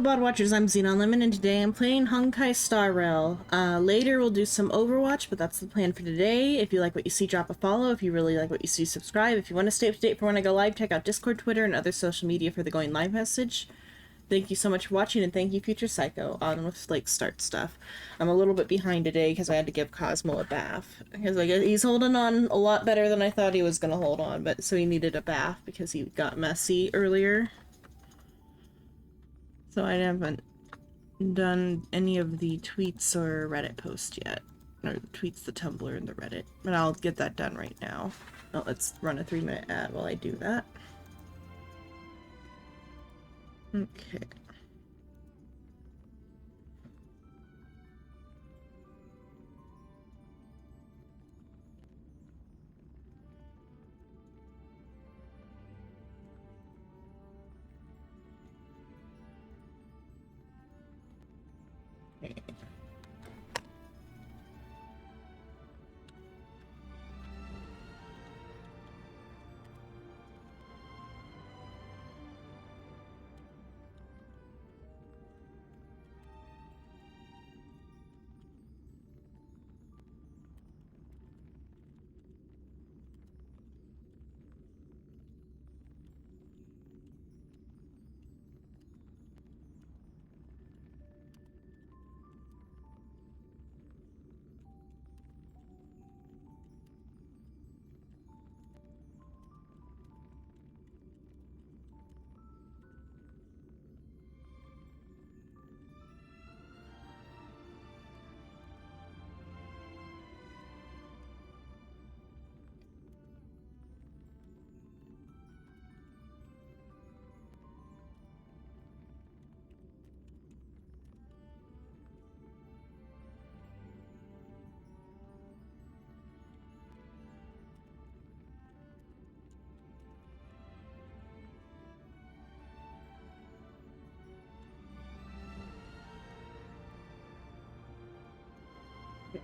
Bod Watchers, I'm Xenon Lemon, and today I'm playing Honkai Star Rail. Later we'll do some Overwatch, but that's the plan for today. If you like what you see, drop a follow. If you really like what you see, subscribe. If you want to stay up to date for when I go live, check out Discord, Twitter, and other social media for the going live message. Thank you so much for watching, and thank you, Future Psycho, on with, like, start stuff. I'm a little bit behind today because I had to give Cosmo a bath. Because I guess he's holding on a lot better than I thought he was going to hold on, but so he needed a bath because he got messy earlier. So I haven't done any of the tweets or Reddit posts yet. Or the tweets, the Tumblr, and the Reddit. But I'll get that done right now. Oh, let's run a 3-minute ad while I do that. Okay.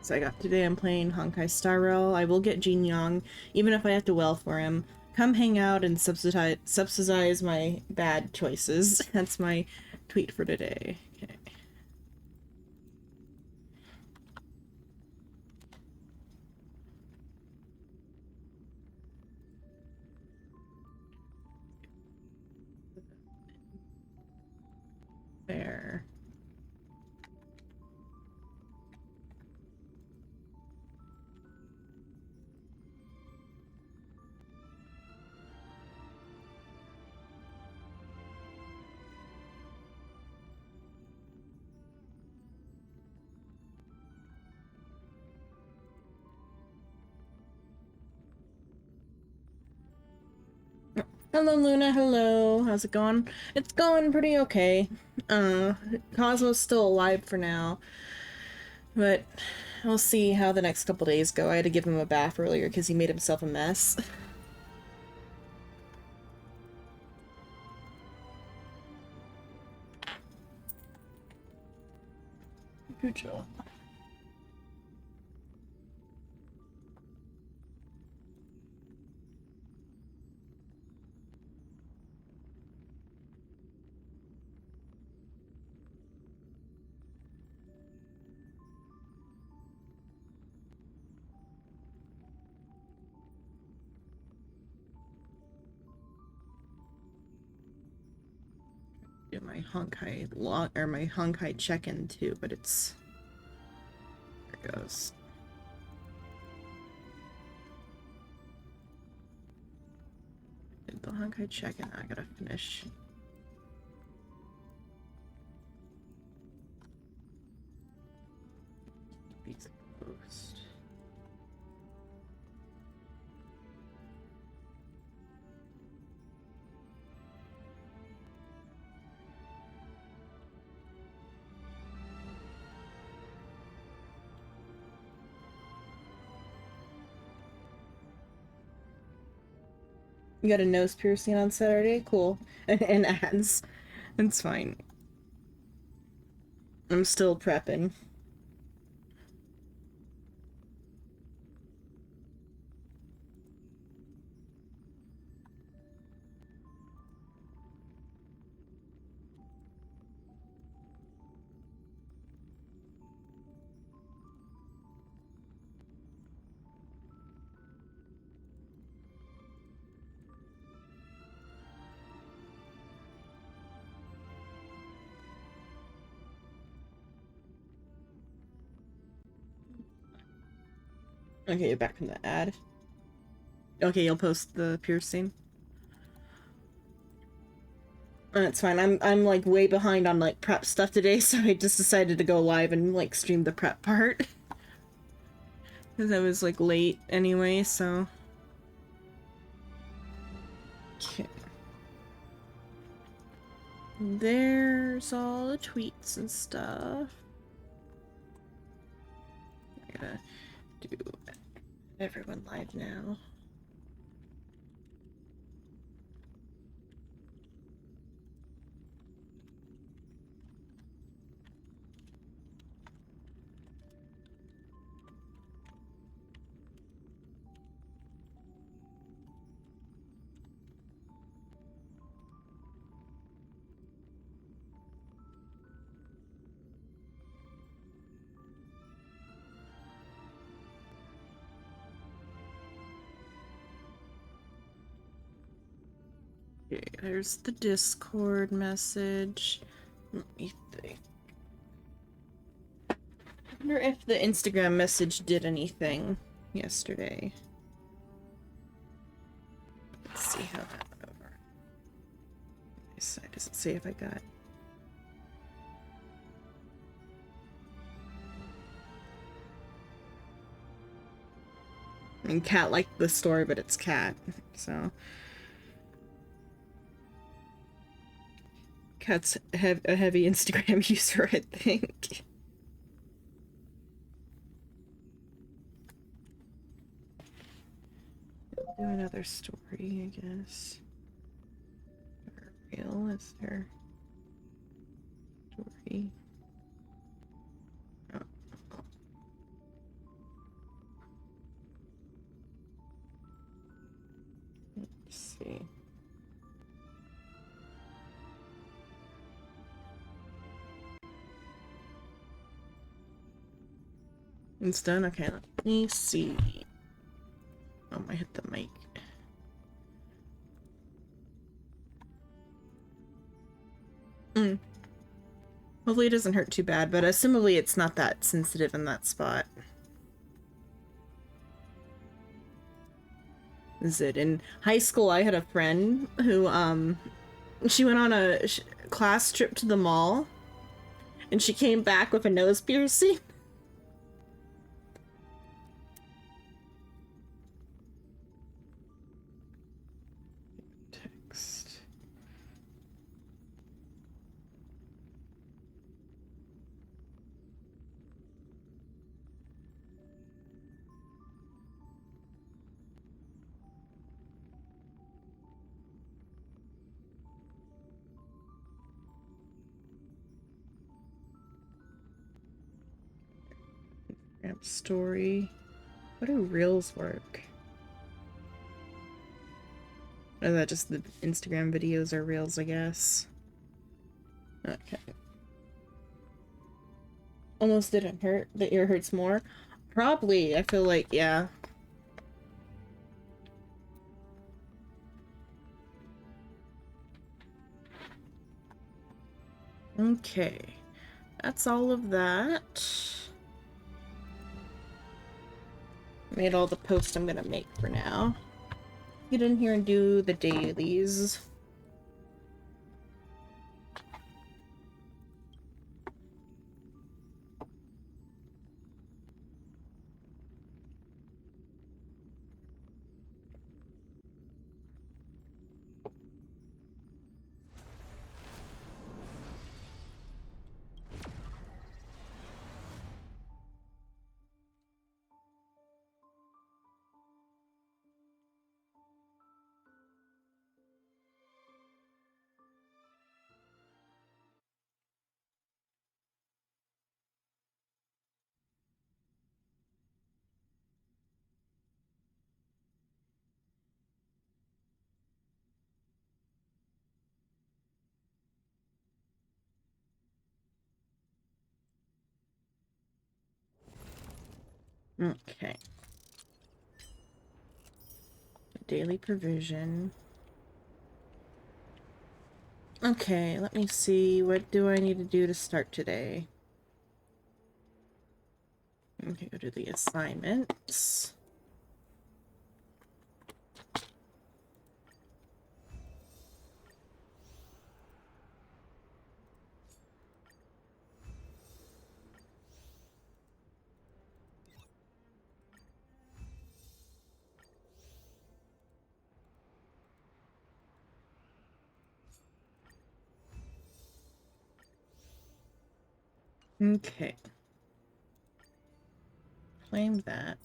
So I got today I'm playing Honkai Star Rail. I will get Jing Yuan, even if I have to well for him. Come hang out and subsidize my bad choices. That's my tweet for today. Okay. There. Hello, Luna. Hello. How's it going? It's going pretty okay. Cosmo's still alive for now, but we'll see how the next couple days go. I had to give him a bath earlier because he made himself a mess. Good job. Do my Honkai log or my Honkai check-in too, but it's there it goes. Did the Honkai check-in. I gotta finish. Beats post. You got a nose piercing on Saturday? Cool. And ads. It's fine. I'm still prepping. Okay, you're back from the ad. Okay, you'll post the piercing. That's fine. I'm like way behind on like prep stuff today, so I just decided to go live and like stream the prep part. Because I was like late anyway, so. Okay. There's all the tweets and stuff. I'm gonna do everyone live now. Okay, there's the Discord message. Let me think. I wonder if the Instagram message did anything yesterday. Let's see how that went over. This side doesn't say if I got. I mean, Cat liked the story, but it's Cat, so. Cat's a heavy Instagram user, I think. Do another story, I guess. Or reel, is there story? Oh. Let's see. It's done? Okay, let me see. Oh, I hit the mic. Hopefully it doesn't hurt too bad, but assumably it's not that sensitive in that spot. Is it? In high school, I had a friend who, she went on a class trip to the mall, and she came back with a nose piercing. Text. Story. What do reels work? Or is that just the Instagram videos or reels, I guess? Okay. Almost didn't hurt. The ear hurts more. Probably. I feel like, yeah. Okay. That's all of that. Made all the posts I'm gonna make for now. Get in here and do the dailies. Okay. Daily provision. Okay, let me see. What do I need to do to start today? Okay, go to the assignments. Okay. Claim that.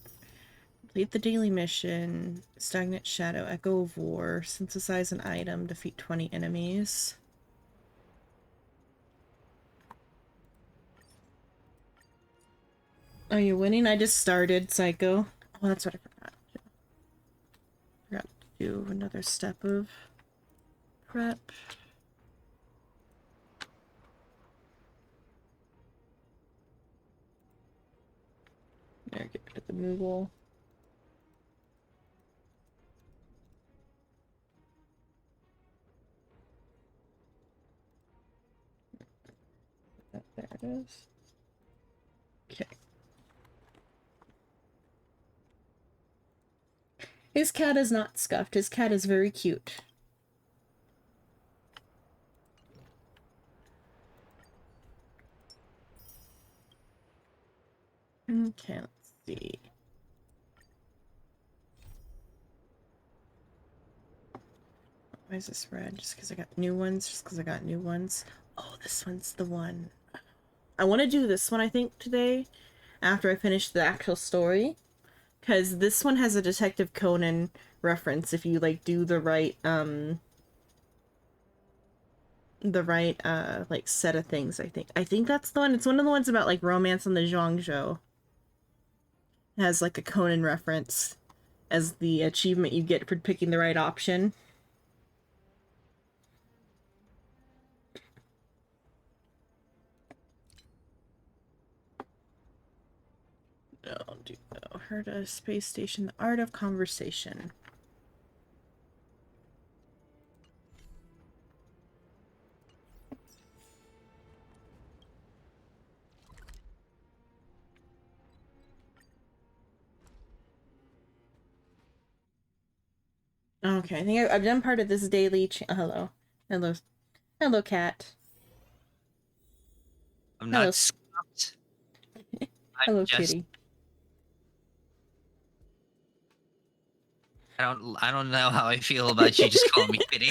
Complete the daily mission. Stagnant Shadow, Echo of War. Synthesize an item. Defeat 20 enemies. Oh, you're winning? I just started, Psycho. Oh, that's what I forgot. Forgot to do another step of prep. There, get rid of the Moogle. There it is. Okay. His cat is not scuffed. His cat is very cute. Okay, let's see. Why is this red? Just because I got new ones? Just because I got new ones? Oh, this one's the one. I want to do this one, I think, today, after I finish the actual story. Because this one has a Detective Conan reference if you, like, do the right, like, set of things, I think. I think that's the one. It's one of the ones about, like, romance on the Zhuangzhou. It has, like, a Conan reference as the achievement you get for picking the right option. I'll do that. Heard a space station, the art of conversation. Okay, I think I've done part of this daily. Hello, hello, hello, cat. I'm Hello, not stopped. hello, kitty. I don't know how I feel about you just calling me kitty.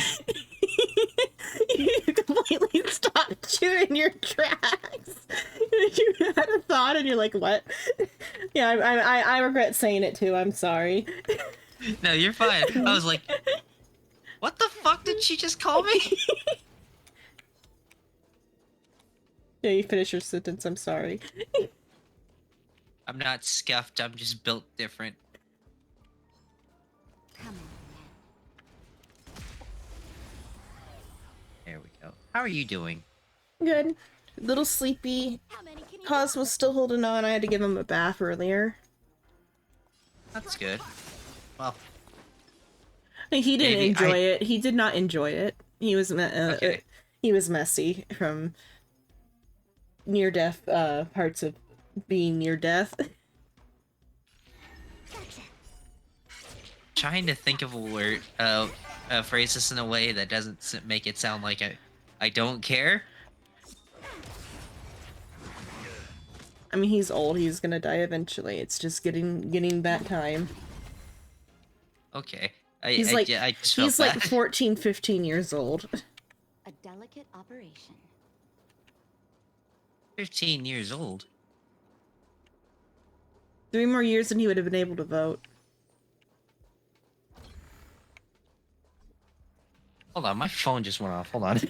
You completely stopped you in your tracks. You had a thought and you're like, what? Yeah, I regret saying it too. I'm sorry. No, you're fine. I was like, what the fuck did she just call me? Yeah, you finish your sentence. I'm sorry. I'm not scuffed. I'm just built different. There we go. How are you doing? Good. A little sleepy. Cos was still holding on. I had to give him a bath earlier. That's good. Well, He didn't maybe enjoy it. He did not enjoy it. He was okay. he was messy from near death parts of being near death. Trying to think of a word, phrase this in a way that doesn't make it sound like I don't care. I mean, he's old. He's gonna die eventually. It's just getting that time. Okay. I just felt He's like bad. 14, 15 years old. A delicate operation. 15 years old. 3 more years and he would have been able to vote. Hold on, my phone just went off. Hold on.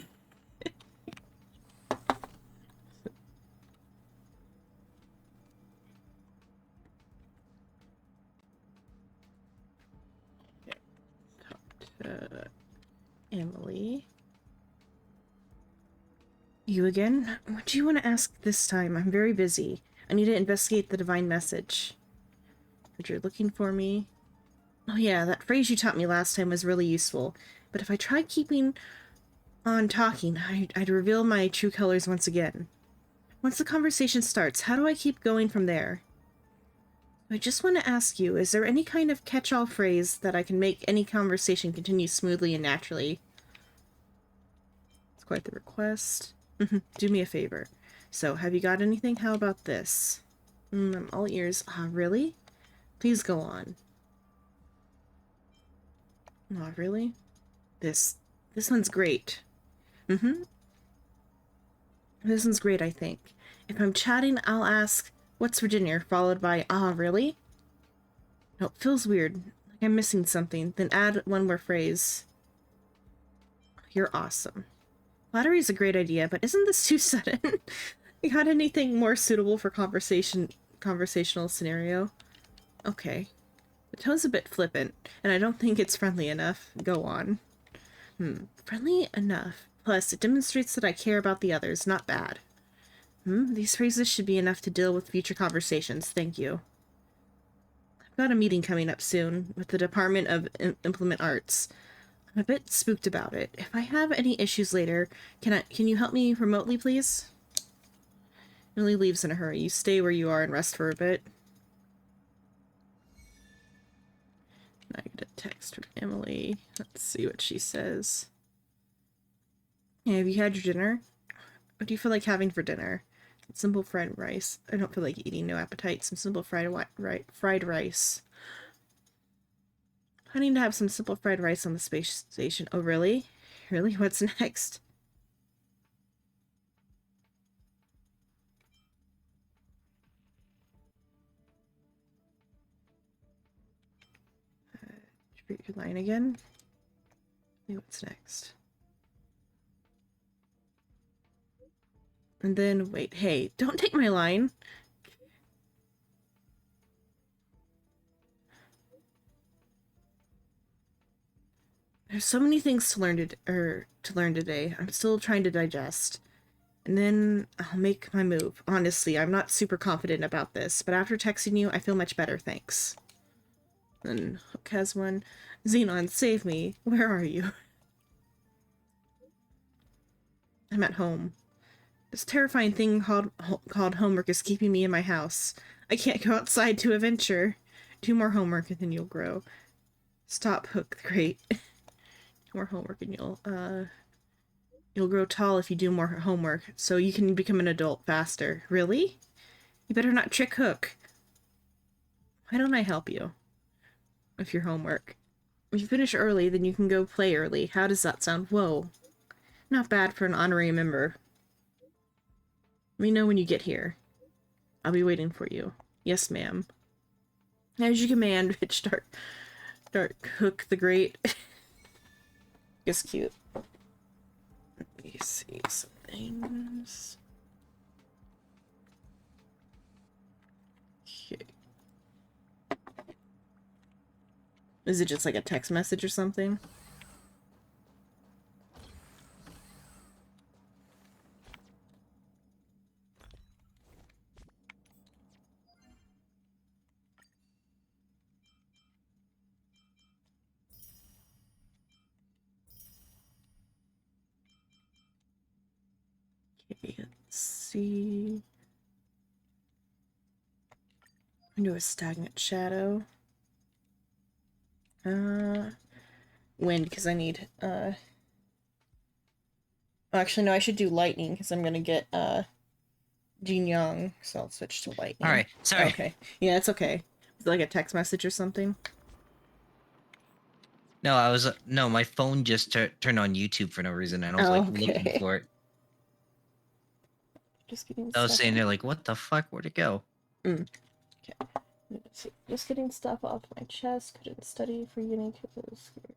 Emily. You again? What do you want to ask this time? I'm very busy. I need to investigate the divine message. But you're looking for me? Oh yeah, that phrase you taught me last time was really useful. But if I tried keeping on talking, I'd reveal my true colors once again. Once the conversation starts, how do I keep going from there? I just want to ask you, is there any kind of catch-all phrase that I can make any conversation continue smoothly and naturally? It's quite the request. Do me a favor. So, have you got anything? How about this? I'm all ears. Ah, really? Please go on. Oh, really? This one's great. This one's great, I think. If I'm chatting, I'll ask, what's for dinner? Followed by, ah, really? No, it feels weird. Like I'm missing something. Then add one more phrase. You're awesome. Flattery's a great idea, but isn't this too sudden? You got anything more suitable for conversational scenario? Okay. The tone's a bit flippant, and I don't think it's friendly enough. Go on. Friendly enough. Plus, it demonstrates that I care about the others. Not bad. These phrases should be enough to deal with future conversations. Thank you. I've got a meeting coming up soon with the Department of Implement Arts. I'm a bit spooked about it. If I have any issues later, can you help me remotely, please? Emily leaves in a hurry. You stay where you are and rest for a bit. I get a text from Emily. Let's see what she says. Hey, have you had your dinner? What do you feel like having for dinner? Simple fried rice. I don't feel like eating. No appetite. Some simple fried rice. I need to have some simple fried rice on the space station. Oh, really? Really? What's next? Repeat your line again. What's next? And then, wait, hey, don't take my line. There's so many things to learn today. I'm still trying to digest. And then I'll make my move. Honestly, I'm not super confident about this, but after texting you, I feel much better, thanks. Then Hook has one. Xenon, save me. Where are you? I'm at home. This terrifying thing called homework is keeping me in my house. I can't go outside to adventure. Do more homework and then you'll grow. Stop, Hook the Great. Do more homework and you'll grow tall if you do more homework, so you can become an adult faster. Really? You better not trick Hook. Why don't I help you with your homework? If you finish early, then you can go play early. How does that sound? Whoa. Not bad for an honorary member. Let me know when you get here. I'll be waiting for you. Yes, ma'am. As you command, bitch, Dark Hook the Great. It's cute. Let me see some things. Okay. Is it just like a text message or something? Okay, let's see. Into a stagnant shadow. Wind, because I need, actually, no, I should do lightning, because I'm gonna get, Jing Yuan, so I'll switch to lightning. Alright, sorry. Okay. Yeah, it's okay. Is it like a text message or something? No, no, my phone just turned on YouTube for no reason, and I was like looking for it. Just getting I was stuff sitting there like, what the fuck? Where'd it go? Okay. Just getting stuff off my chest. Couldn't study for uni because I was scared.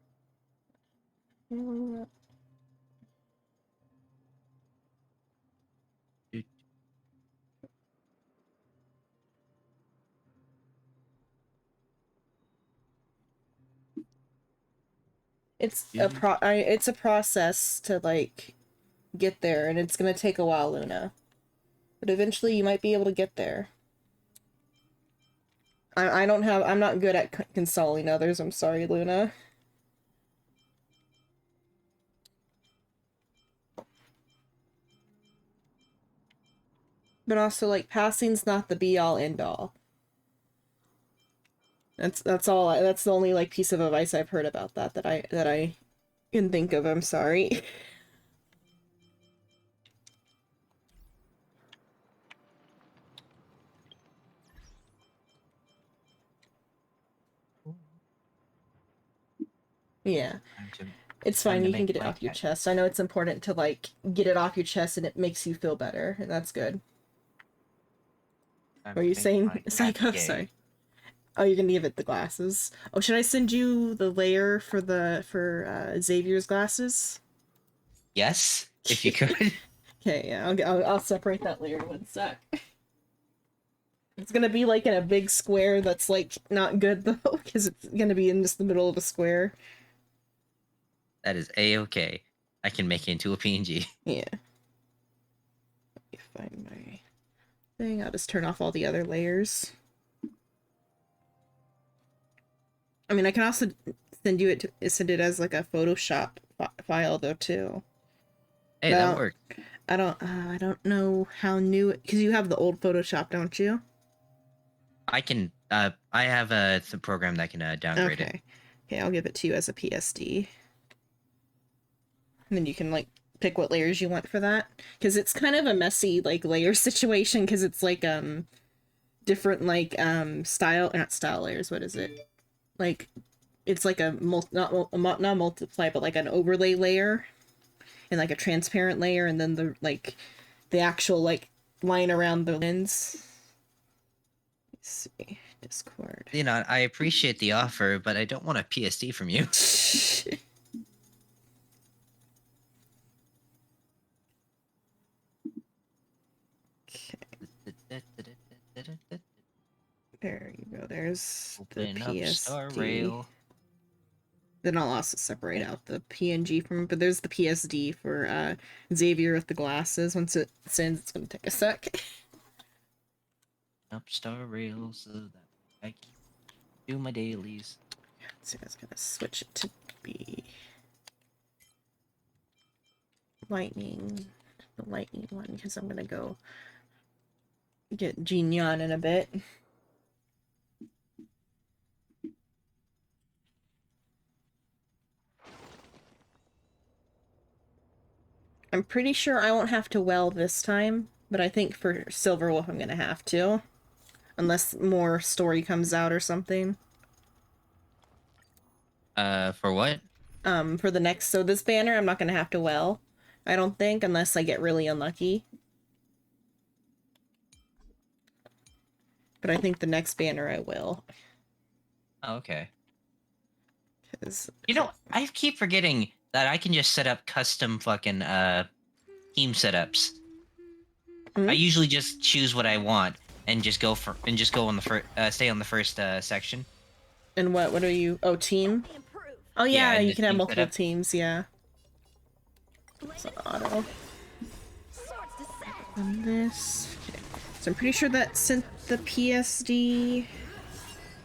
It's a process to like get there, and it's gonna take a while, Luna. But eventually you might be able to get there. I'm not good at consoling others. I'm sorry, Luna. But also, like, passing's not the be-all, end-all. That's the only, like, piece of advice I've heard about that I can think of. I'm sorry. Yeah. It's Time fine, to you can make get it my off your cat. chest. I know it's important to, like, get it off your chest and it makes you feel better, and that's good. Time What are to you make saying, my cat Psycho? gay. Sorry. Oh, you're gonna give it the glasses. Oh, should I send you the layer for Xavier's glasses? Yes, if you could. Okay, yeah, I'll separate that layer in 1 sec. It's gonna be like in a big square that's like not good though, because it's gonna be in just the middle of a square. That is a-okay. I can make it into a PNG. Yeah. Let me find my thing. I'll just turn off all the other layers. I mean, I can also send it as like a Photoshop file though too. Hey, But that worked. I don't know how new because you have the old Photoshop, don't you? I can. I have the program that can downgrade it. Okay. Okay, I'll give it to you as a PSD. And then you can like pick what layers you want for that. Because it's kind of a messy like layer situation because it's like different like style not style layers, what is it? Like it's like a not multiply but like an overlay layer and like a transparent layer and then the actual like line around the lens. Let's see. Discord. You know, I appreciate the offer, but I don't want a PSD from you. There you go. There's Open the up Star PSD. Rail. Then I'll also separate out the PNG from it, but there's the PSD for Xavier with the glasses. Once it sends, it's gonna take a sec. Up Star Rail so that I can do my dailies. So I was gonna switch it to be lightning, the lightning one, because I'm gonna go get Jing Yuan in a bit. I'm pretty sure I won't have to well this time, but I think for Silverwolf I'm gonna have to. Unless more story comes out or something. For what? For the next, so this banner I'm not gonna have to well, I don't think, unless I get really unlucky. But I think the next banner I will. Oh, okay. 'Cause You know, I keep forgetting that I can just set up custom fucking team setups. I usually just choose what I want and just go on the first stay on the first section. And what are you? Oh, team. Oh Yeah, yeah, in you the can have team multiple setup. teams. Yeah. So auto. On this. Okay. So I'm pretty sure that sent the PSD.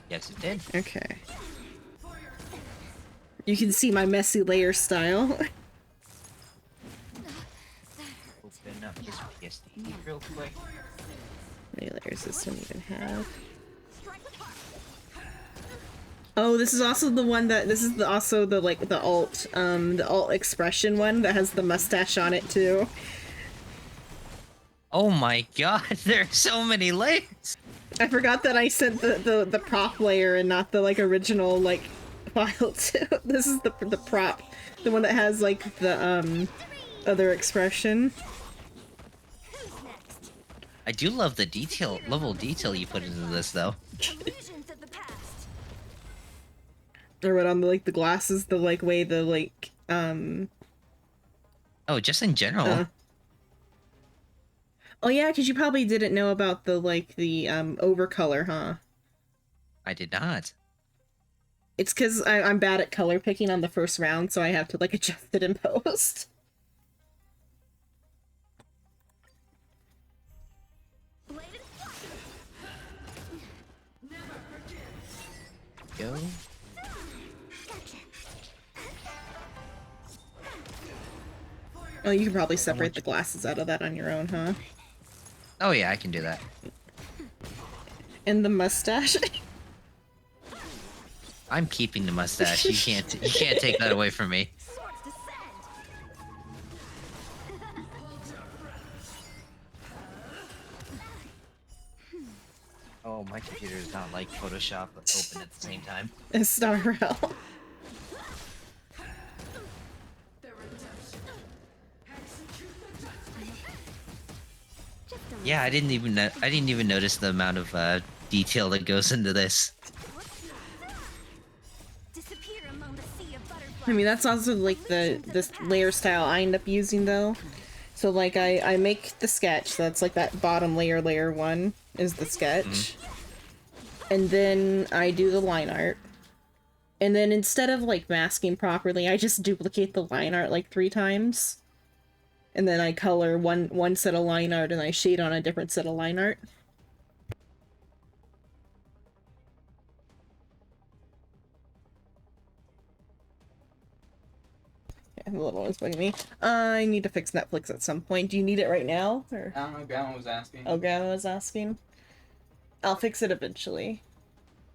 Yes, it did. Okay. You can see my messy layer style. Open up this PSD real quick. How many layers does this one even have? Oh, this is also the one that also the like the alt expression one that has the mustache on it too. Oh my god, there are so many layers. I forgot that I sent the prop layer and not the like original like file too. This is the prop, the one that has like the other expression. I do love the level of detail you put into this though. Or what on the like the glasses, the like way the like Oh, just in general. Oh yeah, because you probably didn't know about the like the overcolor, huh? I did not. It's because I'm bad at color picking on the first round, so I have to like adjust it in post. Go. Oh, you can probably separate the glasses out of that on your own, huh? Oh yeah, I can do that. And the mustache. I'm keeping the mustache. You can't take that away from me. Oh, my computer is not like Photoshop open at the same time. Star Rail. Yeah, I didn't even notice the amount of detail that goes into this. Disappear among the sea of butterflies. I mean, that's also like this layer style I end up using though. So like I make the sketch, so that's like that bottom layer one is the sketch. And then I do the line art. And then instead of like masking properly, I just duplicate the line art like 3 times. And then I color one set of line art and I shade on a different set of line art. Yeah, the little one's bugging me. I need to fix Netflix at some point. Do you need it right now? Or... I don't know, Grandma was asking. Oh, Grandma was asking. I'll fix it eventually.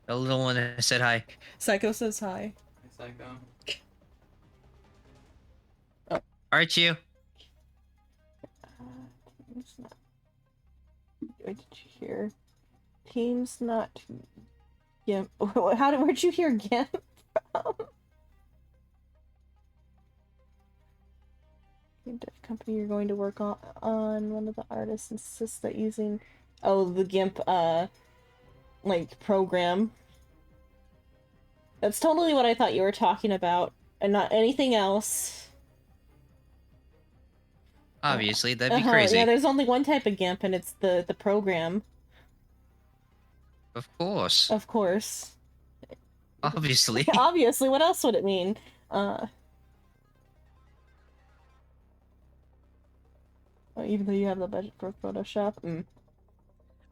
The little one that said hi. Psycho says hi. It's like, Aren't you? It's not... Wait, did you hear? Team's not... Gimp. Where'd you hear Gimp from? Dev company you're going to work on one of the artists insists that using the GIMP like program. That's totally what I thought you were talking about and not anything else. Obviously, that'd be crazy. Yeah, there's only one type of GIMP and it's the program. Of course. Of course. Obviously. Obviously, what else would it mean? Even though you have the budget for Photoshop. I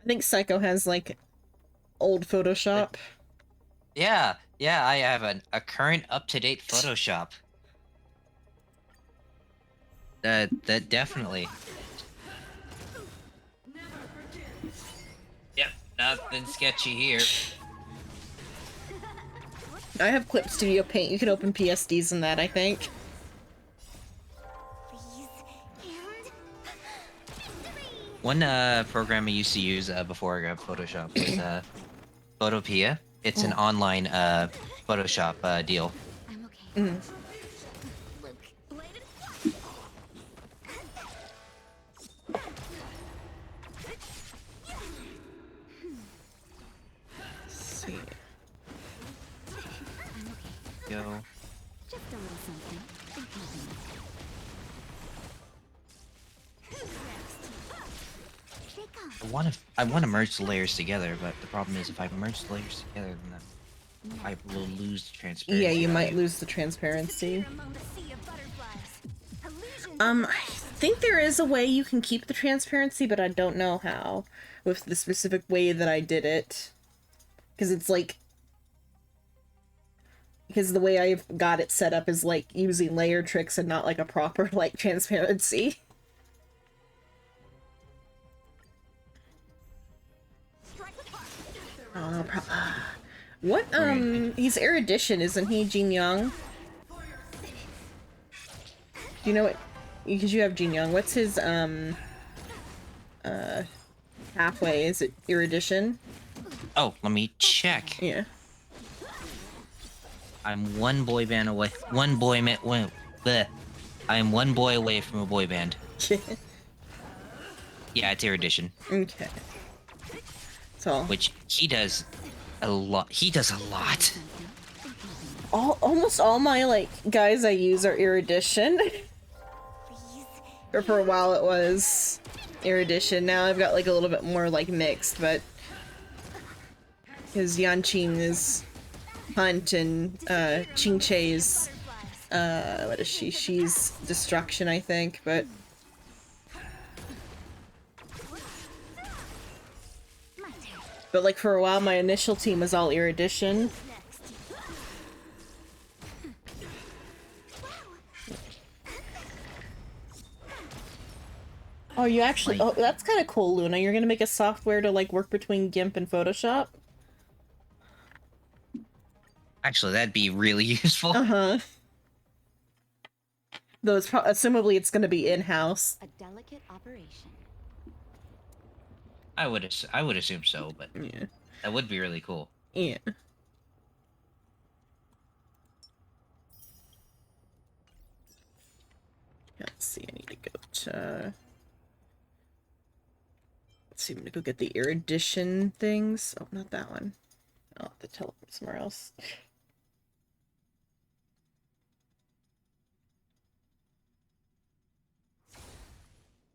think Psycho has, like, old Photoshop. Yeah, I have a current up-to-date Photoshop. That definitely. Yep, nothing sketchy here. I have Clip Studio Paint. You can open PSDs in that, I think. One program I used to use before I got Photoshop was Photopea. It's an online Photoshop deal. I'm okay. Look, Let's see. Go. just a little something. Think nothing. I want to merge the layers together, but the problem is if I merge the layers together, then I will lose the transparency. Yeah, you might lose the transparency. Among the sea of butterflies. I think there is a way you can keep the transparency, but I don't know how with the specific way that I did it. Because it's like... Because the way I've got it set up is like using layer tricks and not like a proper like transparency. Oh, no what, he's erudition, isn't he, Jing Yuan? Do you know what, because you have Jing Yuan, what's his, halfway, is it erudition? Oh, let me check. Yeah. I'm one boy band away. I'm one boy away from a boy band. Yeah, it's erudition. Okay. So. Which he does a lot. He does a lot. Almost all my, like, guys I use are erudition. Or for a while it was erudition. Now I've got, like, a little bit more, like, mixed, but... Because Yanqing is Hunt and, Ching Chei's, what is she? She's Destruction, I think, but... But, like, for a while my initial team was all erudition. Oh, you actually... Oh, that's kind of cool, Luna. You're gonna make a software to, like, work between GIMP and Photoshop? Actually, that'd be really useful. Uh-huh. Though it's assumably it's gonna be in-house. A delicate operation. I would assume so, but Yeah. that would be really cool. Yeah. Let's see, I need to go to... Let's see, I'm gonna go get the erudition things. Oh, not that one. Oh, the teleport somewhere else.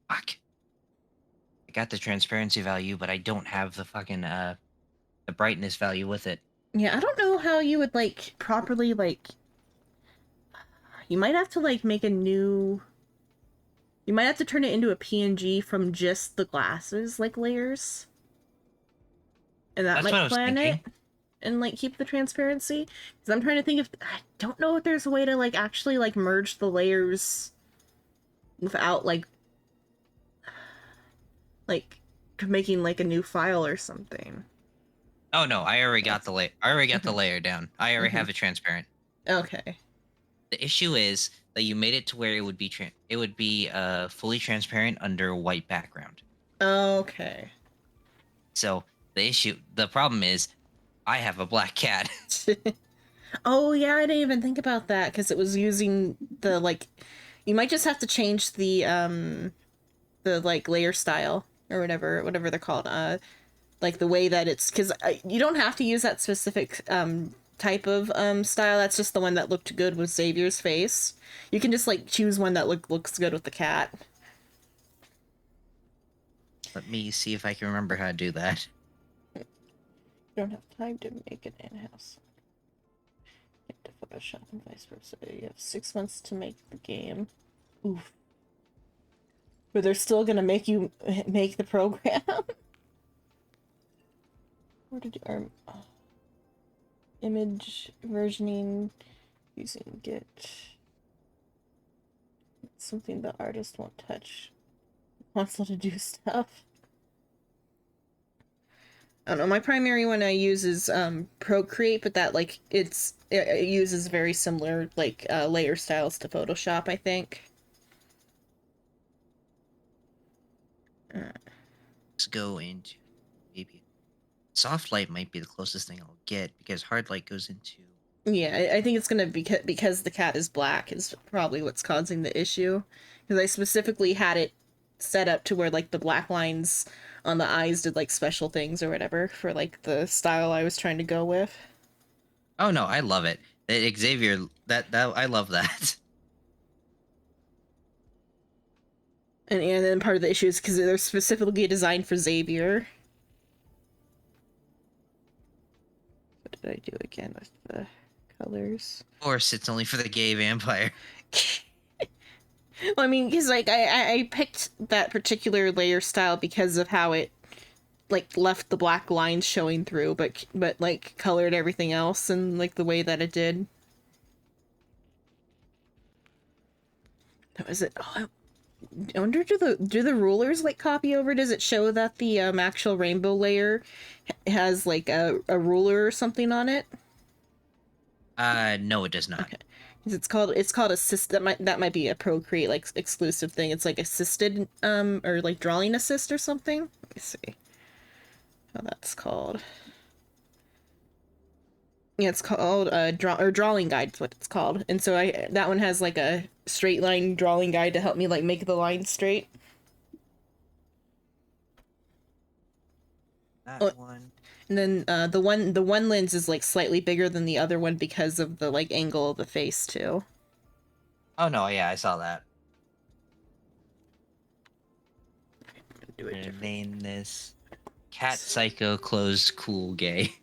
Fuck. I got the transparency value, but I don't have the fucking the brightness value with it. Yeah, I don't know how you would like properly like. You might have to like make a new. You might have to turn it into a PNG from just the glasses like layers, and that That's what might I was plan it thinking. and like keep the transparency. Because I'm trying to think if I don't know if there's a way to like actually like merge the layers without like making like a new file or something. Oh no, I already got That's the layer. I already got the mhm, layer down. I already mhm. have it transparent. Okay. The issue is that you made it to where it would be fully transparent under a white background. Okay. So the problem is, I have a black cat. Oh yeah, I didn't even think about that because it was using the like. You might just have to change the like layer style or whatever they're called. Like the way that it's because you don't have to use that specific type of style. That's just the one that looked good with Xavier's face. You can just like choose one that looks good with the cat. Let me see if I can remember how to do that. You don't have time to make it in-house. You have to Photoshop and vice versa. You have 6 months to make the game. Oof. But they're still gonna make you make the program. Where did our image versioning using Git? Something the artist won't touch. Wants to do stuff. I don't know. My primary one I use is Procreate, but that like it uses very similar like layer styles to Photoshop, I think. Let's go into maybe soft light might be the closest thing I'll get because hard light goes into. Yeah, I think it's gonna be because the cat is black is probably what's causing the issue. Because I specifically had it set up to where like the black lines on the eyes did like special things or whatever for like the style I was trying to go with. Oh no, I love it. Xavier, that I love that. And then part of the issue is because they're specifically designed for Xavier. What did I do again with the colors? Of course, it's only for the gay vampire. Well, I mean, because like I picked that particular layer style because of how it like left the black lines showing through, but like colored everything else and like the way that it did. That was it. Oh, I wonder do the rulers like copy over? Does it show that the actual rainbow layer has like a ruler or something on it? No, it does not. Okay. 'Cause it's called assist that might be a Procreate like exclusive thing. It's like assisted or like drawing assist or something. Let me see how that's called. Yeah, it's called drawing guide is what it's called. And so I that one has like a straight line drawing guide to help me like make the line straight. That Oh, one. and then the one lens is like slightly bigger than the other one because of the like angle of the face too. Oh no, yeah, I saw that. Do I'm it gonna different. name this Cat Psycho Closed Cool Gay.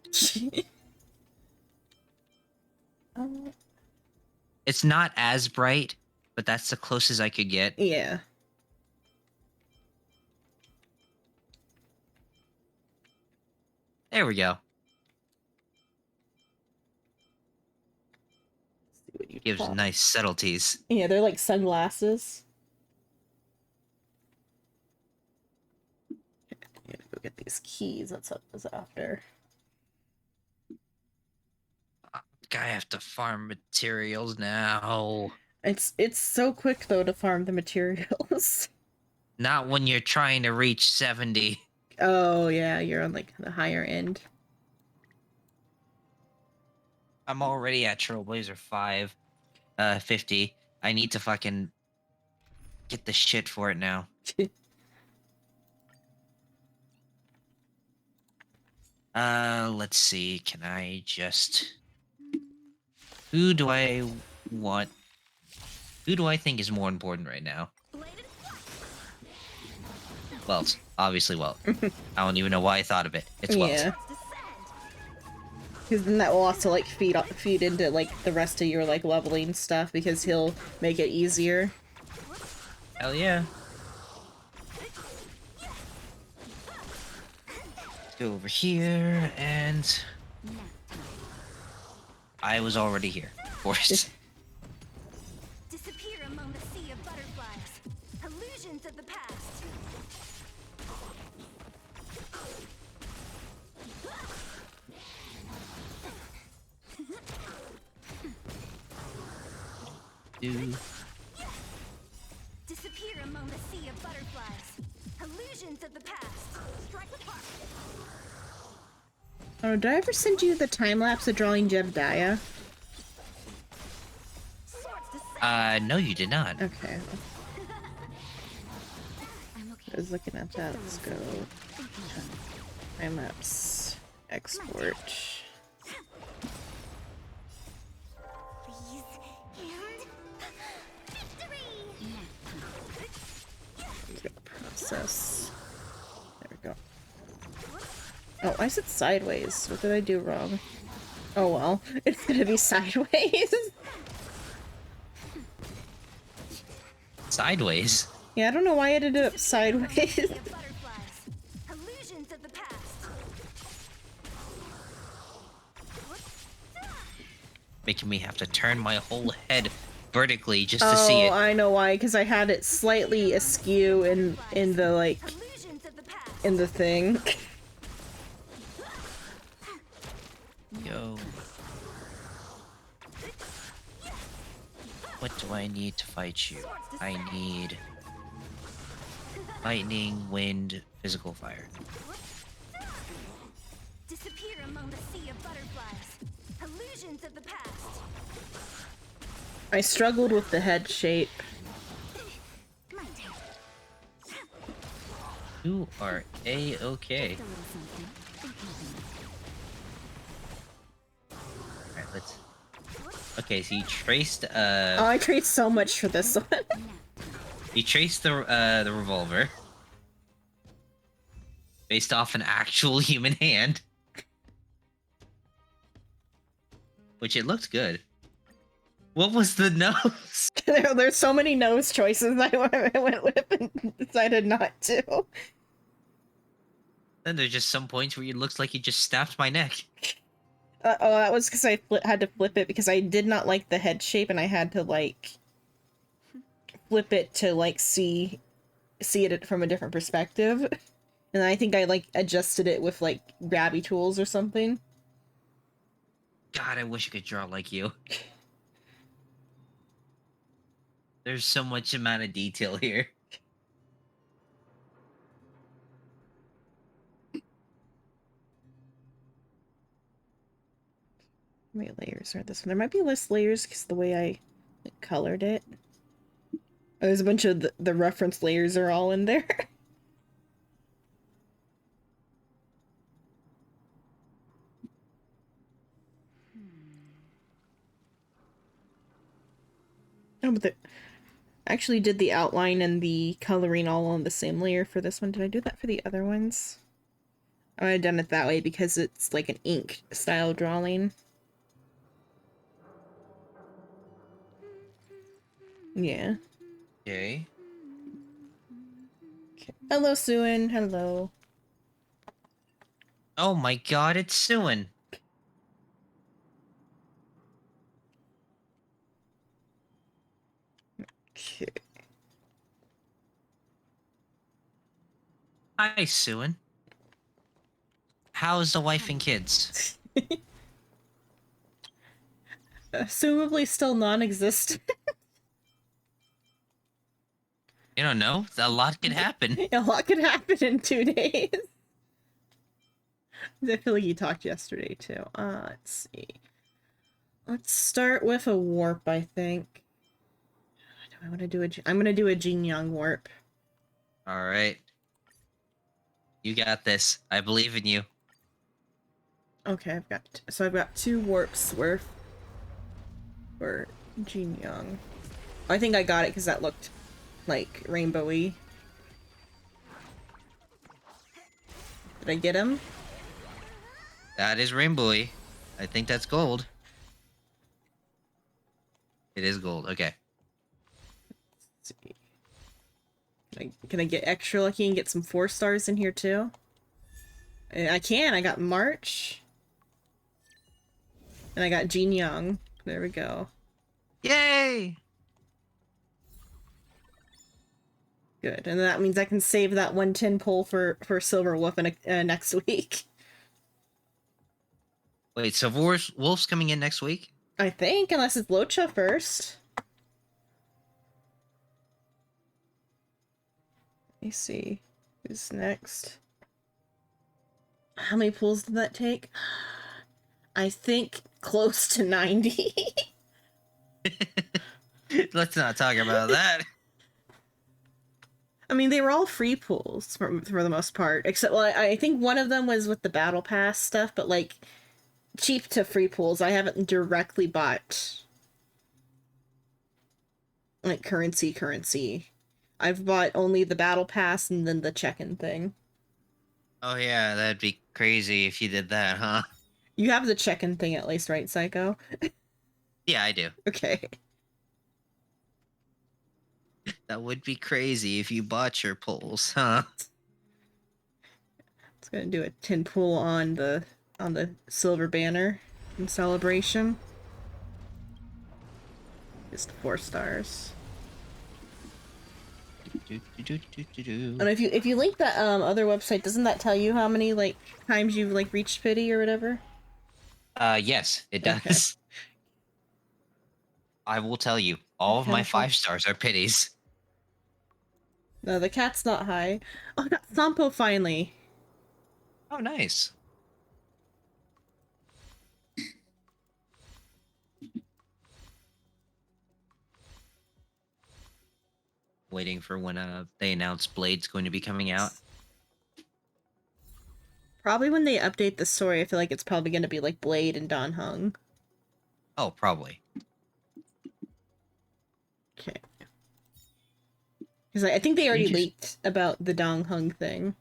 Um, It's not as bright, but that's the closest I could get. yeah. There we go. See what you Gives taught. nice subtleties. Yeah, they're like sunglasses. I'm gonna go get these keys. That's what was after. I have to farm materials now. It's so quick though to farm the materials. Not when you're trying to reach 70. Oh yeah, you're on like the higher end. I'm already at Trailblazer 5, 50. I need to fucking get the shit for it now. Let's see. Can I just... Who do I want? Who do I think is more important right now? Welt. Obviously Welt. I don't even know why I thought of it. It's Welt. Yeah. Because then that will also like feed into like the rest of your like leveling stuff because he'll make it easier. Hell yeah. Let's go over here, and I was already here, of course. Disappear among the sea of butterflies. Illusions of the past. Do. Disappear among the sea of butterflies. Illusions of the past. Strike apart. Oh, did I ever send you the time lapse of drawing Jebediah? Swords to set. No, you did not. Okay, I'm okay. I was looking at that. Let's go. Time lapse. Export. Freeze and victory. Process. There we go. Oh, I said sideways. What did I do wrong? Oh well, it's gonna be sideways. Sideways. Yeah, I don't know why I ended up sideways. Sea of butterflies. Illusions of the past. Making me have to turn my whole head vertically just to see it. I know why, because I had it slightly askew in the like Illusions of the past. in the thing. Yo. What do I need to fight you? I need lightning, wind, physical fire. Disappear among the sea of butterflies. Illusions of the past. I struggled with the head shape. My turn. You are A-okay. A little something. Alright, let's... Okay, so you traced, Oh, I traced so much for this one. you traced the revolver. Based off an actual human hand. Which it looked good. What was the nose? There's so many nose choices I went with and decided not to. Then there's just some points where it looks like you just snapped my neck. Oh, that was because I had to flip it because I did not like the head shape and I had to like flip it to like see it from a different perspective. And I think I like adjusted it with like grabby tools or something. God, I wish I could draw like you. There's so much amount of detail here. How many layers are this one? There might be less layers because the way I like, colored it. Oh, there's a bunch of the reference layers are all in there. Oh, but I actually did the outline and the coloring all on the same layer for this one. Did I do that for the other ones? I would have done it that way because it's like an ink style drawing. Yeah. Okay. Hello, Suin. Hello. Oh my god, it's Suin. Okay. Hi, Suin. How's the wife and kids? Assumably still non-existent. You don't know. A lot could happen. A lot could happen in 2 days. I feel like you talked yesterday too. Let's see. Let's start with a warp, I think. Do I want to do I'm gonna do a Jing Yuan warp. Alright. You got this. I believe in you. Okay, I've got 2 warps worth for Jin Young. I think I got it because that looked like rainbowy. Did I get him? That is rainbowy. I think that's gold. It is gold. Okay. Let's see. Can I get extra lucky and get some 4 stars in here too? I can. I got March. And I got Jin Young. There we go. Yay! Good. And that means I can save that 110 pull for Silver Wolf in next week. Wait, so Wolf's coming in next week? I think, unless it's Locha first. Let me see. Who's next? How many pulls did that take? I think close to 90. Let's not talk about that. I mean, they were all free pulls for the most part. Except, well, I think one of them was with the Battle Pass stuff, but, like, cheap to free pulls. I haven't directly bought, like, currency. I've bought only the Battle Pass and then the check-in thing. Oh yeah, that'd be crazy if you did that, huh? You have the check-in thing at least, right, Psycho? Yeah, I do. Okay. That would be crazy if you bought your pulls, huh? It's gonna do a 10 pull on the silver banner in celebration. Just 4 stars. And if you link that other website, doesn't that tell you how many like times you've like reached pity or whatever? Yes, it Okay. does. I will tell you, all of my 5 stars are pities. No, the cat's not high. Oh, I got Sampo finally. Oh, nice. Waiting for when they announce Blade's going to be coming out. Probably when they update the story, I feel like it's probably going to be like Blade and Don Hung. Oh, probably. Okay. Because I think they already leaked about the Dong Hung thing.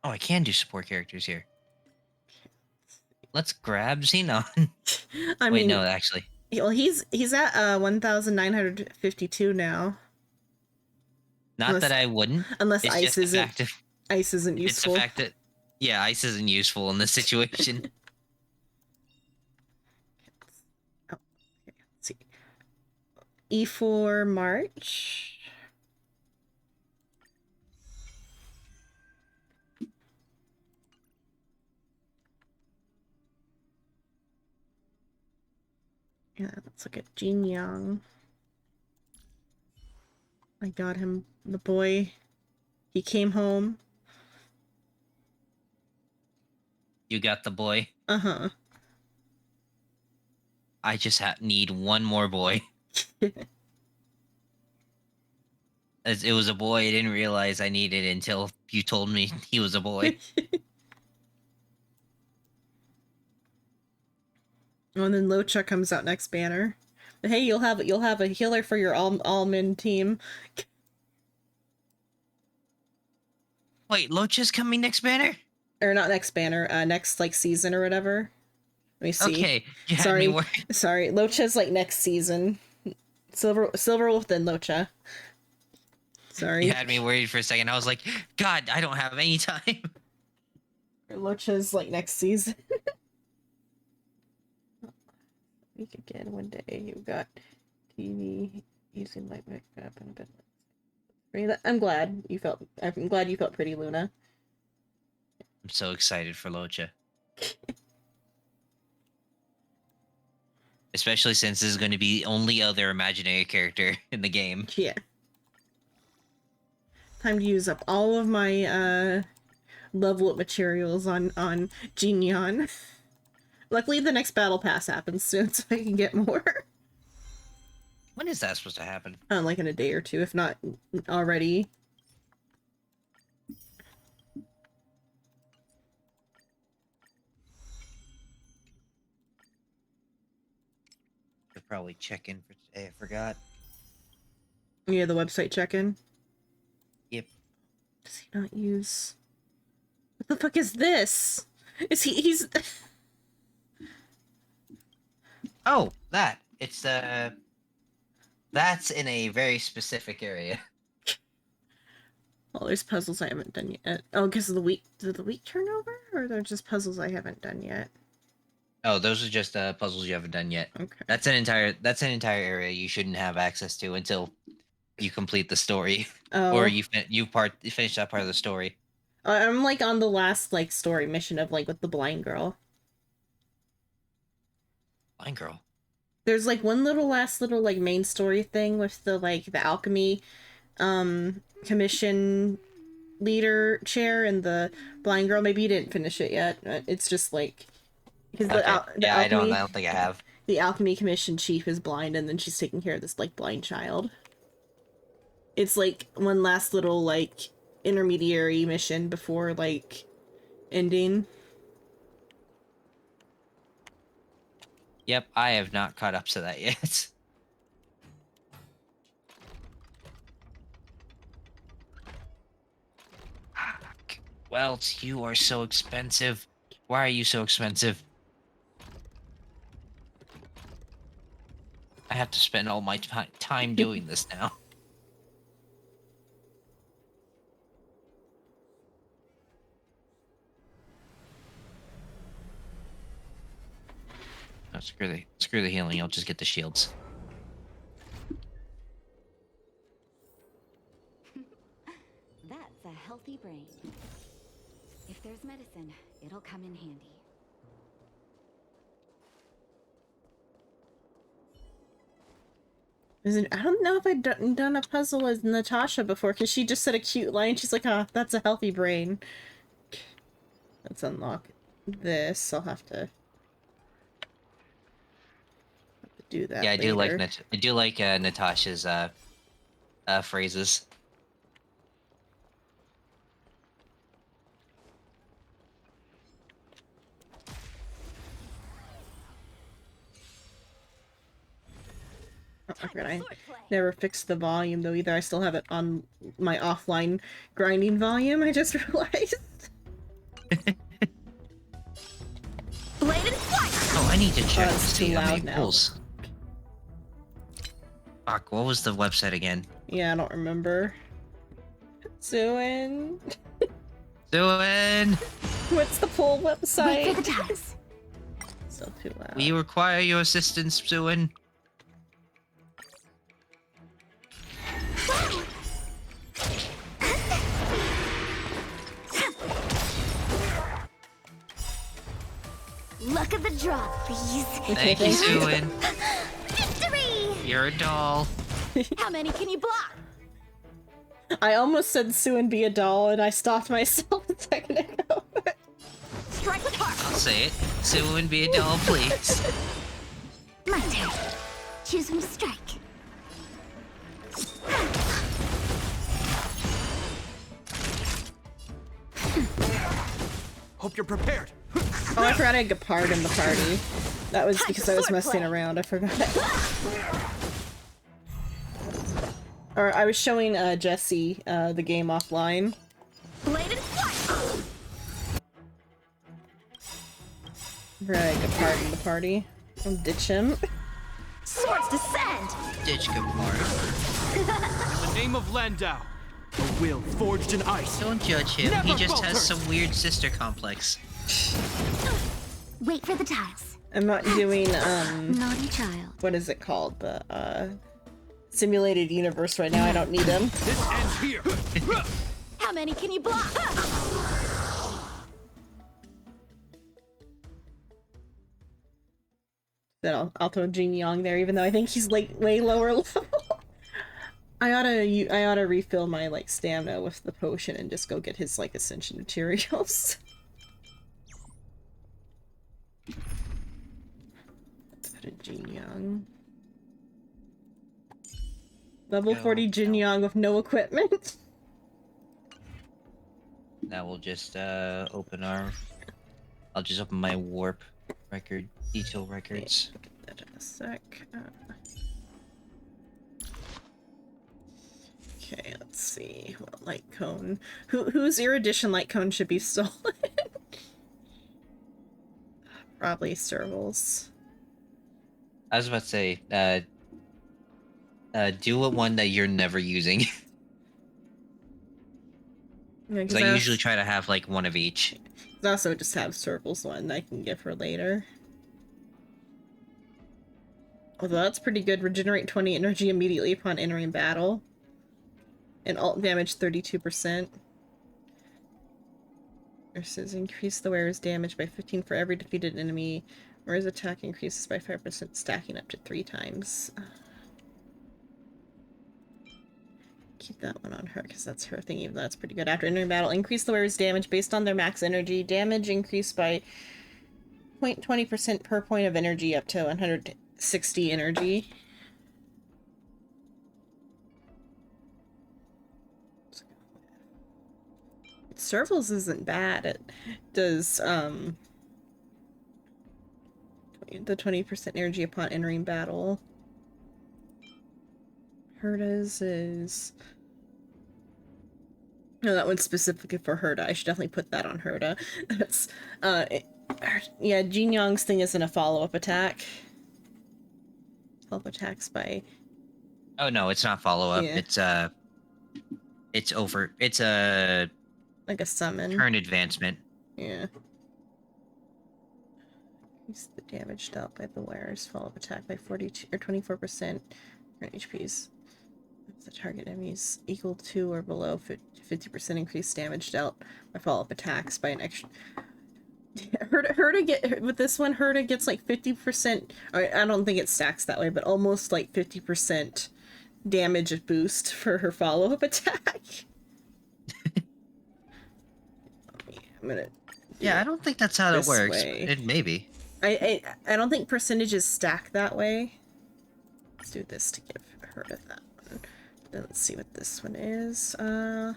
Oh, I can do support characters here. Let's grab Xenon. I Wait, mean, no, actually. well, he's at 1,952 now. Not that I wouldn't. Unless it's ice just the fact isn't useful. It's the fact that, yeah, ice isn't useful in this situation. Oh, okay, let's see. E4 March. Yeah, let's look at Jin Young. I got him, the boy. He came home. You got the boy. Uh-huh. I just need one more boy. As it was a boy, I didn't realize I needed until you told me he was a boy. Oh, and then Locha comes out next banner. But hey, you'll have a healer for your all-men team. Wait, Locha's coming next banner? Or not next banner, next like season or whatever. Let me see. Okay, you had Sorry, me worried. sorry. Locha's like next season. Silver Wolf then Locha. Sorry. You had me worried for a second. I was like, God, I don't have any time. Locha's like next season. Week again one day. You got TV using light makeup and a bit. I'm glad you felt pretty, Luna. I'm so excited for Locha. Especially since this is going to be the only other imaginary character in the game. Yeah. Time to use up all of my level up materials on Jin Yuan. Luckily, the next battle pass happens soon, so I can get more. When is that supposed to happen? Like in a day or two, if not already. probably check in for today. I forgot. Yeah, the website check-in. Yep. Does he not use... What the fuck is this? He's... Oh, that. It's that's in a very specific area. Well, there's puzzles I haven't done yet. Oh, because of the week... Did the week turn over? Or they're just puzzles I haven't done yet? Oh, those are just puzzles you haven't done yet. Okay. That's an entire area you shouldn't have access to until you complete the story Oh. or you finish that part of the story. I'm, like, on the last, like, story mission of, like, with the blind girl. Blind girl. There's, like, one last little, like, main story thing with the, like, the alchemy, commission leader chair and the blind girl. Maybe you didn't finish it yet. It's just, like... Because Okay. Yeah, I alchemy, don't think I have. the alchemy commission chief is blind, and then she's taking care of this, like, blind child. It's, like, one last little, like, intermediary mission before, like, ending. Yep, I have not caught up to that yet. Welt, you are so expensive. Why are you so expensive? I have to spend all my time doing this now. Oh, screw the healing. I'll just get the shields. That's a healthy brain. If there's medicine, it'll come in handy. I don't know if I've done a puzzle with Natasha before, because she just said a cute line. She's like, ah, that's a healthy brain. Let's unlock this. I'll have to do that Yeah, I do later. like Natasha's phrases. Oh, I forgot I never fixed the volume though either. I still have it on my offline grinding volume, I just realized. Blade and flight! Oh, I need to check to it's too see how many loud now. pulls. Fuck, what was the website again? Yeah, I don't remember. Suin. Doing. What's the full Wait for website? the tiles. Still too loud. We require your assistance, Suin. Luck of the draw, please. Thank you, Suin. Victory! You're a doll. How many can you block? I almost said Suin be a doll, and I stopped myself a second ago. Strike with heart. I'll say it. Suin, be a doll, please. My turn. Choose when to strike. Hope you're prepared. Oh, I forgot I had Gepard in the party. That was Time because for I was sword messing play. around. I forgot. Or I was showing Jesse the game offline. Blade and flight! Forgot I had Gepard in the party. I'll ditch him. Swords descend! Ditch Gepard. In the name of Landau, a will forged in ice. Don't judge him. He Never just has falter. some weird sister complex. Wait for the tiles. I'm not doing Naughty child. what is it called? The simulated universe right now. I don't need him. This ends here. How many can you block? Then I'll throw Jing Yuan there, even though I think he's like way lower level. I oughta refill my like stamina with the potion and just go get his like ascension materials. Let's put a Jin Young. Level Go, 40 Jin go. Young with no equipment. Now we'll just open our. I'll just open my warp record, detail records. that in a sec. Okay, let's see. What light cone? Whose erudition light cone should be stolen? Probably Serval's. I was about to say, do one that you're never using. Yeah, Because I usually try to have like one of each. I also just have Serval's one that I can give her later. Although that's pretty good. Regenerate 20 energy immediately upon entering battle. And alt damage 32%. Versus increase the wearer's damage by 15 for every defeated enemy. Wearer's attack increases by 5%, stacking up to 3 times. Keep that one on her, because that's her thing, even though that's pretty good. After entering battle, increase the wearer's damage based on their max energy. Damage increased by 0.20% per point of energy up to 160 energy. Serval's isn't bad. It does the 20% energy upon entering battle. Herda's is... No, that one's specifically for Herda. I should definitely put that on Herda. That's yeah, Jing Yuan's thing isn't a follow-up attack. Follow-up attacks by... Oh no, it's not follow-up. Yeah. It's a like a summon. turn advancement. Yeah. Increase the damage dealt by the wearer's follow-up attack by 42 or 24%. Current HP's. If the target enemies equal to or below 50% increased damage dealt by follow-up attacks by an extra. Herda get with this one. Herda gets like 50%. I don't think it stacks that way, but almost like 50% damage boost for her follow-up attack. I'm gonna. Yeah, I don't think that's how that works. It maybe. I don't think percentages stack that way. Let's do this to give her that one. Then let's see what this one is. All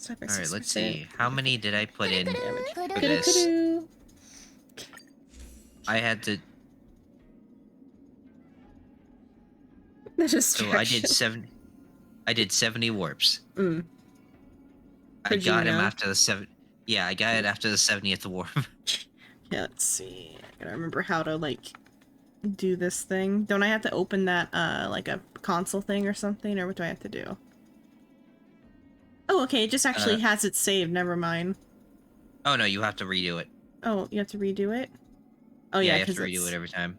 right, let's see. How many did I put in for Kudu, this? kudu. I had to. The So distraction. I did 70 warps. Mm. I got him Virginia. after the 7. Yeah, I got it after the 70th warp. Yeah, let's see. I gotta remember how to like do this thing. Don't I have to open that like a console thing or something, or what do I have to do? Oh, okay. It just actually has it saved. Never mind. Oh no, you have to redo it. Oh, you have to redo it. Oh Yeah, yeah, you have to because redo it every time.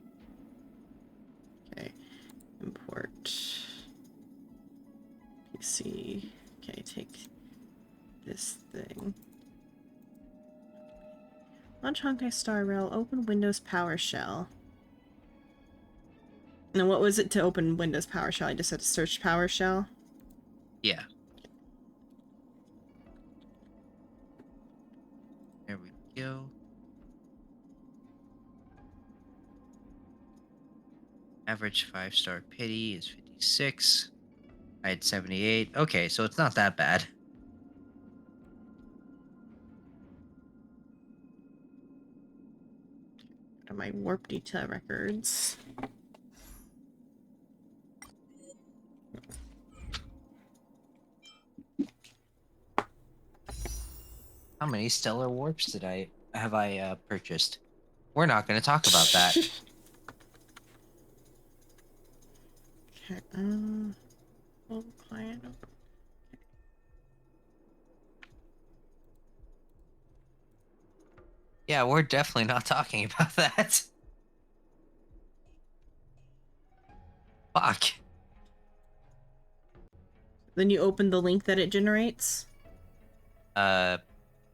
Okay. Import. PC. Okay, take this thing. Launch Honkai Star Rail. Open Windows PowerShell. And what was it to open Windows PowerShell? I just had to search PowerShell. Yeah. There we go. Average 5-star pity is 56. I had 78. Okay, so it's not that bad. Go to my warp detail records. How many stellar warps did I purchased? We're not going to talk about that. Okay, full client. Yeah, we're definitely not talking about that. Fuck. Then you open the link that it generates.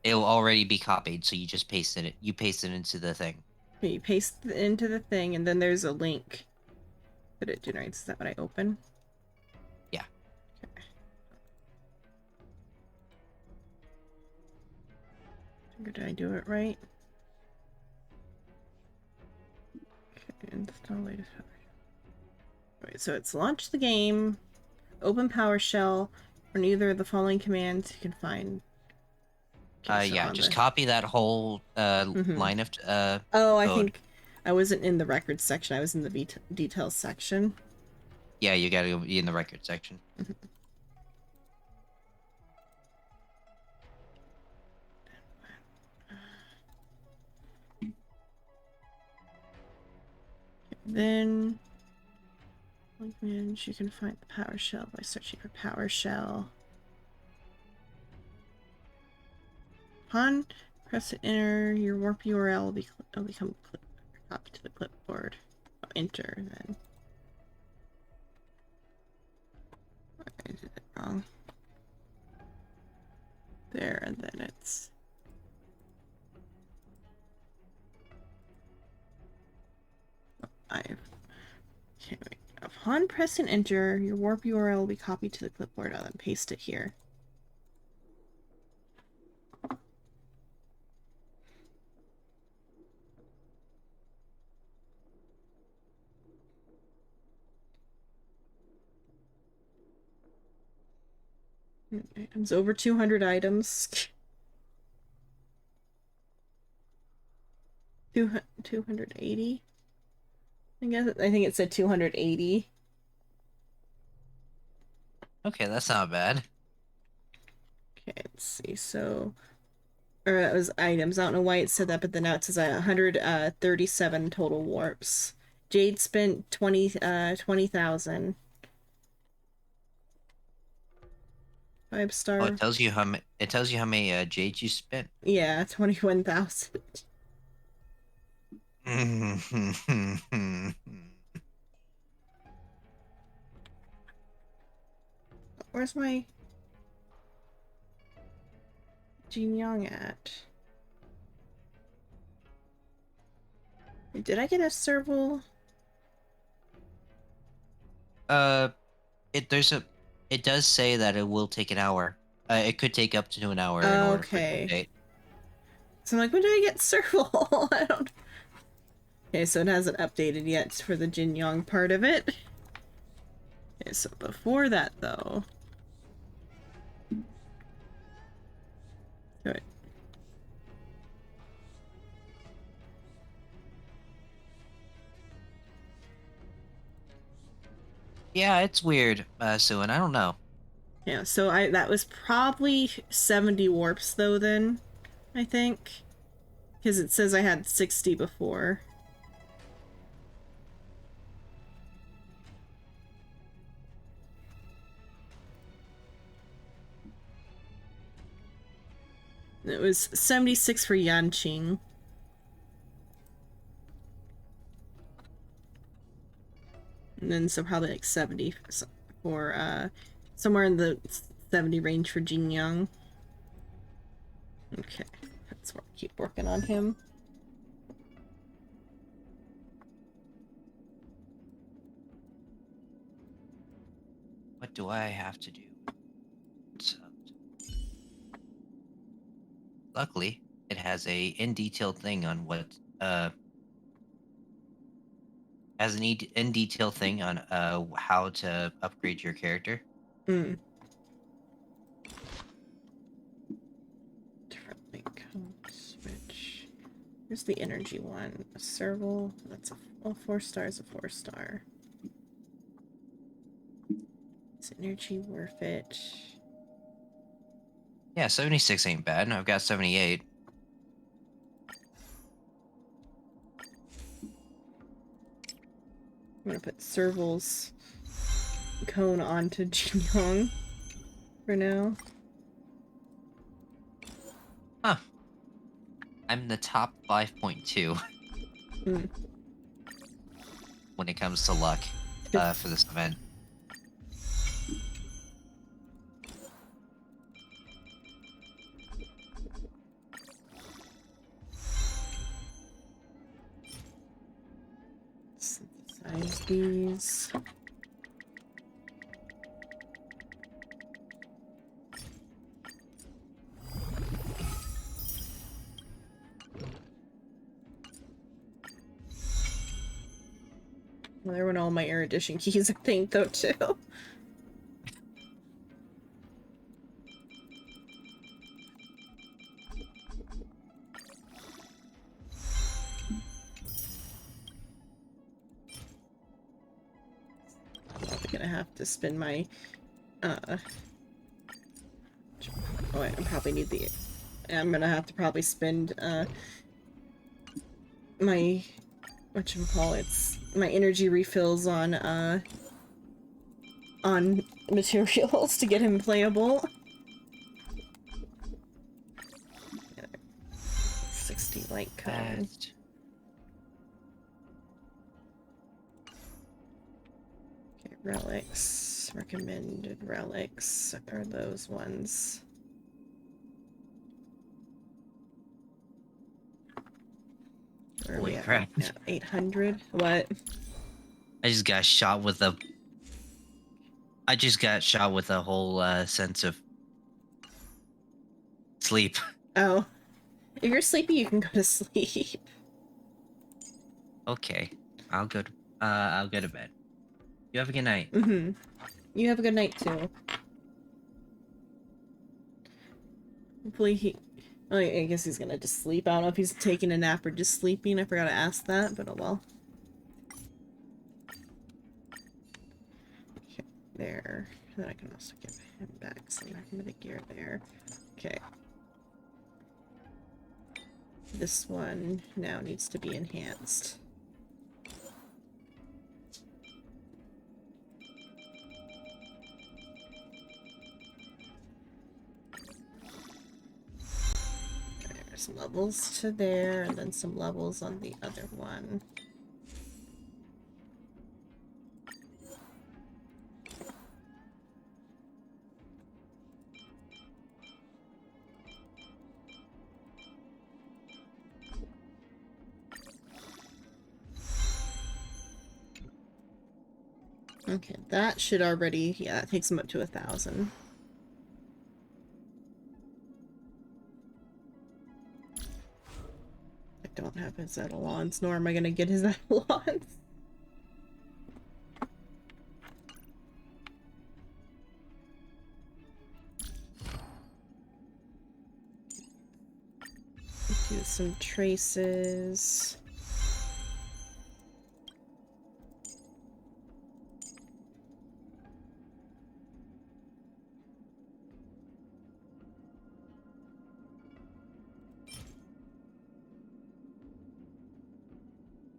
It'll already be copied, so you just paste it. You paste it into the thing. Okay, you paste it into the thing, and then there's a link that it generates. Is that what I open? Yeah. Okay. Did I do it right? Okay, install latest. Right, so it's launch the game, open PowerShell, run either of the following commands you can find. Okay, so Yeah, on just the... copy that whole line of Oh, I code. think I wasn't in the records section. I was in the details section. Yeah, you gotta be in the record section. Then, like, man, you can find the power shell by searching for power shell. Upon press enter, your warp URL will become copied to the clipboard. Oh, enter then. I did it wrong. There, and then it's. Okay, wait. Upon pressing enter, your warp URL will be copied to the clipboard. I'll then paste it here. Items over 200 items. 280? I think it said 280. Okay, that's not bad. Okay, let's see. So, or it was items. I don't know why it said that, but then now it says 137 total warps. Jade spent 20,000. 5-star. Oh, it tells you how many jades you spent. Yeah, 21,000. Where's my Jing Yuan at? Did I get a serval? It does say that it will take an hour. It could take up to an hour in order for it to Okay. update. So I'm like, when did I get serval? I don't. Okay, so it hasn't updated yet for the Jin Yong part of it. Okay, so before that, though. Good. Yeah, it's weird, Sue, and I don't know. Yeah, so that was probably 70 warps, though, then, I think. Because it says I had 60 before. It was 76 for Yanqing. And then so probably like 70 for somewhere in the 70 range for Jin Young. Okay, that's where I keep working on him. What do I have to do? Luckily, it has a in detail thing on what has an in detail thing on how to upgrade your character. Mm. Different link. Switch. Here's the energy one. A serval. That's a 4-star is a 4-star. Is energy worth it? Yeah, 76 ain't bad. I've got 78. I'm gonna put serval's cone onto Jin Young for now. Huh. I'm the top 5.2 Mm. when it comes to luck for this event. Synthesize these. Well, there went all my erudition keys, I think, though, too. gonna have to spin my, oh wait, I probably need the, I'm gonna have to probably spend, my, whatchamacallits, my energy refills on materials to get him playable. 60 light cone. Okay, relics. Recommended relics are those ones. Where are Holy we at? crap. Yeah, 800. What? I just got shot with a whole sense of sleep. Oh. If you're sleepy, you can go to sleep. Okay. I'll go to bed. You have a good night. Mm-hmm. You have a good night, too. Hopefully he... Oh, I guess he's gonna just sleep. I don't know if he's taking a nap or just sleeping. I forgot to ask that, but oh well. Okay, there. Then I can also give him back some magnetic gear there. Okay. This one now needs to be enhanced. There's levels to there, and then some levels on the other one. Okay, that should already, yeah, that takes him up to 1,000. I don't have his etalons, nor am I gonna get his etalons. Do some traces.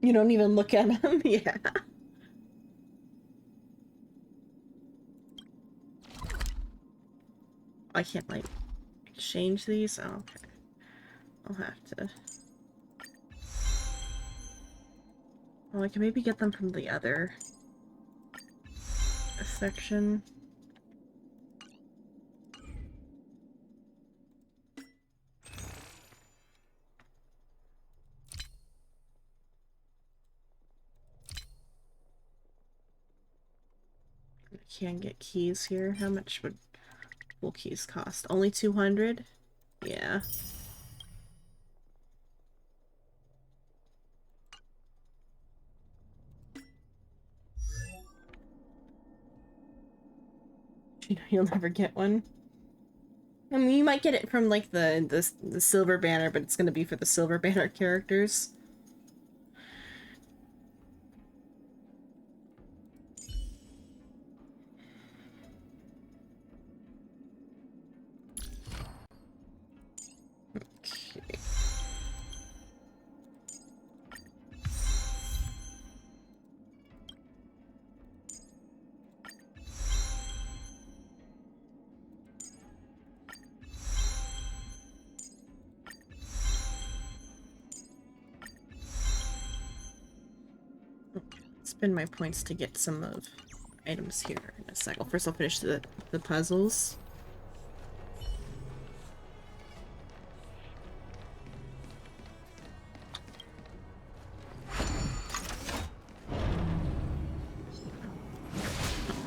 You don't even look at him? Yeah. I can't, like, exchange these? Oh, okay. I'll have to... Well, I can maybe get them from the other section. I can get keys here. How much would full keys cost? Only 200? Yeah. You know you'll never get one. I mean, you might get it from like the silver banner, but it's gonna be for the silver banner characters. Okay. Spend my points to get some of items here in a second. First, I'll finish the puzzles.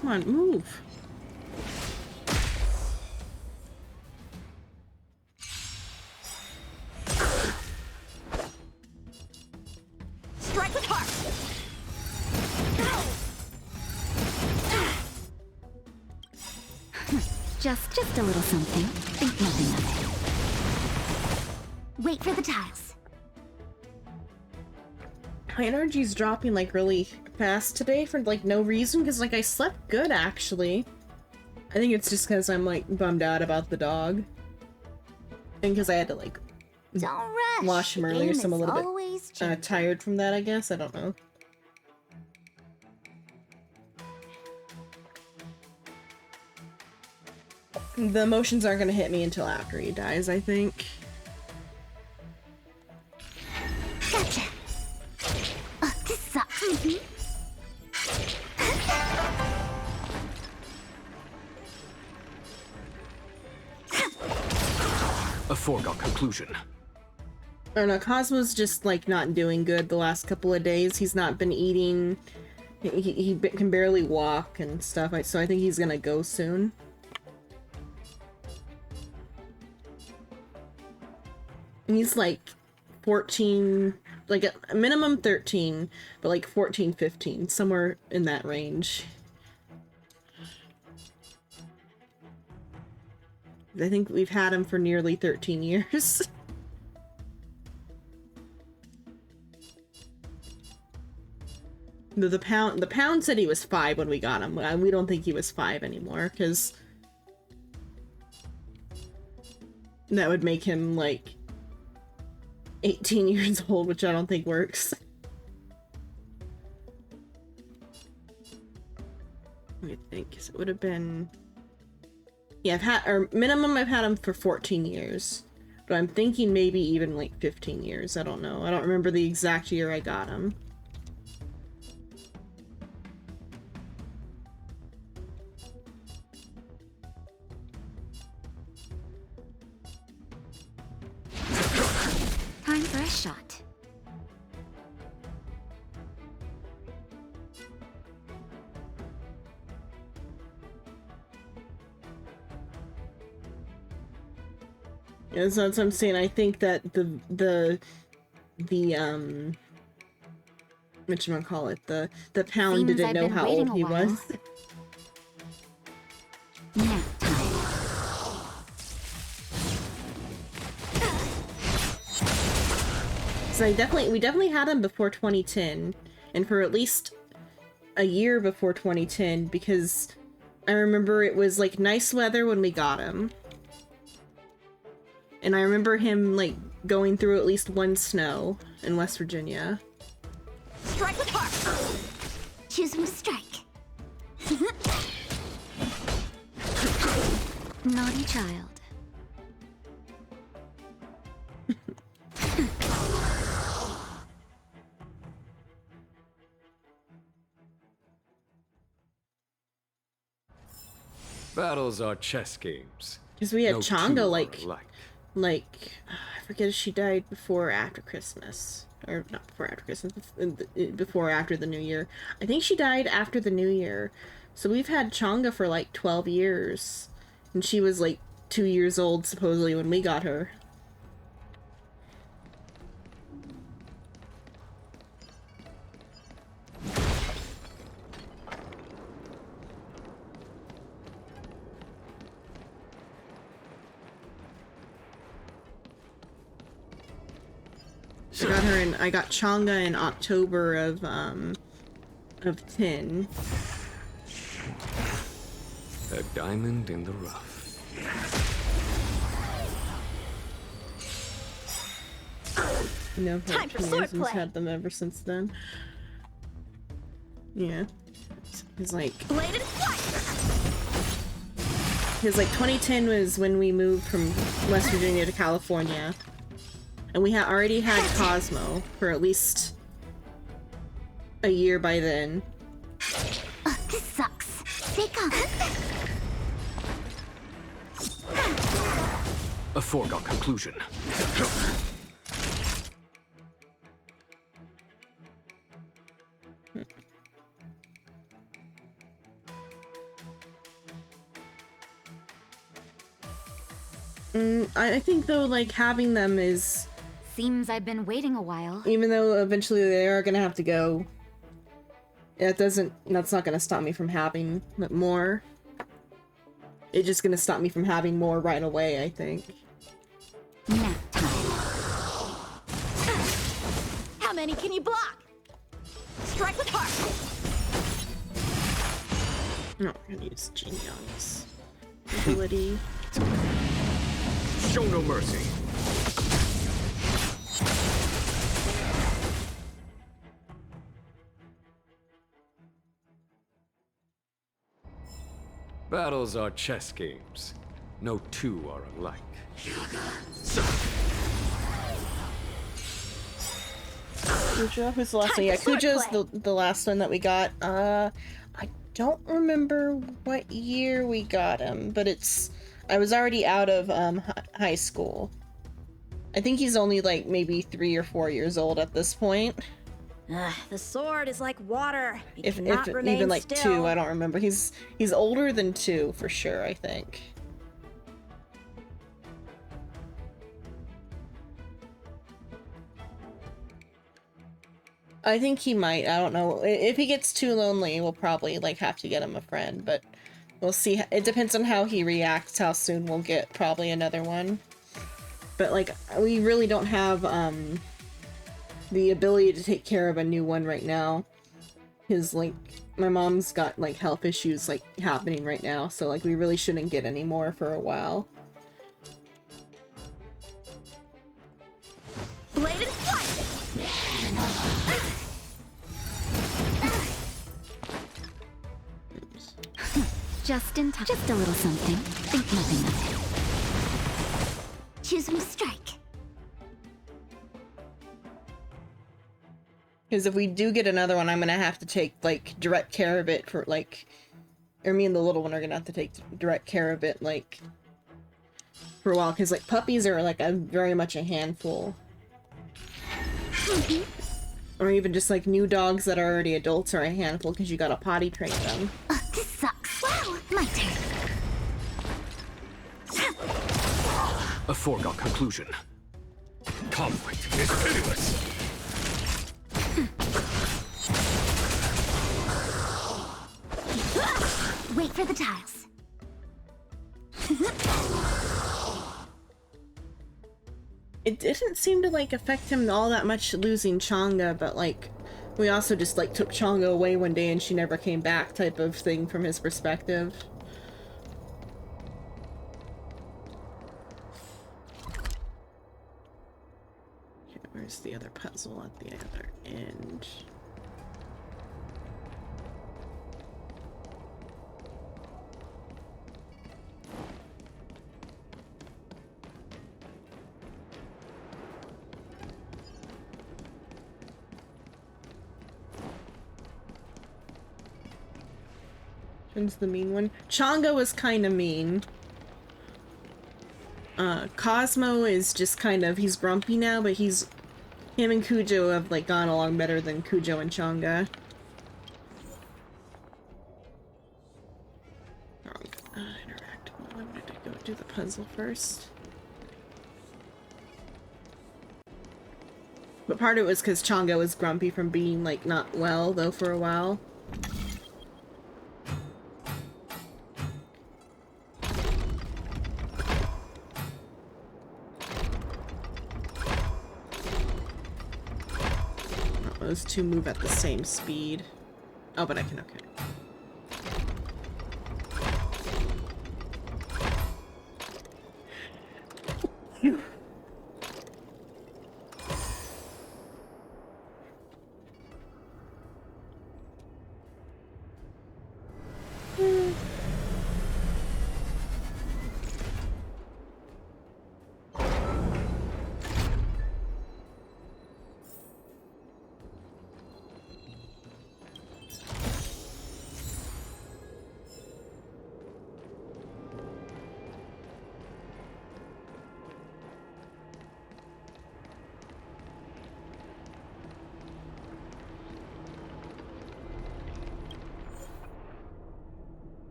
Come on, move. Strike with heart. Just a little something. Think nothing of it. Wait for the tiles. My energy's dropping like really fast today for like no reason, because like I slept good actually. I think it's just because I'm like bummed out about the dog. And because I had to like Don't rush. wash him The earlier, game so I'm a is little bit always changing. tired from that, I guess. I don't know. The emotions aren't gonna hit me until after he dies, I think. Gotcha. This sucks. A foregone conclusion. I don't know, Cosmo's just like not doing good the last couple of days. He's not been eating. He can barely walk and stuff, so I think he's gonna go soon. And he's like 14, like a minimum 13, but like 14, 15, somewhere in that range. I think we've had him for nearly 13 years. The pound said he was 5 when we got him. We don't think he was 5 anymore, because that would make him like 18 years old, which I don't think works. I think so it would have been, yeah, minimum I've had him for 14 years, but I'm thinking maybe even like 15 years. I don't know. I don't remember the exact year I got him. Time for a shot. Yeah, so that's what I'm saying. I think that the whatchamacallit, the pound Seems didn't I've know been how waiting old a he while. was. Nap time. So we definitely had him before 2010, and for at least a year before 2010, because I remember it was like nice weather when we got him. And I remember him like going through at least one snow in West Virginia. Strike with heart. Choosing to strike. Naughty child. Battles are chess games. Because we had No two Changa are like alike. I forget if she died before or after Christmas. Or not before or after Christmas, before or after the New Year. I think she died after the New Year. So we've had Changa for like 12 years. And she was like 2 years old supposedly when we got her. I got Changa in October of 10. A diamond in the rough. No, Time for he sword hasn't play. had them ever since then. Yeah. It's like, Bladed flight. because like 2010 was when we moved from West Virginia to California. And we had already had Cosmo for at least a year by then. This sucks. Stay calm. A foregone conclusion. I think though, like having them is, Seems I've been waiting a while. even though eventually they are gonna have to go, that's not gonna stop me from having more. It's just gonna stop me from having more right away, I think. Nap time. How many can you block? Strike with heart. No, we're gonna use Jing Yuan's ability. Show no mercy. Battles are chess games. No two are alike. Kuja? Who's the last one? Yeah, Kuja's the last one that we got. I don't remember what year we got him, but I was already out of high school. I think he's only like maybe 3 or 4 years old at this point. The sword is like water. It If cannot remain even like still. 2, I don't remember. He's older than 2 for sure, I think. I think he might. I don't know. If he gets too lonely, we'll probably like have to get him a friend, but we'll see. It depends on how he reacts, how soon we'll get probably another one. But like, we really don't have the ability to take care of a new one right now. His like, my mom's got like health issues like happening right now, so like we really shouldn't get any more for a while. Bladed flight. Just in time. Just a little something. Think nothing of it. Choosing to strike. Because if we do get another one, I'm gonna have to take like direct care of it for like, or me and the little one are gonna have to take direct care of it like for a while. Because like puppies are like very much a handful. Or even just like new dogs that are already adults are a handful because you gotta potty train them. This sucks. Wow, my turn. A foregone conclusion. Conflict is pitiless. Wait for the tiles. It didn't seem to like affect him all that much losing Chang'e, but like we also just like took Chang'e away one day and she never came back type of thing from his perspective. Okay, where's the other puzzle at the other end? When's the mean one? Chang'e was kind of mean. Cosmo is just kind of, he's grumpy now, but him and Kujo have like gone along better than Kujo and Chang'e. Interactable. I'm gonna go do the puzzle first. But part of it was because Chang'e was grumpy from being like not well though for a while. Those two move at the same speed. Oh, but I can, okay.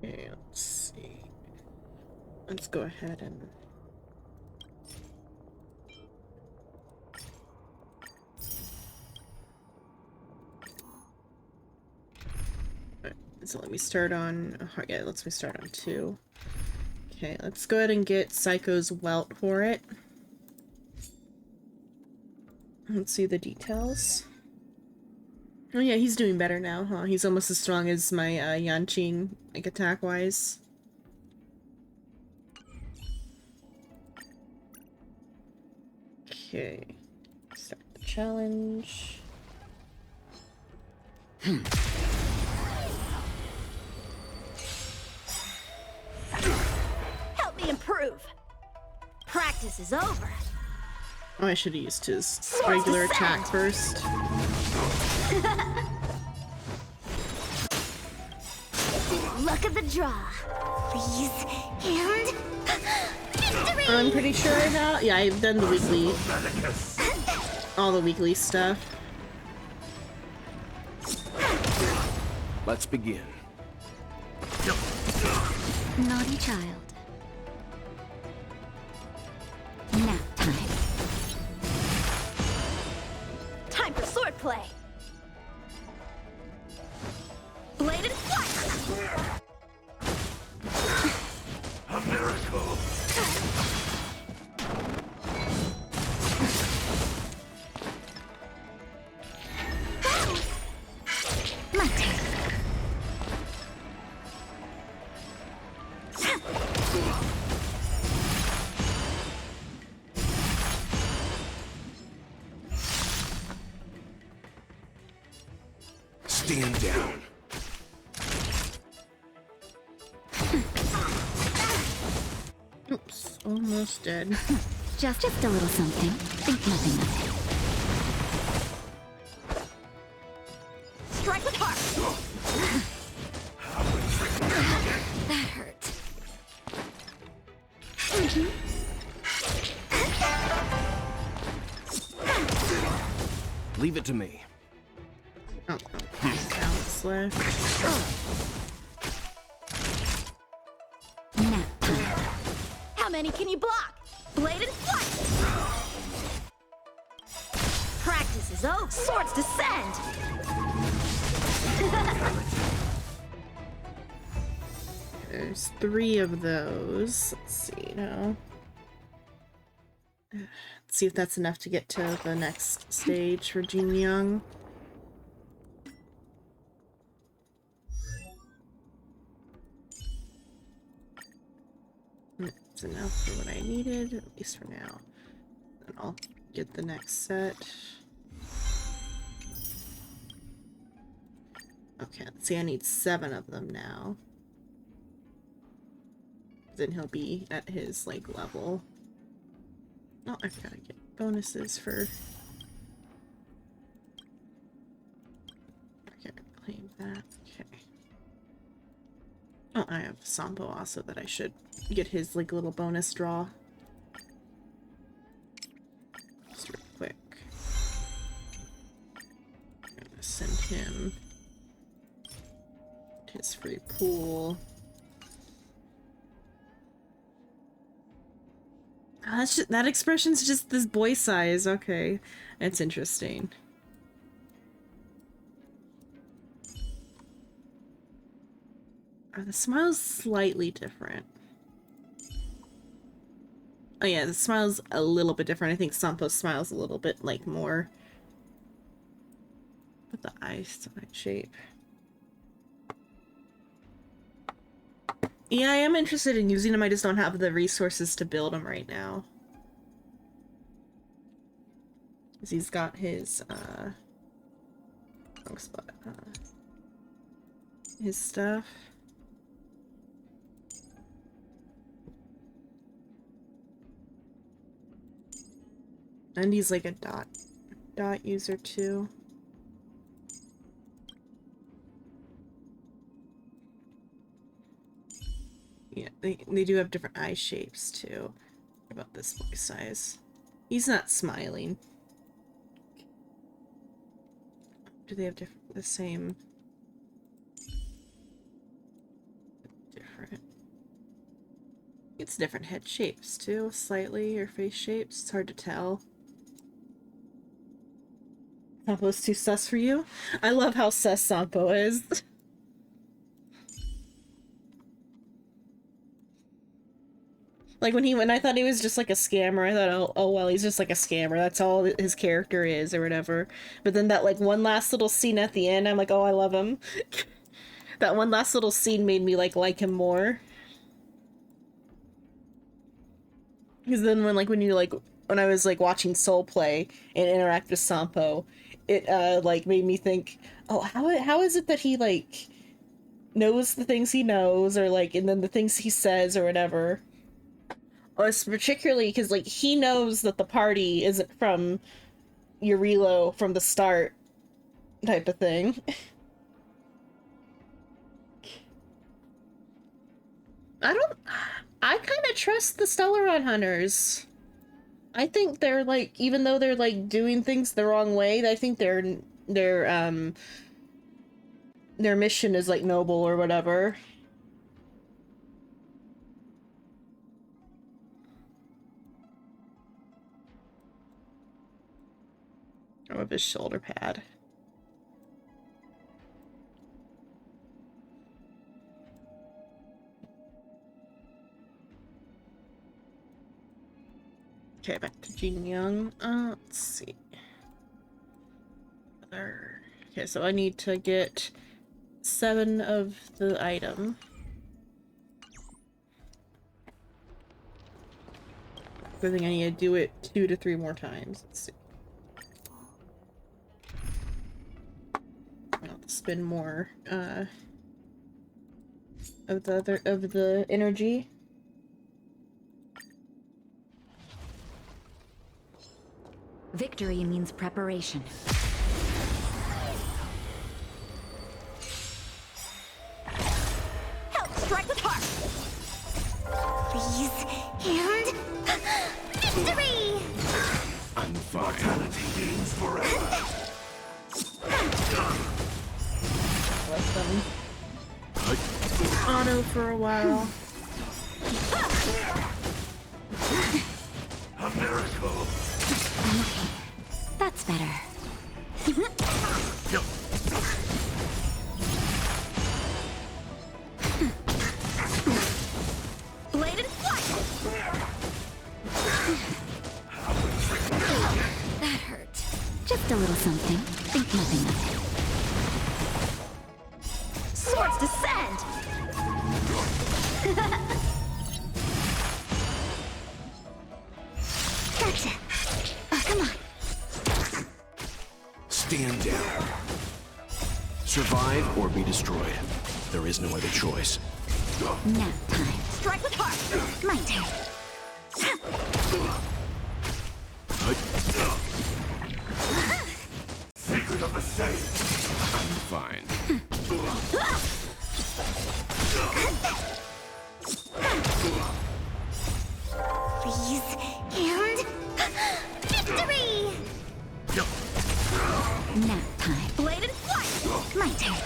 Okay, let's see. Let's go ahead and... Alright, so let me start on... Oh, yeah, let's start on 2. Okay, let's go ahead and get Psycho's Welt for it. Let's see the details. Oh yeah, he's doing better now, huh? He's almost as strong as my Yanqing, like attack-wise. Okay. Start the challenge. Help me improve. Practice is over. Oh, I should have used his regular attack first. Look at the draw. Please. And victory! I'm pretty sure I have. Yeah, I've done the weekly. All the weekly stuff. Let's begin. Naughty child. Nap time. Time for swordplay. Bladed flight. A miracle. My turn. Stand down. Oops, almost dead. Just a little something. Think nothing of it. Strike with heart. That hurt. Leave it to me. Oh, bounce left. Nap time. How many can you block? Bladed flight. Practice is over. Swords descend. There's 3 of those. Let's see now. Let's see if that's enough to get to the next stage for Jing Yuan. That's enough for what I needed, at least for now. Then I'll get the next set. Okay, let's see, I need 7 of them now. Then he'll be at his, like, level. Oh, I've gotta get bonuses for... Okay, claim that. Okay. Oh, I have Sampo also that I should get his, like, little bonus draw. Just real quick. I'm gonna send him his free pool. Oh, that's just, that expression's just this boy size. Okay, that's interesting. The smile's slightly different. Oh yeah, the smile's a little bit different. I think Sampo's smile's a little bit, like, more... But the eyes to my shape. Yeah, I am interested in using him, I just don't have the resources to build him right now. Because he's got his, wrong spot, his stuff. And he's like a dot user too. Yeah, they do have different eye shapes too. What about this boy size? He's not smiling. Do they have the same? Different. It's different head shapes too, slightly, or face shapes. It's hard to tell. Sampo's too sus for you? I love how sus Sampo is. Like when I thought he was just like a scammer, I thought, oh well, he's just like a scammer. That's all his character is or whatever. But then that like one last little scene at the end, I'm like, oh, I love him. That one last little scene made me like him more. Because then when I was like watching Soul play and interact with Sampo, it like made me think, oh, how is it that he like knows the things he knows, or like, and then the things he says or whatever. Or it's particularly because like he knows that the party isn't from Eurilo from the start, type of thing. I kind of trust the Stellaron Hunters. I think they're like, even though they're like doing things the wrong way, I think their mission is like noble or whatever. Oh, with his shoulder pad. Okay, back to Jing Yuan. Let's see. Okay, so I need to get 7 of the item. I think I need to do it 2 to 3 more times. Let's see. I'll have to spend more of the energy. Victory means preparation. Help strike with heart. Please, and victory. Mortality means forever. Let them auto for a while. A miracle. That's better. Bladed flight. That hurt. Just a little something. Think nothing of it. Swords descend. Gotcha. Come on. Stand down. Survive or be destroyed. There is no other choice. Nap time. Strike with heart. My turn. Secret of the safe. I'm fine. Please, and victory! Nap time. Bladed flight. My turn.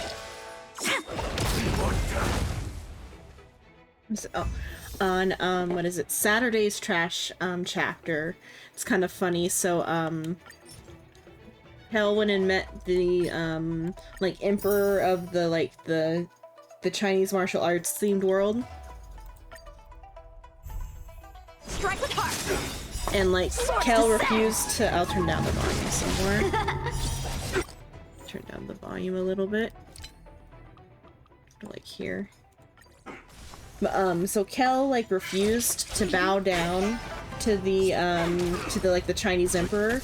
So, on what is it? Saturday's trash chapter. It's kind of funny. So Hel went and met the like emperor of the Chinese martial arts themed world. Strike with heart. And like Kel refused to. I'll turn down the volume somewhere. Turn down the volume a little bit. Like here. But, so Kel like refused to bow down to the like the Chinese emperor.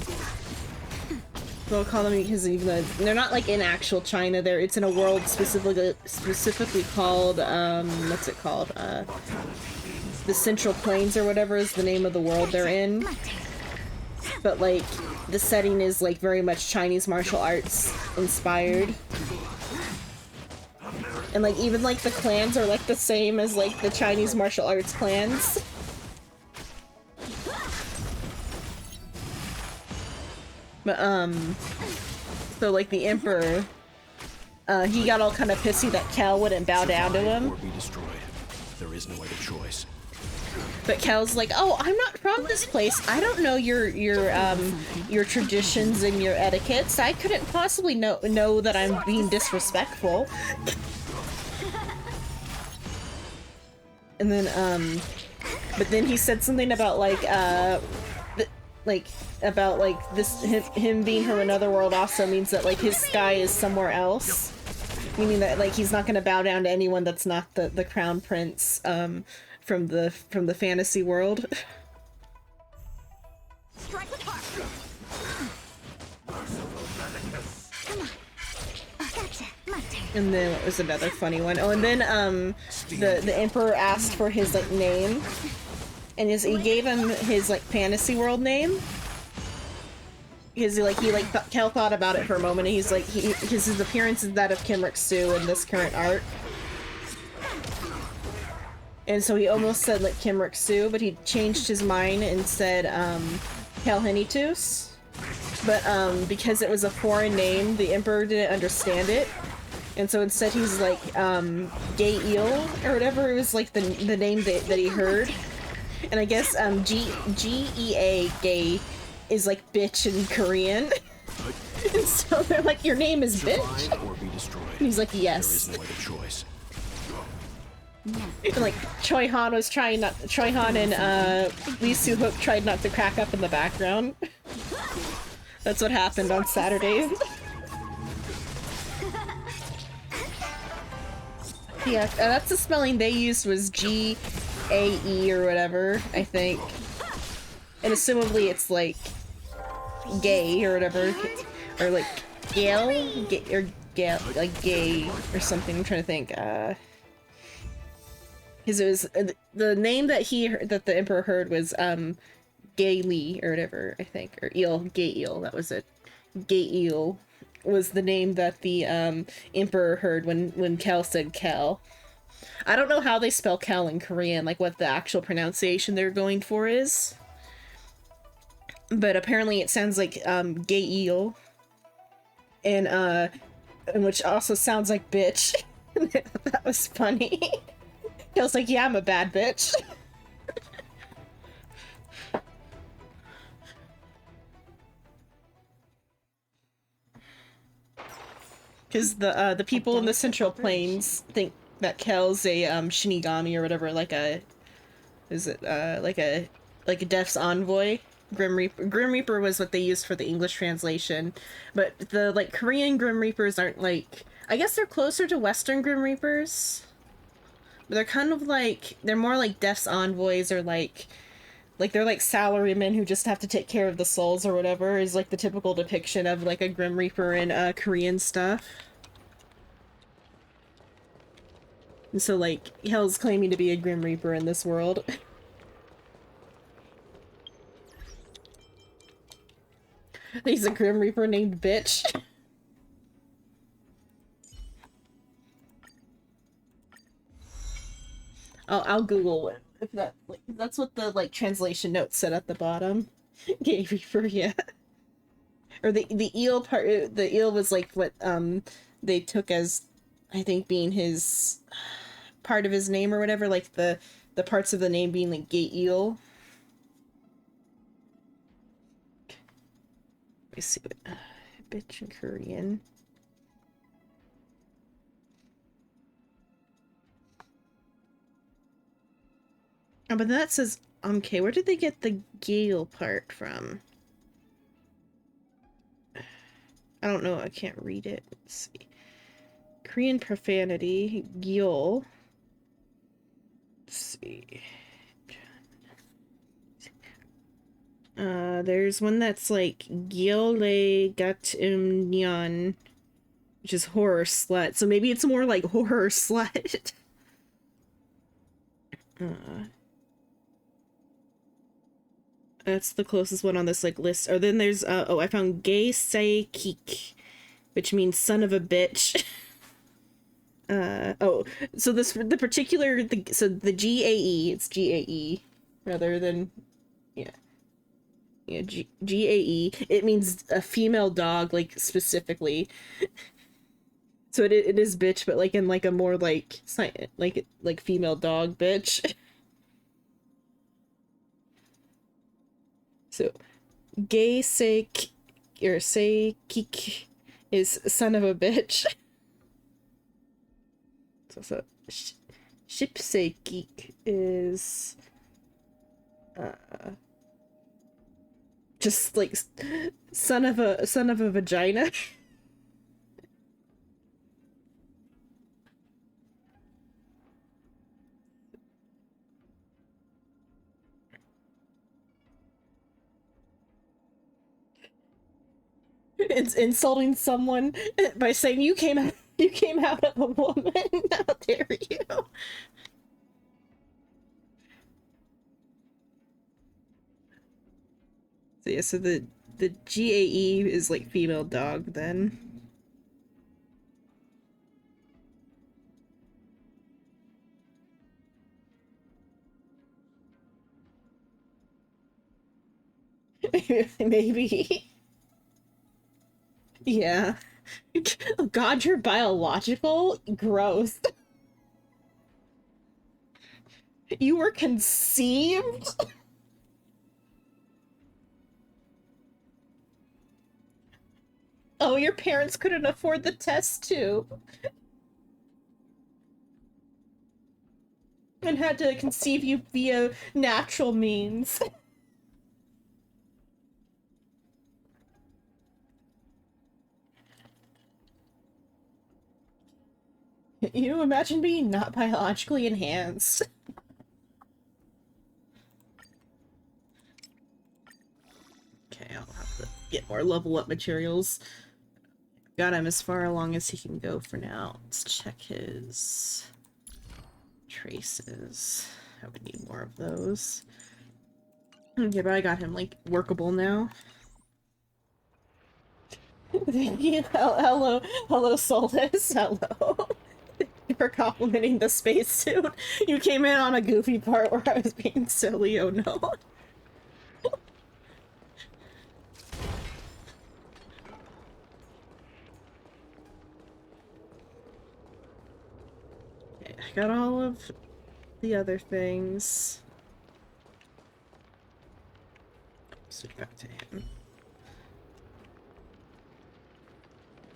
So I'll call them, because even though they're not like in actual China, it's in a world specifically called what's it called? The Central Plains or whatever is the name of the world they're in. But like the setting is like very much Chinese martial arts inspired. And like even like the clans are like the same as like the Chinese martial arts clans. But so like the emperor, he got all kind of pissy that Kel wouldn't bow down to him. Or be destroyed. There is no other choice. But Kel's like, oh, I'm not from this place. I don't know your traditions and your etiquettes. I couldn't possibly know that I'm being disrespectful. And then But then he said something about like about like this him being from another world also means that like his sky is somewhere else, meaning that like he's not going to bow down to anyone that's not the crown prince from the fantasy world. Strike with heart. Come on. Oh, gotcha. My turn. And then what was another funny one? Oh, and then the emperor asked for his like name, and he gave him his like fantasy world name. Because Kel thought about it for a moment, and he's like his appearance is that of Kimrick Sue in this current arc. And so he almost said like Kimrick Sue, but he changed his mind and said Kalhenitus. But because it was a foreign name, the emperor didn't understand it. And so instead he's like Gay Eel or whatever. It was like the name that he heard. And I guess G-E-A gay is like bitch in Korean. And so they're like, your name is bitch? Survive or be destroyed. And he's like, yes. There is no other choice. And like Choi Han and Lee Soo Hook tried not to crack up in the background. That's what happened on Saturday. Yeah, that's the spelling they used was G-A-E or whatever, I think. And assumably it's like gay or whatever, or like Gale, or Gale, like gay or something. I'm trying to think. Because it was the name that the emperor heard was Gay Lee or whatever, I think, or Eel, Gay Eel. That was it. Gay Eel was the name that the emperor heard when Kel said Kel. I don't know how they spell Kel in Korean, like what the actual pronunciation they're going for is. But apparently it sounds like Gay Eel. And which also sounds like bitch. That was funny. Kel's like, yeah, I'm a bad bitch. Because the people in the Central Plains think that Kel's a Shinigami or whatever, like a like a Death's Envoy. Grim Reaper was what they used for the English translation, but the like Korean Grim Reapers aren't like, I guess they're closer to Western Grim Reapers, but they're kind of like, they're more like Death's Envoys, or like they're like salarymen who just have to take care of the souls or whatever, is like the typical depiction of like a Grim Reaper in Korean stuff. And so like Hell's claiming to be a Grim Reaper in this world. He's a Grim Reaper named Bitch. I'll Google it if that's what the like translation notes said at the bottom. Gay Reaper, yeah. Or the eel part. The eel was like what they took as, I think, being his part of his name or whatever. Like the parts of the name being like Gay Eel. Let me see what bitch in Korean. Oh, but that says okay. Where did they get the Gale part from? I don't know. I can't read it. Let's see. Korean profanity. Gale. Let's see. There's one that's like Gyeole Got Jing Yuan, which is horror slut. So maybe it's more like horror slut. That's the closest one on this like list. Or then there's oh, I found Gay Say Kik, which means son of a bitch. Oh, so the particular so the GAE, it's GAE rather than yeah. Yeah, GAE. It means a female dog, like specifically. So it is bitch, but like in like a more like female dog bitch. So gay say or say kik is son of a bitch. So ship say kik is Just like son of a vagina. It's insulting someone by saying you came out of a woman. How dare you? So yeah, so the GAE is like female dog then. Maybe. Yeah. Oh God, you're biological? Gross. You were conceived? Oh, your parents couldn't afford the test tube. And had to conceive you via natural means. You imagine being not biologically enhanced. Okay, I'll have to get more level up materials. Got him as far along as he can go for now. Let's check his traces. I would need more of those. Okay, but I got him like workable now. Thank you. Hello, Solus. Hello. Thank you for complimenting the spacesuit. You came in on a goofy part where I was being silly. Oh no. Okay, I got all of the other things. Switch back to him.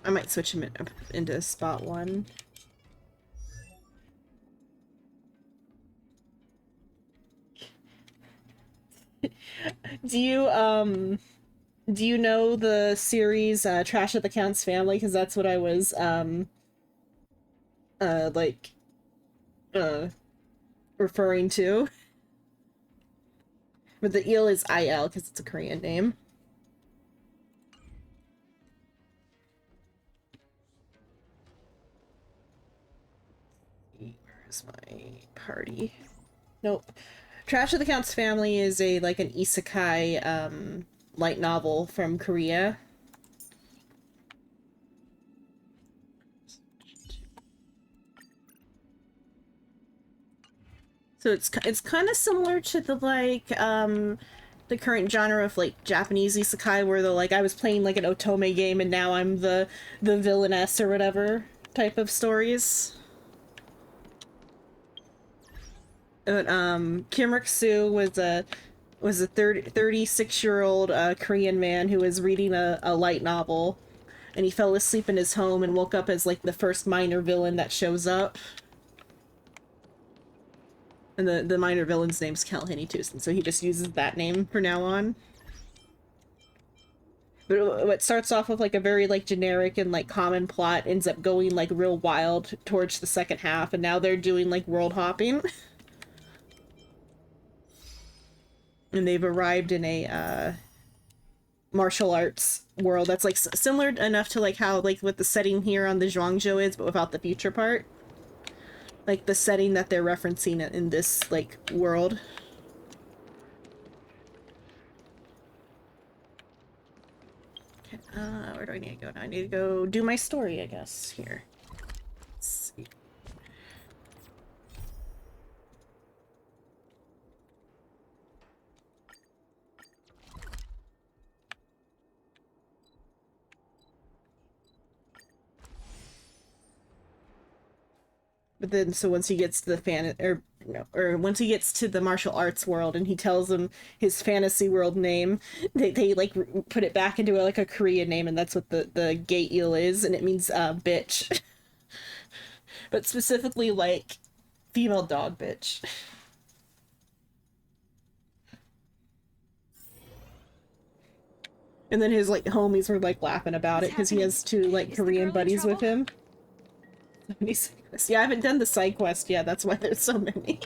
I might switch him into spot 1. Do you know the series Trash at the Count's Family? Because that's what I was like referring to. But the eel is IL because it's a Korean name. Where's my party? Nope. Trash of the Count's Family is an isekai light novel from Korea. So it's kind of similar to the current genre of like Japanese isekai where I was playing like an otome game and now I'm the villainess or whatever type of stories. But Kim Ruk-soo was a 36-year-old Korean man who was reading a light novel, and he fell asleep in his home and woke up as like the first minor villain that shows up. And the minor villain's name's Cal Henny-Tusen, so he just uses that name from now on. But what starts off with like a very like generic and like common plot ends up going like real wild towards the second half, and now they're doing like world hopping. And they've arrived in a martial arts world that's like similar enough to like how like what the setting here on the Zhuangzhou is, but without the future part. Like the setting that they're referencing in this like world. Okay, where do I need to go now? I need to go do my story, I guess. Here. Let's see. But then, so once he gets to once he gets to the martial arts world and he tells them his fantasy world name, they like put it back into like a Korean name, and that's what the gate eel is, and it means bitch. But specifically like female dog bitch. And then his like homies were like laughing about it because he has two like Is the Korean girl in buddies with trouble? him. So many side quests. Yeah, I haven't done the side quest yet. That's why there's so many.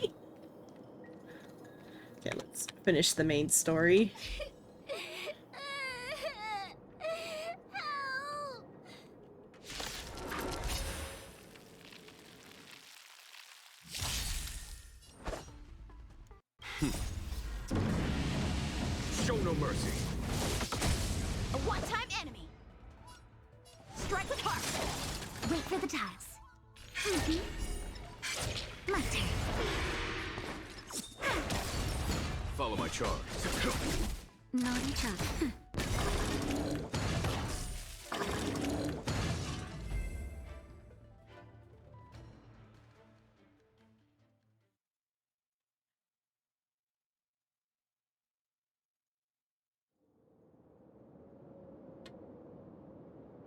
Okay, let's finish the main story. Help! Show no mercy. A one-time enemy. Strike with heart. Wait for the tiles. My turn. Follow my charge. Naughty chug.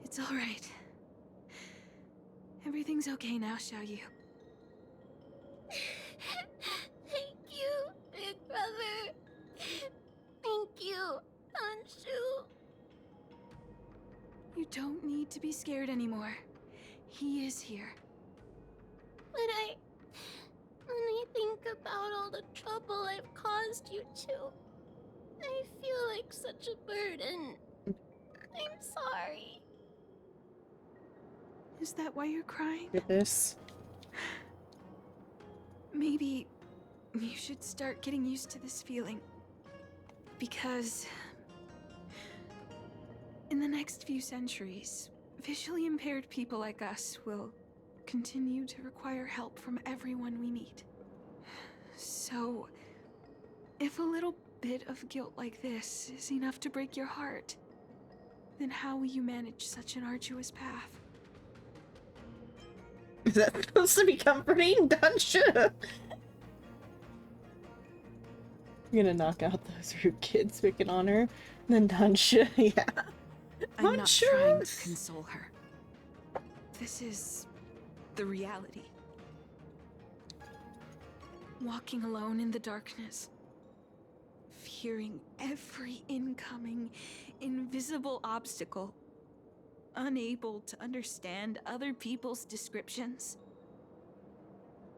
It's all right. Everything's okay now, Xiaoyu. Thank you, big brother. Thank you, Anshu. You don't need to be scared anymore. He is here. When I think about all the trouble I've caused you two, I feel like such a burden. I'm sorry. Is that why you're crying? Look at this. Maybe you should start getting used to this feeling. Because in the next few centuries, visually impaired people like us will continue to require help from everyone we meet. So, if a little bit of guilt like this is enough to break your heart, then how will you manage such an arduous path? Is that supposed to be comforting? Dansha! You're gonna knock out those rude kids picking on her. And then Dansha, yeah. I'm not Dansha! trying to console her. This is the reality. Walking alone in the darkness, fearing every incoming, invisible obstacle, unable to understand other people's descriptions.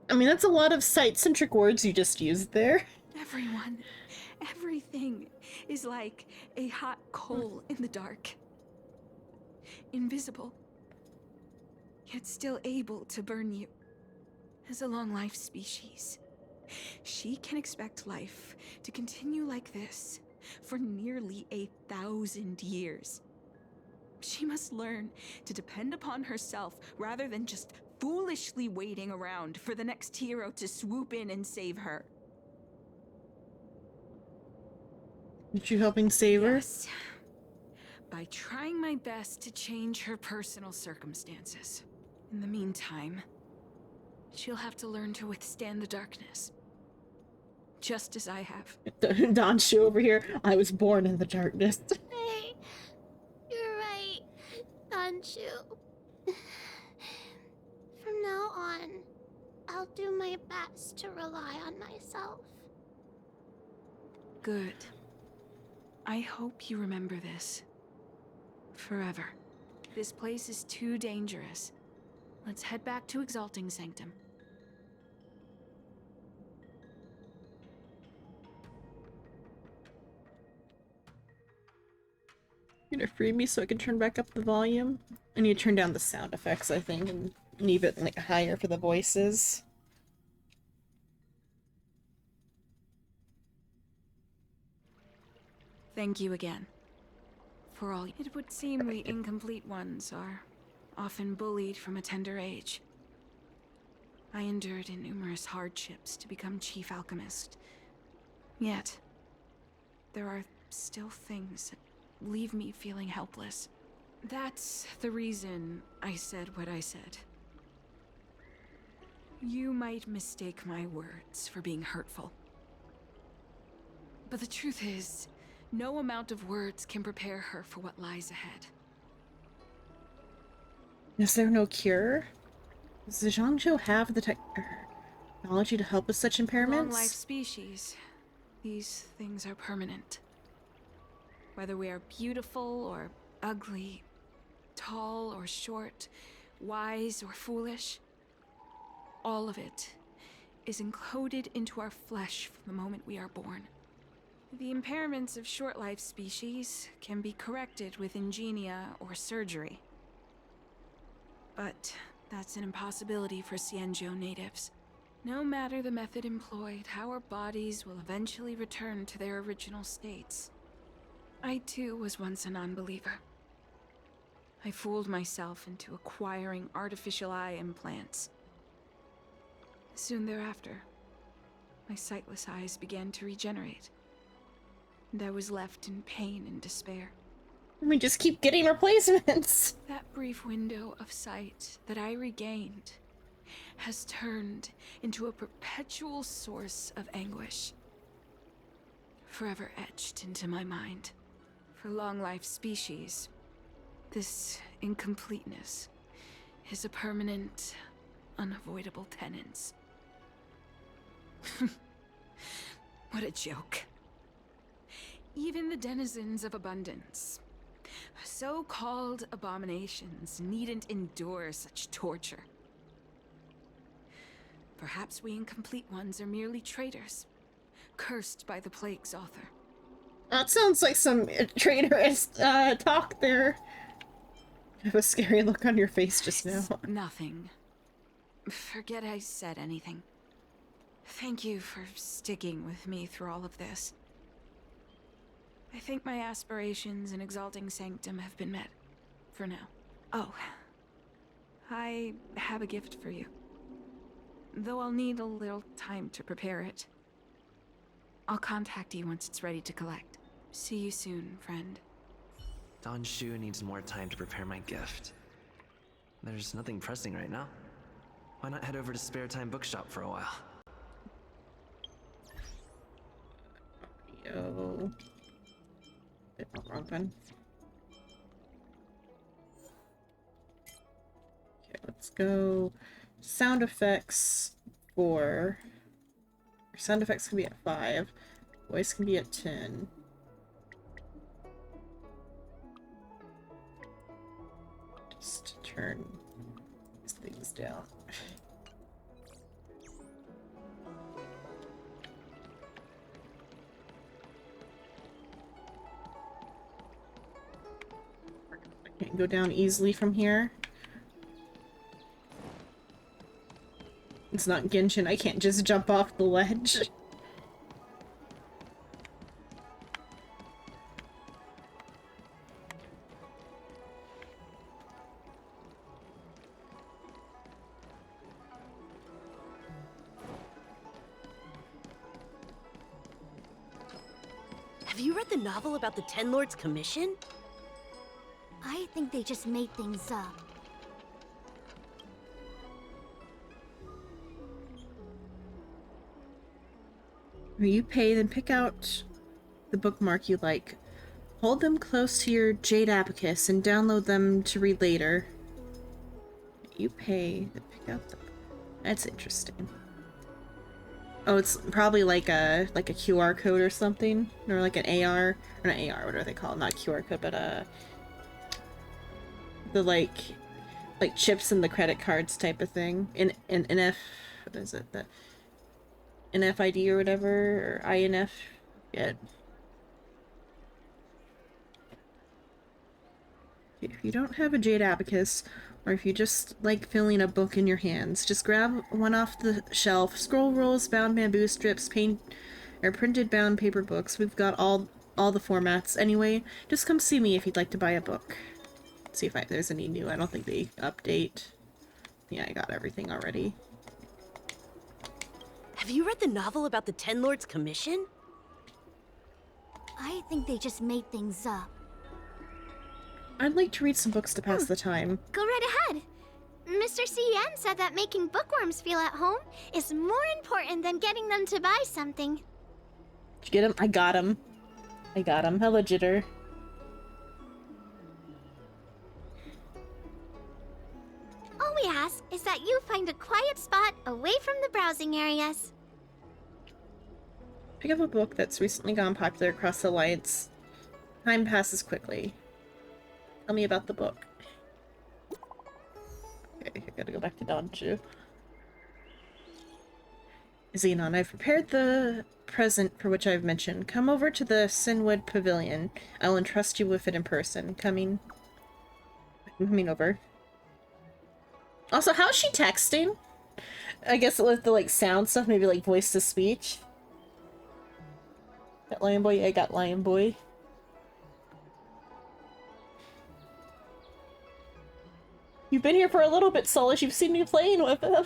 I mean, that's a lot of site-centric words you just used there. Everyone, everything is like a hot coal in the dark. Invisible, yet still able to burn you. As a long-life species, she can expect life to continue like this for nearly 1,000 years. She must learn to depend upon herself rather than just foolishly waiting around for the next hero to swoop in and save her. Aren't you helping save her? Yes. By trying my best to change her personal circumstances. In the meantime, she'll have to learn to withstand the darkness. Just as I have. Dansha over here. I was born in the darkness. Hey, you're right, Anshu. From now on, I'll do my best to rely on myself. Good. I hope you remember this. Forever. This place is too dangerous. Let's head back to Exalting Sanctum. You're gonna free me so I can turn back up the volume? I need to turn down the sound effects, I think, and leave it like higher for the voices. Thank you again. For all it would seem we incomplete ones are often bullied from a tender age. I endured numerous hardships to become chief alchemist. Yet, there are still things that leave me feeling helpless. That's the reason I said what I said. You might mistake my words for being hurtful. But the truth is, no amount of words can prepare her for what lies ahead. Is there no cure? Does the Zhangzhou have the technology to help with such impairments? Long life species, these things are permanent. Whether we are beautiful or ugly, tall or short, wise or foolish, all of it is encoded into our flesh from the moment we are born. The impairments of short-life species can be corrected with ingenia or surgery. But that's an impossibility for Xianzhou natives. No matter the method employed, our bodies will eventually return to their original states. I too was once a non-believer. I fooled myself into acquiring artificial eye implants. Soon thereafter, my sightless eyes began to regenerate, and I was left in pain and despair. We just keep getting replacements. That brief window of sight that I regained has turned into a perpetual source of anguish, forever etched into my mind. For long-life species, this incompleteness is a permanent, unavoidable tenance. What a joke. Even the denizens of abundance, so-called abominations, needn't endure such torture. Perhaps we incomplete ones are merely traitors, cursed by the plague's author. That sounds like some traitorous talk there. I have a scary look on your face just now. It's nothing. Forget I said anything. Thank you for sticking with me through all of this. I think my aspirations in exalting sanctum have been met. For now. Oh. I have a gift for you. Though I'll need a little time to prepare it. I'll contact you once it's ready to collect. See you soon, friend. Don Shu needs more time to prepare my gift. There's nothing pressing right now. Why not head over to Spare Time Bookshop for a while? Yo. Wrong button. Okay, let's go. Sound effects 4. Sound effects can be at 5. Voice can be at 10. Just turn these things down. I can't go down easily from here. It's not Genshin, I can't just jump off the ledge. Have you read the novel about the Ten Lords Commission? I think they just made things up. When you pay, then pick out the bookmark you like. Hold them close to your Jade Abacus and download them to read later. You pay, then pick out the... That's interesting. Oh, it's probably like a QR code or something, or like an AR, or not AR, what do they call it? Not QR code, but the like chips in the credit cards type of thing. In NF, what is it? The NFID or whatever, or INF. Yeah. If you don't have a Jade Abacus, or if you just like feeling a book in your hands, just grab one off the shelf. Scroll rolls, bound bamboo strips, printed bound paper books. We've got all the formats. Anyway, just come see me if you'd like to buy a book. See if there's any new. I don't think they update. Yeah, I got everything already. Have you read the novel about the Ten Lords Commission? I think they just made things up. I'd like to read some books to pass the time. Go right ahead. Mr. CN said that making bookworms feel at home is more important than getting them to buy something. Did you get him? I got him. I got him. Hello, Jitter. All we ask is that you find a quiet spot away from the browsing areas. Pick up a book that's recently gone popular across the Alliance. Time passes quickly. Tell me about the book. Okay, I gotta go back to Donju. Xenon, I've prepared the present for which I've mentioned. Come over to the Sinwood Pavilion. I will entrust you with it in person. Coming over. Also, how's she texting? I guess with the, like, sound stuff, maybe, like, voice to speech. Got Lion Boy? Yeah, I got Lion Boy. You've been here for a little bit, Solus. You've seen me playing with him.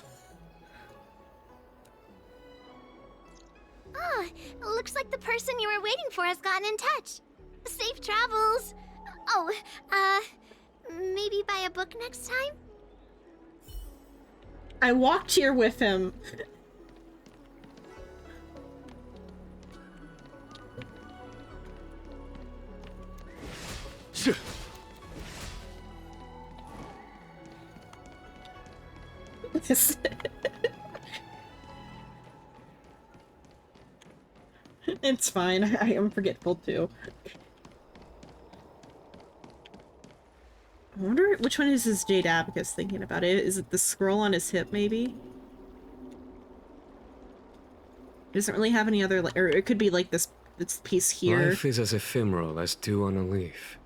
Ah, looks like the person you were waiting for has gotten in touch. Safe travels. Oh, maybe buy a book next time? I walked here with him. It's fine. I am forgetful too. I wonder which one is his Jade Abacus thinking about it. Is it the scroll on his hip, maybe? It doesn't really have any other, or it could be like this piece here. Life is as ephemeral as dew on a leaf,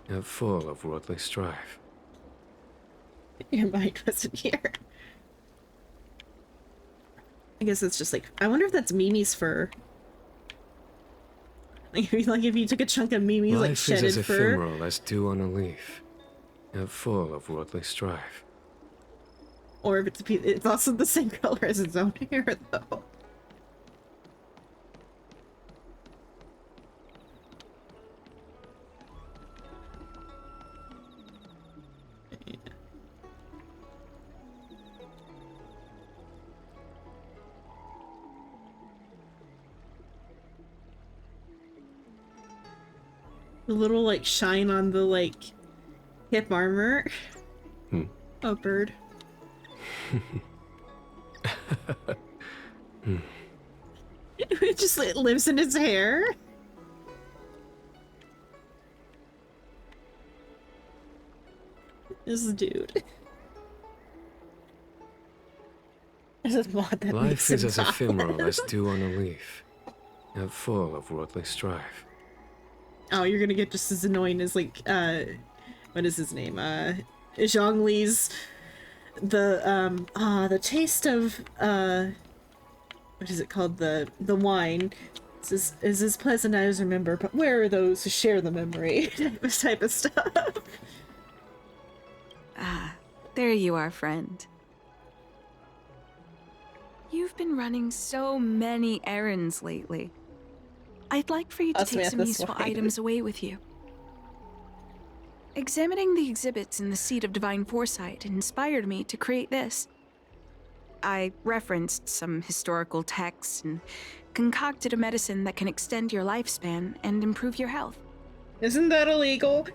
yet full of worldly strife. Your mind wasn't here. I guess it's just like, I wonder if that's Mimi's fur. Like if you took a chunk of Mimi's like Life is as shedded fur. ephemeral as dew on a leaf, yet full of worldly strife. Or if it's also the same color as his own hair, though. The little, like, shine on the, like, hip armor. Oh, bird. It just it lives in his hair. This dude. There's a mod that Life makes is him as talk. ephemeral as dew on a leaf, yet full of worldly strife. Oh, you're gonna get just as annoying as, like, what is his name? Zhongli's, the taste of, what is it called? The wine. Is as pleasant as I remember, but where are those who share the memory? This type of stuff. Ah, there you are, friend. You've been running so many errands lately. I'd like for you to take some useful items away with you. Examining the exhibits in the Seat of Divine Foresight inspired me to create this. I referenced some historical texts and concocted a medicine that can extend your lifespan and improve your health. Isn't that illegal?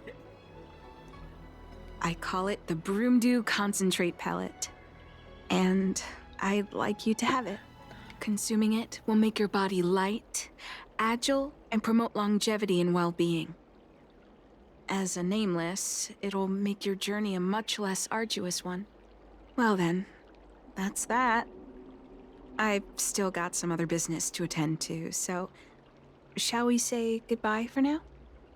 I call it the Broomdew Concentrate Pellet. And I'd like you to have it. Consuming it will make your body light, agile, and promote longevity and well-being. As a nameless, it'll make your journey a much less arduous one. Well then, that's that. I've still got some other business to attend to, so shall we say goodbye for now?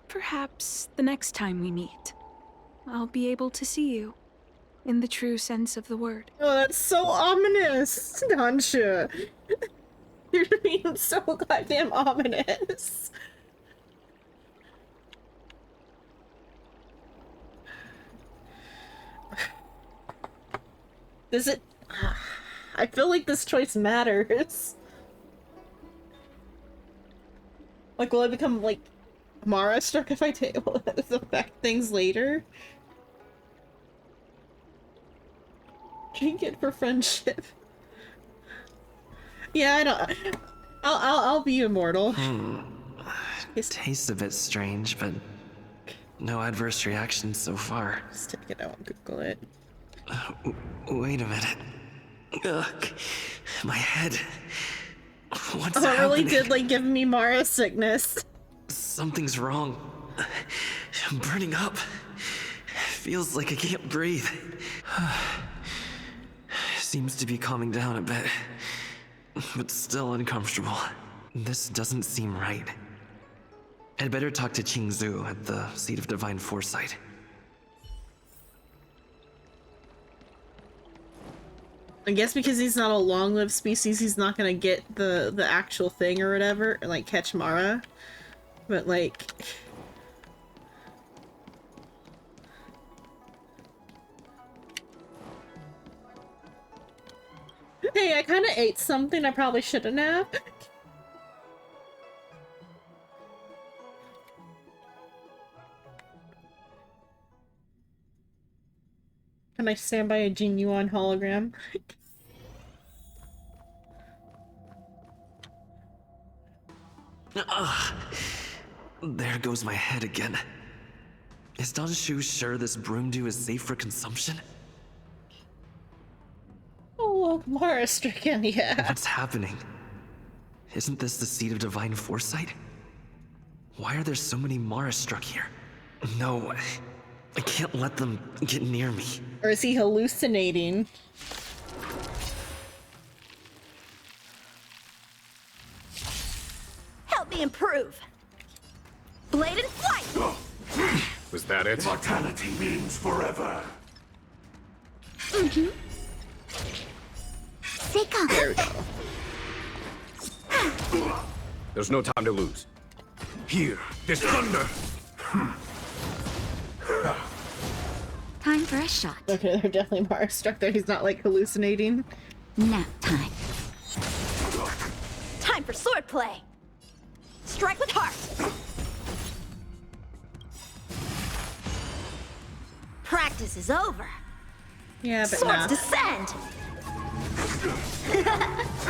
Perhaps the next time we meet, I'll be able to see you, in the true sense of the word. Oh, that's so ominous, Dansha. You're being so goddamn ominous. Does it... I feel like this choice matters. Like, will I become, like, Mara-struck if I take... Will this affect things later? Drink it for friendship. Yeah, I don't... I'll be immortal. Tastes a bit strange, but no adverse reactions so far. Just take it out and Google it. Wait a minute. Ugh, my head. What's Oh, it really happening? did, like, give me Mara sickness. Something's wrong. I'm burning up. Feels like I can't breathe. Seems to be calming down a bit, but still uncomfortable. This doesn't seem right. I'd better talk to Qingzu at the Seat of Divine Foresight. I guess because he's not a long-lived species, he's not gonna get the actual thing or whatever, and like catch Mara. But like, hey, I kind of ate something I probably shouldn't have. Can I stand by a Jing Yuan hologram? There goes my head again. Is Danshu sure this broom dew is safe for consumption? Oh, look, Mara stricken, yeah. What's happening? Isn't this the Seat of Divine Foresight? Why are there so many Mara struck here? No, I can't let them get near me. Or is he hallucinating? Help me improve. Blade and flight. Was that it? Mortality means forever. Mm-hmm. There we go. There's no time to lose. Here, this thunder! Time for a shot. Okay, they're definitely Mara struck there. He's not like hallucinating. Nap time. Time for swordplay. Strike with heart. Practice is over. Yeah, but Swords nah. descend.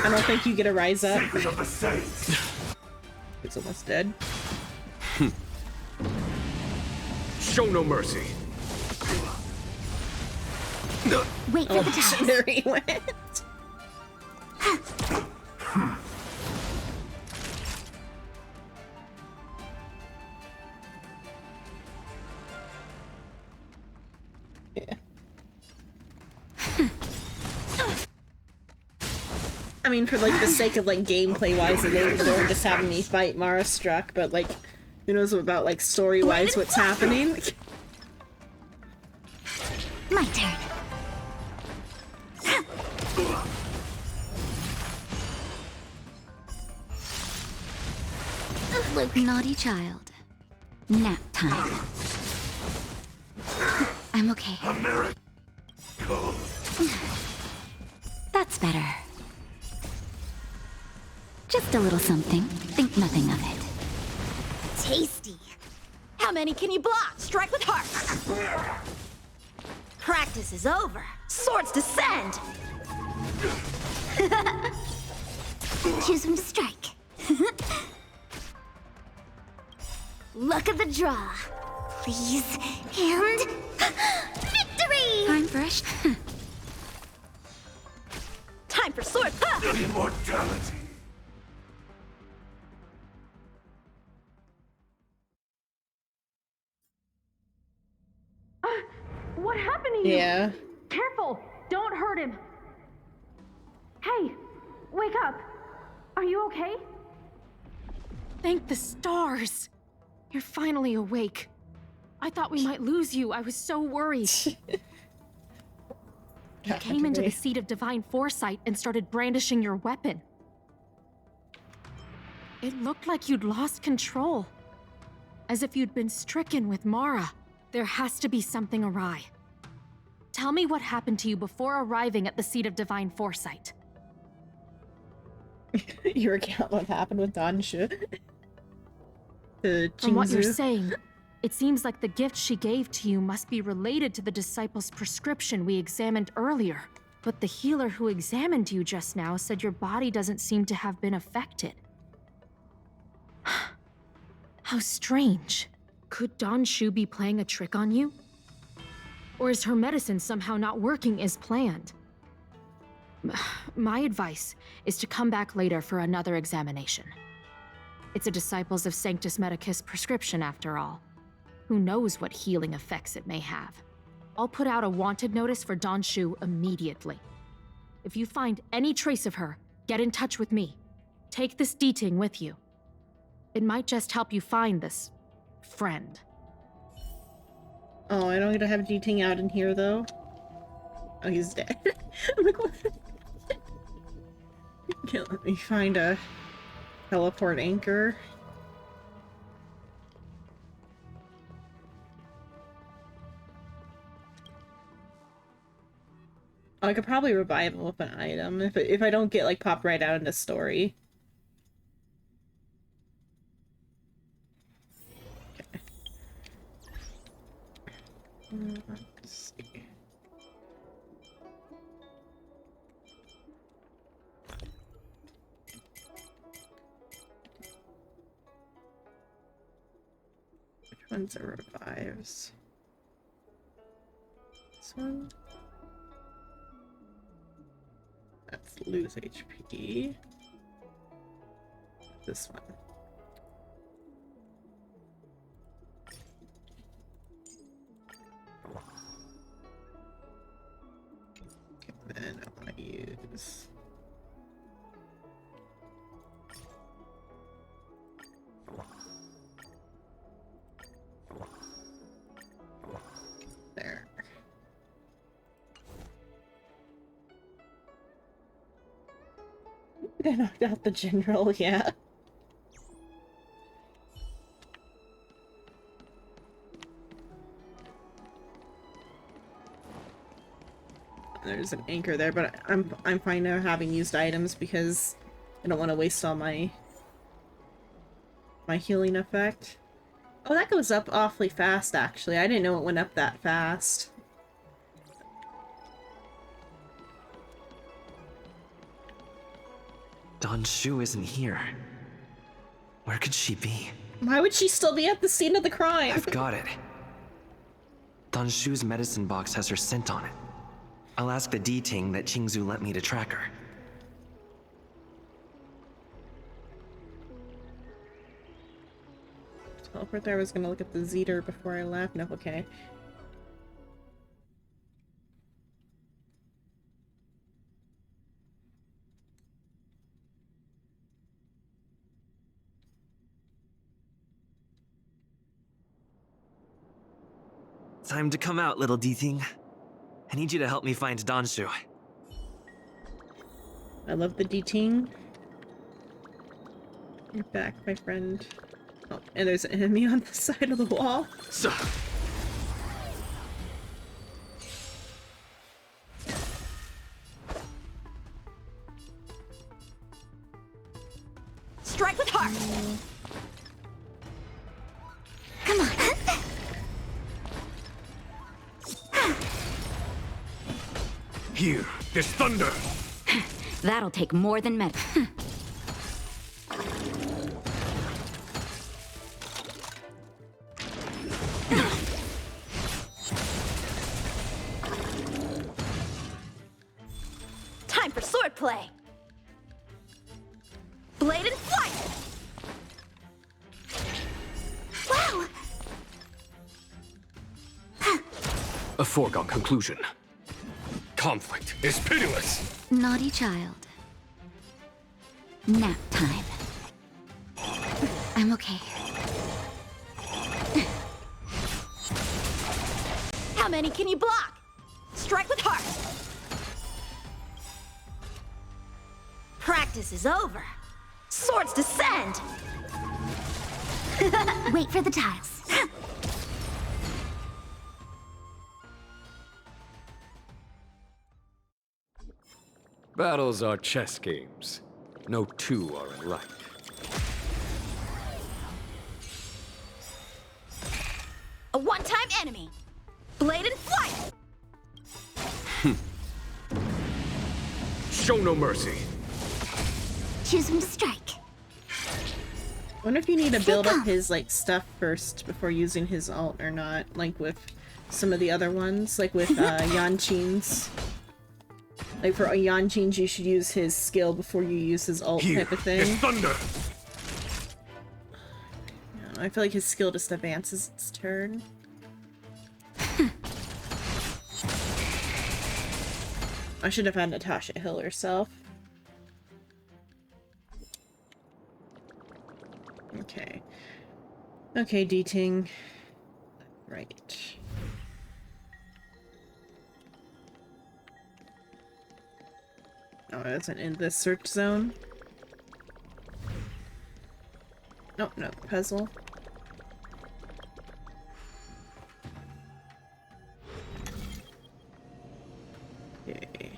I don't think you get a rise up. Secret of the saints. He's almost dead. Show no mercy. Wait for the test. There he went. Yeah. I mean, for like the sake of like gameplay wise, they were just having me fight Mara struck, but like, who knows about like story wise what's happening? My turn. Naughty child. Nap time. I'm okay. A miracle. That's better. Just a little something. Think nothing of it. Tasty. How many can you block? Strike with heart. Practice is over. Swords descend. Choose when to strike. Luck of the draw. Please. And victory! Time for a time for sword. Immortality. What happened to you? Yeah. Careful! Don't hurt him! Hey! Wake up! Are you okay? Thank the stars! You're finally awake. I thought we might lose you. I was so worried. You came into the Seat of Divine Foresight and started brandishing your weapon. It looked like you'd lost control. As if you'd been stricken with Mara. There has to be something awry. Tell me what happened to you before arriving at the Seat of Divine Foresight. You recount what happened with Danshu. From what you're saying, it seems like the gift she gave to you must be related to the disciple's prescription we examined earlier. But the healer who examined you just now said your body doesn't seem to have been affected. How strange. Could Danshu be playing a trick on you? Or is her medicine somehow not working as planned? My advice is to come back later for another examination. It's a Disciples of Sanctus Medicus prescription after all. Who knows what healing effects it may have? I'll put out a wanted notice for Dan Shu immediately. If you find any trace of her, get in touch with me. Take this D-Ting with you. It might just help you find this friend. Oh, I don't get to have D-Ting out in here, though. Oh, he's dead. I'm like, what? Okay, let me find a teleport anchor. Oh, I could probably revive him with an item if I don't get like popped right out into story. Okay. Let's see. Which ones are revives? This one? That's lose HP. This one. And then I want to use... There. I knocked out the general, yeah. There's an anchor there, but I'm fine now having used items because I don't want to waste all my healing effect. Oh, that goes up awfully fast, actually. I didn't know it went up that fast. Dan Shu isn't here. Where could she be? Why would she still be at the scene of the crime? I've got it. Dan Shu's medicine box has her scent on it. I'll ask the D-Ting that Qingzu lent me to track her. Teleport there. I was gonna look at the Zeter before I left. No, okay. Time to come out, little D-Ting. I need you to help me find Dan Shu. I love the D-Ting. You're back, my friend. Oh, and there's an enemy on the side of the wall. Sir. Strike with heart. Come on. Here, there's thunder. That'll take more than med. Time for swordplay. Blade and flight. Wow. A foregone conclusion. Conflict is pitiless. Naughty child. Nap time. I'm okay. How many can you block? Strike with heart. Practice is over. Swords descend. Wait for the tiles. Battles are chess games. No two are alike. A one-time enemy. Blade and flight. Show no mercy. Choose him to strike. I wonder if you need to build up his like stuff first before using his ult or not, like with some of the other ones, like with Yanchin's. Like for Yanchin's, you should use his skill before you use his ult type of thing. There's thunder. I feel like his skill just advances its turn. I should have had Natasha heal herself. Okay. Okay, D-Ting. Right. Oh, it isn't in this search zone. No, no, puzzle. Okay.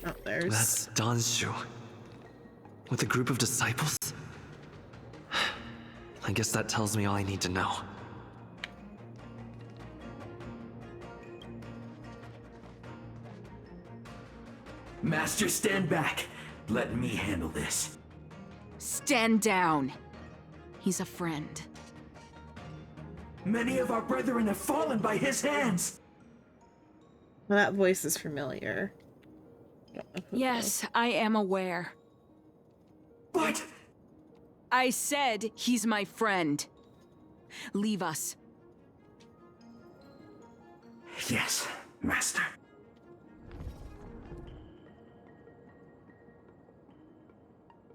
Oh, there's... That's Danshu. With a group of disciples? I guess that tells me all I need to know. Master, stand back. Let me handle this. Stand down. He's a friend. Many of our brethren have fallen by his hands. Well, that voice is familiar. Yes, I am aware. But... I said he's my friend. Leave us. Yes, Master.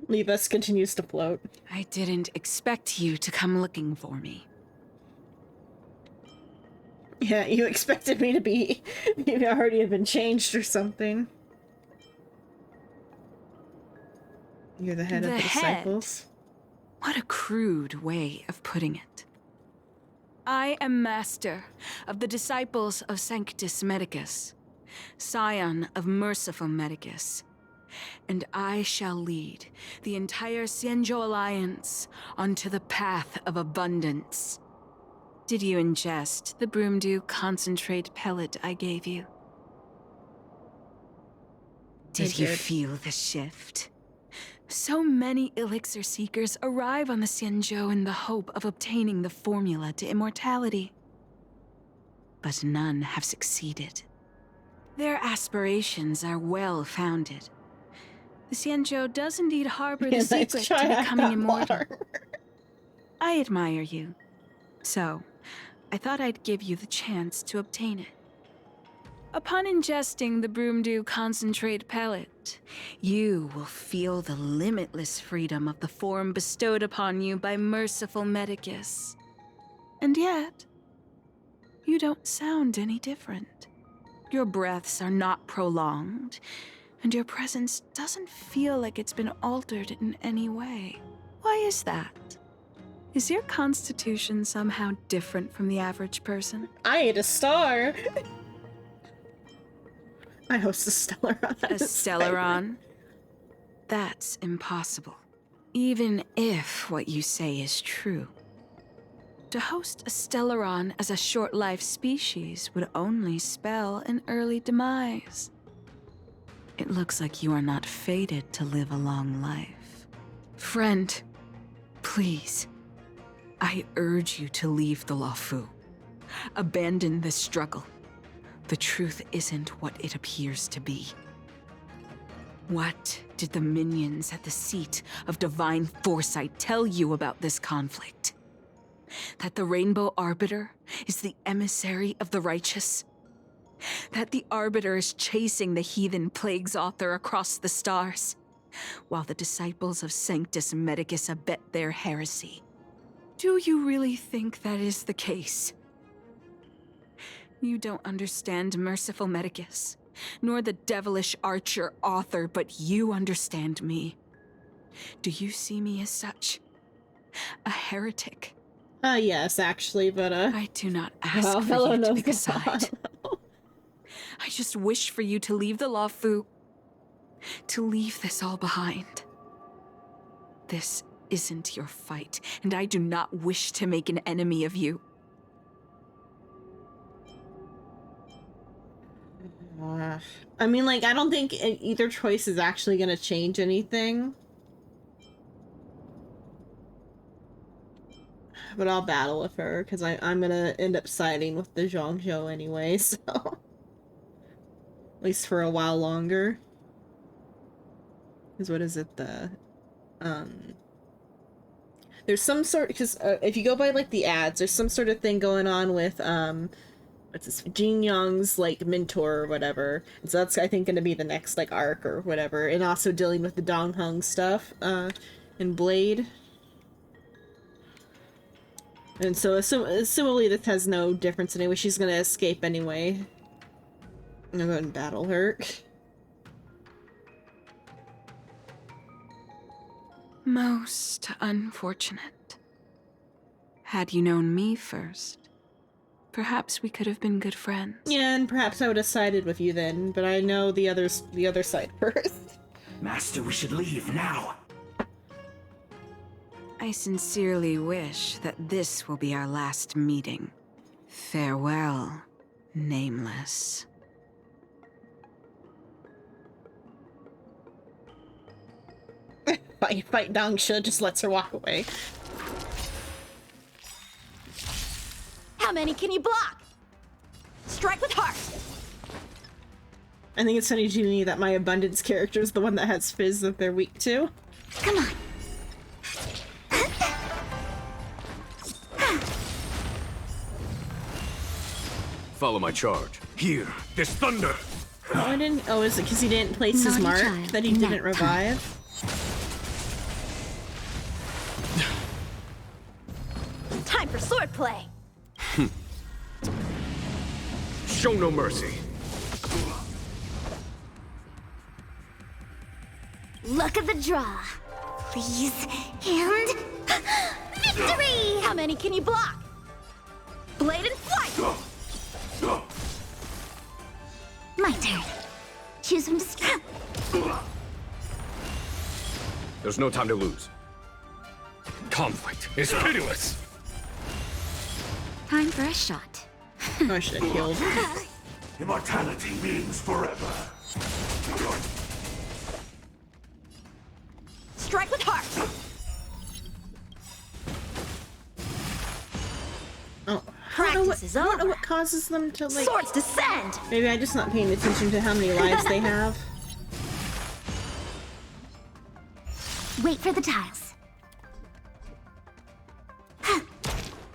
Leave us continues to float. I didn't expect you to come looking for me. Yeah, you expected me to be... you already have been changed or something. You're the head of the disciples. What a crude way of putting it. I am master of the disciples of Sanctus Medicus, scion of Merciful Medicus, and I shall lead the entire Xianzhou Alliance onto the path of abundance. Did you ingest the Broomdew concentrate pellet I gave you? Did you feel the shift? So many elixir seekers arrive on the Xianzhou in the hope of obtaining the formula to immortality. But none have succeeded. Their aspirations are well-founded. The Xianzhou does indeed harbor the secret to becoming immortal. I admire you. So, I thought I'd give you the chance to obtain it. Upon ingesting the Broomdew concentrate pellet, you will feel the limitless freedom of the form bestowed upon you by Merciful Medicus. And yet, you don't sound any different. Your breaths are not prolonged, and your presence doesn't feel like it's been altered in any way. Why is that? Is your constitution somehow different from the average person? I ate a star! I host a Stellaron. A Stellaron? That's impossible. Even if what you say is true. To host a Stellaron as a short-life species would only spell an early demise. It looks like you are not fated to live a long life. Friend, please, I urge you to leave the Luofu. Abandon this struggle. The truth isn't what it appears to be. What did the minions at the seat of divine foresight tell you about this conflict? That the Rainbow Arbiter is the emissary of the righteous? That the Arbiter is chasing the heathen plagues author across the stars, while the disciples of Sanctus Medicus abet their heresy? Do you really think that is the case? You don't understand Merciful Medicus, nor the devilish archer author, but you understand me. Do you see me as such? A heretic? Yes, actually, but, I do not ask for you to pick a side. I just wish for you to leave the Luofu, to leave this all behind. This isn't your fight, and I do not wish to make an enemy of you. I mean, like, I don't think either choice is actually gonna change anything. But I'll battle with her, because I'm gonna end up siding with the Zhongzhou anyway, so... At least for a while longer. Because what is it, there's some sort... Because if you go by, like, the ads, there's some sort of thing going on with, what's this, Jing Yuan's, like, mentor or whatever. And so that's, I think, gonna be the next, like, arc or whatever. And also dealing with the Dong Hung stuff, in Blade. And so, assumably this has no difference anyway. She's gonna escape anyway. I'm gonna go ahead and battle her. Most unfortunate. Had you known me first, perhaps we could have been good friends. Yeah, and perhaps I would have sided with you then, but I know the other side first. Master, we should leave now. I sincerely wish that this will be our last meeting. Farewell, Nameless. Fight Dangsha just lets her walk away. How many can you block? Strike with heart. I think it's funny to me that my Abundance character is the one that has Fizz that they're weak to. Come on. Follow my charge. Here, this thunder! Oh, I didn't. Oh, is it because he didn't place his Naughty mark child, that he nap didn't revive? Time for swordplay. Show no mercy. Luck of the draw. Please. And... victory! How many can you block? Blade and flight. My turn. Choose from... There's no time to lose. Conflict is pitiless. Time for a shot. Oh, I should have killed. Immortality means forever. Strike with heart. Oh, Practice is I don't know over. what causes them to, like... Swords descend. Maybe I'm just not paying attention to how many lives they have. Wait for the tiles.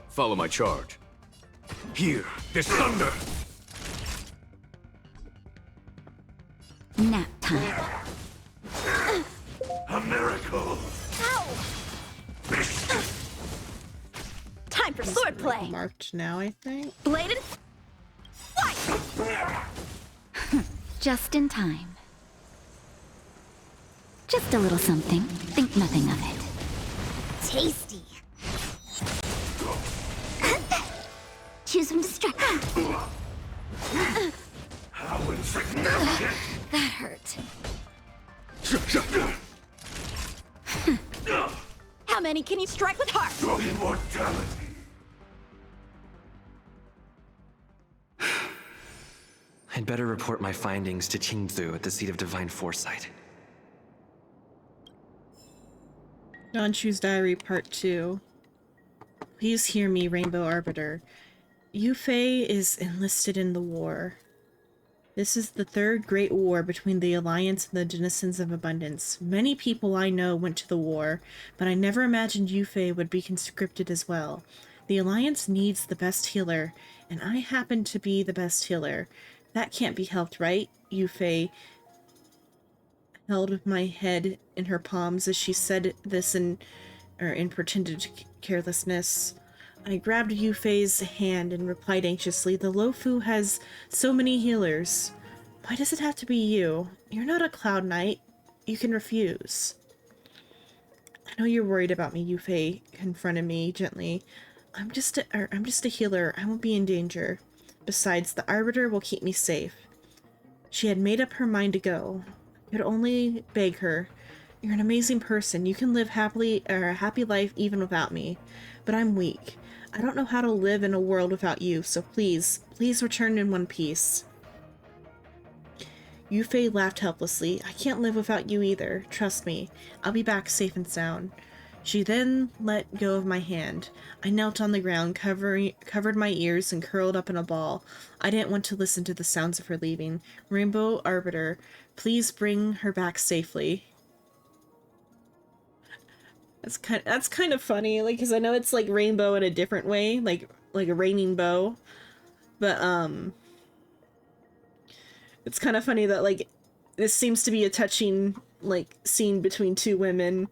Follow my charge. Here, this thunder! Nap time. A miracle! Ow. Time for swordplay. Marked now, I think. Blade and flight. Just in time. Just a little something. Think nothing of it. Tasty. Choose from destruction. How insignificant! That hurt. How many can you strike with heart? Your immortality! I'd better report my findings to Qingzu at the seat of divine foresight. Danshu's Diary Part 2. Please hear me, Rainbow Arbiter. Yufei is enlisted in the war. This is the third great war between the Alliance and the Denizens of Abundance. Many people I know went to the war, but I never imagined Yufei would be conscripted as well. The Alliance needs the best healer, and I happen to be the best healer. That can't be helped, right? Yufei held my head in her palms as she said this in pretended carelessness. I grabbed Yufei's hand and replied anxiously, "The Lofu has so many healers. Why does it have to be you? You're not a Cloud Knight. You can refuse." "I know you're worried about me," Yufei confronted me gently. I'm just a healer. I won't be in danger. Besides, the Arbiter will keep me safe." She had made up her mind to go. I could only beg her. You're an amazing person. You can live a happy life even without me. But I'm weak. I don't know how to live in a world without you, so please, please return in one piece. Yufei laughed helplessly. I can't live without you either. Trust me. I'll be back safe and sound. She then let go of my hand. I knelt on the ground, covered my ears, and curled up in a ball. I didn't want to listen to the sounds of her leaving. Rainbow Arbiter, please bring her back safely. That's kind of funny, like, because I know it's like rainbow in a different way, like a raining bow, but it's kind of funny that like this seems to be a touching like scene between two women,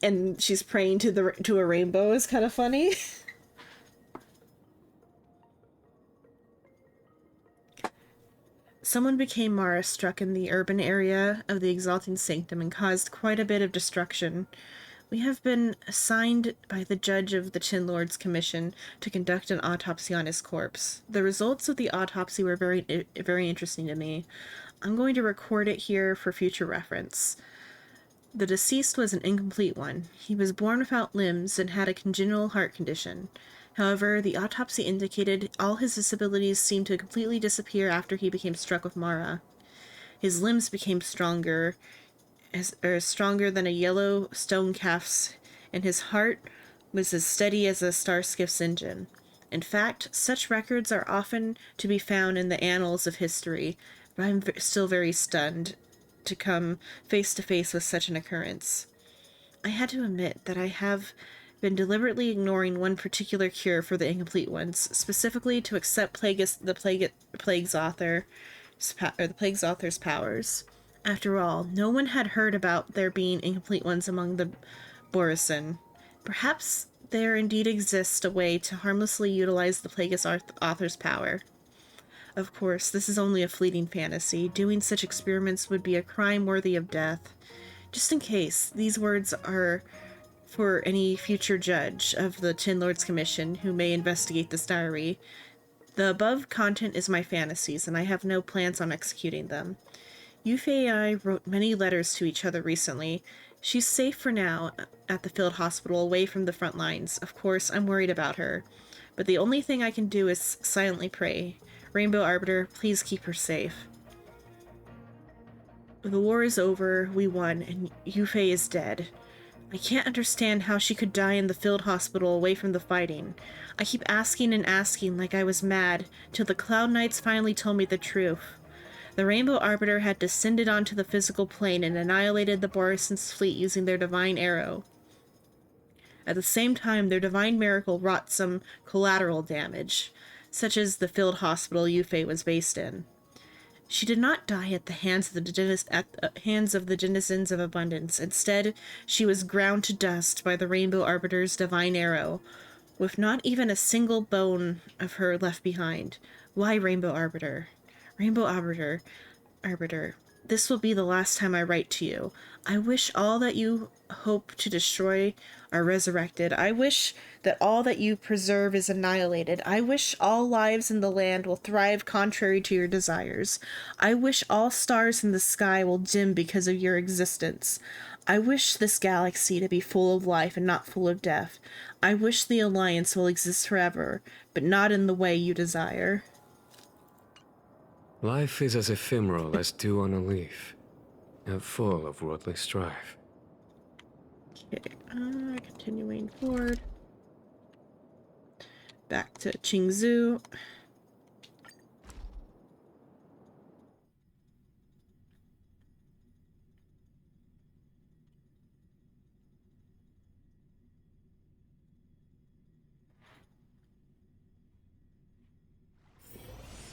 and she's praying to a rainbow is kind of funny. Someone became Mara struck in the urban area of the Exalting Sanctum and caused quite a bit of destruction. We have been assigned by the judge of the Chin Lord's Commission to conduct an autopsy on his corpse. The results of the autopsy were very interesting to me. I'm going to record it here for future reference. The deceased was an incomplete one. He was born without limbs and had a congenital heart condition. However, the autopsy indicated all his disabilities seemed to completely disappear after he became struck with Mara. His limbs became stronger than a yellow stone calf's, and his heart was as steady as a starskiff's engine. In fact, such records are often to be found in the annals of history, but I'm still very stunned to come face to face with such an occurrence. I had to admit that I have been deliberately ignoring one particular cure for the incomplete ones, specifically to accept the plague's author's powers. After all, no one had heard about there being incomplete ones among the Borisin. Perhaps there indeed exists a way to harmlessly utilize the plague's author's power. Of course, this is only a fleeting fantasy. Doing such experiments would be a crime worthy of death. Just in case, these words are for any future judge of the Chin Lord's Commission who may investigate this diary. The above content is my fantasies, and I have no plans on executing them. Yufei and I wrote many letters to each other recently. She's safe for now at the field hospital, away from the front lines. Of course, I'm worried about her. But the only thing I can do is silently pray. Rainbow Arbiter, please keep her safe. The war is over, we won, and Yufei is dead. I can't understand how she could die in the field hospital away from the fighting. I keep asking and asking like I was mad, till the Cloud Knights finally told me the truth. The Rainbow Arbiter had descended onto the physical plane and annihilated the Borisin's fleet using their divine arrow. At the same time, their divine miracle wrought some collateral damage, such as the field hospital Yufei was based in. She did not die at the hands of the denizens of abundance. Instead, she was ground to dust by the Rainbow Arbiter's divine arrow, with not even a single bone of her left behind. Why, Rainbow Arbiter? Rainbow Arbiter, this will be the last time I write to you. I wish all that you hope to destroy are resurrected. I wish that all that you preserve is annihilated. I wish all lives in the land will thrive contrary to your desires. I wish all stars in the sky will dim because of your existence. I wish this galaxy to be full of life and not full of death. I wish the Alliance will exist forever, but not in the way you desire. Life is as ephemeral as dew on a leaf, and full of worldly strife. Okay, continuing forward. Back to Qingzhou.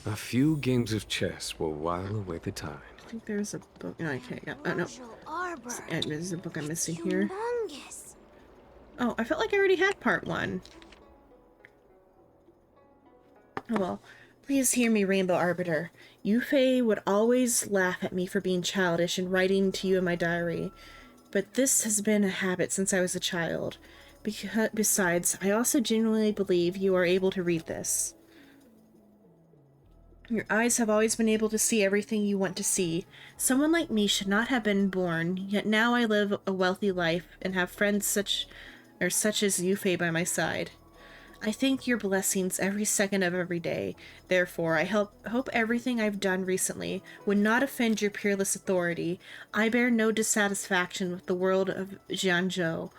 A few games of chess will while away the time. I think there's a book. No, I can't. Oh, no. There's a book I'm missing here. Oh, I felt like I already had part 1. Oh well. Please hear me, Rainbow Arbiter. Yufei would always laugh at me for being childish and writing to you in my diary. But this has been a habit since I was a child. Besides, I also genuinely believe you are able to read this. Your eyes have always been able to see everything you want to see. Someone like me should not have been born, yet now I live a wealthy life and have friends such as Yufei by my side. I thank your blessings every second of every day. Therefore, I hope everything I've done recently would not offend your peerless authority. I bear no dissatisfaction with the world of Jianzhou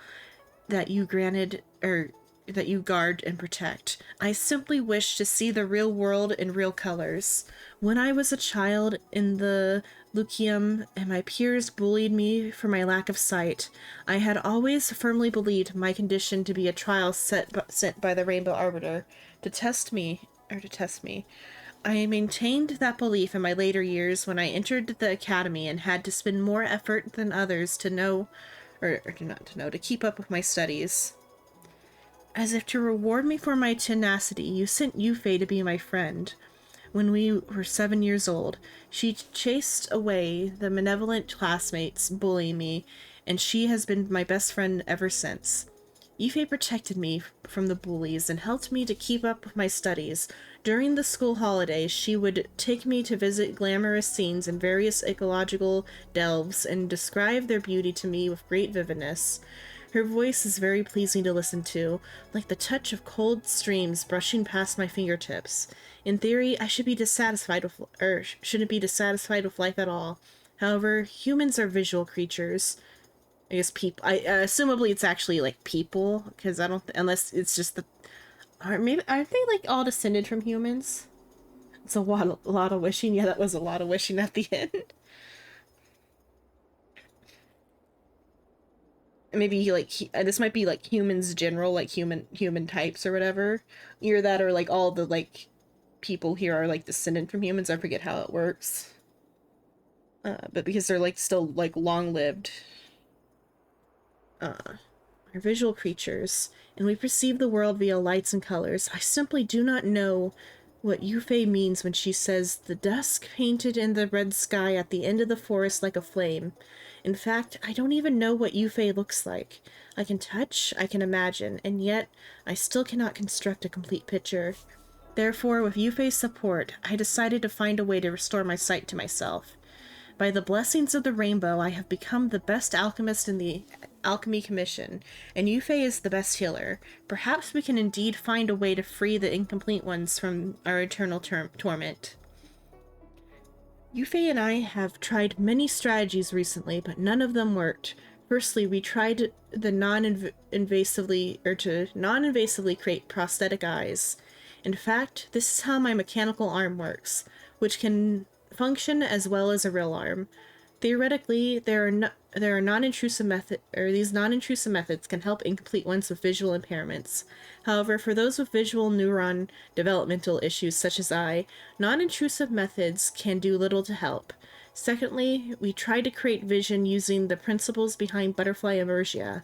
that you granted, or that you guard and protect. I simply wish to see the real world in real colors. When I was a child in the Lyceum and my peers bullied me for my lack of sight, I had always firmly believed my condition to be a trial sent by the Rainbow Arbiter to test me. I maintained that belief in my later years when I entered the academy and had to spend more effort than others to know, or not to know, to keep up with my studies. As if to reward me for my tenacity, you sent Yufei to be my friend. When we were 7 years old, she chased away the malevolent classmates bullying me, and she has been my best friend ever since. Yufei protected me from the bullies and helped me to keep up with my studies. During the school holidays, she would take me to visit glamorous scenes in various ecological delves and describe their beauty to me with great vividness. Her voice is very pleasing to listen to, like the touch of cold streams brushing past my fingertips. In theory, I should be dissatisfied with, or shouldn't be dissatisfied with life at all. However, humans are visual creatures. I guess people. Assumably it's actually like people, because I don't. Unless it's just the. Or maybe aren't they like all descended from humans? It's a lot of wishing. Yeah, that was a lot of wishing at the end. Maybe like this might be like humans general, like human types or whatever. Either that or like all the like people here are like descended from humans. I forget how it works. But because they're like still like long lived. Are visual creatures, and we perceive the world via lights and colors. I simply do not know what Yufei means when she says the dusk painted in the red sky at the end of the forest like a flame. In fact, I don't even know what Yufei looks like. I can touch, I can imagine, and yet I still cannot construct a complete picture. Therefore, with Yufei's support, I decided to find a way to restore my sight to myself. By the blessings of the rainbow, I have become the best alchemist in the Alchemy Commission, and Yufei is the best healer. Perhaps we can indeed find a way to free the incomplete ones from our eternal torment. Yufei and I have tried many strategies recently, but none of them worked. Firstly, we tried the non-invasively create prosthetic eyes. In fact, this is how my mechanical arm works, which can function as well as a real arm. Theoretically, these non-intrusive methods can help incomplete ones with visual impairments. However, for those with visual neuron developmental issues such as I, non-intrusive methods can do little to help. Secondly, we tried to create vision using the principles behind butterfly emergia.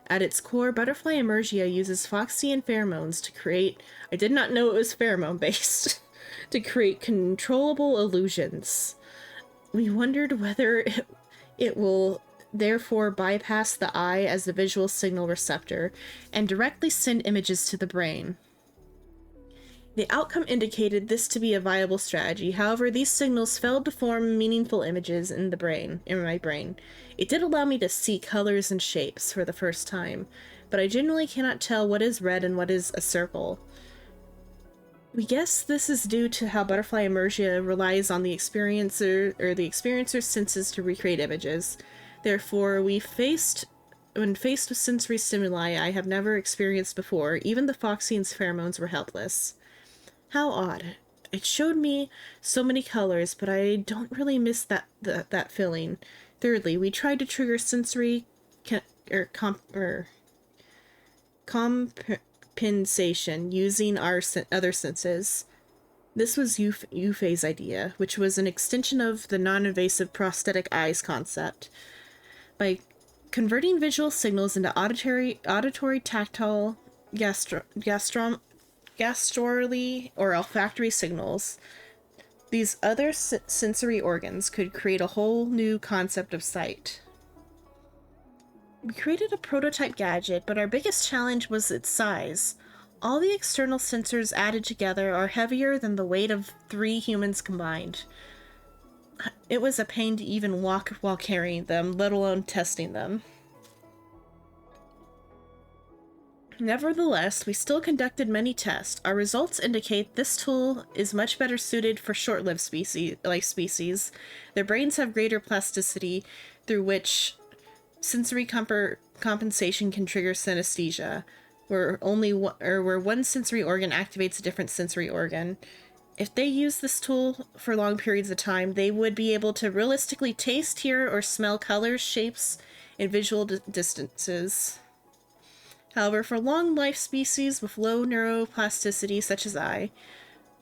At its core, butterfly emergia uses Foxian pheromones to create— I did not know it was pheromone-based— to create controllable illusions. We wondered whether it will therefore bypass the eye as the visual signal receptor and directly send images to the brain. The outcome indicated this to be a viable strategy. However, these signals failed to form meaningful images in my brain. It did allow me to see colors and shapes for the first time, but I generally cannot tell what is red and what is a circle. We guess this is due to how butterfly emergia relies on the experiencer's senses to recreate images. Therefore, when faced with sensory stimuli I have never experienced before, even the Foxian's pheromones were helpless. How odd. It showed me so many colors, but I don't really miss that feeling. Thirdly, we tried to trigger sensory compensation using our other senses. This was Yufei's idea, which was an extension of the non-invasive prosthetic eyes concept. By converting visual signals into auditory, tactile, gastroly, or olfactory signals, these other sensory organs could create a whole new concept of sight. We created a prototype gadget, but our biggest challenge was its size. All the external sensors added together are heavier than the weight of 3 humans combined. It was a pain to even walk while carrying them, let alone testing them. Nevertheless, we still conducted many tests. Our results indicate this tool is much better suited for short-lived species. Their brains have greater plasticity, through which sensory compensation can trigger synesthesia, where one sensory organ activates a different sensory organ. If they use this tool for long periods of time, they would be able to realistically taste, hear, or smell colors, shapes, and visual distances. However, for long-life species with low neuroplasticity, such as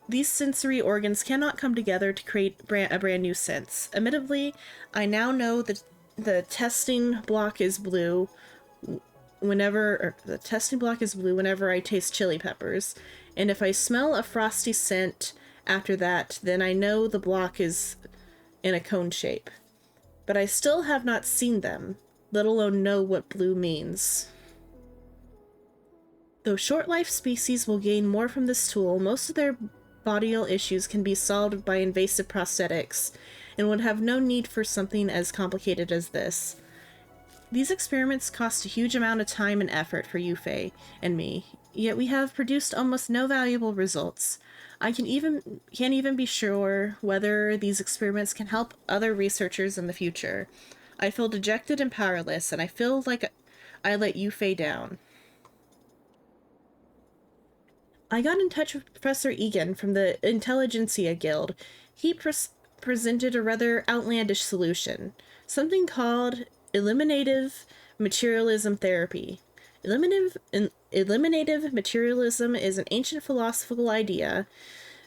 these sensory organs cannot come together to create a brand new sense. Admittedly, I now know that the testing block is blue whenever I taste chili peppers, and if I smell a frosty scent after that, then I know the block is in a cone shape. But I still have not seen them, let alone know what blue means. Though short-life species will gain more from this tool, most of their bodial issues can be solved by invasive prosthetics, and would have no need for something as complicated as this. These experiments cost a huge amount of time and effort for Yufei and me, yet we have produced almost no valuable results. I can't even be sure whether these experiments can help other researchers in the future. I feel dejected and powerless, and I feel like I let Yufei down. I got in touch with Professor Egan from the Intelligentsia Guild. He presented a rather outlandish solution, something called eliminative materialism therapy. Eliminative materialism is an ancient philosophical idea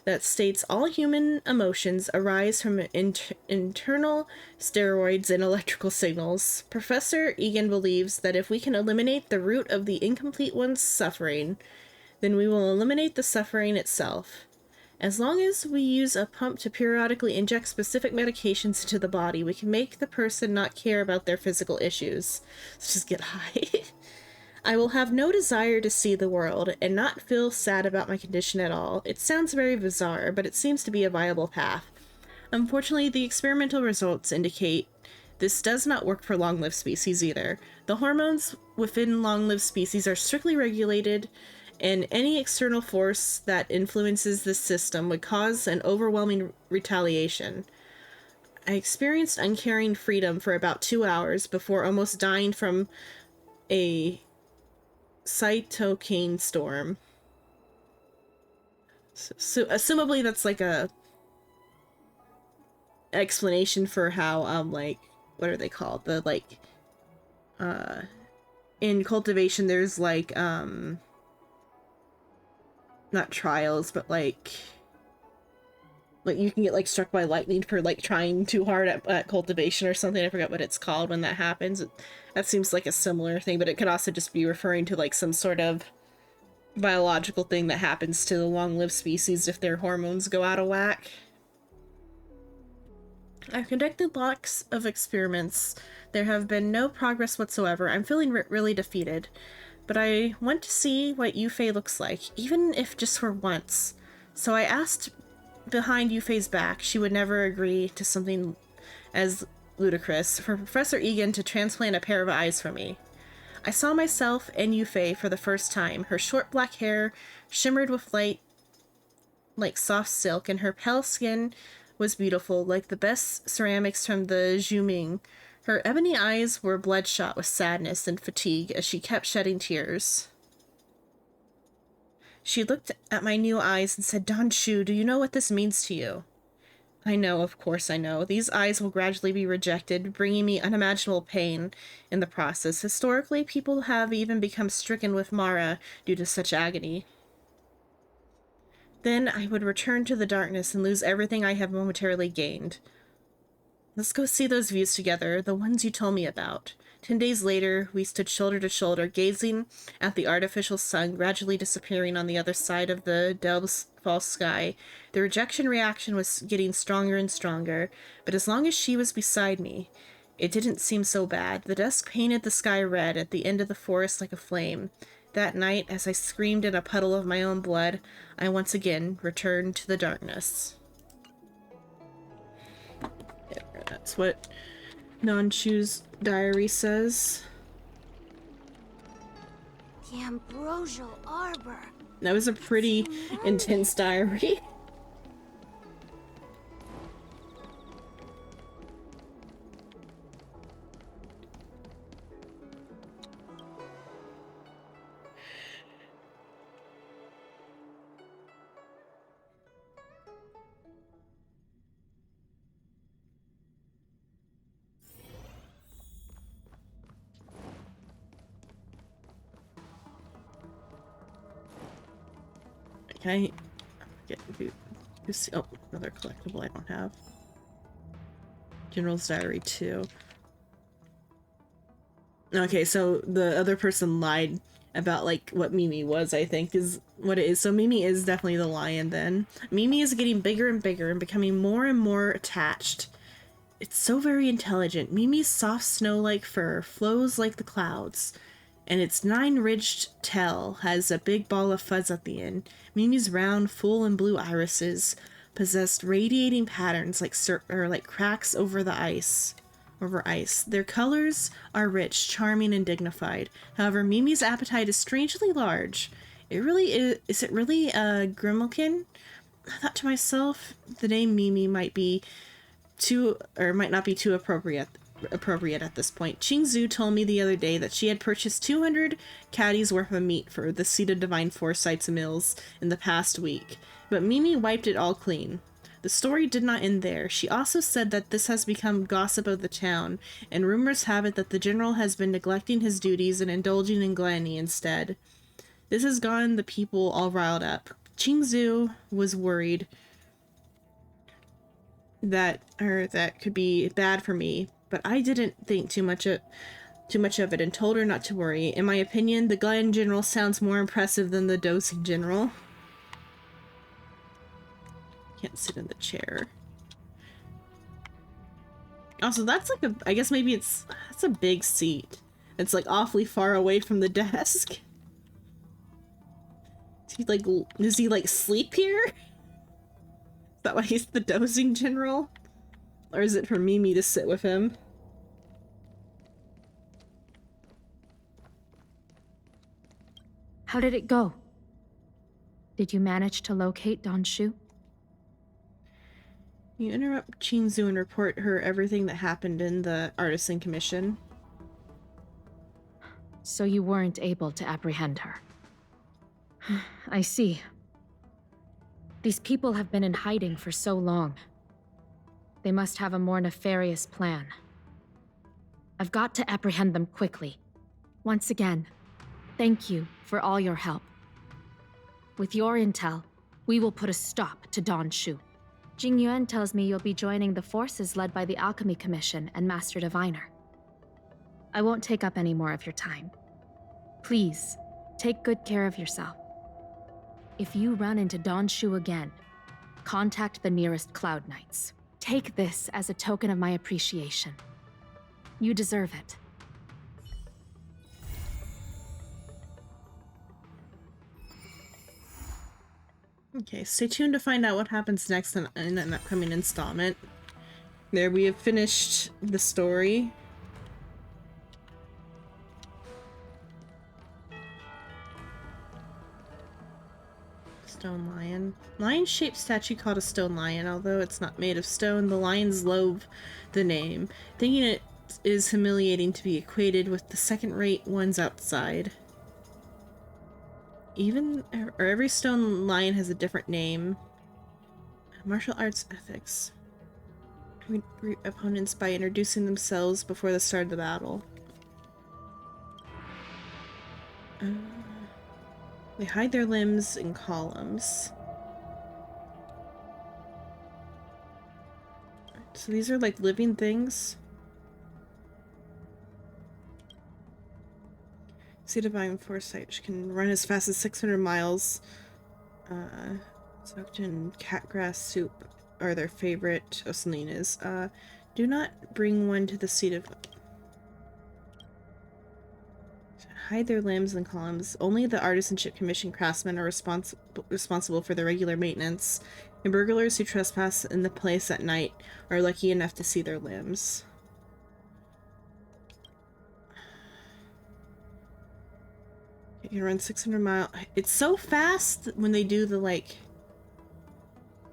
that states all human emotions arise from internal steroids and electrical signals. Professor Egan believes that if we can eliminate the root of the incomplete one's suffering, then we will eliminate the suffering itself. As long as we use a pump to periodically inject specific medications into the body, we can make the person not care about their physical issues. Let's just get high. I will have no desire to see the world, and not feel sad about my condition at all. It sounds very bizarre, but it seems to be a viable path. Unfortunately, the experimental results indicate this does not work for long-lived species either. The hormones within long-lived species are strictly regulated, and any external force that influences this system would cause an overwhelming retaliation. I experienced uncaring freedom for about 2 hours before almost dying from a cytokine storm. So assumably that's like a explanation for how what are they called? In cultivation there's not trials, but like you can get struck by lightning for trying too hard at cultivation or something. I forgot what it's called when that happens. That seems like a similar thing, but it could also just be referring to some sort of biological thing that happens to the long-lived species if their hormones go out of whack. I've conducted lots of experiments. There have been no progress whatsoever. I'm feeling really defeated. But I want to see what Yufei looks like, even if just for once. So I asked behind Yufei's back. She would never agree to something as ludicrous for Professor Egan to transplant a pair of eyes for me. I saw myself and Yufei for the first time. Her short black hair shimmered with light like soft silk, and her pale skin was beautiful, like the best ceramics from the Zhuming. Her ebony eyes were bloodshot with sadness and fatigue as she kept shedding tears. She looked at my new eyes and said, "Don Shu, do you know what this means to you?" I know, of course I know. These eyes will gradually be rejected, bringing me unimaginable pain in the process. Historically, people have even become stricken with Mara due to such agony. Then I would return to the darkness and lose everything I have momentarily gained. Let's go see those views together, the ones you told me about. 10 days later, we stood shoulder to shoulder, gazing at the artificial sun gradually disappearing on the other side of the Delb's false sky. The rejection reaction was getting stronger and stronger, but as long as she was beside me, it didn't seem so bad. The dusk painted the sky red at the end of the forest like a flame. That night, as I screamed in a puddle of my own blood, I once again returned to the darkness. Yeah, that's what Non-Chu's diary says. The ambrosial arbor. That was a pretty intense diary. Can I get oh, another collectible I don't have. General's Diary 2. Okay, so the other person lied about like what Mimi was, I think, is what it is. So Mimi is definitely the lion then. Mimi is getting bigger and bigger and becoming more and more attached. It's so very intelligent. Mimi's soft snow-like fur flows like the clouds, and its nine-ridged tail has a big ball of fuzz at the end. Mimi's round, full and blue irises possessed radiating patterns like like cracks over ice. Their colors are rich, charming, and dignified. However, Mimi's appetite is strangely large. It really is. Is it really a Grimalkin? I thought to myself, the name Mimi might not be too appropriate at this point. Qingzu told me the other day that she had purchased 200 caddies worth of meat for the Seat of Divine Foresight's mills in the past week, but Mimi wiped it all clean. The story did not end there. She also said that this has become gossip of the town, and rumors have it that the general has been neglecting his duties and indulging in gluttony instead. This has gotten the people all riled up. Qingzu was worried that could be bad for me, but I didn't think too much of it and told her not to worry. In my opinion, the Glen General sounds more impressive than the Dosing General. Can't sit in the chair. Also, that's like I guess maybe that's a big seat. It's like awfully far away from the desk. Does he like sleep here? Is that why he's the Dosing General? Or is it for Mimi to sit with him? How did it go? Did you manage to locate Don Shu? You interrupt Qingzu and report her everything that happened in the Artisan Commission. So you weren't able to apprehend her. I see. These people have been in hiding for so long. They must have a more nefarious plan. I've got to apprehend them quickly. Once again, thank you for all your help. With your intel, we will put a stop to Don Shu. Jing Yuan tells me you'll be joining the forces led by the Alchemy Commission and Master Diviner. I won't take up any more of your time. Please, take good care of yourself. If you run into Don Shu again, contact the nearest Cloud Knights. Take this as a token of my appreciation. You deserve it. Okay, stay tuned to find out what happens next in an upcoming installment. There, we have finished the story. Stone lion. Lion-shaped statue called a stone lion. Although it's not made of stone, the lions loathe the name, thinking it is humiliating to be equated with the second-rate ones outside. Every stone lion has a different name. Martial arts ethics. Greet opponents by introducing themselves before the start of the battle. They hide their limbs in columns. So these are like living things. Sea Divine Foresight, which can run as fast as 600 miles. Soaked in catgrass soup are their favorite. Oselinas. Do not bring one to the seat of... Hide their limbs and columns. Only the Artisanship Commission craftsmen are responsible for the regular maintenance, and burglars who trespass in the place at night are lucky enough to see their limbs. You can run 600 miles. It's so fast when they do the, like,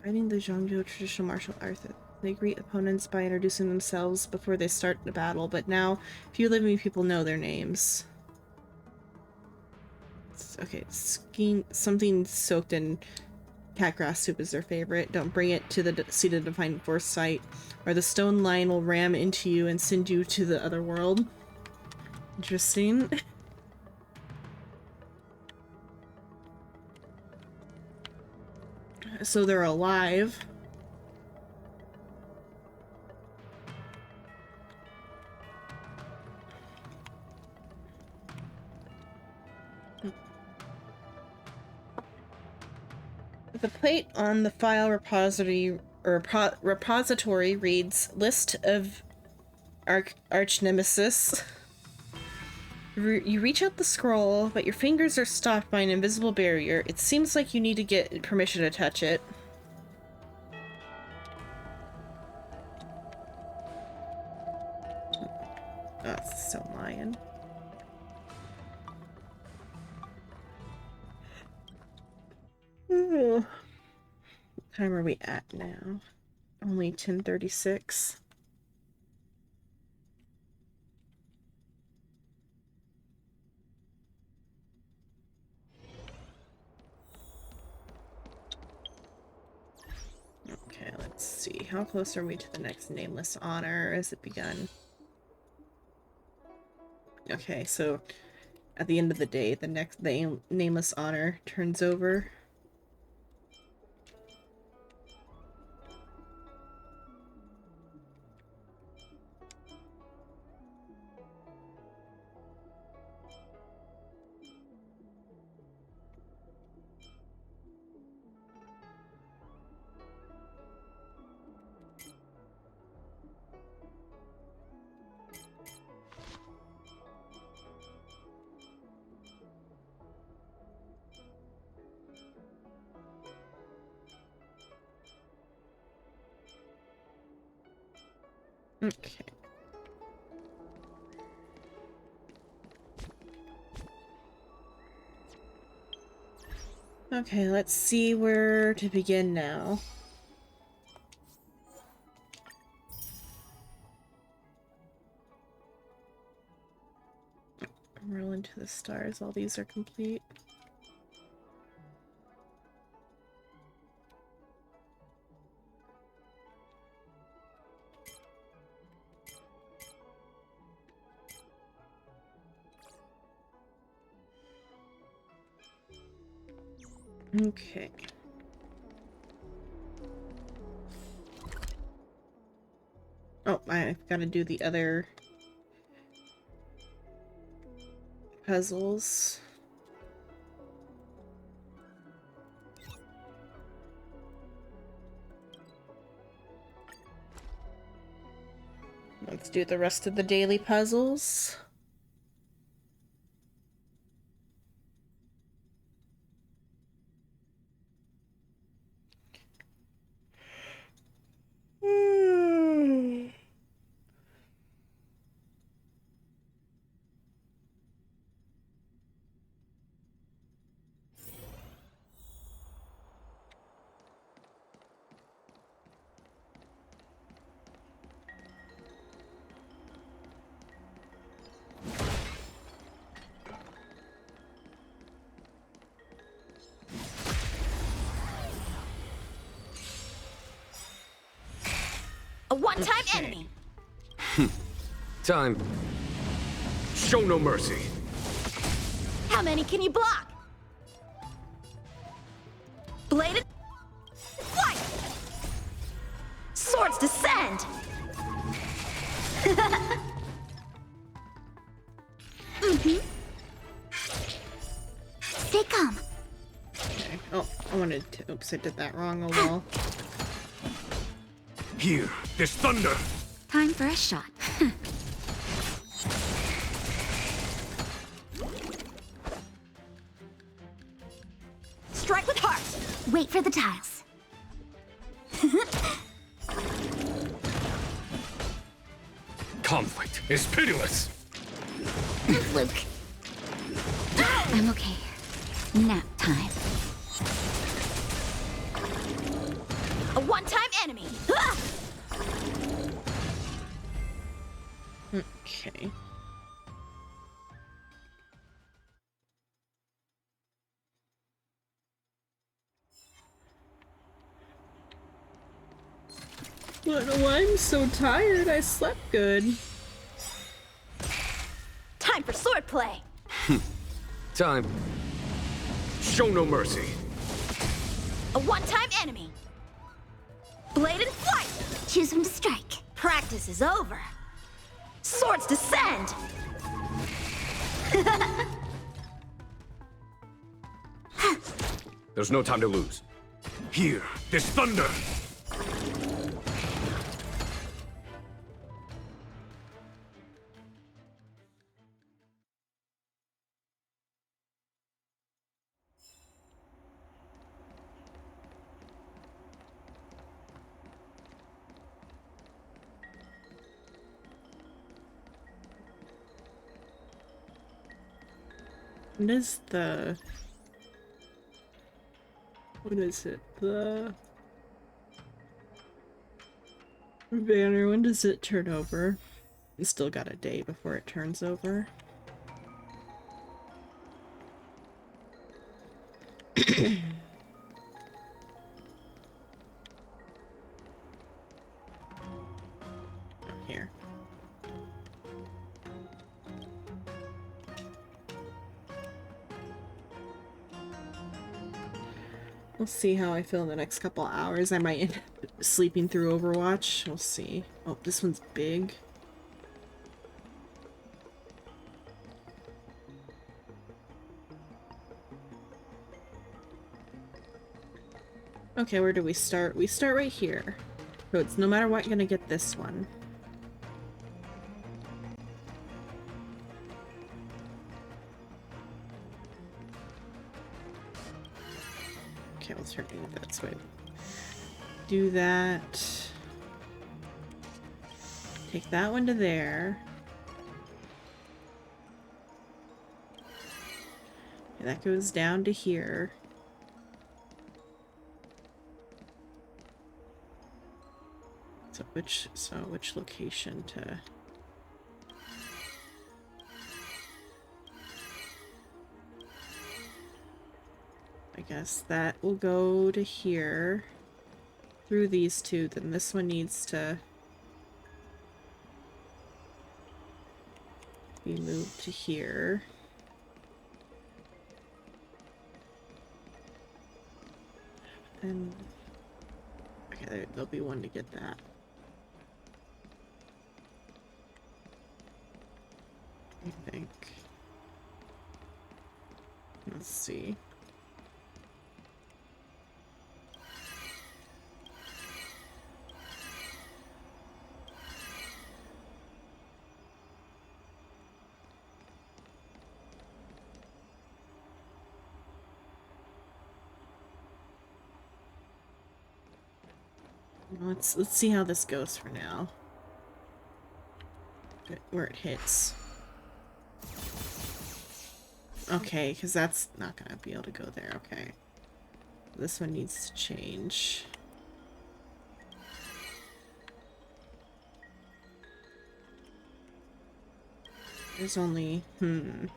fighting the Zhongzhou traditional martial arts. They greet opponents by introducing themselves before they start the battle, but now few living people know their names. Okay, skiing, something soaked in catgrass soup is their favorite. Don't bring it to the seat of divine foresight, or the stone lion will ram into you and send you to the other world. Interesting. So they're alive. The plate on the file repository reads list of arch nemesis. You reach out the scroll, but your fingers are stopped by an invisible barrier. It seems like you need to get permission to touch it. Oh, it's still lying. What time are we at now? Only 10:36. Okay, let's see. How close are we to the next nameless honor? Has it begun? Okay, so at the end of the day, the nameless honor turns over. Okay. Okay, let's see where to begin now. Roll into the stars. All these are complete. Okay. Oh, I've got to do the other puzzles. Let's do the rest of the daily puzzles. A one-time enemy. Time. Show no mercy. How many can you block? Bladed. Fight! Swords descend! Stay calm. Okay. Oh, I wanted to. Oops, I did that wrong. Oh well. Here, there's thunder. Time for a shot. Wait for the tiles. Conflict is pitiless. Luke. I'm okay. Nap time. A one-time enemy. Okay. I don't know why I'm so tired. I slept good. Time for swordplay. Time. Show no mercy. A one-time enemy. Blade and flight. Choose when to strike. Practice is over. Swords descend. There's no time to lose. Hear this thunder! What is the... What is it? The... banner, when does it turn over? We still got a day before it turns over. Here. We'll see how I feel in the next couple hours. I might end up sleeping through Overwatch. We'll see. Oh, this one's big. Okay, where do we start? We start right here. So it's no matter what, gonna get this one. Okay, let's turn it this way. Do that. Take that one to there. Okay, that goes down to here. So which location to... I guess that will go to here through these two, then this one needs to be moved to here. And okay, there'll be one to get that. I think. Let's see. Let's see how this goes for now. Where it hits. Okay, because that's not gonna be able to go there. Okay. This one needs to change. There's only... Okay,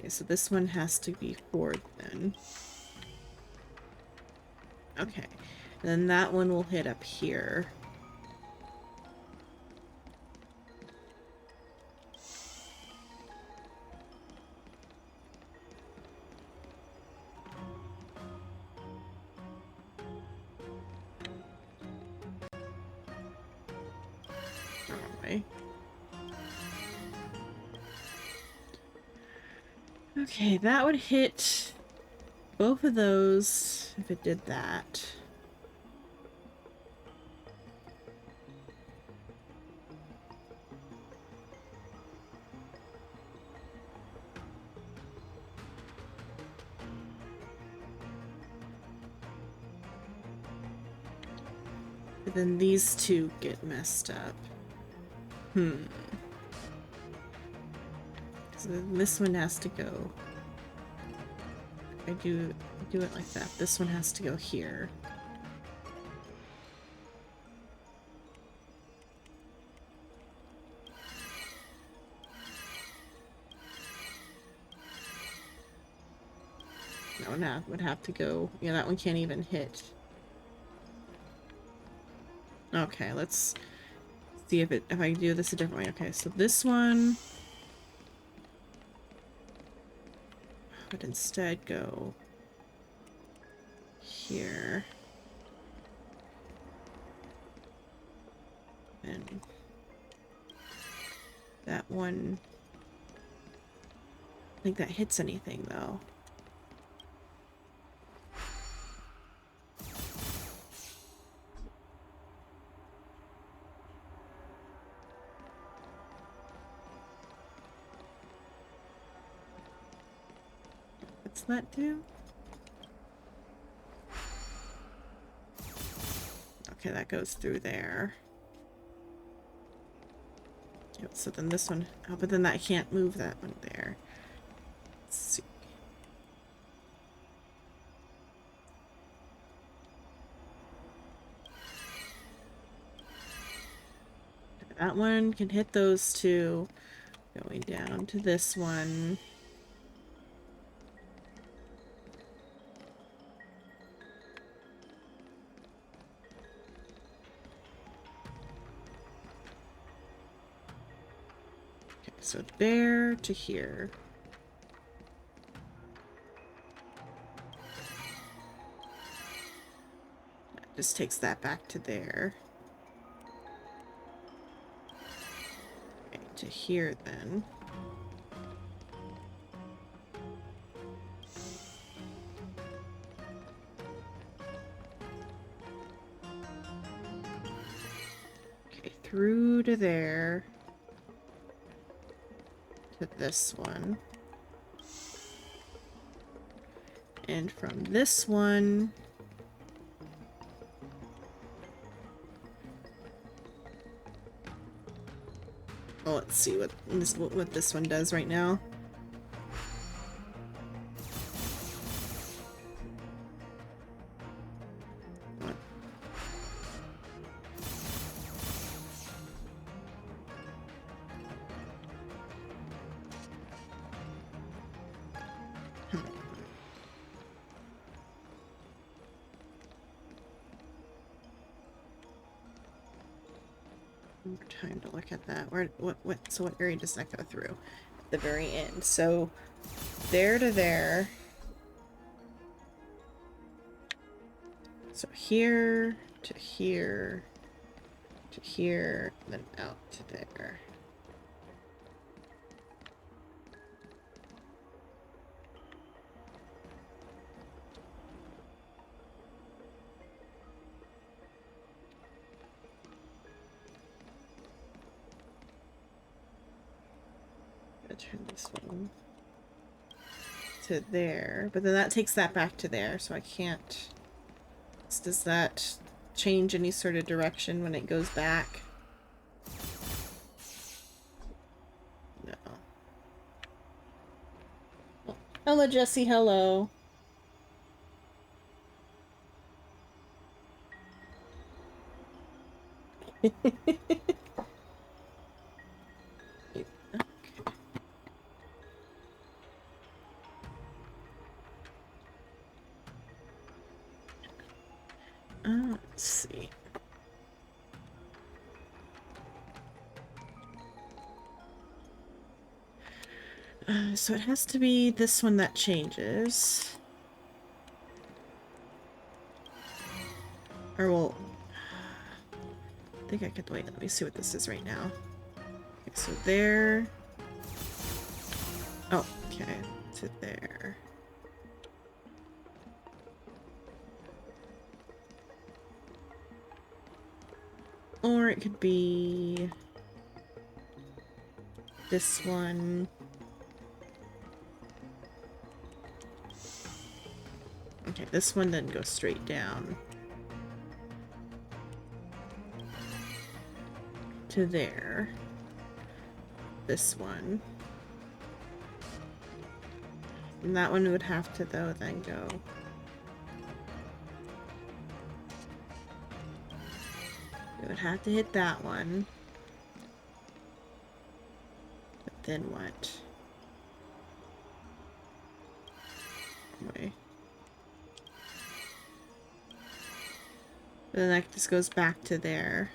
so this one has to be forward then. Okay. And then that one will hit up here. Okay, that would hit both of those if it did that. But then these two get messed up. So then this one has to go. I do it like that. This one has to go here. No, that would have to go. Yeah, that one can't even hit. Okay, let's see if I do this a different way. Okay, so this one would instead go here. And that one, I think that hits anything though. What's that do? Okay, that goes through there. Yep, so then this one, oh, but then that can't move that one there. Let's see. That one can hit those two. Going down to this one. Okay, so there to here. That just takes that back to there. Okay, to here then. Okay, through to there. To this one. And from this one oh, let's see what this one does right now. What? More time to look at that. So what area does that go through? At the very end. So there to there. So here to here to here, then out to there. Turn this one to there, but then that takes that back to there, so I can't. Does that change any sort of direction when it goes back? No. Oh, hello, Jesse. Hello. Let's see. So it has to be this one that changes. Or well, I think I could wait. Let me see what this is right now. Okay, so there. Oh, okay. To there. Or it could be this one. Okay, this one then goes straight down. to there. This one. And that one would have to, though, then go. It would have to hit that one. But then what? Wait. Then that just goes back to there.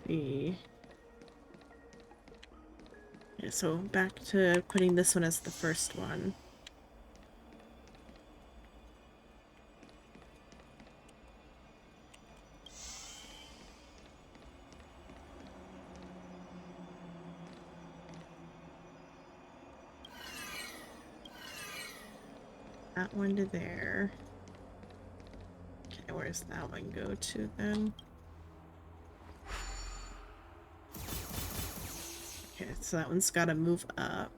See. Yeah, so back to putting this one as the first one. That one to there. Okay, where's that one go to then? Okay, so that one's gotta move up.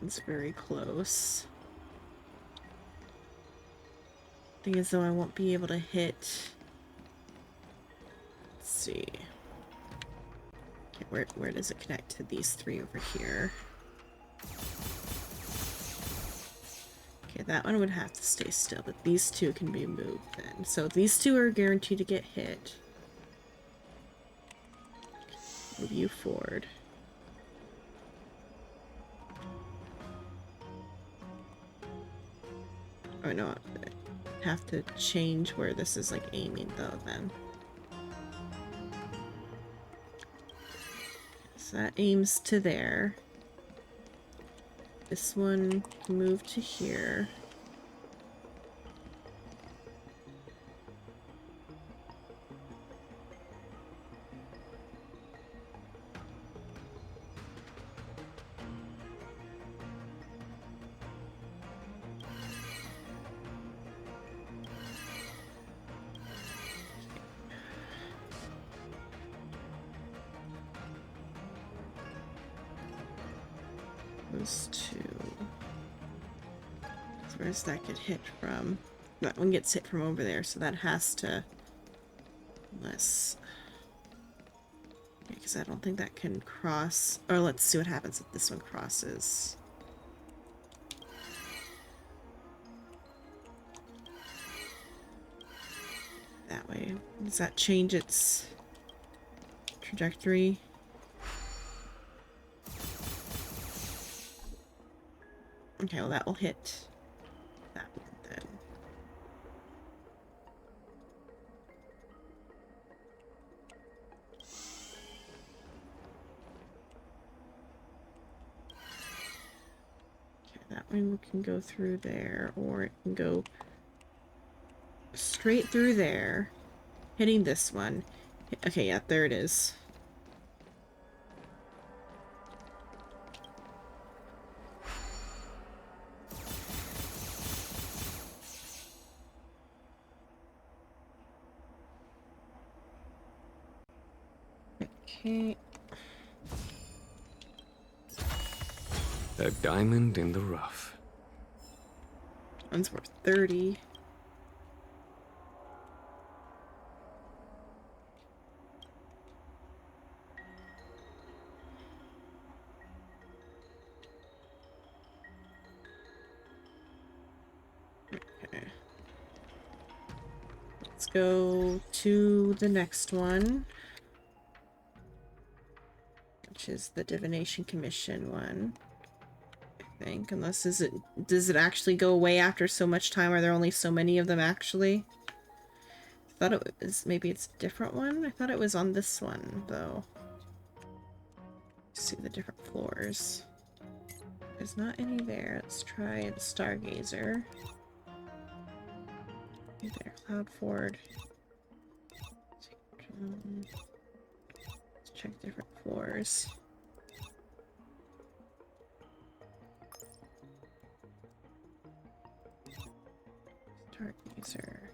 It's very close. Thing is, though, I won't be able to hit. Let's see. Okay, where does it connect to these three over here? Okay, that one would have to stay still, but these two can be moved then. So these two are guaranteed to get hit. Move you forward. Oh no, I have to change where this is like aiming though then. So that aims to there. This one can move to here. Those two. So where's that get hit from? That one gets hit from over there, so that has to... Unless... Because I don't think that can cross... Or let's see what happens if this one crosses. That way. Does that change its trajectory? Okay, well that will hit that one then. Okay, that one can go through there, or it can go straight through there, hitting this one. Okay, yeah, there it is. Okay. A diamond in the rough. One's worth 30. Okay. Let's go to the next one, which is the Divination Commission one. I think, unless does it actually go away after so much time? Are there only so many of them actually? I thought it was, maybe it's a different one? I thought it was on this one though. See the different floors. There's not any there. Let's try the Stargazer. There, Cloud Ford. Let's check different floors. Start user.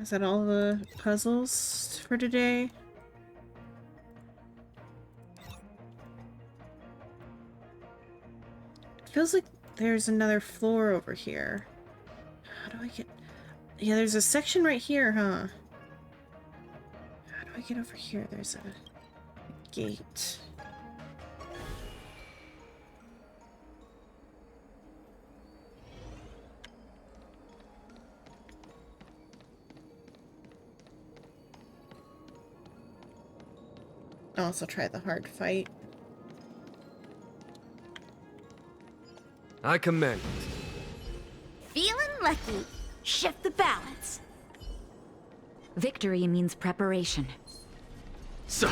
Is that all the puzzles for today? It feels like there's another floor over here. How do I get... Yeah, there's a section right here, huh? How do I get over here? There's a gate. I'll also try the hard fight. I commend. Feeling lucky. Shift the balance. Victory means preparation. So,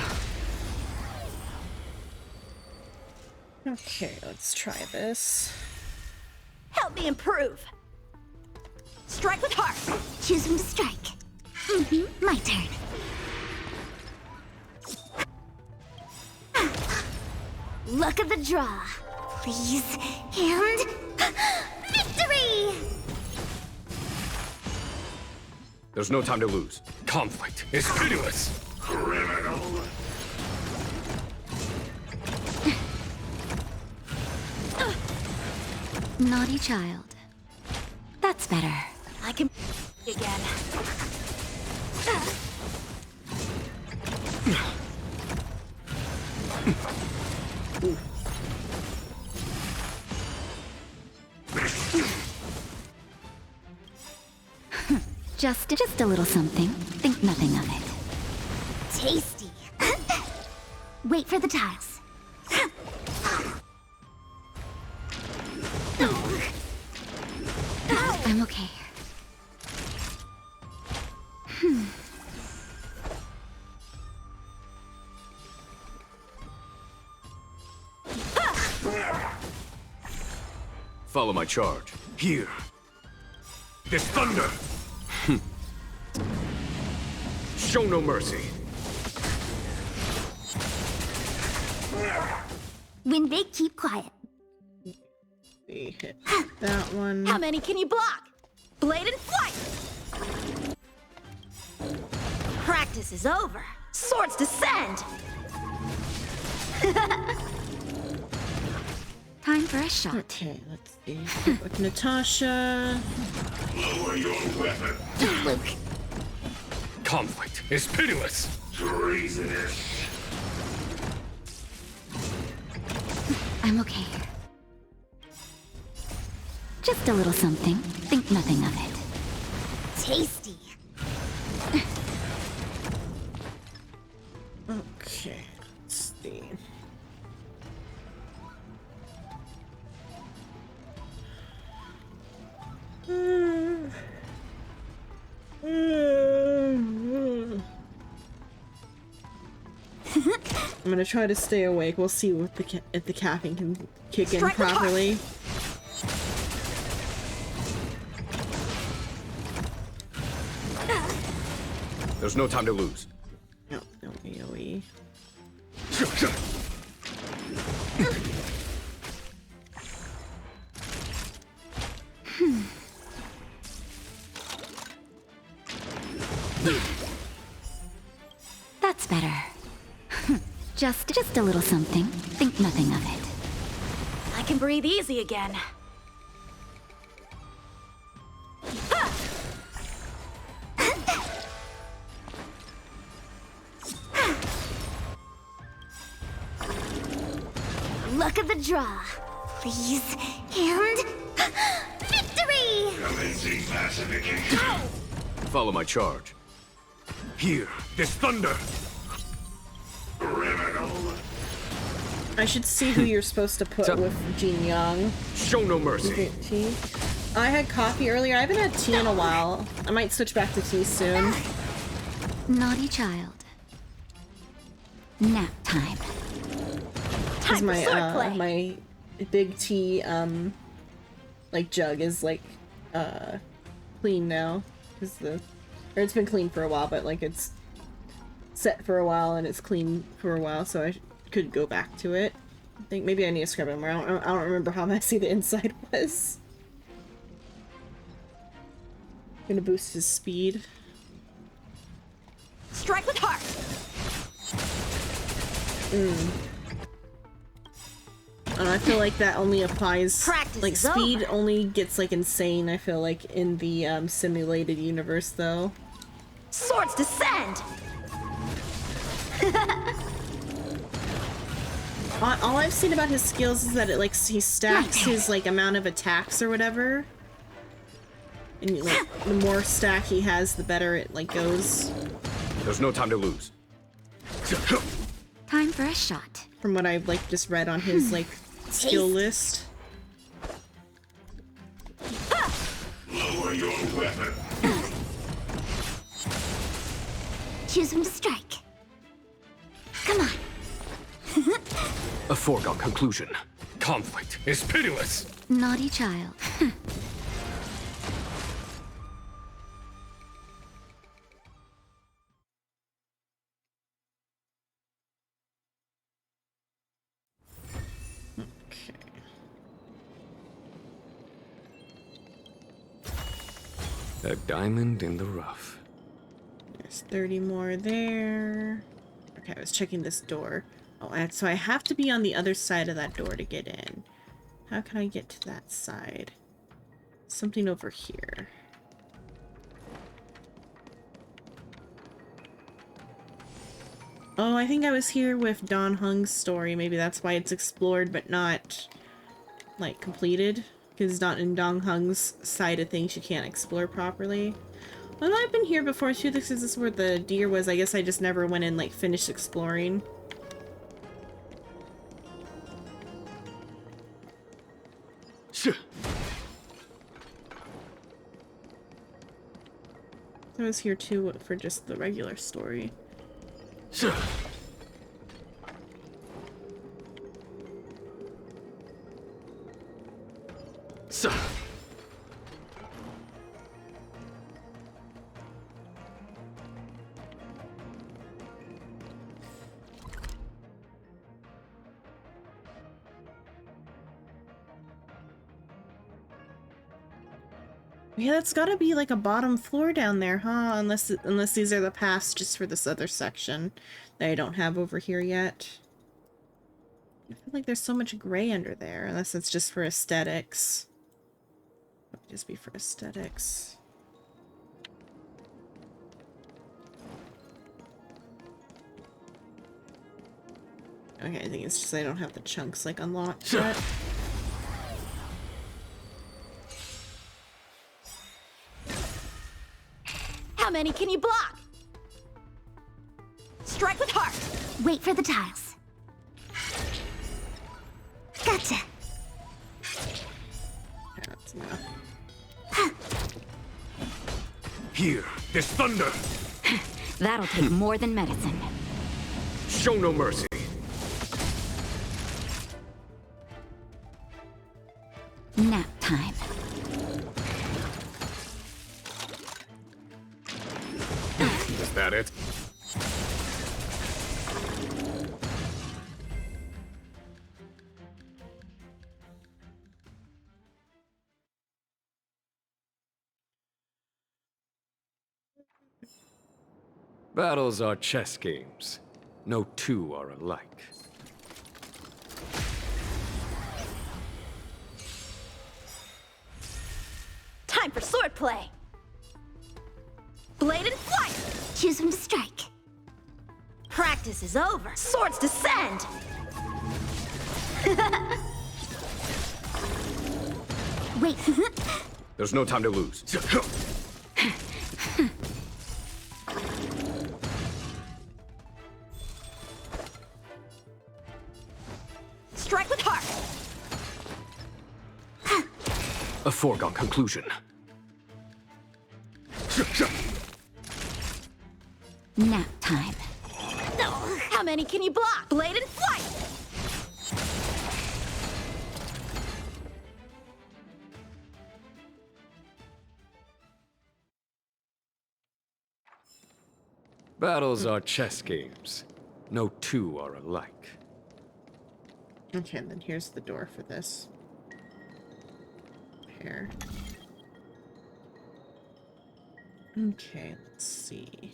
Okay, let's try this. Help me improve. Strike with heart. Choose when to strike. My turn. Luck of the draw. Please. And... victory! there's no time to lose. Conflict is pitiless. Criminal. Naughty child. That's better. I can again. Just a little something. Think nothing of it. Tasty. Wait for the tiles. I'm okay. Follow my charge. Here. This thunder. Show no mercy. When big, keep quiet. We hit that one. How many can you block? Blade and flight! Practice is over. Swords descend! Time for a shot. Okay, let's see. With Natasha. Lower your weapon. Luke. Conflict is pitiless. Treasonous. I'm okay. Just a little something. Think nothing of it. Tasty. Okay, let's see. I'm gonna try to stay awake. We'll see what if the caffeine can kick in properly. There's no time to lose. No AoE. That's better. Just a little something. Think nothing of it. I can breathe easy again. Luck of the draw. Please. And... victory! Commencing pacification. Follow my charge. Here. This thunder. Criminal. I should see who you're supposed to put with Jing Yuan. Show no mercy. Tea. I had coffee earlier. I haven't had tea in a while. I might switch back to tea soon. Naughty child. Nap time. Because my my big tea like jug is like clean now. Cause or it's been clean for a while, but like it's set for a while and it's clean for a while, so I could go back to it. I think maybe I need to scrub it more. I don't remember how messy the inside was. Gonna boost his speed. Strike with heart. I feel like that only applies, Practice like is speed over. only gets like insane, I feel like, in the simulated universe though. Swords descend. All I've seen about his skills is that it like he stacks his like amount of attacks or whatever. And like the more stack he has, the better it like goes. There's no time to lose. Time for a shot. From what I've like just read on his like skill list. Lower your weapon. Choose when to strike. Come on. A foregone conclusion. Conflict is pitiless. Naughty child. A diamond in the rough. There's 30 more there. Okay, I was checking this door. Oh, so I have to be on the other side of that door to get in. How can I get to that side? Something over here. Oh, I think I was here with Don Hung's story. Maybe that's why it's explored but not, like, completed. Because not in Dong Hung's side of things you can't explore properly. Well, I've been here before too. This is where the deer was. I guess I just never went and like finished exploring. I was here too for just the regular story. Yeah, that's gotta be like a bottom floor down there, huh? Unless these are the paths just for this other section that I don't have over here yet. I feel like there's so much gray under there, unless it's just for aesthetics. It might just be for aesthetics. Okay, I think it's just I don't have the chunks like unlocked yet. How many can you block? Strike with heart. Wait for the tiles. Gotcha. That's enough. Here, this thunder. That'll take more than medicine. Show no mercy. Nap time. Is that it? Battles are chess games. No two are alike. Time for swordplay. Blade and flight. Choose when to strike. Practice is over. Swords descend. Wait. There's no time to lose. Strike with heart. A foregone conclusion. Nap time. No. How many can you block? Blade and flight. Battles are chess games. No two are alike. Okay, and then here's the door for this. Here. Okay, let's see.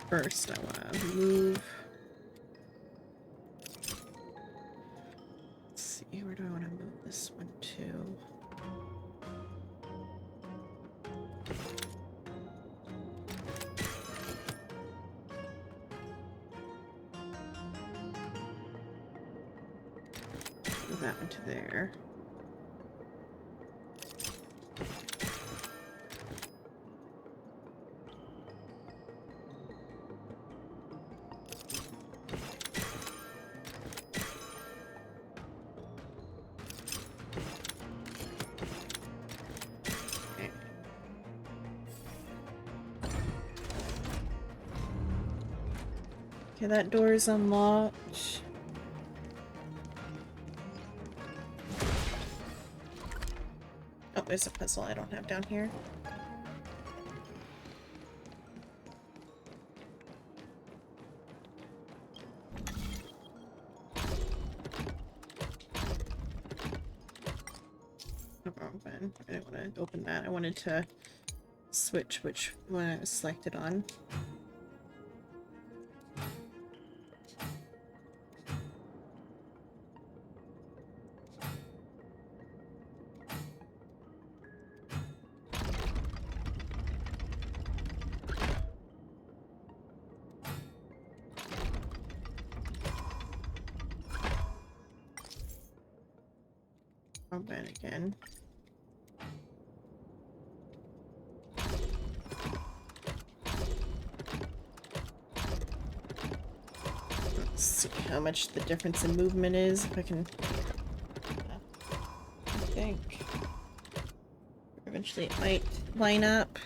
First, I want to move. Let's see, where do I want to move this one to? Move that one to there. Okay, that door is unlocked. Oh, there's a puzzle I don't have down here. Oh, wrong button. I didn't want to open that. I wanted to switch which one I was selected on. Open again. Let's see how much the difference in movement is. If I can, I think eventually it might line up.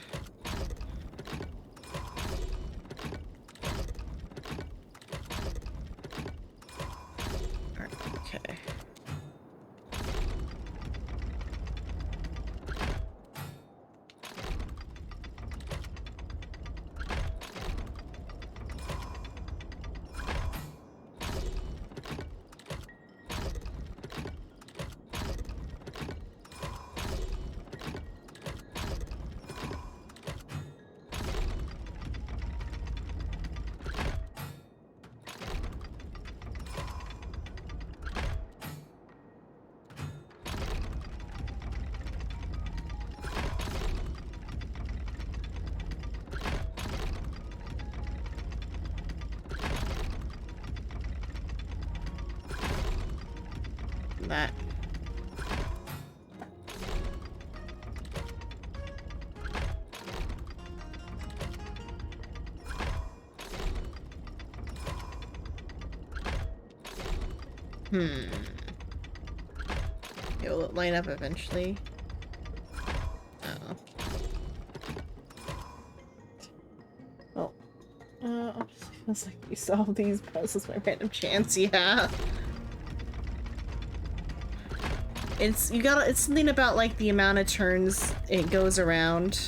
Okay. That. Will it line up eventually? Oh. Well, feels like you solve these puzzles by random chance. Yeah. It's something about like the amount of turns it goes around.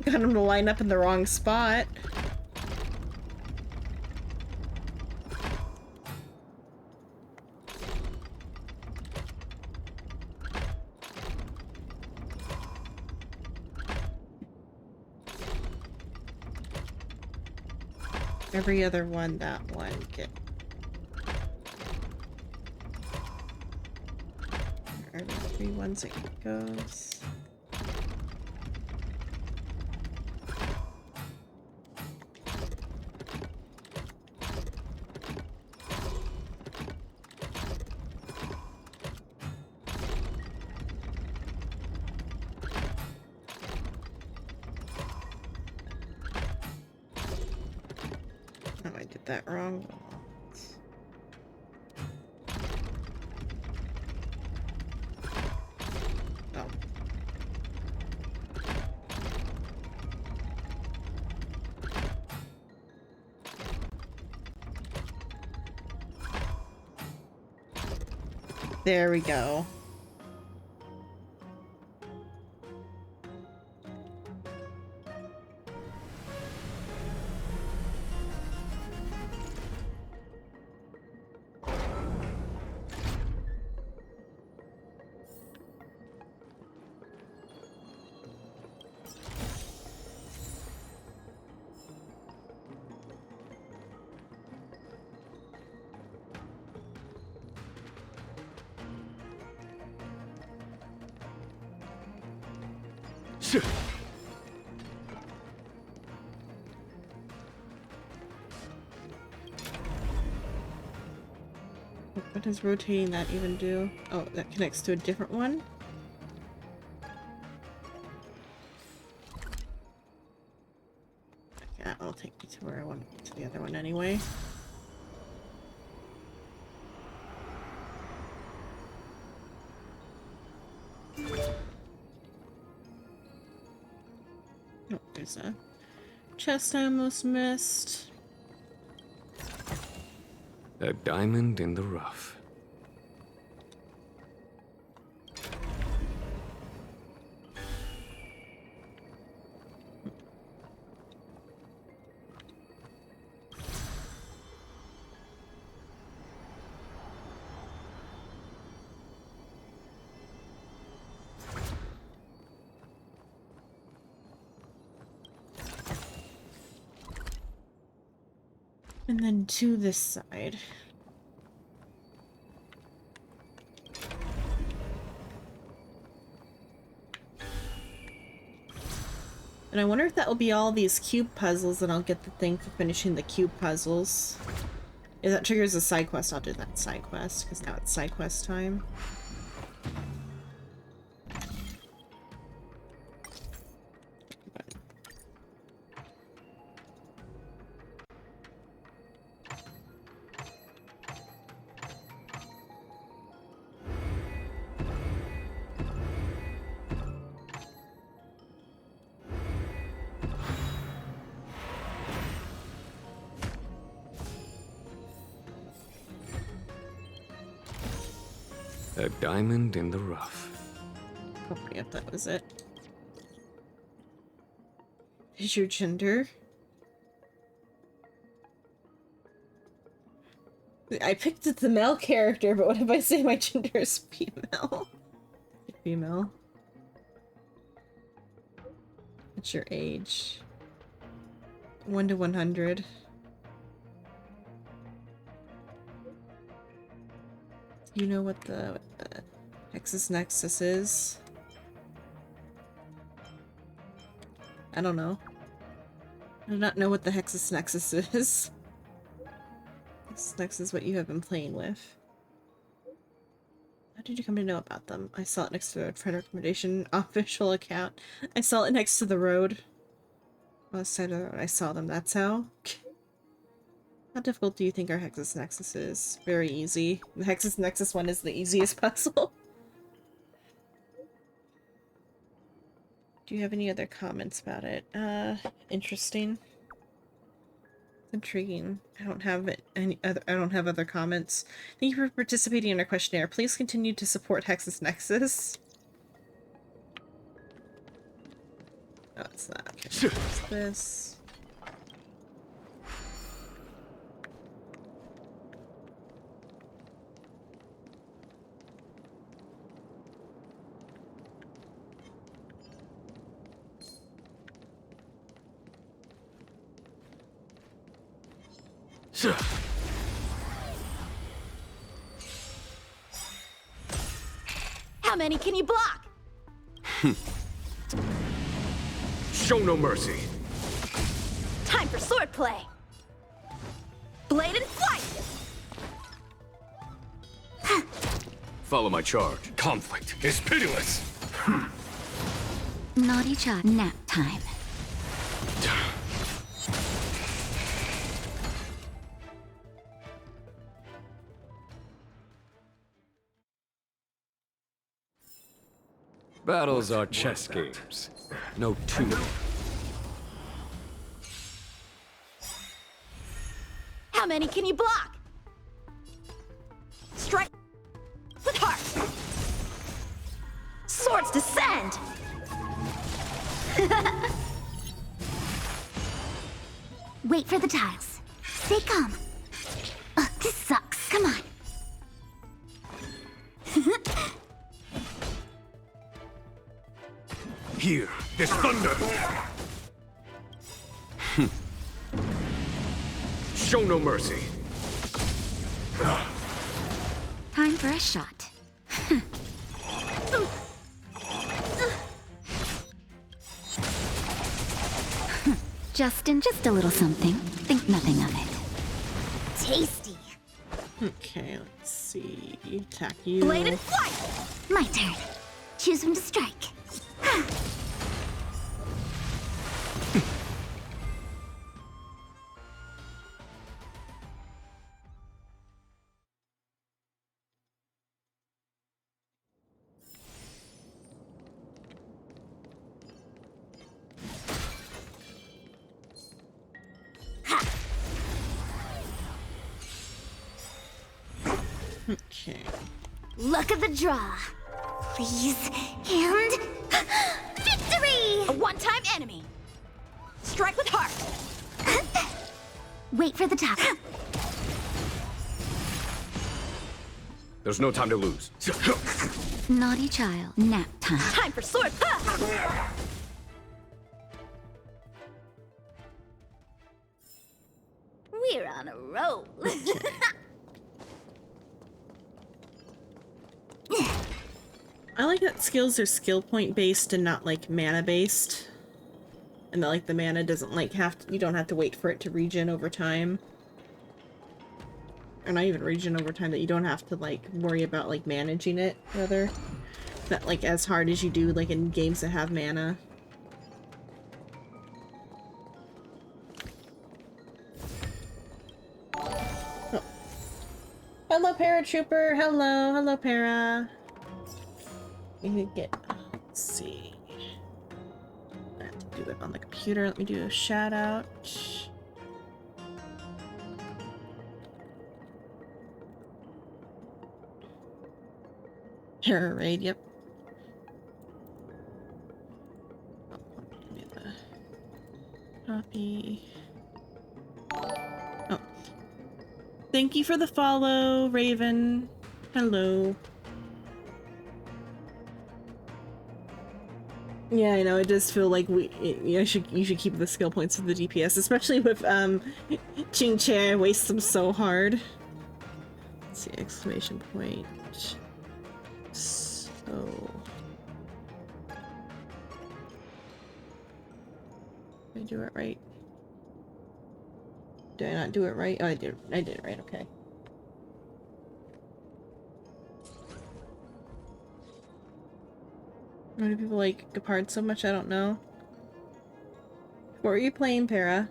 Got him to line up in the wrong spot. Every other one, that one. Get. Every 3 ones it goes. Oh, I did that wrong. Oh. There we go. What does rotating that even do? Oh, that connects to a different one? That will take me to where I want to the other one anyway. Oh, there's a chest I almost missed. A diamond in the rough. And then to this side. And I wonder if that will be all these cube puzzles and I'll get the thing for finishing the cube puzzles. If that triggers a side quest, I'll do that side quest, because now it's side quest time. A diamond in the rough. Oh, yep, that was it. Is your gender? I picked the male character, but what if I say my gender is female? Female. What's your age? 1 to 100. You know what the Hexus Nexus is? I don't know. I do not know what the Hexus Nexus is. Hexus Nexus is what you have been playing with. How did you come to know about them? I saw it next to a friend recommendation official account. I saw it next to the road. On the side of the road, I saw them. That's how. How difficult do you think our Hexus Nexus is? Very easy. The Hexus Nexus one is the easiest puzzle. Do you have any other comments about it? Interesting. Intriguing. I don't have other comments. Thank you for participating in our questionnaire. Please continue to support Hexus Nexus. Oh, it's not. Okay. What's this? How many can you block? Show no mercy. Time for swordplay. Blade and flight. Follow my charge. Conflict is pitiless. Naughty child. Nap time. Battles are chess games. No two. How many can you block? Strike with heart. Swords descend. Wait for the tiles. Stay calm. Ugh, this sucks. Come on. Here, this thunder. Show no mercy. Time for a shot. Just a little something. Think nothing of it. Tasty. Okay, let's see. Attack you. Blade and flight. My turn. Choose when to strike. Okay. Luck of the draw. Please. And... Victory! A one-time enemy. Strike with heart. Wait for the top. There's no time to lose. Naughty child. Nap time. Time for sword. We're on a roll. I like that skills are skill point based and not like mana based. And that like the mana doesn't like you don't have to wait for it to regen over time. Or not even regen over time, that you don't have to like worry about like managing it, rather. Not like as hard as you do like in games that have mana. Oh. Hello, Paratrooper! Hello, hello, Para! You could get, let's see. I have to do it on the computer. Let me do a shout out. Para raid, yep. Oh, give me the copy. Oh. Thank you for the follow, Raven. Hello. Yeah, I know, it does feel like you should keep the skill points of the DPS, especially with Ching Che. I waste them so hard. Let's see, exclamation point. So did I do it right? Did I not do it right? Oh, I did it right, okay. Why do people like Gepard so much? I don't know. What were you playing, Para?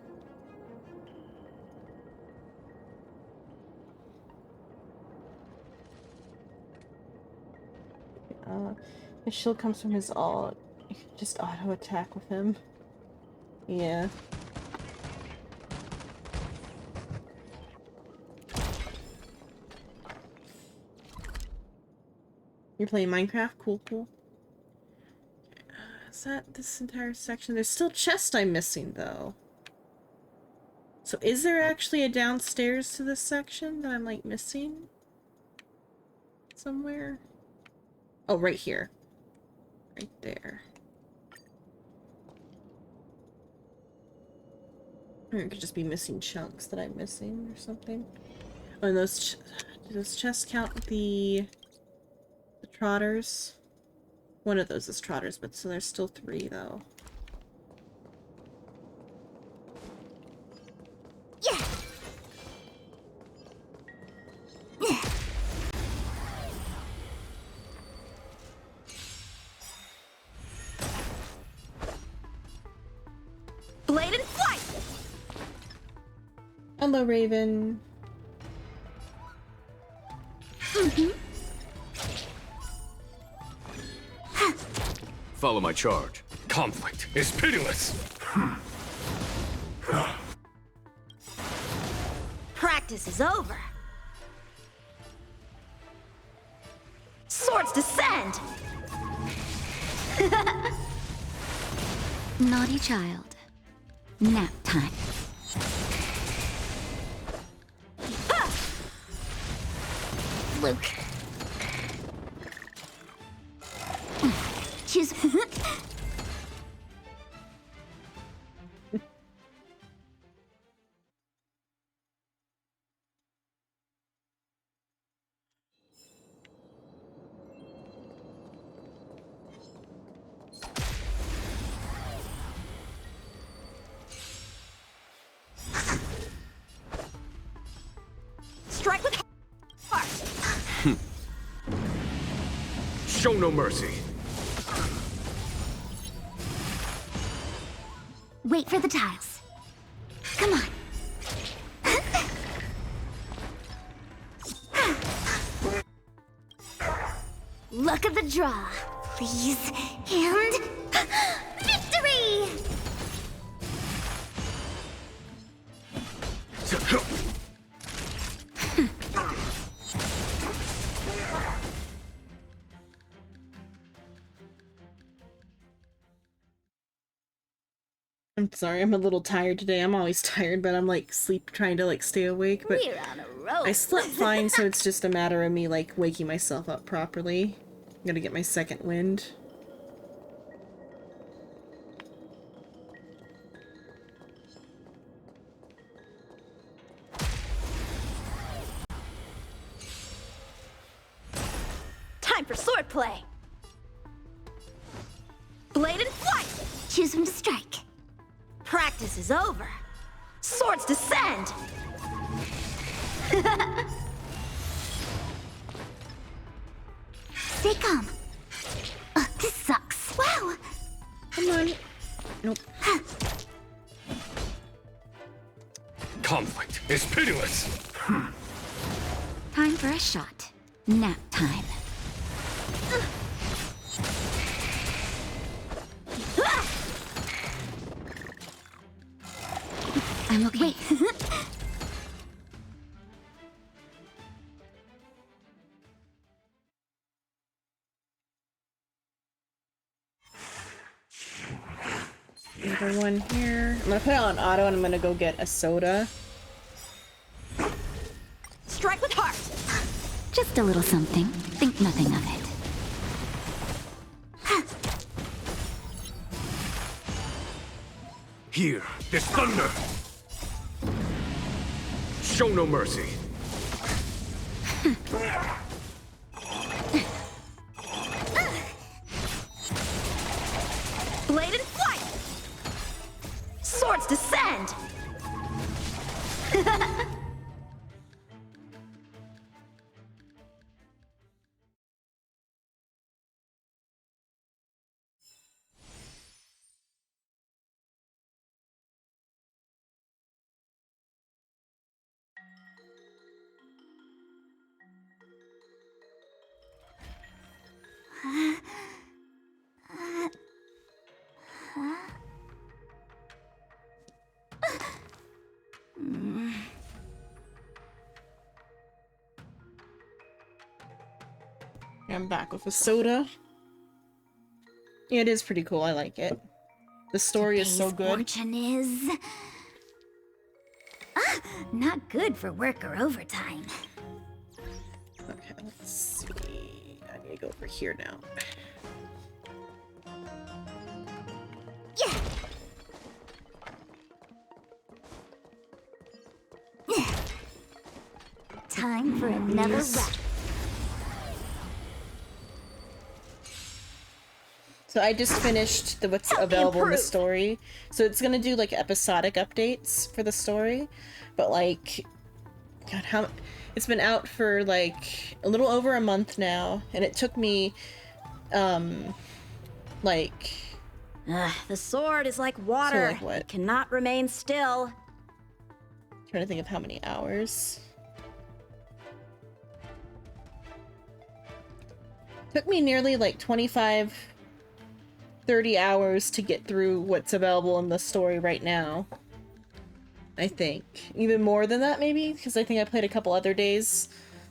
His shield comes from his ult. You can just auto attack with him. Yeah. You're playing Minecraft? Cool, cool. Is that this entire section? There's still chest I'm missing, though. So is there actually a downstairs to this section that I'm, like, missing? Somewhere? Oh, right here. Right there. Or it could just be missing chunks that I'm missing or something. Oh, and those do those chests count the trotters? One of those is trotters, but so there's still 3 though. Yeah. Blade and flight. Hello, Raven. Follow my charge. Conflict is pitiless. Practice is over. Swords descend. Naughty child. Nap time. Luke. Choose. Strike with heart. Show no mercy. Wait for the tiles. Come on. Luck of the draw, please. And victory! I'm sorry, I'm a little tired today. I'm always tired, but I'm like trying to like stay awake. But We're on a roll. I slept fine, so it's just a matter of me like waking myself up properly. I'm gonna get my second wind. Time for swordplay. Blade and flight. Choose when to strike. Practice is over. Swords descend. Stay calm. This sucks. Wow. Come on. Nope. Conflict is pitiless. Time for a shot. Nap time. I'm okay. Wait. Another one here. I'm gonna put it on auto and I'm gonna go get a soda. Strike with heart. Just a little something. Think nothing of it. Hear this thunder. Show no mercy. Blade and flight. Swords descend. I'm back with a soda. Yeah, it is pretty cool. I like it. The story is so Today's good. fortune is not good for work or overtime. Okay, let's see. I need to go over here now. Yeah. Time for another round. So I just finished the what's available in the story. So it's gonna do like episodic updates for the story, but like, God, how it's been out for like a little over a month now, and it took me, like. The sword is like water. So like what? It cannot remain still. Trying to think of how many hours. Took me nearly like 25, 30 hours to get through what's available in the story right now. I think. Even more than that, maybe? Because I think I played a couple other days.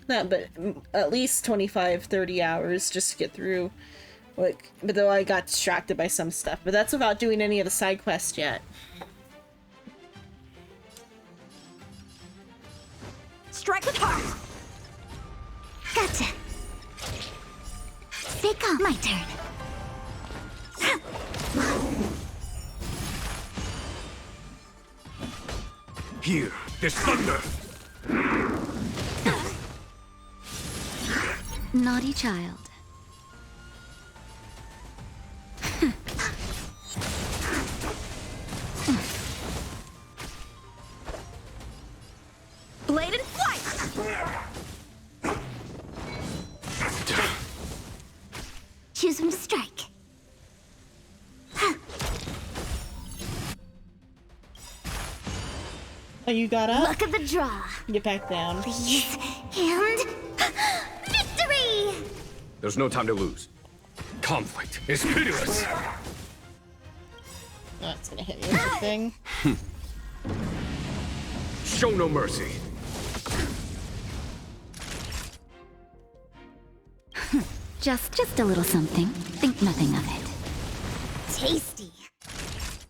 Not, but at least 25, 30 hours just to get through. Like, but though I got distracted by some stuff. But that's without doing any of the side quests yet. Strike with heart. Gotcha. Stay calm. My turn. Here, this thunder! Naughty child. Blade and flight. Choose when to strike. Oh, you got up? Luck of the draw. Get back down. Please. And victory! There's no time to lose. Conflict is pitiless! That's gonna hit me with the thing. Show no mercy. Just a little something. Think nothing of it. Tasty.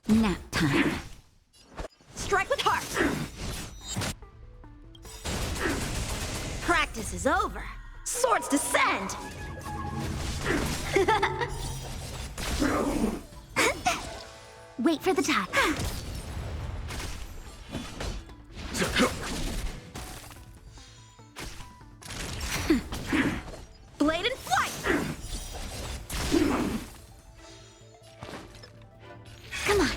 Nap time. Strike with heart. Practice is over. Swords descend. Wait for the time. Blade and flight. Come on.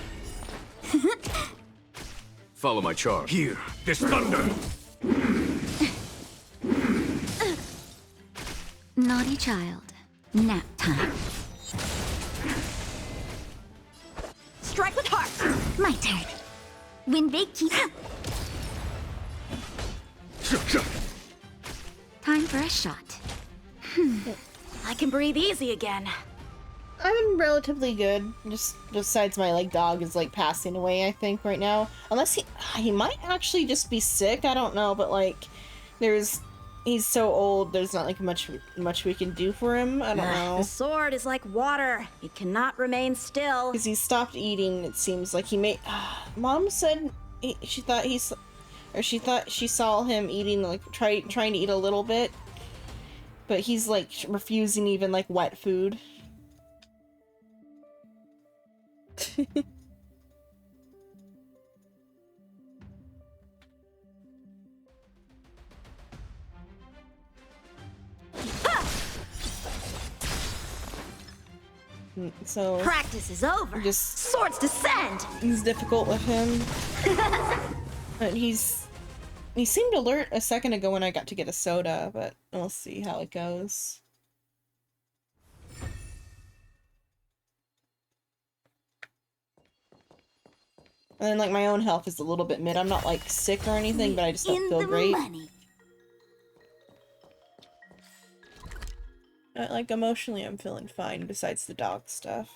Follow my charge. Here, this thunder! Naughty child. Nap time. Strike with heart. My turn. When they keep... Time for a shot. I can breathe easy again. I'm relatively good. Just besides my like dog is like passing away, I think right now. Unless he might actually just be sick. I don't know, but like he's so old. There's not like much we can do for him. I don't know. The sword is like water. It cannot remain still. Because he stopped eating. It seems like he may. Mom said she thought she saw him eating like trying to eat a little bit, but he's like refusing even like wet food. So practice is over. Just swords descend. He's difficult with him, but he seemed alert a second ago when I got to get a soda, but we'll see how it goes. And then, like, my own health is a little bit mid. I'm not, like, sick or anything, but I just don't feel great. Like, emotionally, I'm feeling fine, besides the dog stuff.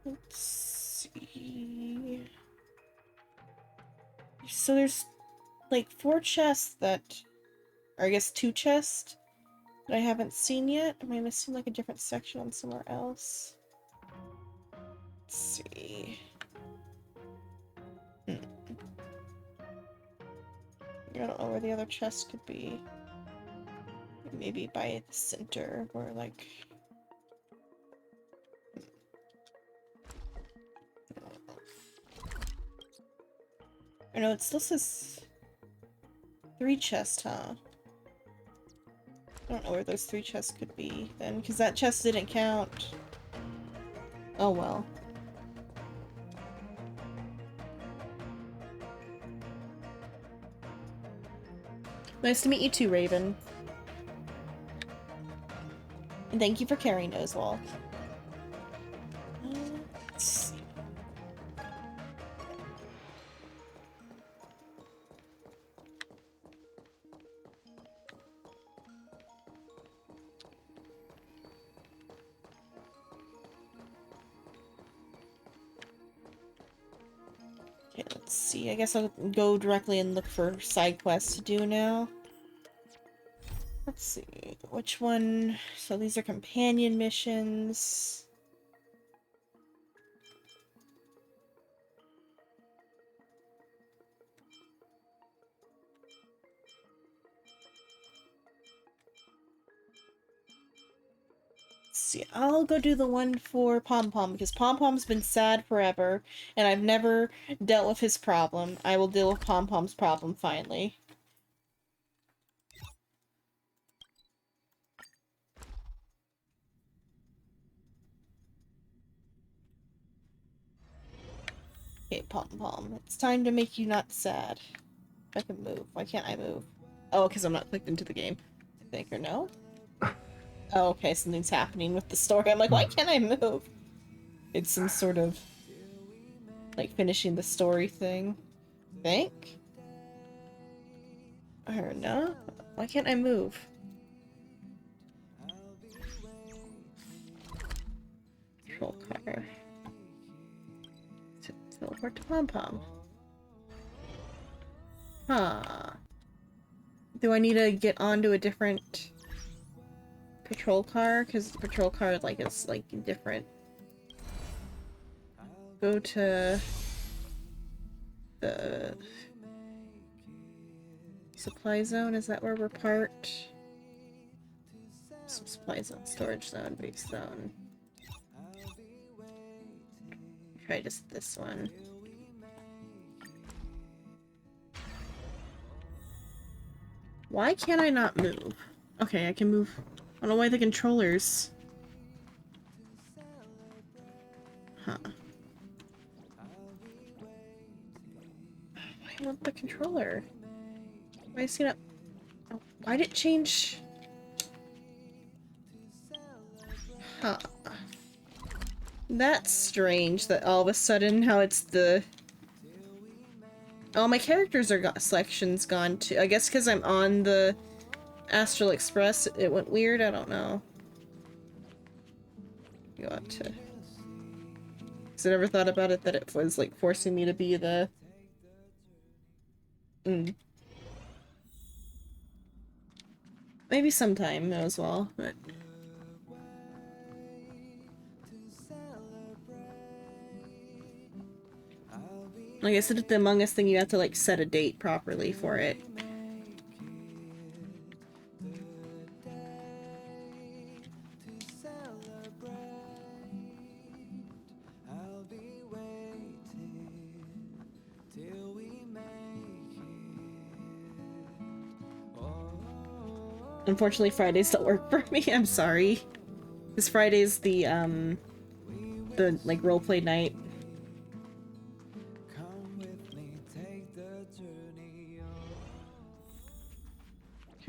Let's see... So there's, like, 4 chests that... Or I guess 2 chests that I haven't seen yet. Am I missing, like, a different section on somewhere else? Let's see... I don't know where the other chest could be. Maybe by the center, or like... Or no, it still says 3 chests, huh? I don't know where those 3 chests could be then, because that chest didn't count. Oh well. Nice to meet you too, Raven. And thank you for carrying Noswall. Let's see. Okay, let's see. I guess I'll go directly and look for side quests to do now. Let's see. Which one? So these are companion missions. See, I'll go do the one for Pom Pom because Pom Pom's been sad forever and I've never dealt with his problem. I will deal with Pom Pom's problem finally. Okay, Pom Pom, it's time to make you not sad. If I can move. Why can't I move? Oh, because I'm not clicked into the game. I think, or no? Oh, okay, something's happening with the story. I'm like, why can't I move? It's some sort of, like, finishing the story thing. I think? Or no? Why can't I move? Control car. Teleport to Pom Pom. Huh. Do I need to get onto a different patrol car? Because the patrol car, like, is, like, different. Go to the supply zone. Is that where we're parked? Supply zone, storage zone, base zone. Try just this one. Why can't I not move? Okay, I can move. I don't know why the controllers. Huh. Why not the controller? Why is it not? Oh, why did it change? Huh. That's strange that all of a sudden how it's the... Oh, my characters are selections gone too. I guess because I'm on the Astral Express, it went weird. I don't know. Go up to... Because I never thought about it that it was like forcing me to be the... Maybe sometime as well, but... Like I said, at the Among Us thing, you have to like set a date properly for it. Unfortunately, Fridays don't work for me. I'm sorry. Because Friday's the like roleplay night.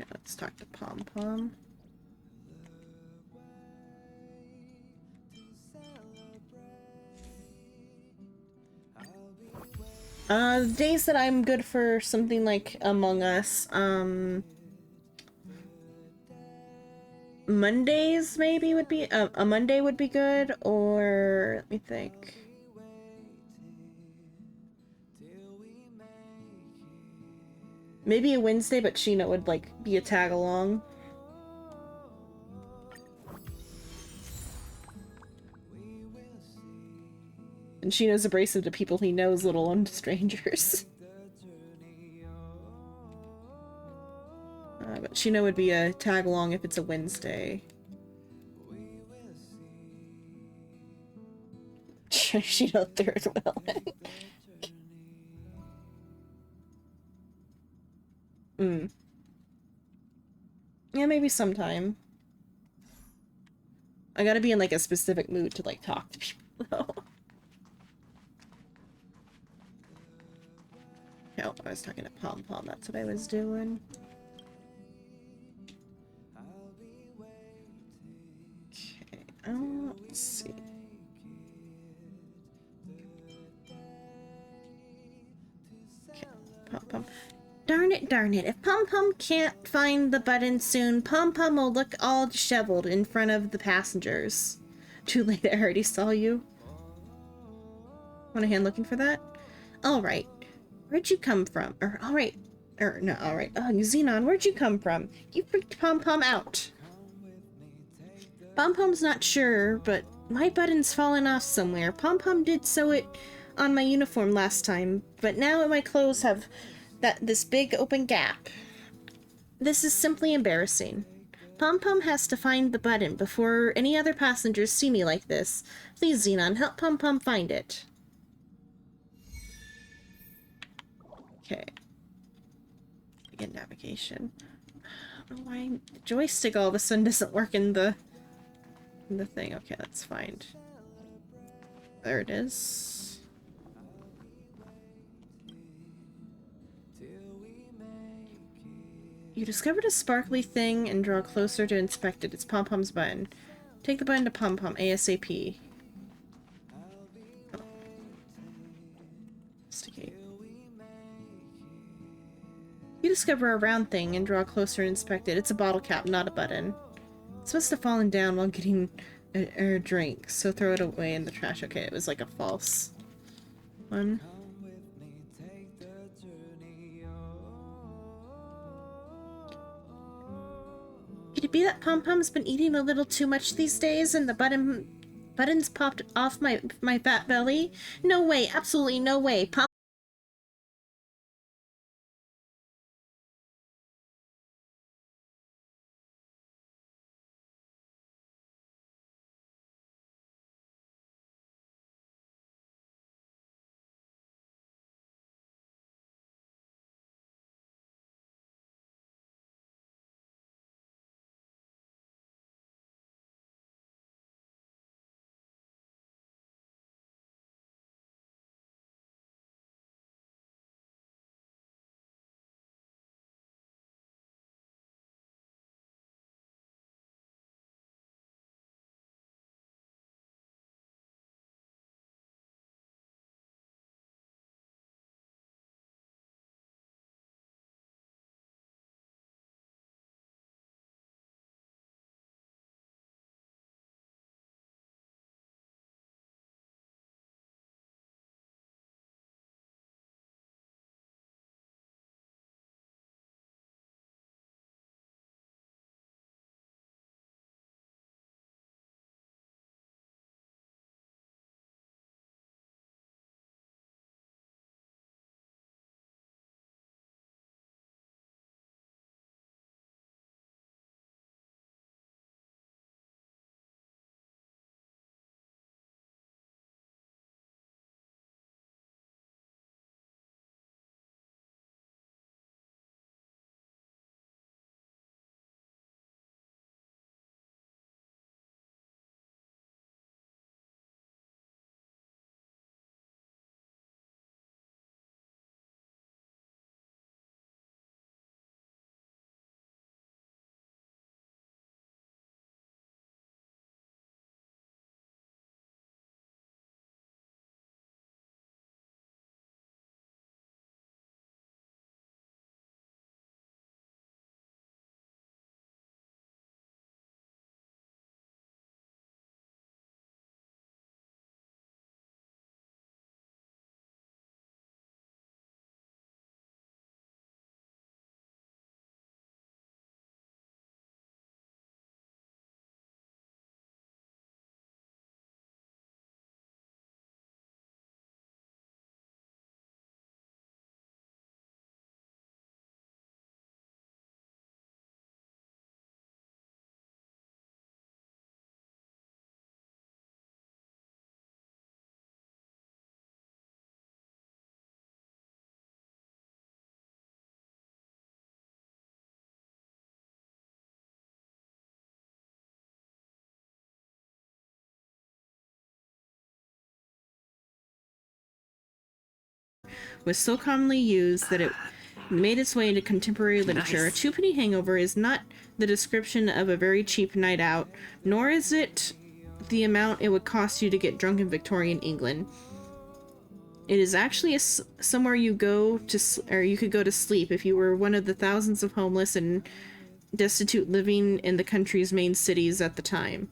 Okay, let's talk to Pom Pom. The days that I'm good for something like Among Us, Mondays maybe would be, a Monday would be good, or, let me think. Maybe a Wednesday, but Sheena would, like, be a tag-along. And Sheena's abrasive to people he knows, let alone to strangers. But Sheena would be a tag-along if it's a Wednesday. Sheena third will. Mm. Yeah, maybe sometime. I gotta be in like a specific mood to like talk to people though. Oh, I was talking to Pom Pom, that's what I was doing. Okay, let's see. Okay, Pom Pom. Darn it, darn it. If Pom Pom can't find the button soon, Pom Pom will look all disheveled in front of the passengers. Too late, I already saw you. Want a hand looking for that? Alright. Where'd you come from? Alright. No, alright. Oh, Xenon, where'd you come from? You freaked Pom Pom out. Pom Pom's not sure, but my button's fallen off somewhere. Pom Pom did sew it on my uniform last time, but now my clothes have this big open gap. This is simply embarrassing. Pom Pom has to find the button before any other passengers see me like this. Please, Xenon, help Pom Pom find it. Okay. Begin navigation. I don't know why the joystick all of a sudden doesn't work in the thing. Okay, let's find. There it is. You discovered a sparkly thing and draw closer to inspect it. It's Pom Pom's button. Take the button to Pom Pom ASAP. Oh. Investigate. You discover a round thing and draw closer and inspect it. It's a bottle cap, not a button. It's supposed to have fallen down while getting a drink, so throw it away in the trash. Okay, it was like a false one. Could it be that Pom Pom's been eating a little too much these days and the buttons popped off my fat belly? No way, absolutely no way. Pom was so commonly used that it made its way into contemporary literature. Nice. A two-penny hangover is not the description of a very cheap night out, nor is it the amount it would cost you to get drunk in Victorian England. It is actually somewhere you go to, or you could go to sleep if you were one of the thousands of homeless and destitute living in the country's main cities at the time.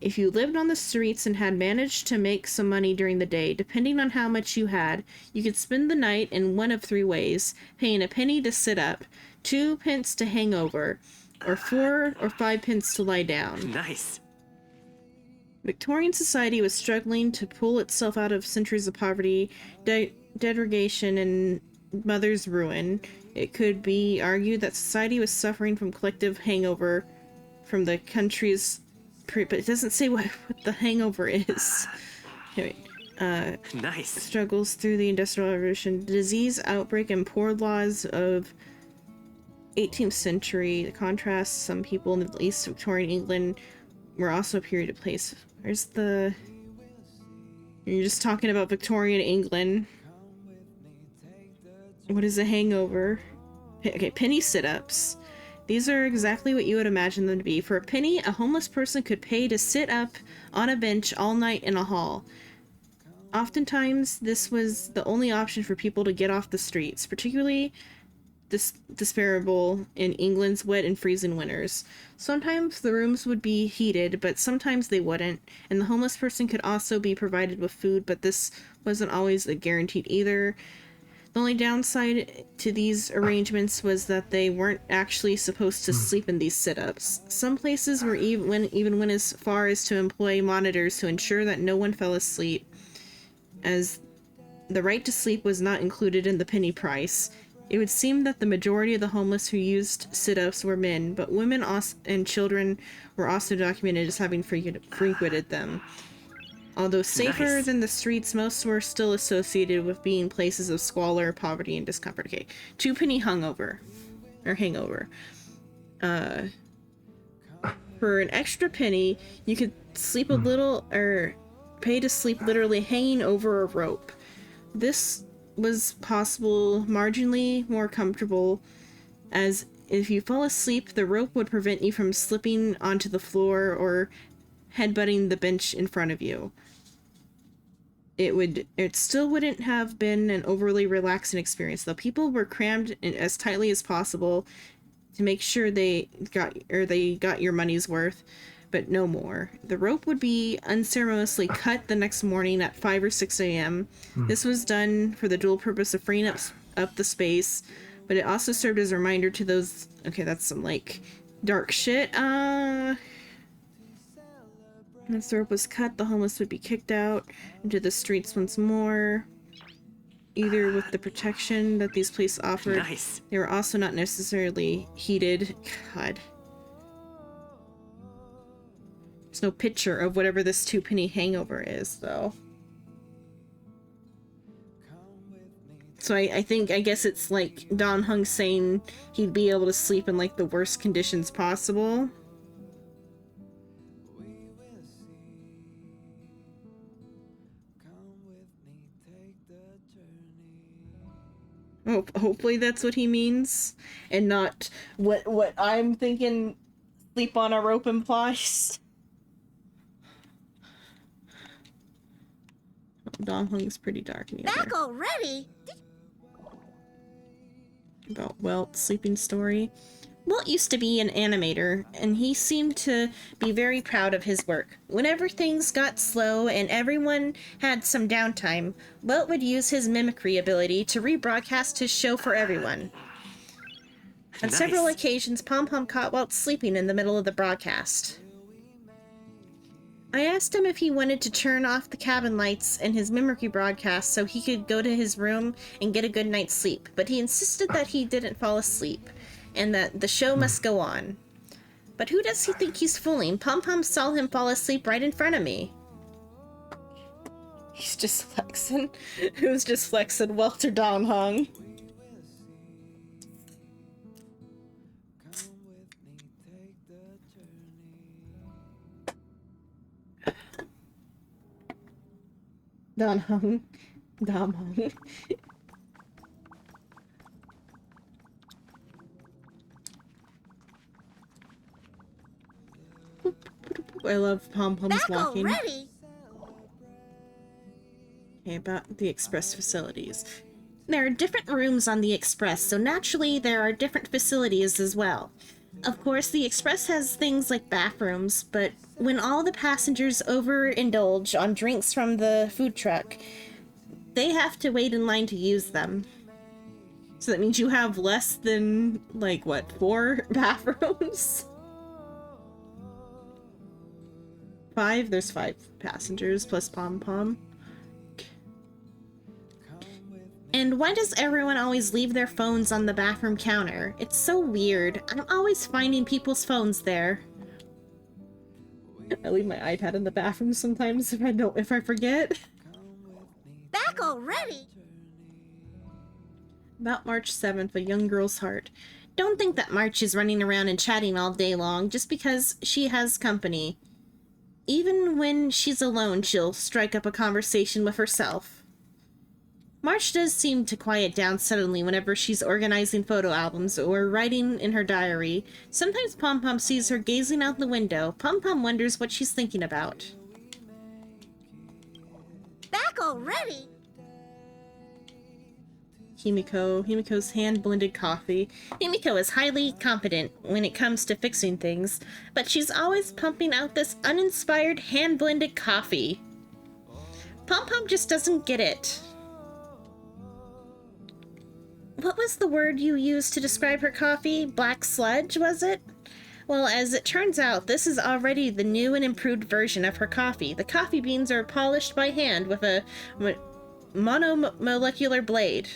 If you lived on the streets and had managed to make some money during the day, depending on how much you had, you could spend the night in one of three ways: paying a penny to sit up, 2 pence to hang over, or 4 or 5 pence to lie down. Nice. Victorian society was struggling to pull itself out of centuries of poverty, degradation, and mother's ruin. It could be argued that society was suffering from collective hangover from the country's but it doesn't say what the hangover is. Anyway, Nice. struggles through the Industrial Revolution, disease outbreak, and poor laws of 18th century. The contrast, some people in the East Victorian England were also a period of place. Where's the... You're just talking about Victorian England. What is a hangover? Okay, penny sit-ups. These are exactly what you would imagine them to be. For a penny, a homeless person could pay to sit up on a bench all night in a hall. Oftentimes, this was the only option for people to get off the streets, particularly desirable in England's wet and freezing winters. Sometimes the rooms would be heated, but sometimes they wouldn't, and the homeless person could also be provided with food, but this wasn't always a guaranteed either. The only downside to these arrangements was that they weren't actually supposed to sleep in these sit-ups. Some places were even went as far as to employ monitors to ensure that no one fell asleep, as the right to sleep was not included in the penny price. It would seem that the majority of the homeless who used sit-ups were men, but women and children were also documented as having frequented them. Although safer than the streets, most were still associated with being places of squalor, poverty, and discomfort. Okay, 2 penny hangover. For an extra penny, you could sleep a little, or pay to sleep literally hanging over a rope. This was possible, marginally more comfortable, as if you fall asleep, the rope would prevent you from slipping onto the floor or headbutting the bench in front of you. It still wouldn't have been an overly relaxing experience, though. People were crammed in as tightly as possible to make sure they got your money's worth, but no more. The rope would be unceremoniously cut the next morning at 5 or 6 a.m. This was done for the dual purpose of freeing up the space, but it also served as a reminder to those... Okay, that's some, like, dark shit. Once the rope was cut, the homeless would be kicked out into the streets once more, either with the protection that these places offered. Nice. They were also not necessarily heated. God. There's no picture of whatever this 2 penny hangover is, though. So I guess it's like Don Hung saying he'd be able to sleep in like the worst conditions possible. Oh, hopefully that's what he means, and not what I'm thinking sleep on a rope implies. Don Hung's pretty dark in the Back already? About Welt's sleeping story. Walt used to be an animator, and he seemed to be very proud of his work. Whenever things got slow and everyone had some downtime, Walt would use his mimicry ability to rebroadcast his show for everyone. On several occasions, Pom Pom caught Walt sleeping in the middle of the broadcast. I asked him if he wanted to turn off the cabin lights in his mimicry broadcast so he could go to his room and get a good night's sleep, but he insisted that he didn't fall asleep, and that the show must go on. But who does he think he's fooling? Pom Pom saw him fall asleep right in front of me. He's just flexing. Who's just flexing? Walter Don Hung. Don Hung. Dom Hung. I love Pom Pom's Back walking. already? Okay, about the Express facilities. There are different rooms on the Express, so naturally there are different facilities as well. Of course, the Express has things like bathrooms, but when all the passengers overindulge on drinks from the food truck, they have to wait in line to use them. So that means you have less than, like, what, 4 bathrooms? 5? There's 5 passengers plus Pom Pom. And why does everyone always leave their phones on the bathroom counter? It's so weird. I'm always finding people's phones there. I leave my iPad in the bathroom sometimes if I forget. Back already? About March 7th, a young girl's heart. Don't think that March is running around and chatting all day long just because she has company. Even when she's alone, she'll strike up a conversation with herself. March does seem to quiet down suddenly whenever she's organizing photo albums or writing in her diary. Sometimes Pom Pom sees her gazing out the window. Pom Pom wonders what she's thinking about. Back already? Himiko's hand-blended coffee. Himiko is highly competent when it comes to fixing things, but she's always pumping out this uninspired hand-blended coffee. Pom Pom just doesn't get it. What was the word you used to describe her coffee? Black sludge, was it? Well, as it turns out, this is already the new and improved version of her coffee. The coffee beans are polished by hand with a monomolecular blade.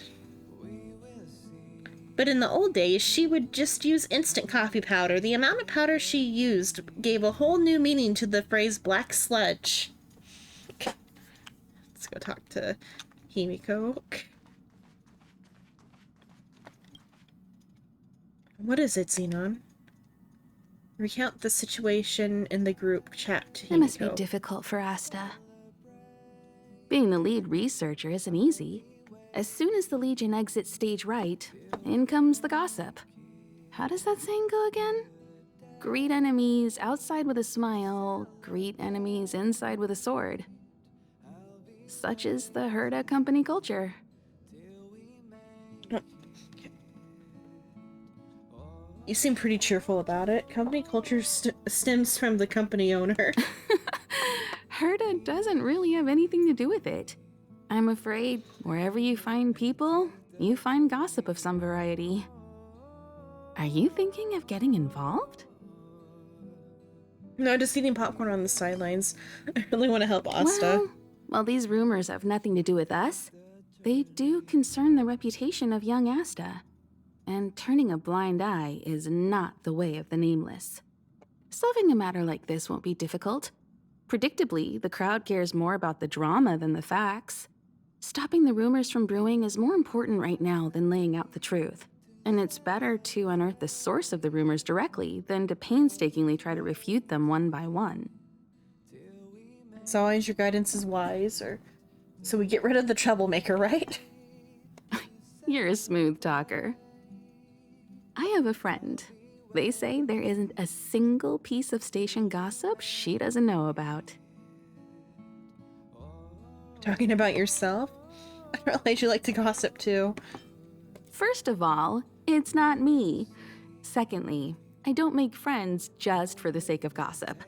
But in the old days, she would just use instant coffee powder. The amount of powder she used gave a whole new meaning to the phrase black sludge. Let's go talk to Himiko. What is it, Xenon? Recount the situation in the group chat to Himiko. It must be difficult for Asta. Being the lead researcher isn't easy. As soon as the Legion exits stage right, in comes the gossip. How does that saying go again? Greet enemies outside with a smile, greet enemies inside with a sword. Such is the Herda company culture. You seem pretty cheerful about it. Company culture stems from the company owner. Herda doesn't really have anything to do with it. I'm afraid wherever you find people, you find gossip of some variety. Are you thinking of getting involved? No, just eating popcorn on the sidelines. I really want to help Asta. Well, while these rumors have nothing to do with us, they do concern the reputation of young Asta. And turning a blind eye is not the way of the nameless. Solving a matter like this won't be difficult. Predictably, the crowd cares more about the drama than the facts. Stopping the rumors from brewing is more important right now than laying out the truth. And it's better to unearth the source of the rumors directly than to painstakingly try to refute them one by one. As always, your guidance is wise, or so we get rid of the troublemaker, right? You're a smooth talker. I have a friend. They say there isn't a single piece of station gossip she doesn't know about. Talking about yourself? I realize you like to gossip too. First of all, it's not me. Secondly, I don't make friends just for the sake of gossip.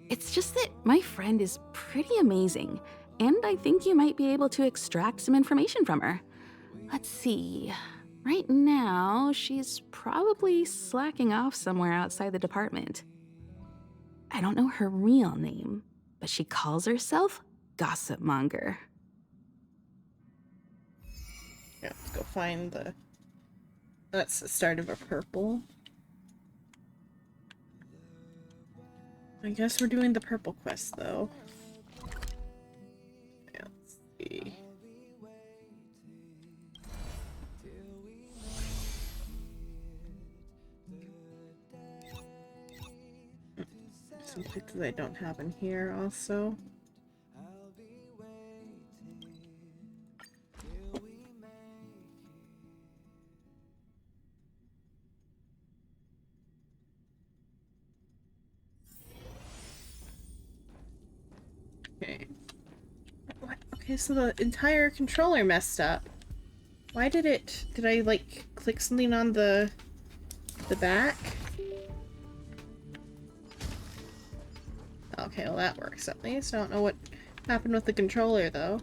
It's just that my friend is pretty amazing, and I think you might be able to extract some information from her. Let's see. Right now, she's probably slacking off somewhere outside the department. I don't know her real name, but she calls herself Gossip Monger. Yeah, let's go find the... That's the start of a purple. I guess we're doing the purple quest, though. Yeah, let's see. Some places I don't have in here also. Okay. What? Okay, so the entire controller messed up. Why did it... Did I, like, click something on the back? Okay, well that works at least. I don't know what happened with the controller, though.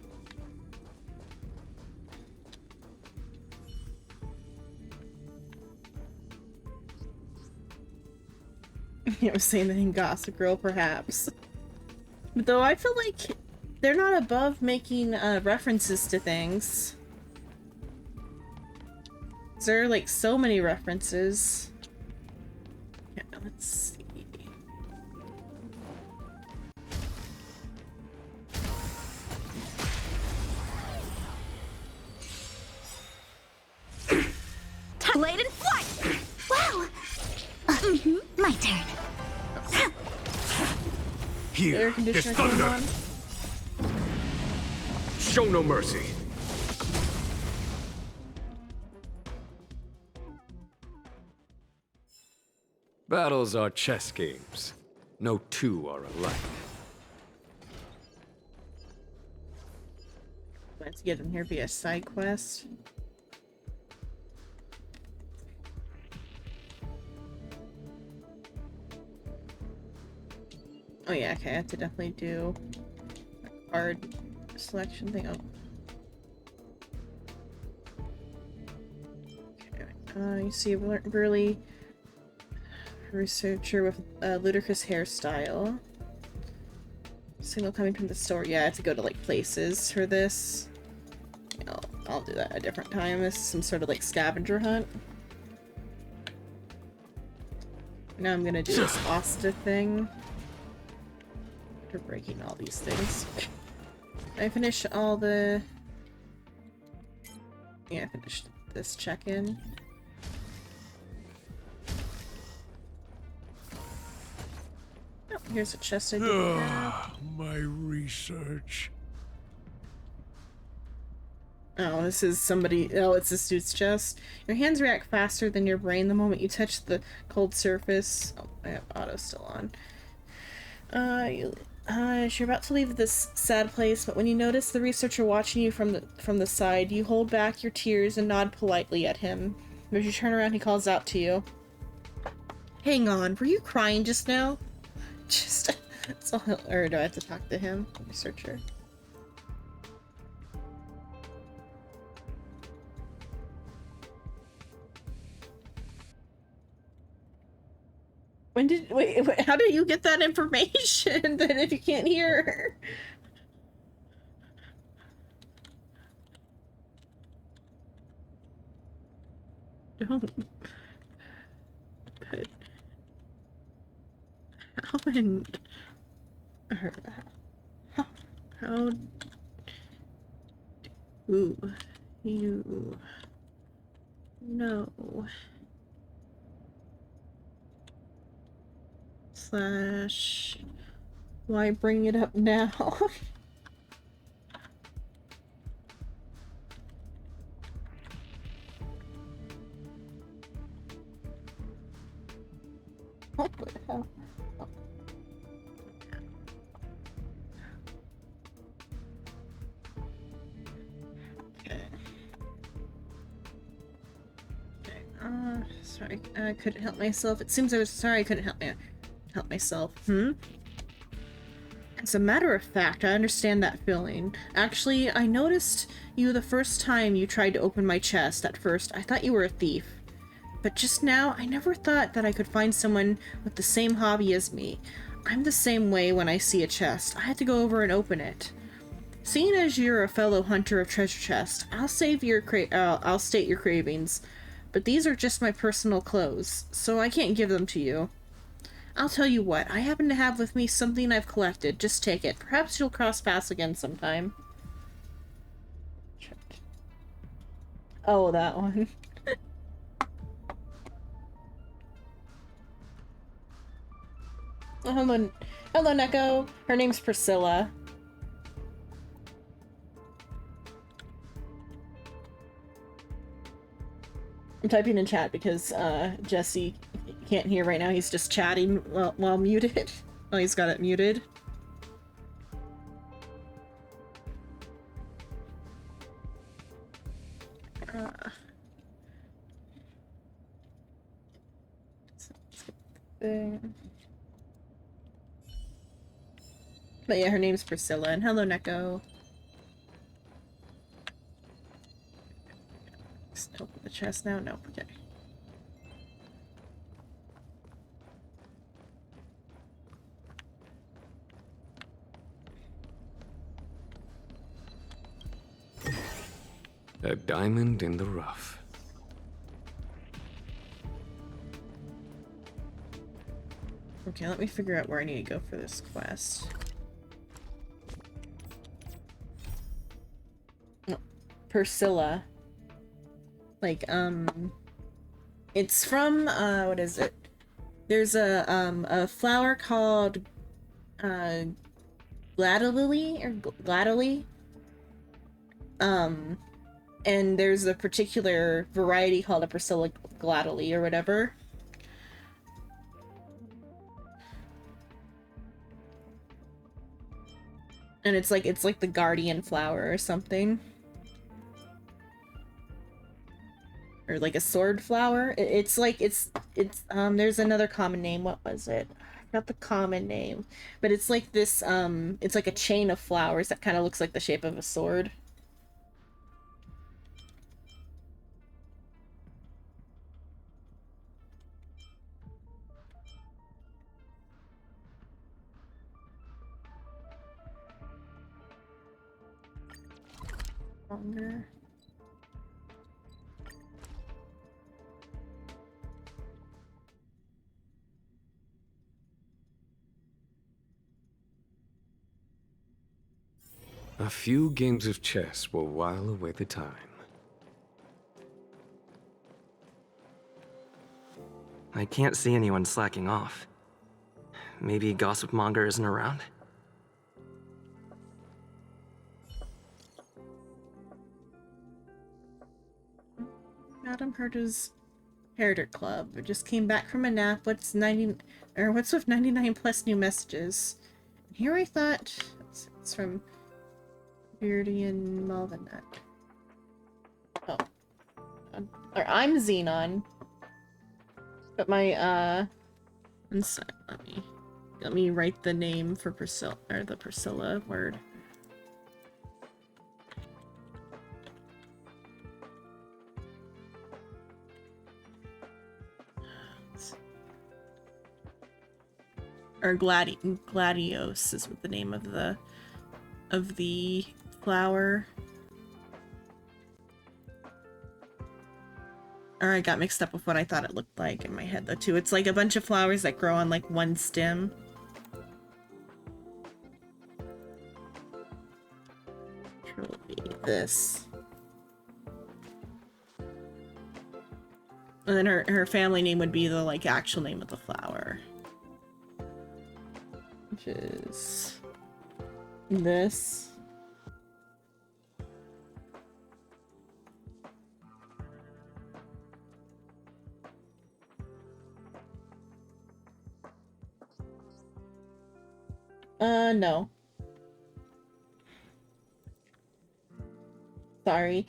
I was saying that in Gossip Girl, perhaps. But though I feel like they're not above making references to things. There are like so many references. Yeah, let's see. Blade and flight! Wow! My turn. Here Air is conditioner came thunder. on. Show no mercy. Battles are chess games. No two are alike. Let's get in here via side quest. Oh yeah, okay, I have to definitely do a card selection thing. Oh. Okay, you see a burly researcher with a ludicrous hairstyle. Signal coming from the store. Yeah, I have to go to like places for this. I'll do that at a different time. This is some sort of like scavenger hunt. Now I'm gonna do this Asta thing. After breaking all these things. I finished all the... Yeah, I finished this check-in. Oh, here's a chest I didn't have. My research. Oh, this is somebody... Oh, it's this dude's chest. Your hands react faster than your brain the moment you touch the cold surface. Oh, I have auto still on. You're about to leave this sad place, but when you notice the researcher watching you from the side, you hold back your tears and nod politely at him. As you turn around, he calls out to you. Hang on, were you crying just now? Or do I have to talk to him? Researcher. Wait, how do you get that information then if you can't hear her? Don't. But how do you know? Slash, why bring it up now? What the hell? Okay. Okay. Sorry, I couldn't help myself. It seems I was sorry I couldn't help myself. As a matter of fact, I understand that feeling. Actually, I noticed you the first time you tried to open my chest. At first, I thought you were a thief. But just now, I never thought that I could find someone with the same hobby as me. I'm the same way when I see a chest. I have to go over and open it. Seeing as you're a fellow hunter of treasure chests, I'll state your cravings. But these are just my personal clothes, so I can't give them to you. I'll tell you what, I happen to have with me something I've collected. Just take it. Perhaps you'll cross paths again sometime. Oh, that one. Oh, hello, Neko. Her name's Priscilla. I'm typing in chat because Jesse can't hear right now. He's just chatting while muted. Oh, he's got it muted. But yeah, her name's Priscilla, and hello, Neko. Just open the chest now? No, okay. A diamond in the rough. Okay, let me figure out where I need to go for this quest. Oh, Priscilla. Like, it's from, what is it? There's a flower called, Gladolily, or Gladolly. And there's a particular variety called a Priscilla Gladolly, or whatever. And it's like the guardian flower or something. Or like a sword flower. It's there's another common name. What was it? I forgot the common name. But it's like this, it's like a chain of flowers that kind of looks like the shape of a sword. Longer. A few games of chess will while away the time. I can't see anyone slacking off. Maybe Gossip Monger isn't around? Madam Herta's Herder Club. I just came back from a nap. What's with 99 plus new messages? Here I thought it's from Beardy and Malvinet. Oh. Or I'm Xenon. But my one sec, let me write the name for Priscilla, or the Priscilla word. Or Gladios is what the name of the flower. Or I got mixed up with what I thought it looked like in my head though too. It's like a bunch of flowers that grow on like one stem. Truly this. And then her family name would be the like actual name of the flower. Which is this. No. Sorry.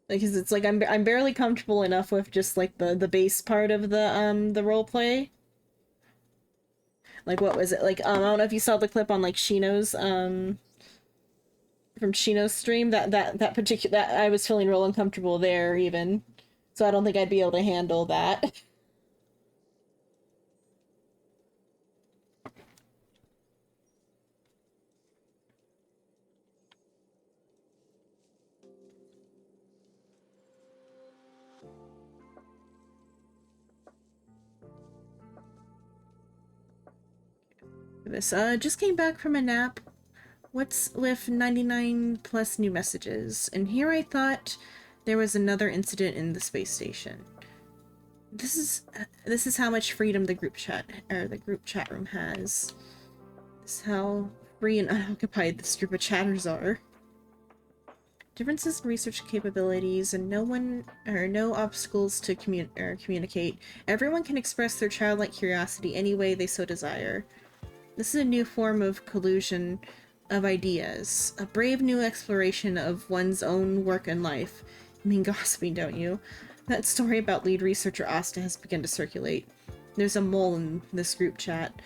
Because it's like I'm barely comfortable enough with just like the base part of the role play. Like what was it? Like I don't know if you saw the clip on like Shino's from Shino's stream, that particular, that I was feeling real uncomfortable there even. So I don't think I'd be able to handle that. This just came back from a nap. What's with 99 plus new messages? And here I thought there was another incident in the space station. This is how much freedom the group chat room has. This is how free and unoccupied this group of chatters are. Differences in research capabilities and no obstacles to communicate. Everyone can express their childlike curiosity any way they so desire. This is a new form of collusion of ideas, a brave new exploration of one's own work and life. You mean gossiping, don't you? That story about lead researcher Asta has begun to circulate. There's a mole in this group chat.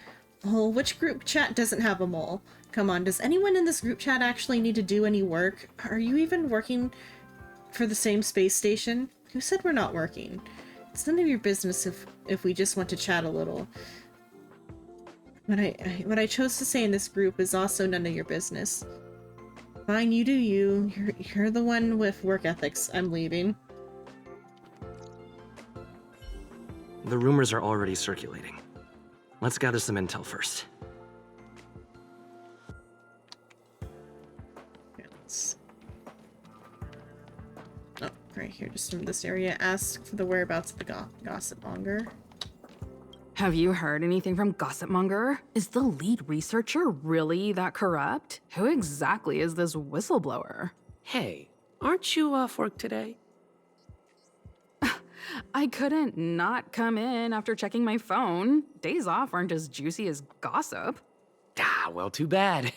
Oh, which group chat doesn't have a mole? Come on, does anyone in this group chat actually need to do any work? Are you even working for the same space station? Who said we're not working? It's none of your business if we just want to chat a little. What I chose to say in this group is also none of your business. Fine, you do you. You're the one with work ethics. I'm leaving. The rumors are already circulating. Let's gather some intel first. Yes. Oh, right here, just in this area. Ask for the whereabouts of the gossip monger. Have you heard anything from Gossip Monger? Is the lead researcher really that corrupt? Who exactly is this whistleblower? Hey, aren't you off work today? I couldn't not come in after checking my phone. Days off aren't as juicy as gossip. Ah, well, too bad.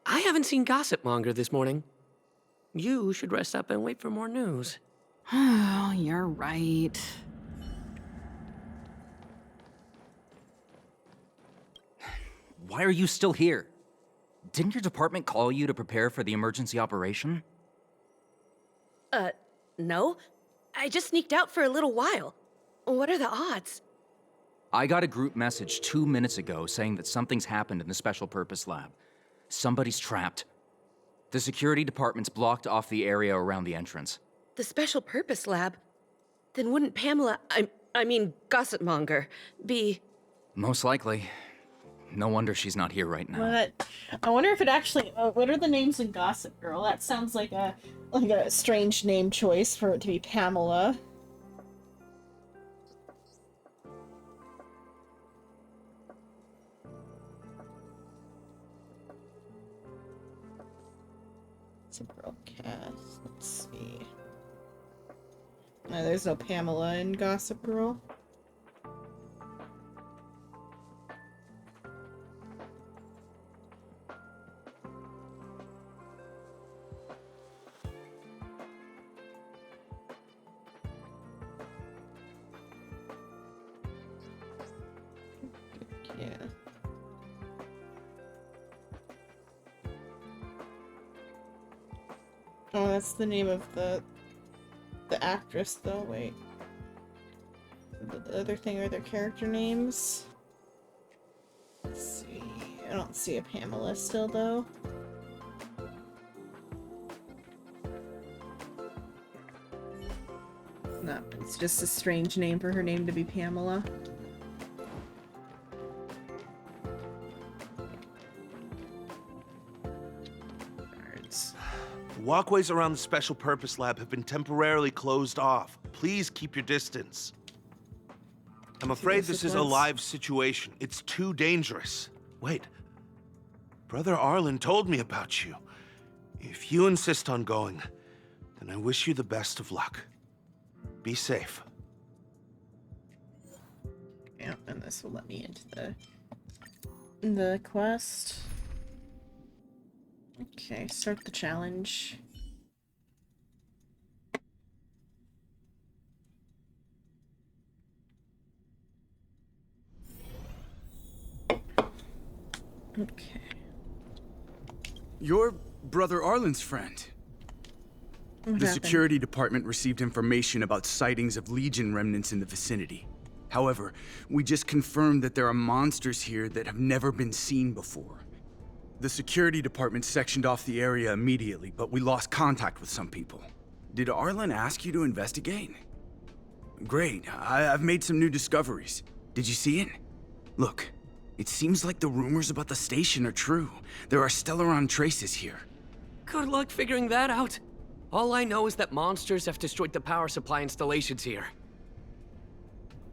I haven't seen Gossip Monger this morning. You should rest up and wait for more news. Oh, you're right. Why are you still here? Didn't your department call you to prepare for the emergency operation? No. I just sneaked out for a little while. What are the odds? I got a group message 2 minutes ago saying that something's happened in the Special Purpose Lab. Somebody's trapped. The security department's blocked off the area around the entrance. The Special Purpose Lab? Then wouldn't Pamela, I mean Gossip Monger, be... Most likely. No wonder she's not here right now. What? I wonder if it actually... what are the names in Gossip Girl? That sounds like a strange name choice for it to be Pamela. It's a girl cast. Let's see. No, there's no Pamela in Gossip Girl. Yeah. Oh, that's the name of the actress, though. Wait. The other thing are their character names. Let's see. I don't see a Pamela still, though. No, it's just a strange name for her name to be Pamela. Walkways around the Special Purpose Lab have been temporarily closed off. Please keep your distance. I'm afraid this is a live situation. It's too dangerous. Wait. Brother Arlen told me about you. If you insist on going, then I wish you the best of luck. Be safe. Yeah, and this will let me into the quest. Okay, start the challenge. Okay. You're Brother Arlen's friend. What The happened? security department received information about sightings of Legion remnants in the vicinity. However, we just confirmed that there are monsters here that have never been seen before. The security department sectioned off the area immediately, but we lost contact with some people. Did Arlen ask you to investigate? Great. I've made some new discoveries. Did you see it? Look, it seems like the rumors about the station are true. There are Stellaron traces here. Good luck figuring that out. All I know is that monsters have destroyed the power supply installations here.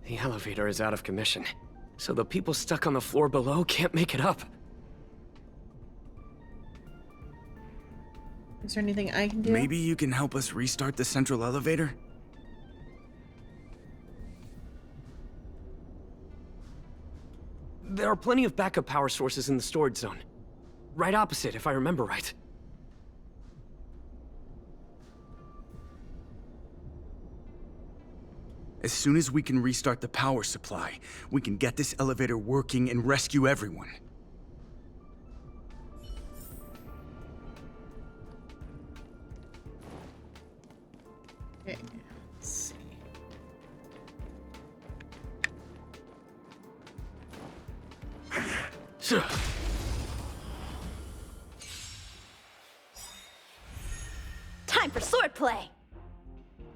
The elevator is out of commission, so the people stuck on the floor below can't make it up. Is there anything I can do? Maybe you can help us restart the central elevator? There are plenty of backup power sources in the storage zone. Right opposite, if I remember right. As soon as we can restart the power supply, we can get this elevator working and rescue everyone. Okay, let's see. Time for swordplay.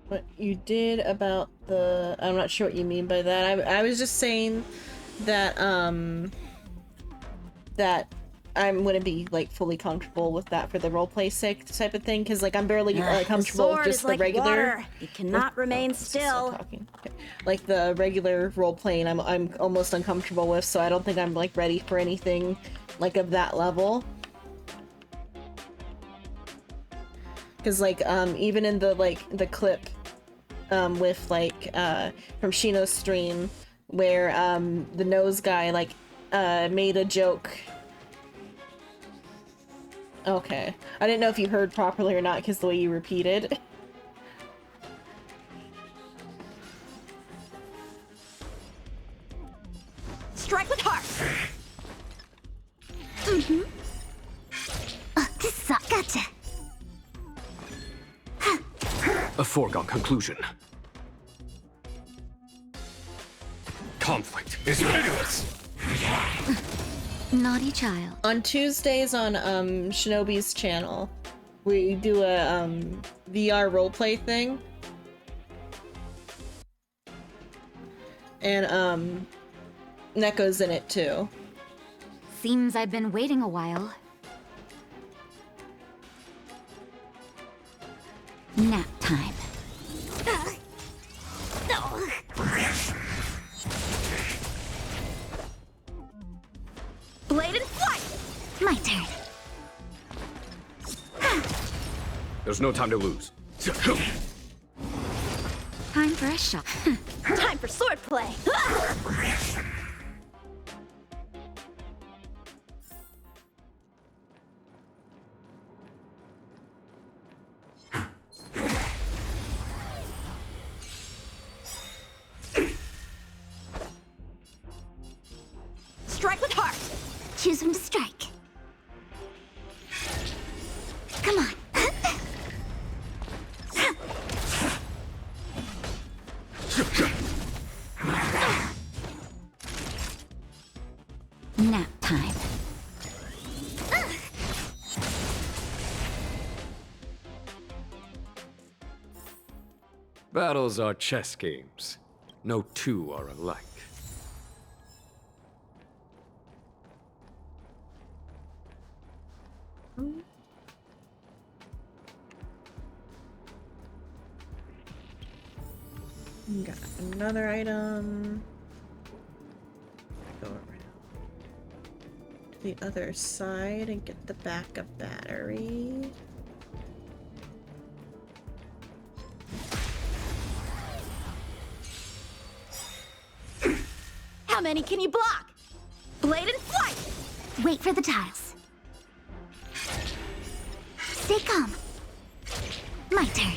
What you did about the... I'm not sure what you mean by that. I was just saying that, that I wouldn't be, like, fully comfortable with that for the roleplay sake type of thing, because, like, I'm barely comfortable with just the regular... Water. You cannot remain still. Okay. Like, the regular roleplaying I'm almost uncomfortable with, so I don't think I'm, like, ready for anything, like, of that level. Because, like, even in the, like, the clip, with, like, from Shino's stream, where, the nose guy, like, made a joke. Okay. I didn't know if you heard properly or not, because the way you repeated. Strike with heart! Gotcha. A foregone conclusion. Conflict is pitiless! Naughty child. On Tuesdays on Shinobi's channel, we do a VR roleplay thing. And Neko's in it too. Seems I've been waiting a while. Nap time. Blade and flight! My turn. There's no time to lose. Time for a shot. Time for swordplay! Strike with heart! Choose when to strike. Come on. Nap time. Battles are chess games. No two are alike. Got another item. Go around to the other side and get the backup battery. How many can you block? Blade and flight! Wait for the tiles. Stay calm. My turn.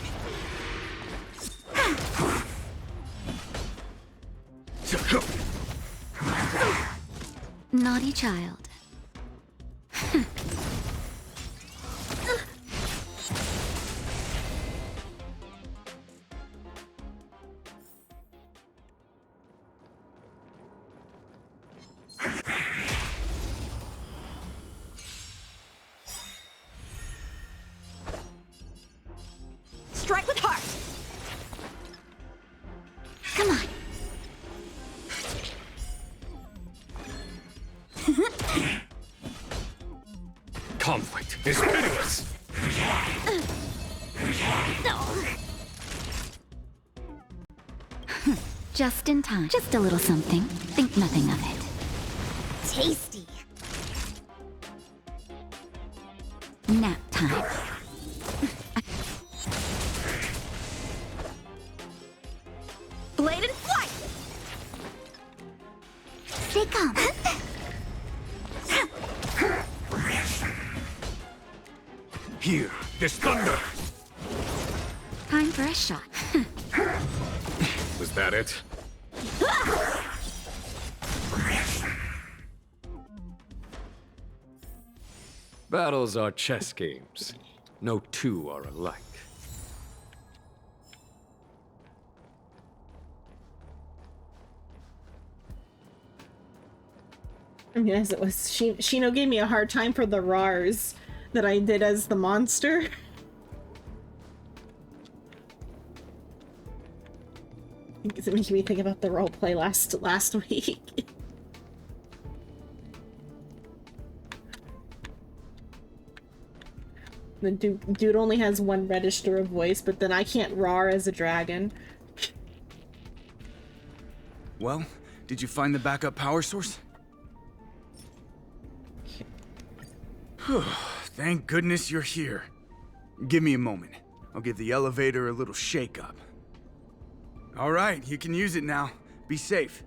Naughty child. Strike with heart! Come on. Conflict is pitiless! Just in time. Just a little something. Think nothing of it. Tasty! Nap time. Blade and flight! Stay calm. Here, this thunder! Time for a shot. Was that it? Battles are chess games. No two are alike. I mean, as it was, Shino gave me a hard time for the RARs that I did as the monster. Is it making me think about the roleplay last week? The dude only has one register of voice, but then I can't RAR as a dragon. Well, did you find the backup power source? Thank goodness you're here. Give me a moment. I'll give the elevator a little shake-up. All right, you can use it now. Be safe.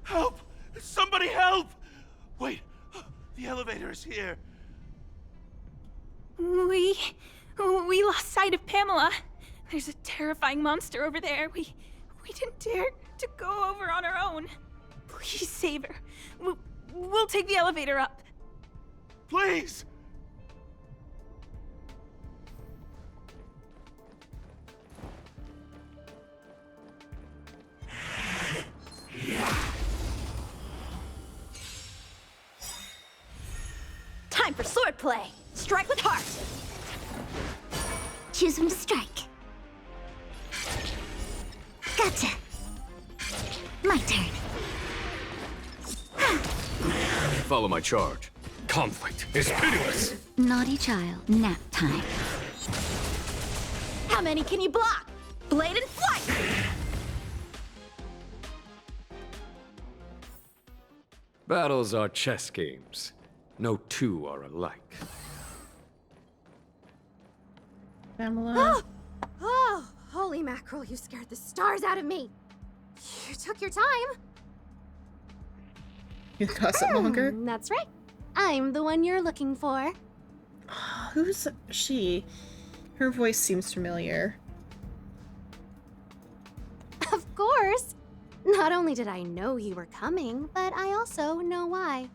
Help! Somebody help! Wait, the elevator is here. We lost sight of Pamela. There's a terrifying monster over there. We didn't dare to go over on our own. Please save her. We'll take the elevator up. Please! Time for swordplay. Strike with heart. Choose when to strike. Gotcha. My turn. Follow my charge. Conflict is pitiless! Naughty child. Nap time. How many can you block? Blade and flight! Battles are chess games. No two are alike. Pamela. Oh, holy mackerel, you scared the stars out of me. You took your time. You gossip monger? That's right. I'm the one you're looking for. Who's she? Her voice seems familiar. Of course. Not only did I know you were coming, but I also know why.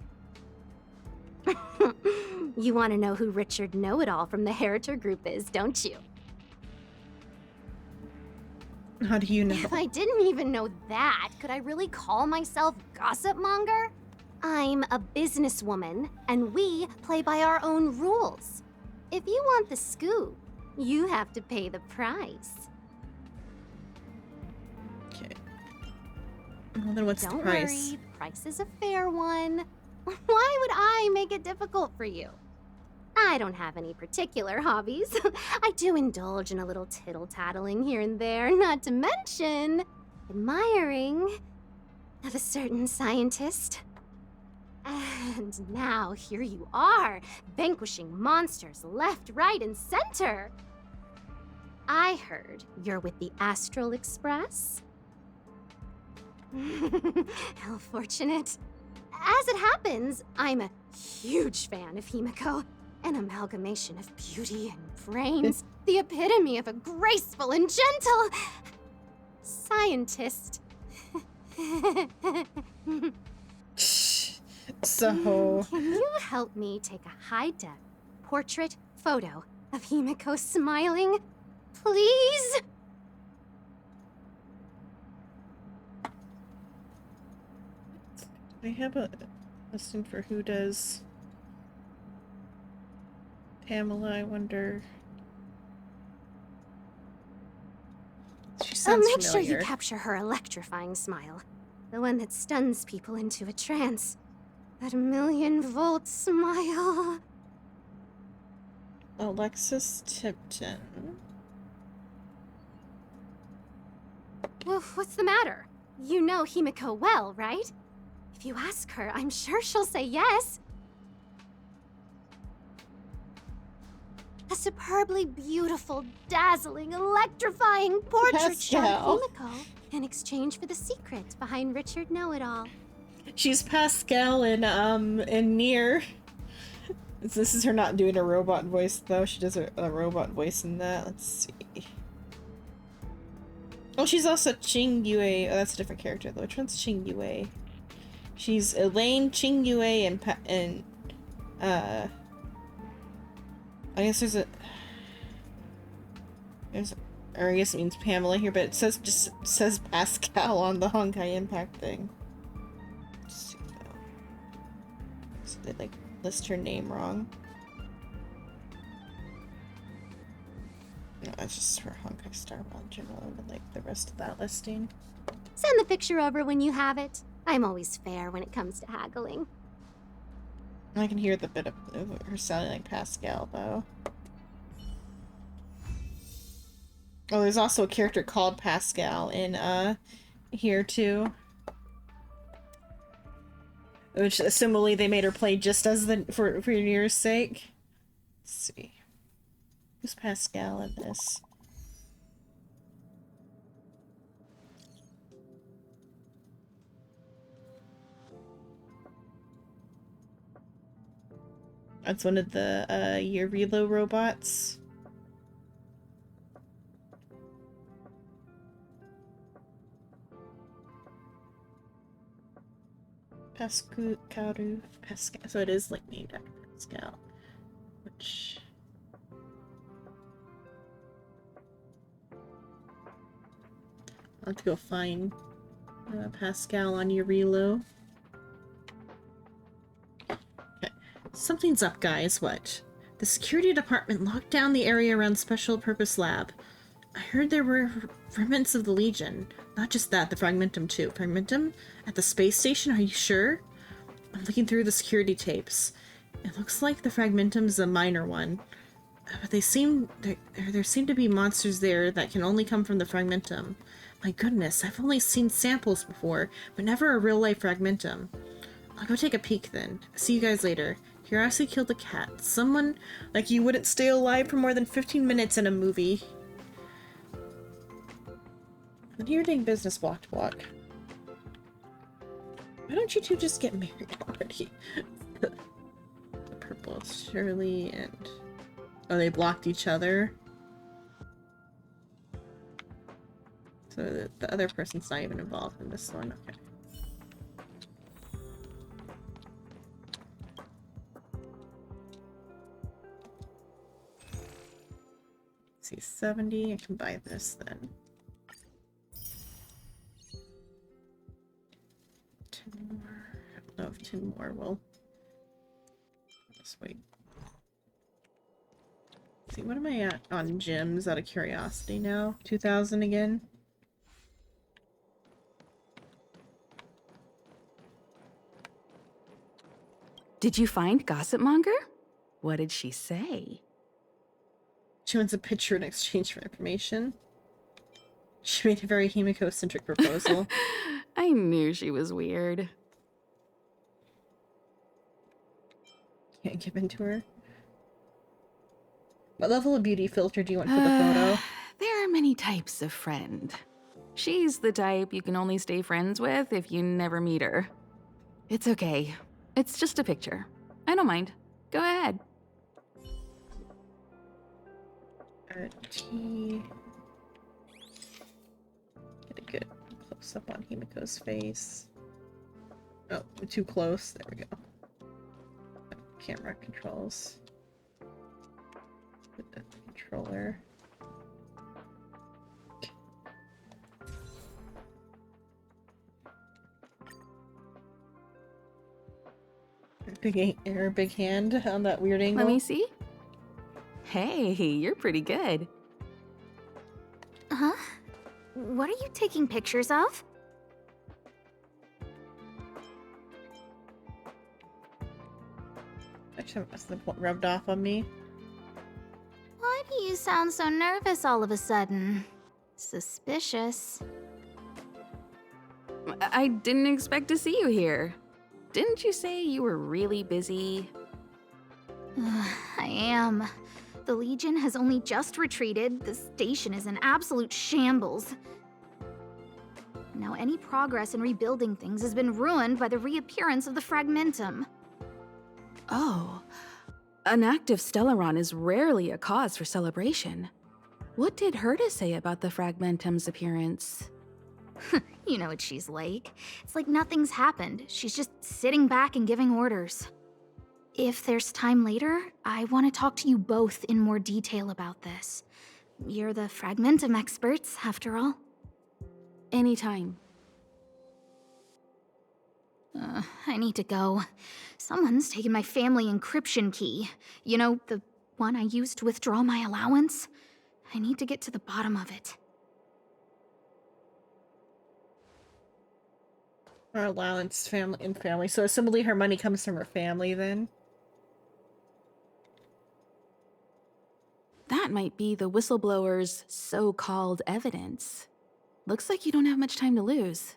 You want to know who Richard Know-It-All from the Heritor Group is, don't you? How do you know? If I didn't even know that, could I really call myself gossip monger? I'm a businesswoman, and we play by our own rules. If you want the scoop, you have to pay the price. Okay. Well, then what's Don't the price? worry, the price is a fair one. Why would I make it difficult for you? I don't have any particular hobbies. I do indulge in a little tittle-tattling here and there, not to mention admiring of a certain scientist. And now here you are, vanquishing monsters left, right, and center. I heard you're with the Astral Express. How fortunate. As it happens, I'm a huge fan of Himiko. An amalgamation of beauty and brains. The epitome of a graceful and gentle scientist. So... Can you help me take a high-def portrait photo of Himiko smiling? Please? I have a listing for who does Pamela, I wonder. She sounds Make sure familiar. you capture her electrifying smile. The one that stuns people into a trance. That 1,000,000-volt smile. Alexis Tipton. Well, what's the matter? You know Himiko well, right? If you ask her, I'm sure she'll say yes. A superbly beautiful, dazzling, electrifying portrait shot of Pascal. Himiko in exchange for the secret behind Richard Know-It-All. She's Pascal in Nier. This is her not doing a robot voice though. She does a robot voice in that. Let's see. Oh, she's also Jing Yuan. Oh, that's a different character though. Which one's Jing Yuan? She's Elaine, Jing Yuan, and I guess or I guess it means Pamela here, but it just says Pascal on the Honkai Impact thing. Let's see though. So they like list her name wrong. No, that's just for Honkai Star Rail in general, but like the rest of that listing. Send the picture over when you have it. I'm always fair when it comes to haggling. I can hear the bit of her sounding like Pascal though. Oh, there's also a character called Pascal in here too. Which assumably they made her play just as for your sake. Let's see. Who's Pascal in this? That's one of the Eurilo robots. Pascal. So it is like named after Pascal. Which I'll have to go find Pascal on Eurilo. Something's up, guys. What? The security department locked down the area around Special Purpose Lab. I heard there were remnants of the Legion. Not just that, the Fragmentum too. Fragmentum? At the space station? Are you sure? I'm looking through the security tapes. It looks like the Fragmentum's a minor one. But there seem to be monsters there that can only come from the Fragmentum. My goodness, I've only seen samples before, but never a real-life Fragmentum. I'll go take a peek then. See you guys later. Curiosity killed a cat. Someone like you wouldn't stay alive for more than 15 minutes in a movie. And here doing business block to block. Why don't you two just get married already? The purple, Shirley and... Oh, they blocked each other? So the other person's not even involved in this one, okay. See, 70, I can buy this then. 10 more. I don't know if 10 more will. Just wait. See, what am I at on gems out of curiosity now? 2,000 again? Did you find Gossip Monger? What did she say? She wants a picture in exchange for information. She made a very Himiko-centric proposal. I knew she was weird. Can't give in to her. What level of beauty filter do you want for the photo? There are many types of friend. She's the type you can only stay friends with if you never meet her. It's okay. It's just a picture. I don't mind. Go ahead. T. Get a good close up on Himiko's face. Oh, too close. There we go. Camera controls. Put the controller. Big hand on that weird angle. Let me see. Hey, you're pretty good. Huh? What are you taking pictures of? Actually, must have rubbed off on me. Why do you sound so nervous all of a sudden? Suspicious. I didn't expect to see you here. Didn't you say you were really busy? I am. The Legion has only just retreated. The station is in absolute shambles. Now any progress in rebuilding things has been ruined by the reappearance of the Fragmentum. Oh. An active Stellaron is rarely a cause for celebration. What did Herta say about the Fragmentum's appearance? You know what she's like. It's like nothing's happened. She's just sitting back and giving orders. If there's time later, I want to talk to you both in more detail about this. You're the Fragmentum experts, after all. Anytime. I need to go. Someone's taken my family encryption key. You know, the one I used to withdraw my allowance? I need to get to the bottom of it. Her allowance, family. So assumably her money comes from her family then? That might be the whistleblower's so-called evidence. Looks like you don't have much time to lose.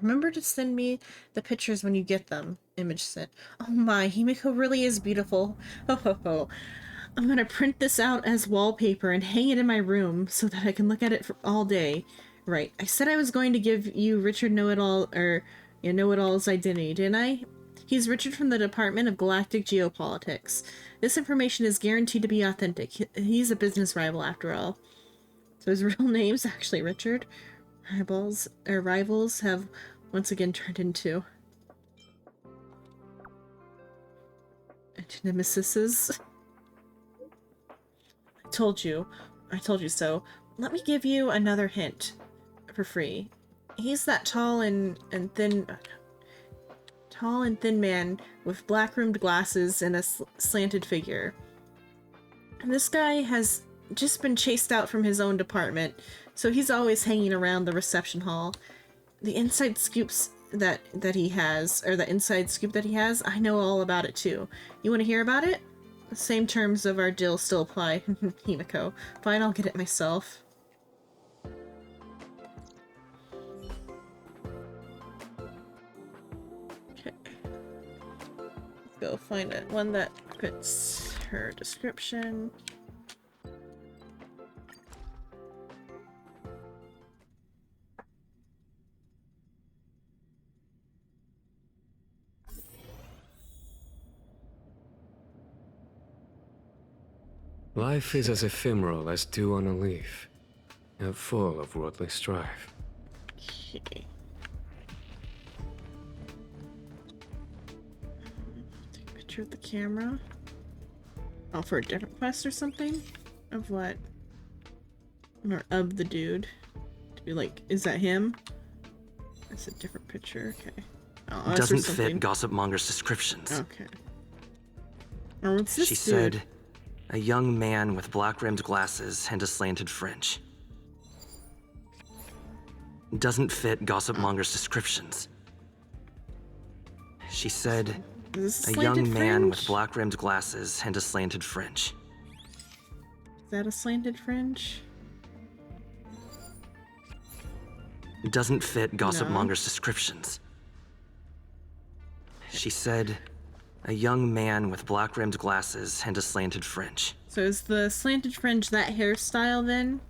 Remember to send me the pictures when you get them. Image sent. Oh my, Himiko really is beautiful. Ho ho ho. I'm gonna print this out as wallpaper and hang it in my room so that I can look at it for all day. Right, I said I was going to give you Richard Know-It-All, or Know-It-All's identity, didn't I? He's Richard from the Department of Galactic Geopolitics. This information is guaranteed to be authentic. He's a business rival after all. So his real name's actually Richard. Rivals have once again turned into nemesises. I told you so. Let me give you another hint for free. He's that tall and thin man with black-rimmed glasses and a slanted figure. And this guy has just been chased out from his own department, so he's always hanging around the reception hall. The inside scoops that he has, or the inside scoop that he has, I know all about it too. You want to hear about it? The same terms of our deal still apply, Himiko. Fine, I'll get it myself. Okay. Let's go find it. One that fits her description. Life is as ephemeral as dew on a leaf, yet full of worldly strife. Okay. Take a picture of the camera. Oh, for a different quest or something? Of what? Or of the dude. To be like, is that him? That's a different picture, okay. Oh, Doesn't fit Gossip Monger's descriptions. Okay. Or what's this She dude? said, a young man with black-rimmed glasses and a slanted fringe. Doesn't fit Gossip Monger's descriptions. She said, a young man with black-rimmed glasses and a slanted fringe. Is that a slanted fringe? Doesn't fit Gossip No. Monger's descriptions. She said, a young man with black-rimmed glasses and a slanted fringe. So is the slanted fringe that hairstyle then?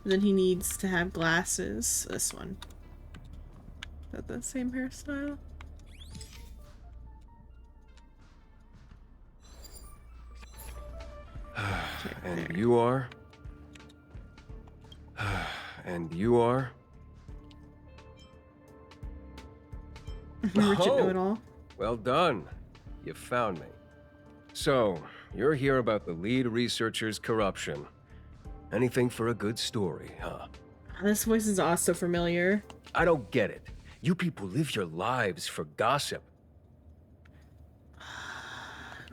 Then he needs to have glasses. This one. Is that the same hairstyle? And you are? And you are? Richard Know-It-All. Well done. You found me. So, you're here about the lead researcher's corruption. Anything for a good story, huh? This voice is also familiar. I don't get it. You people live your lives for gossip.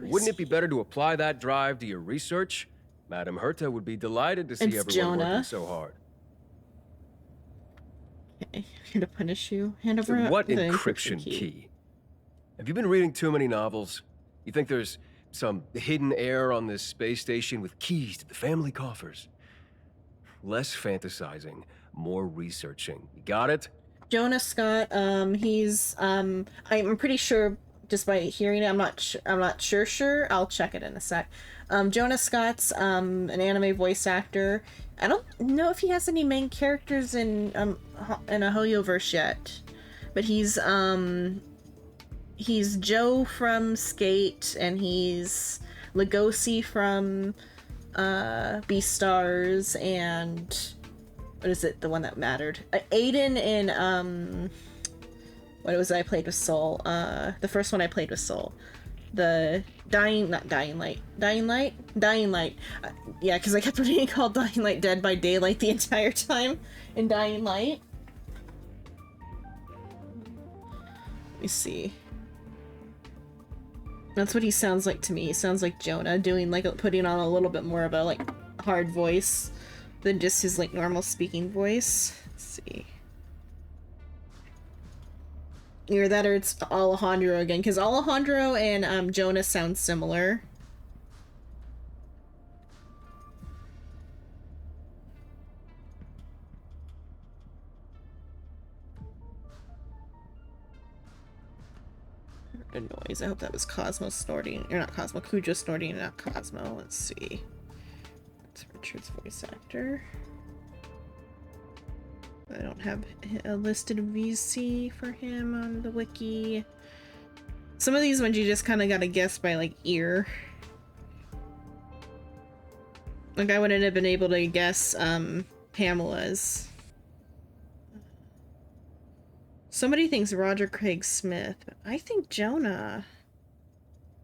Wouldn't it be better to apply that drive to your research? Madam Herta would be delighted to see It's everyone Jonah. working so hard. Okay, I'm here to punish you. Hand over What the encryption key? Have you been reading too many novels? You think there's Some hidden heir on this space station with keys to the family coffers. Less fantasizing, more researching. You got it? Jonah Scott, he's I'm pretty sure just by hearing it, I'm not sure. I'll check it in a sec. Jonah Scott's an anime voice actor. I don't know if he has any main characters in a Hoyoverse yet, but he's Joe from Skate, and he's Legosi from Beastars, and what is it? The one that mattered. Aiden in what was it I played with Soul? The first one I played with Soul. The Dying Light. Yeah, because I kept being called Dying Light Dead by Daylight the entire time in Dying Light. Let me see. That's what he sounds like to me. He sounds like Jonah, doing like putting on a little bit more of a like hard voice than just his like normal speaking voice. Let's see. Either that or it's Alejandro again, because Alejandro and Jonah sound similar. A noise. I hope that was Cosmo snorting, or not Cosmo, Cujo snorting, not Cosmo. Let's see. That's Richard's voice actor. I don't have a listed VC for him on the wiki. Some of these ones you just kind of gotta guess by like ear. Like I wouldn't have been able to guess Pamela's. Somebody thinks Roger Craig Smith, but I think Jonah.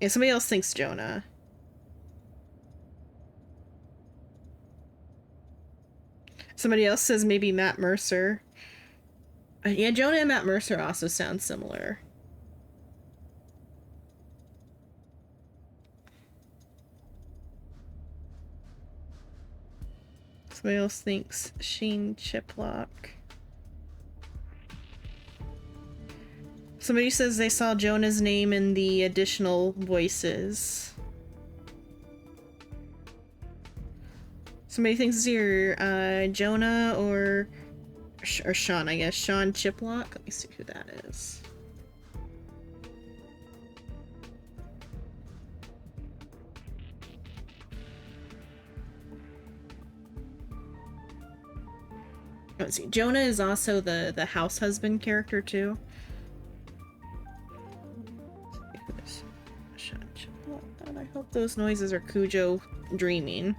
Yeah, somebody else thinks Jonah. Somebody else says maybe Matt Mercer. Yeah, Jonah and Matt Mercer also sound similar. Somebody else thinks Shane Chiplock. Somebody says they saw Jonah's name in the additional voices. Somebody thinks it's either Jonah or Sean, I guess. Sean Chiplock. Let me see who that is. Let's see. Jonah is also the house husband character too. Sean Chiplock. And I hope those noises are Cujo dreaming.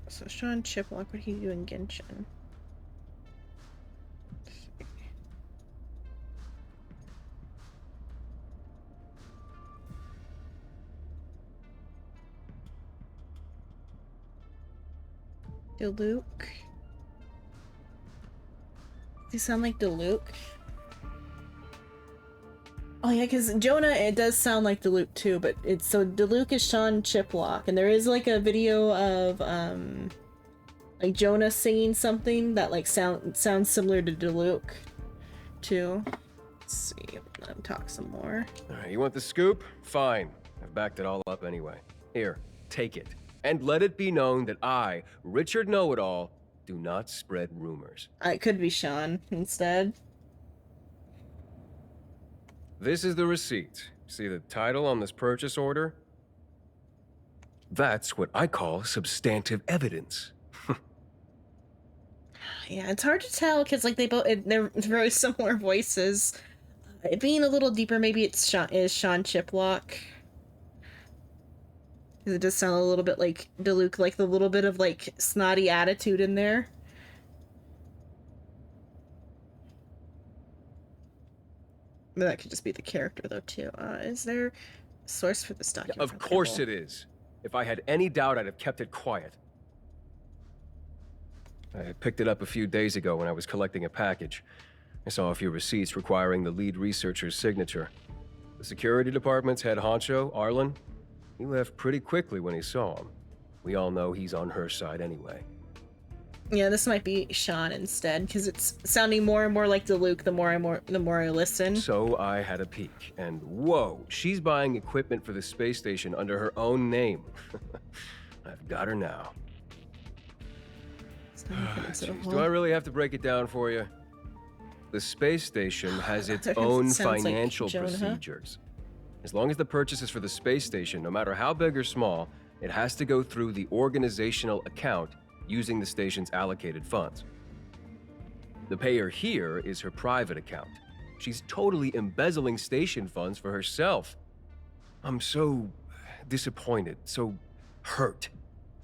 So Sean Chiplock, what did he do in Genshin? Diluc. Does he sound like Diluc? Oh yeah, because Jonah, it does sound like Diluc too, but it's so Diluc is Sean Chiplock, and there is like a video of like Jonah singing something that like sounds similar to Diluc too. Let's see, let him talk some more. Alright, you want the scoop? Fine. I've backed it all up anyway. Here, take it. And let it be known that I, Richard Know-It-All, do not spread rumors. It could be Sean instead. This is the receipt. See the title on this purchase order? That's what I call substantive evidence. Yeah, it's hard to tell because like they're very similar voices. Being a little deeper, maybe it's Sean Chiplock. Because it does sound a little bit like Diluc, like the little bit of like snotty attitude in there. But that could just be the character though too. Is there a source for this document? Of course it is. If I had any doubt, I'd have kept it quiet. I picked it up a few days ago when I was collecting a package. I saw a few receipts requiring the lead researcher's signature. The security department's head honcho, Arlen, he left pretty quickly when he saw him. We all know he's on her side anyway. Yeah, this might be Sean instead, because it's sounding more and more like Diluc the more I listen. So I had a peek, and whoa, she's buying equipment for the space station under her own name. I've got her now. Jeez, do I really have to break it down for you? The space station has its own financial procedures. As long as the purchase is for the space station, no matter how big or small, it has to go through the organizational account using the station's allocated funds. The payer here is her private account. She's totally embezzling station funds for herself. I'm so disappointed, so hurt.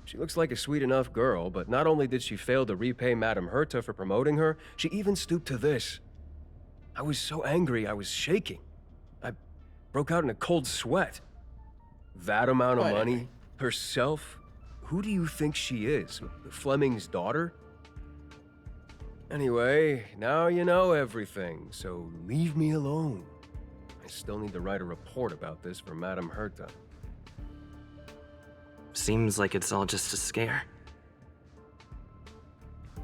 She looks like a sweet enough girl, but not only did she fail to repay Madame Herta for promoting her, she even stooped to this. I was so angry I was shaking. I broke out in a cold sweat. That amount of money? Herself? Who do you think she is? Fleming's daughter? Anyway, now you know everything, so leave me alone. I still need to write a report about this for Madame Herta. Seems like it's all just a scare.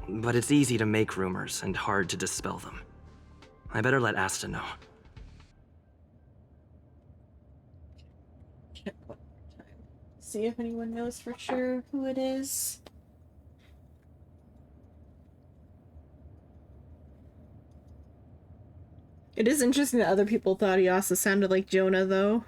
But it's easy to make rumors and hard to dispel them. I better let Asta know. Check one more time. See if anyone knows for sure who it is. It is interesting that other people thought he also sounded like Jonah, though.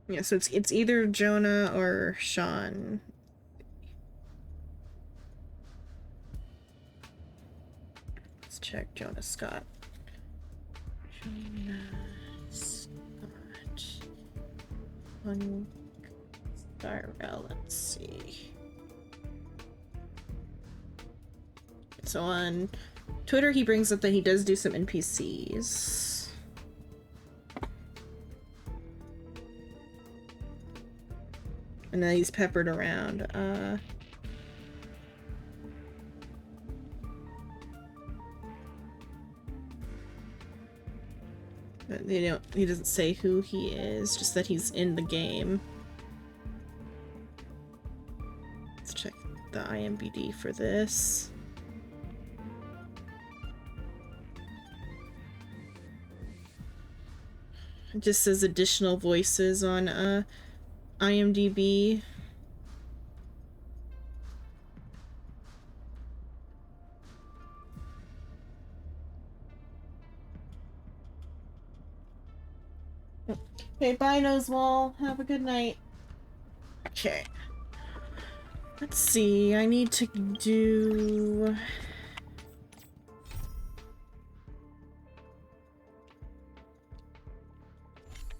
Yeah, so it's either Jonah or Sean. Let's check Jonah Scott. Jonah Scott. On Styrel, let's see. So on Twitter, he brings up that he does do some NPCs. And then he's peppered around. But he doesn't say who he is, just that he's in the game. Let's check the IMDb for this. It just says additional voices on IMDb. Okay, bye, Nosewall. Have a good night. Okay. Let's see. I need to do...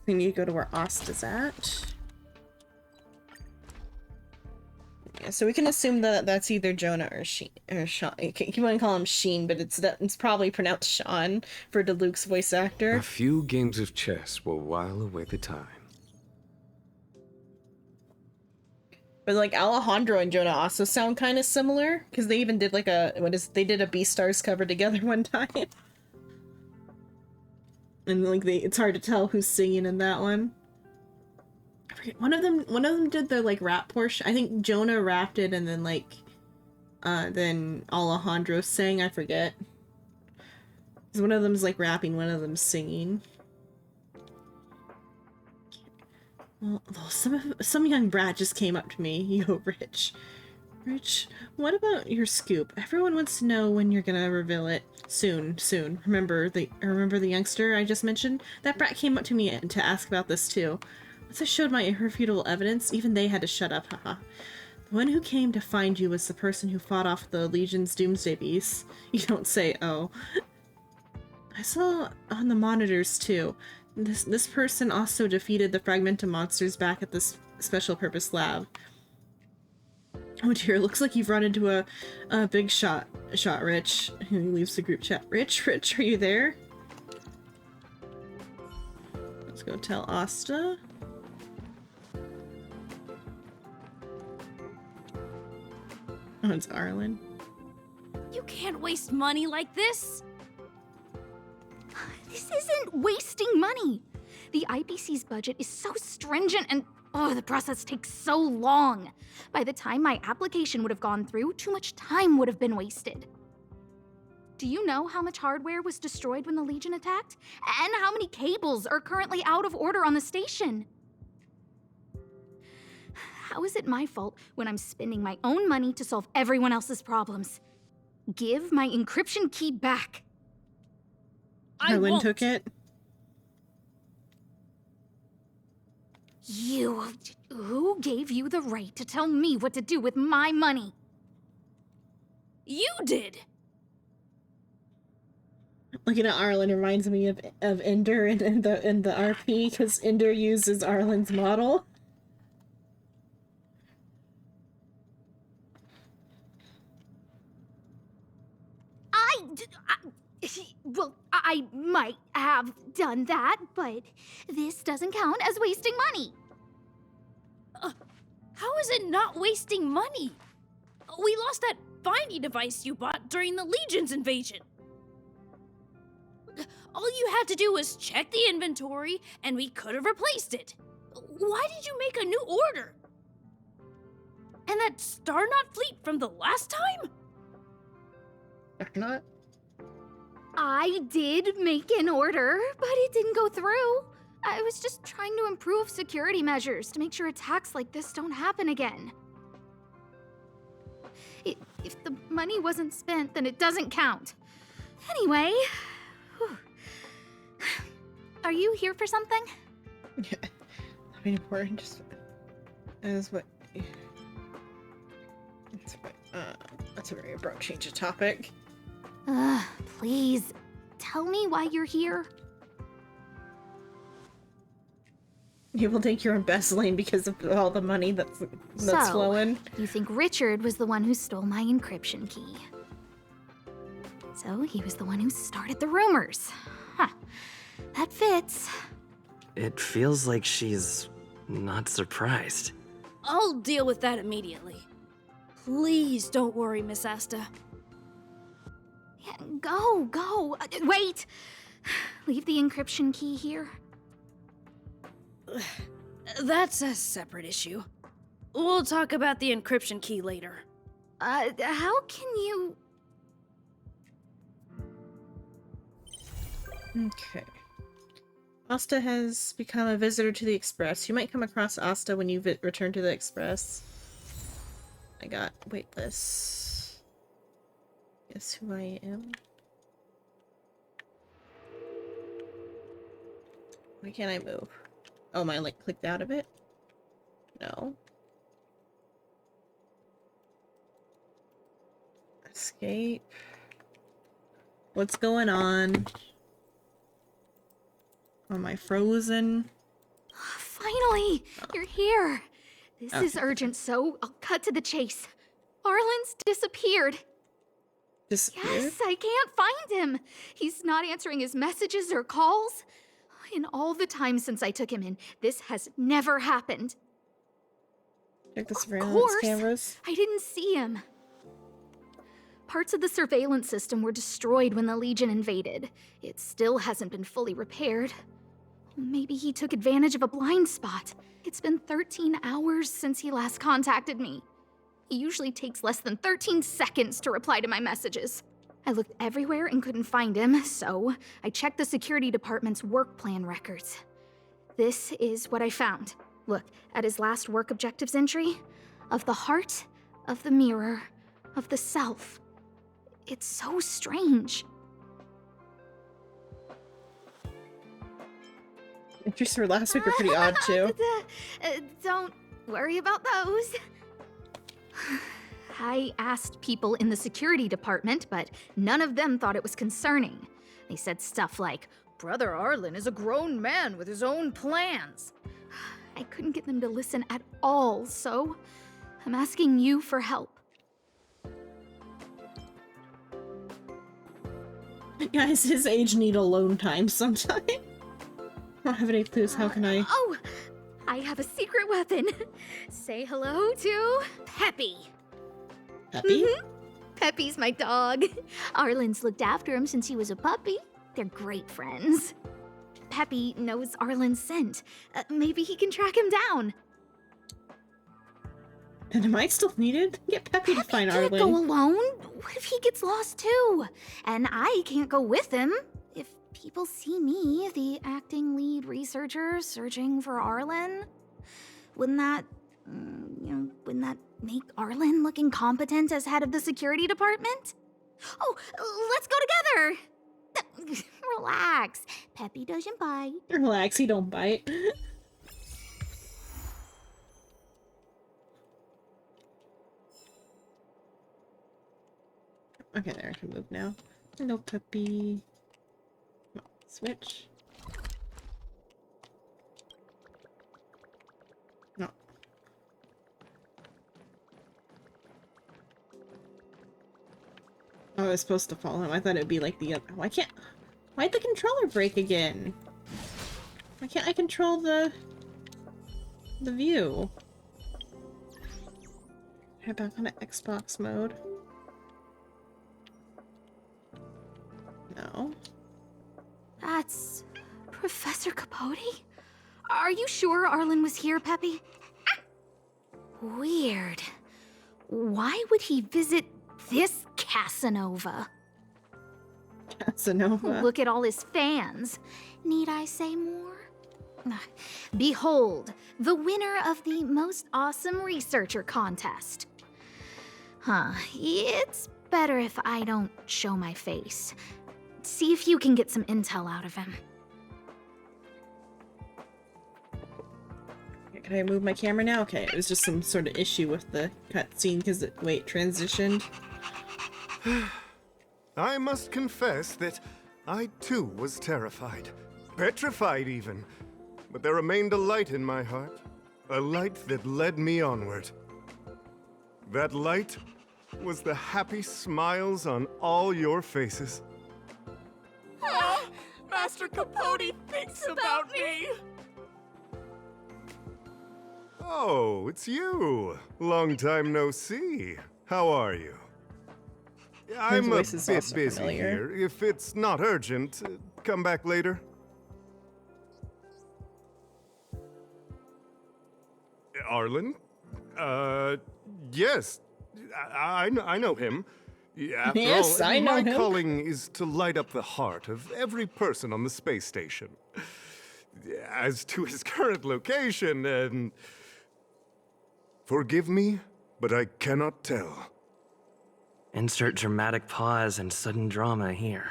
We need to go to where Asta's at. Yeah, so we can assume that that's either Jonah or Sheen, or Sean. You want to call him Sheen, but it's probably pronounced Sean for Diluc's voice actor. A few games of chess will while away the time. But like Alejandro and Jonah also sound kind of similar because they even did like they did a Beastars cover together one time. And like it's hard to tell who's singing in that one. I forget, one of them did the like rap portion. I think Jonah rapped it and then like then Alejandro sang, I forget. Cuz one of them's like rapping, one of them's singing. Well, some young brat just came up to me. Yo, Rich. Rich, what about your scoop? Everyone wants to know when you're gonna reveal it. Soon. Remember the youngster I just mentioned? That brat came up to me to ask about this too. Once I showed my irrefutable evidence, even they had to shut up, haha. The one who came to find you was the person who fought off the Legion's doomsday beasts. You don't say, oh. I saw on the monitors too. This person also defeated the fragmented monsters back at this special purpose lab. Oh dear, looks like you've run into a big shot, Rich. He leaves the group chat. Rich, are you there? Let's go tell Asta. Oh, it's Arlen. You can't can't waste money like this. This isn't wasting money. The IPC's budget is so stringent and the process takes so long. By the time my application would have gone through, too much time would have been wasted. Do you know how much hardware was destroyed when the Legion attacked? And how many cables are currently out of order on the station? How is it my fault when I'm spending my own money to solve everyone else's problems? Give my encryption key back. Helen took it. Who gave you the right to tell me what to do with my money? You did. Looking at Arlen reminds me of Ender in the RP, because Ender uses Arlen's model. I might have done that, but this doesn't count as wasting money. How is it not wasting money? We lost that finding device you bought during the Legion's invasion. All you had to do was check the inventory, and we could have replaced it. Why did you make a new order? And that Starknot fleet from the last time? Starknot? I did make an order, but it didn't go through. I was just trying to improve security measures to make sure attacks like this don't happen again. If the money wasn't spent, then it doesn't count. Anyway, are you here for something? Yeah, nothing important. Just as what. That's a very abrupt change of topic. Please, tell me why you're here. You will think you're embezzling because of all the money that's flowing. You think Richard was the one who stole my encryption key. So he was the one who started the rumors. Huh. That fits. It feels like she's not surprised. I'll deal with that immediately. Please don't worry, Miss Asta. Yeah, go. Wait! Leave the encryption key here. That's a separate issue. We'll talk about the encryption key later. How can you... Okay. Asta has become a visitor to the Express. You might come across Asta when you return to the Express. I got waitlist. Guess who I am? Why can't I move? Oh, am I like clicked out of it? No. Escape. What's going on? Am I frozen? Finally! You're here! This is urgent, so I'll cut to the chase. Arlen's disappeared. Disappeared? Yes, I can't find him. He's not answering his messages or calls. In all the time since I took him in, this has never happened. Check the surveillance cameras. I didn't see him. Parts of the surveillance system were destroyed when the Legion invaded. It still hasn't been fully repaired. Maybe he took advantage of a blind spot. It's been 13 hours since he last contacted me. He usually takes less than 13 seconds to reply to my messages. I looked everywhere and couldn't find him, so I checked the security department's work plan records. This is what I found. Look, at his last work objectives entry, of the heart, of the mirror, of the self. It's so strange. Entries for last week are pretty odd too. Don't worry about those. I asked people in the security department, but none of them thought it was concerning. They said stuff like, Brother Arlen is a grown man with his own plans. I couldn't get them to listen at all, so I'm asking you for help. Guys, his age need alone time sometime. I don't have any clues. How can I? Oh, I have a secret weapon. Say hello to Peppy. Peppy? Peppy's my dog. Arlen's looked after him since he was a puppy. They're great friends. Peppy knows Arlen's scent. Maybe he can track him down. And am I still needed? Get Peppy to find Arlen. He can't go alone. What if he gets lost too? And I can't go with him. If people see me, the acting lead researcher, searching for Arlen, wouldn't that make Arlen look incompetent as head of the security department? Oh, let's go together. Relax. Peppy doesn't bite. Relax, he don't bite. Okay, there, I can move now. Hello, Peppy. No, switch. No. Oh, I was supposed to follow him. I thought it'd be like the other. Why'd the controller break again? Why can't I control the view? Head back on to Xbox mode. No. That's Professor Capote? Are you sure Arlen was here, Peppy? Weird. Why would he visit this Casanova? Casanova? Look at all his fans. Need I say more? Behold, the winner of the most awesome researcher contest. It's better if I don't show my face. See if you can get some intel out of him. Can I move my camera now? Okay, it was just some sort of issue with the cutscene because it, transitioned. I must confess that I too was terrified. Petrified even. But there remained a light in my heart. A light that led me onward. That light was the happy smiles on all your faces. Master Capote thinks about me! Oh, it's you. Long time no see. How are you? I'm a bit busy here. If it's not urgent, come back later. Arlen? Yes. I know him. After Yes, all, I know my him. calling is to light up the heart of every person on the space station. As to his current location, forgive me, but I cannot tell. Insert dramatic pause and sudden drama here.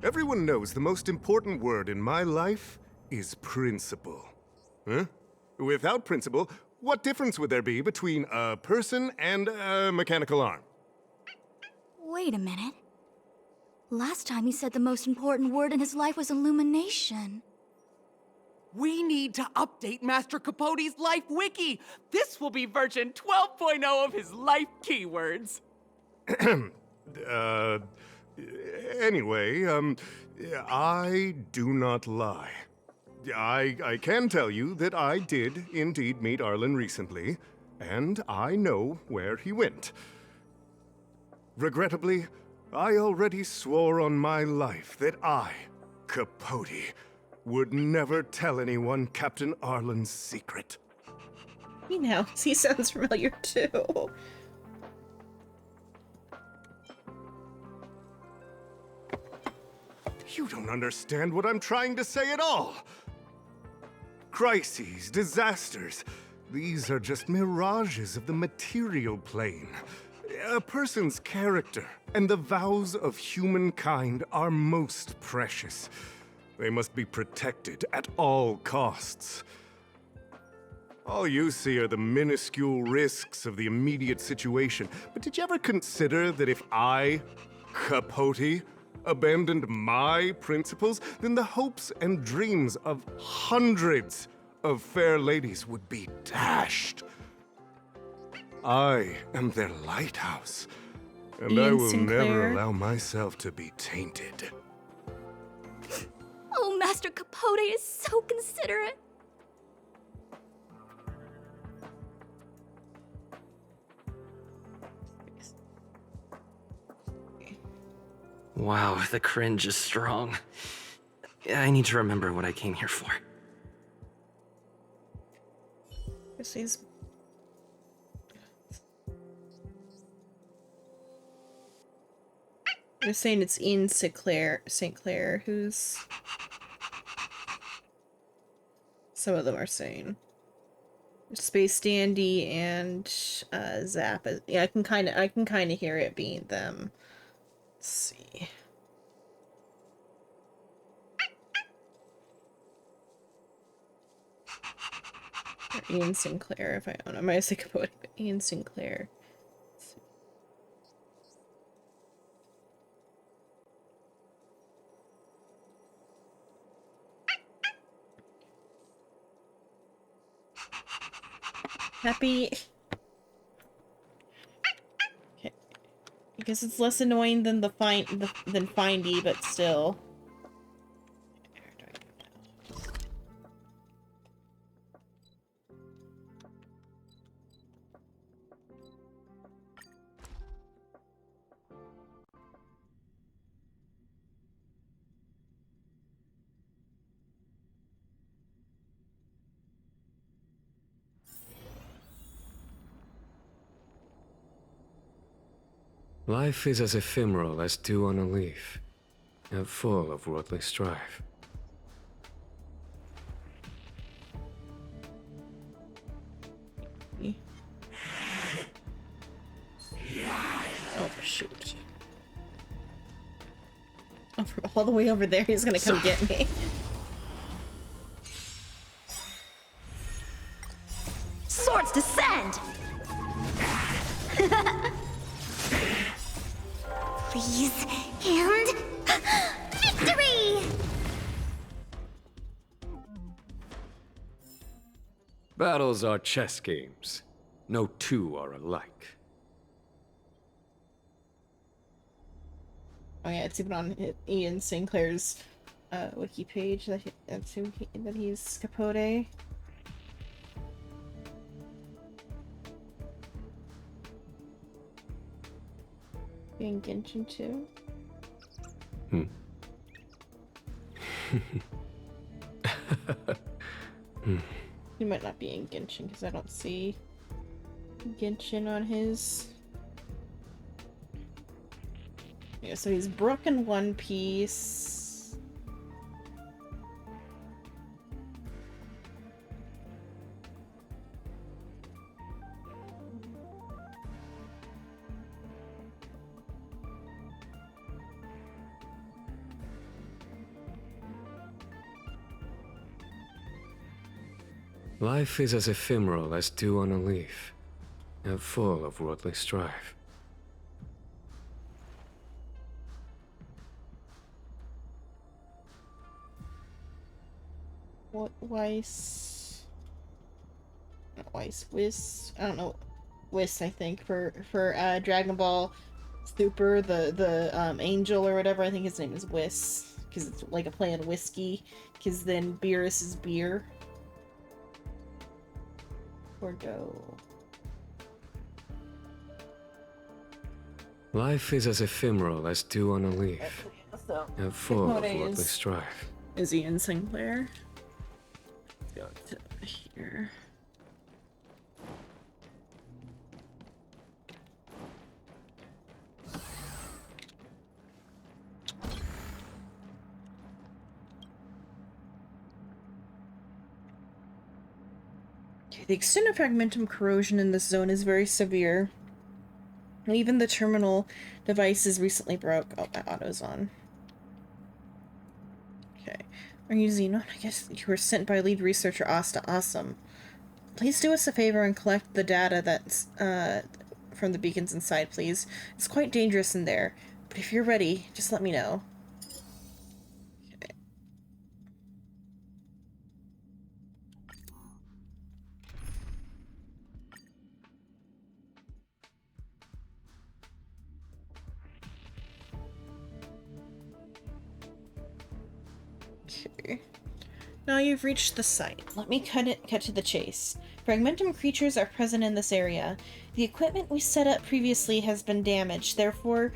Everyone knows the most important word in my life is principle. Huh? Without principle, what difference would there be between a person and a mechanical arm? Wait a minute. Last time he said the most important word in his life was illumination. We need to update Master Capote's Life Wiki! This will be version 12.0 of his life keywords. Anyway, I do not lie. I can tell you that I did indeed meet Arlen recently, and I know where he went. Regrettably, I already swore on my life that I, Capote, would never tell anyone Captain Arlen's secret. He knows. He sounds familiar too. You don't understand what I'm trying to say at all. Crises, disasters, these are just mirages of the material plane. A person's character and the vows of humankind are most precious. They must be protected at all costs. All you see are the minuscule risks of the immediate situation. But did you ever consider that if I, Capote, abandoned my principles, then the hopes and dreams of hundreds of fair ladies would be dashed? I am their lighthouse, and I will never allow myself to be tainted. Oh, Master Capote is so considerate. Wow, the cringe is strong. I need to remember what I came here for. This is. They're saying it's Ian St. Clair, who's. Some of them are saying. Space Dandy and Zap. Yeah, I can kind of hear it being them. Let's see. Or Ian Sinclair, if I don't know. I might say Capote, but Ian Sinclair. Happy. Okay. I guess it's less annoying than than Findy, but still. Life is as ephemeral as dew on a leaf, and full of worldly strife. Oh, shoot. Oh, from all the way over there, he's gonna come get me. Swords descend! Please, and victory! Battles are chess games. No two are alike. Oh yeah, it's even on Ian Sinclair's wiki page that that he's Capote. Being Genshin too. He might not be in Genshin because I don't see Genshin on his. Yeah, so he's Brook in One Piece. Life is as ephemeral as dew on a leaf, and full of worldly strife. What Whis? I don't know. Whis, I think for Dragon Ball Super, the angel or whatever. I think his name is Whis because it's like a play on whiskey. Because then Beerus is beer. Bordeaux. Life is as ephemeral as dew on a leaf, So, and full of Capote worldly strife. Is Ian Sinclair? Go to here. The extent of fragmentum corrosion in this zone is very severe. Even the terminal devices recently broke. Oh, my auto's on. Okay. Are you Xenon? I guess you were sent by lead researcher Asta. Awesome. Please do us a favor and collect the data that's from the beacons inside, please. It's quite dangerous in there, but if you're ready, just let me know. Okay. Now you've reached the site. Let me cut to the chase. Fragmentum creatures are present in this area. The equipment we set up previously has been damaged, therefore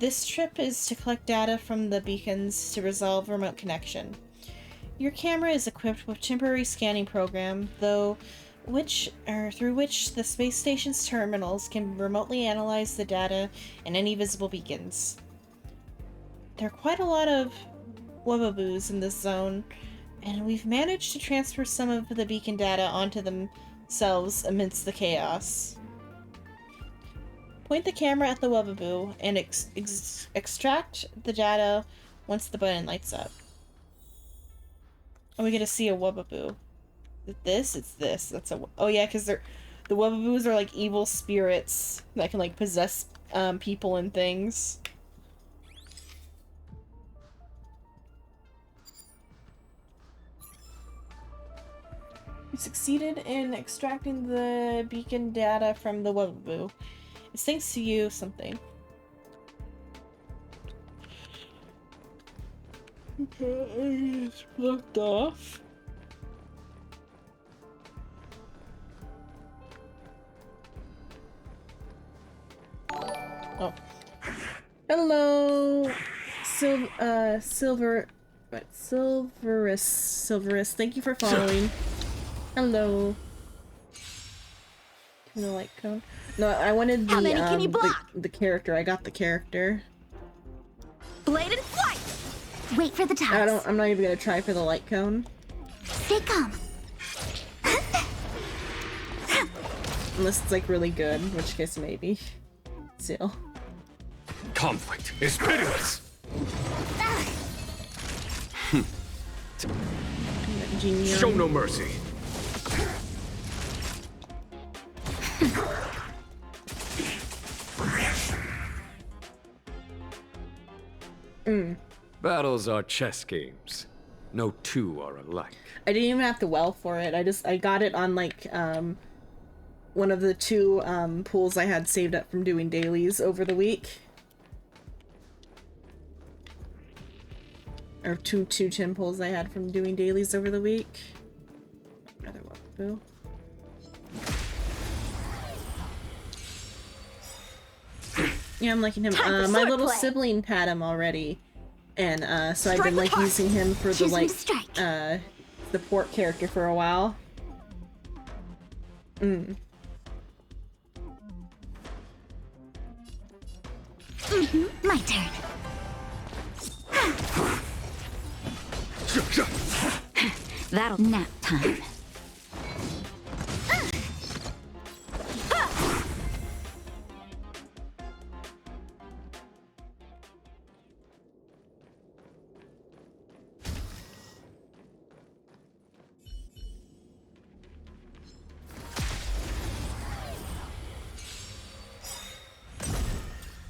This trip is to collect data from the beacons to resolve remote connection. Your camera is equipped with temporary scanning program, through which the space station's terminals can remotely analyze the data and any visible beacons. There are quite a lot of wubbaboos in this zone, and we've managed to transfer some of the beacon data onto themselves amidst the chaos. Point the camera at the wubbaboo and extract the data once the button lights up. Oh, we get to see a wubbaboo. Is it this? It's this. That's a... Oh yeah, because the wubbaboos are like evil spirits that can like possess people and things. You succeeded in extracting the beacon data from the wubbaboo. It's thanks to you something. Okay, it's blocked off. Oh. Hello! Silverus. Thank you for following. Hello. Can I like cone? No, I wanted the How many can you block? the character. I got the character. Blade and flight! Wait for the taps. I'm not even gonna try for the light cone. Stay calm. Unless it's like really good, in which case maybe. Still. Conflict is pitiless! Show no mercy. Battles are chess games. No two are alike. I didn't even have to well for it. I got it on like one of the two pools I had saved up from doing dailies over the week. Or two chin pulls I had from doing dailies over the week. Another wubaboo. Yeah, I'm liking him. My little sibling had him already, and so I've been like using him for the like support character for a while. My turn. That'll nap time.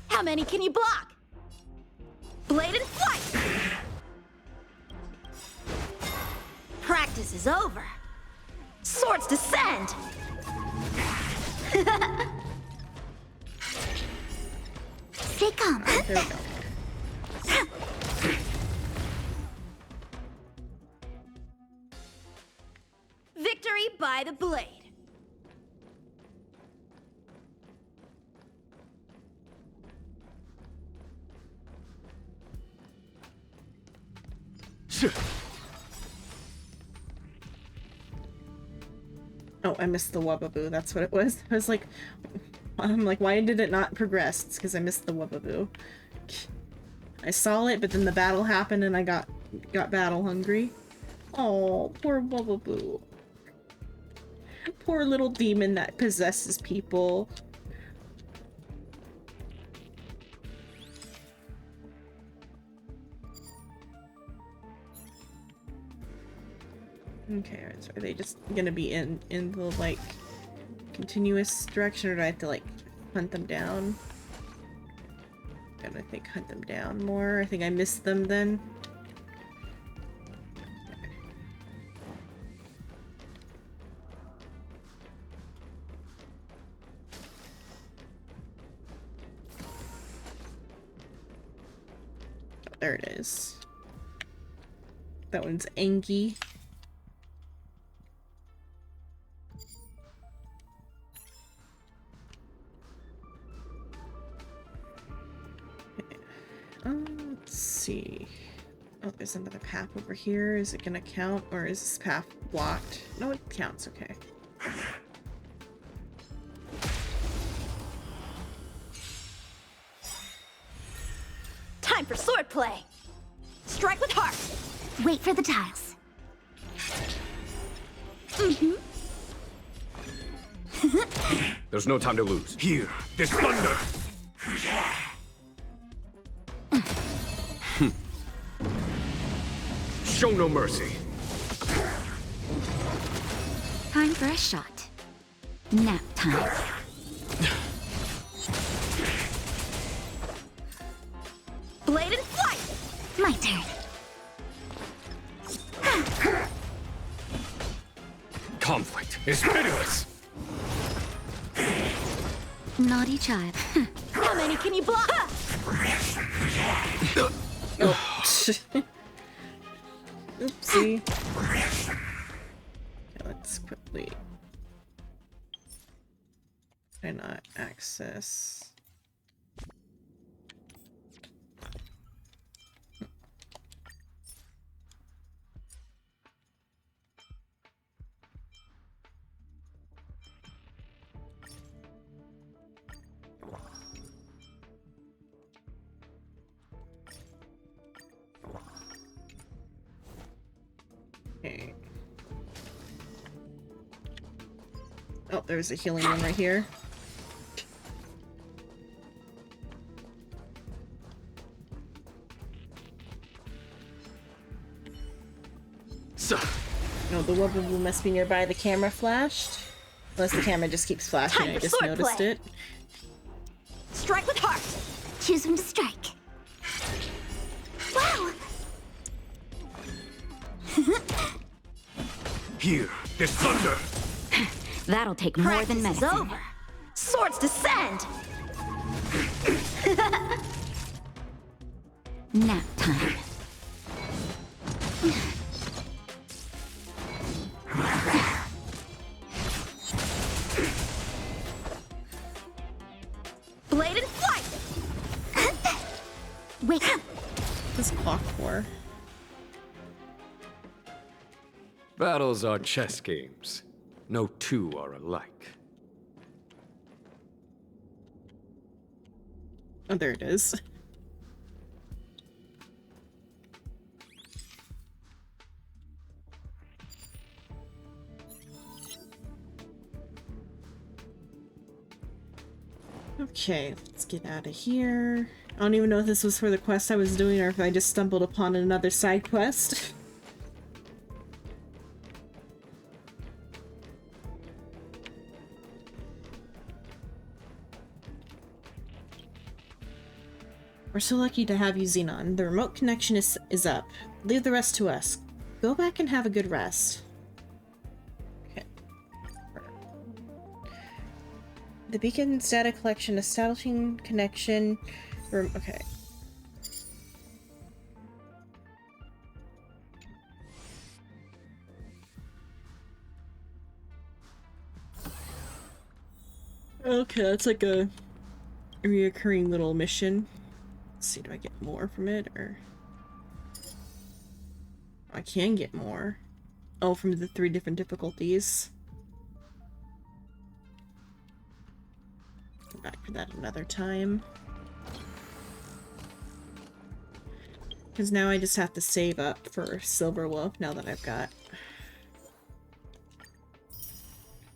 How many can you block? Blade and flight! Practice is over. Swords descend! Stay calm. There we go. Victory by the blade. Oh, I missed the wubaboo. That's what it was. I was like, I'm like, why did it not progress? It's because I missed the wubaboo. I saw it, but then the battle happened and I got battle hungry. Oh, poor wubaboo. Poor little demon that possesses people. Okay, so are they just gonna be in the like continuous direction, or do I have to like hunt them down? And I think hunt them down more. I think I missed them then. Oh, there it is. That one's Angie. see. Oh, there's another path over here. Is it gonna count, or is this path blocked? No, it counts. Okay. Time for swordplay! Strike with heart! Wait for the tiles. There's no time to lose. Here, this thunder! Show no mercy. Time for a shot. Nap time. Blade and flight! My turn. Conflict is pitiless. Naughty child. How many can you block? Oopsie. Okay, let's quickly. Cannot access. Okay. Oh, there's a healing one right here. No, the wubble must be nearby. The camera flashed. Unless the camera just keeps flashing. I just noticed it. Strike with heart! Choose when to strike. Wow! Here, this thunder! That'll take more than Practice is medicine. over! Swords descend! Nap time. Blade and flight! Wake up! What's clock for? Battles are chess games. No two are alike. Oh, there it is. Okay, let's get out of here. I don't even know if this was for the quest I was doing or if I just stumbled upon another side quest. We're so lucky to have you, Xenon. The remote connection is up. Leave the rest to us. Go back and have a good rest. Okay. The beacon's data collection, establishing connection. Okay. Okay, that's like a reoccurring little mission. Let's see, do I get more from it, or... I can get more. Oh, from the 3 different difficulties. Go back for that another time. Because now I just have to save up for Silver Wolf, now that I've got...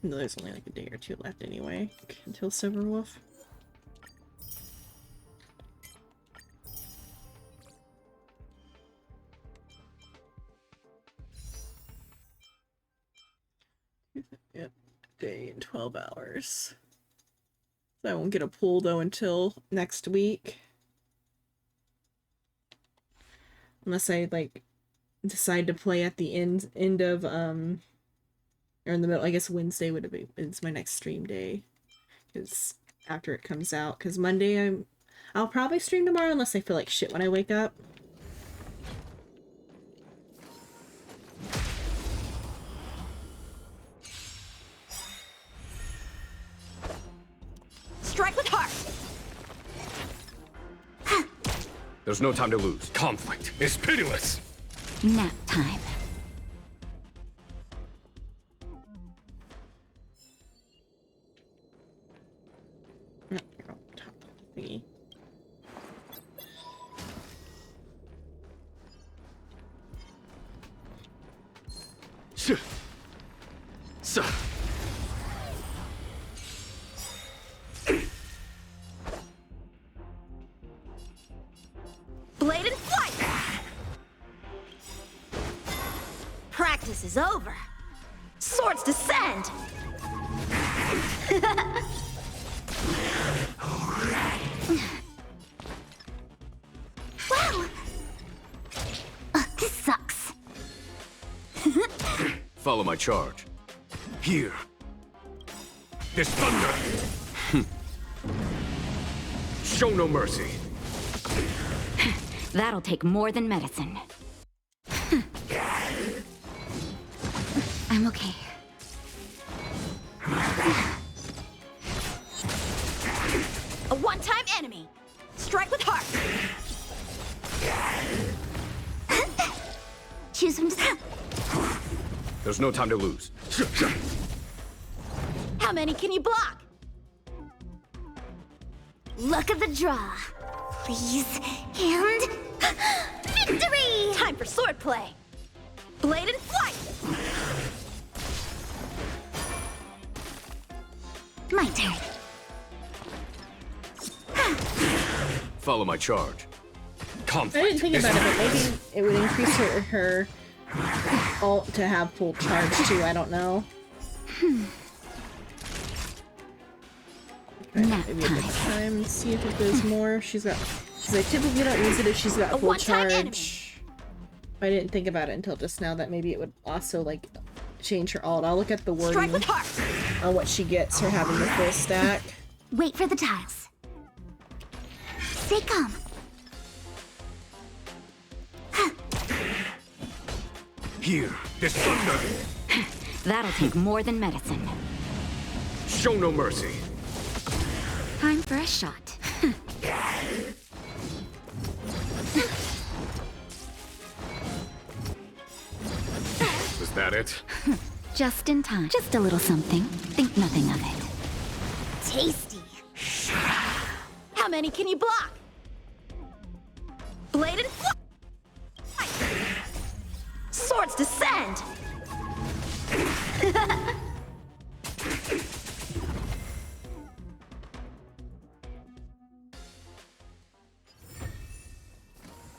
No, there's only like a day or 2 left anyway, until Silver Wolf. Yep, day and 12 hours. So I won't get a pull though until next week. Unless I like decide to play at the end of or in the middle. I guess Wednesday would be it's my next stream day. Because after it comes out. Because Monday I'll probably stream tomorrow unless I feel like shit when I wake up. Strike with heart! There's no time to lose. Conflict is pitiless! Nap time. Thingy. Blade and flight! Practice is over. Swords descend! Wow! This sucks. Follow my charge. Here. This thunder! Show no mercy. That'll take more than medicine. I'm okay. A one-time enemy. Strike with heart. Choose from. There's no time to lose. How many can you block? Luck of the draw. Please. And victory! Time for swordplay. Blade and flight. My turn. Follow my charge. I Conflict didn't think about it, but maybe it would increase her ult to have full charge too. I don't know. Nap Maybe a good time. See if it does more. She's got. Because I typically don't use it if she's got full charge. I didn't think about it until just now that maybe it would also like change her ult. I'll look at the wording on what she gets for having the full stack. Wait for the tiles. Stay calm. Here, this thunder! That'll take more than medicine. Show no mercy. Time for a shot. Was that it? Just in time. Just a little something. Think nothing of it. Tasty. How many can you block? Blade and flight. Swords descend.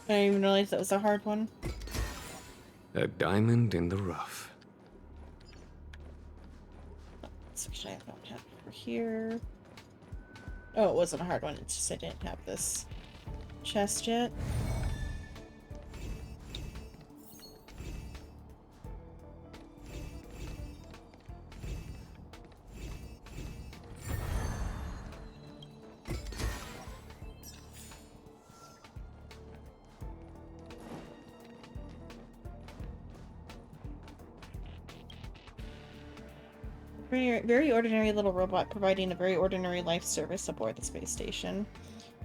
I didn't even realize that was a hard one. A diamond in the rough. So actually, I don't have it over here. Oh, it wasn't a hard one. It's just I didn't have this chest yet. Very ordinary little robot providing a very ordinary life service aboard the space station.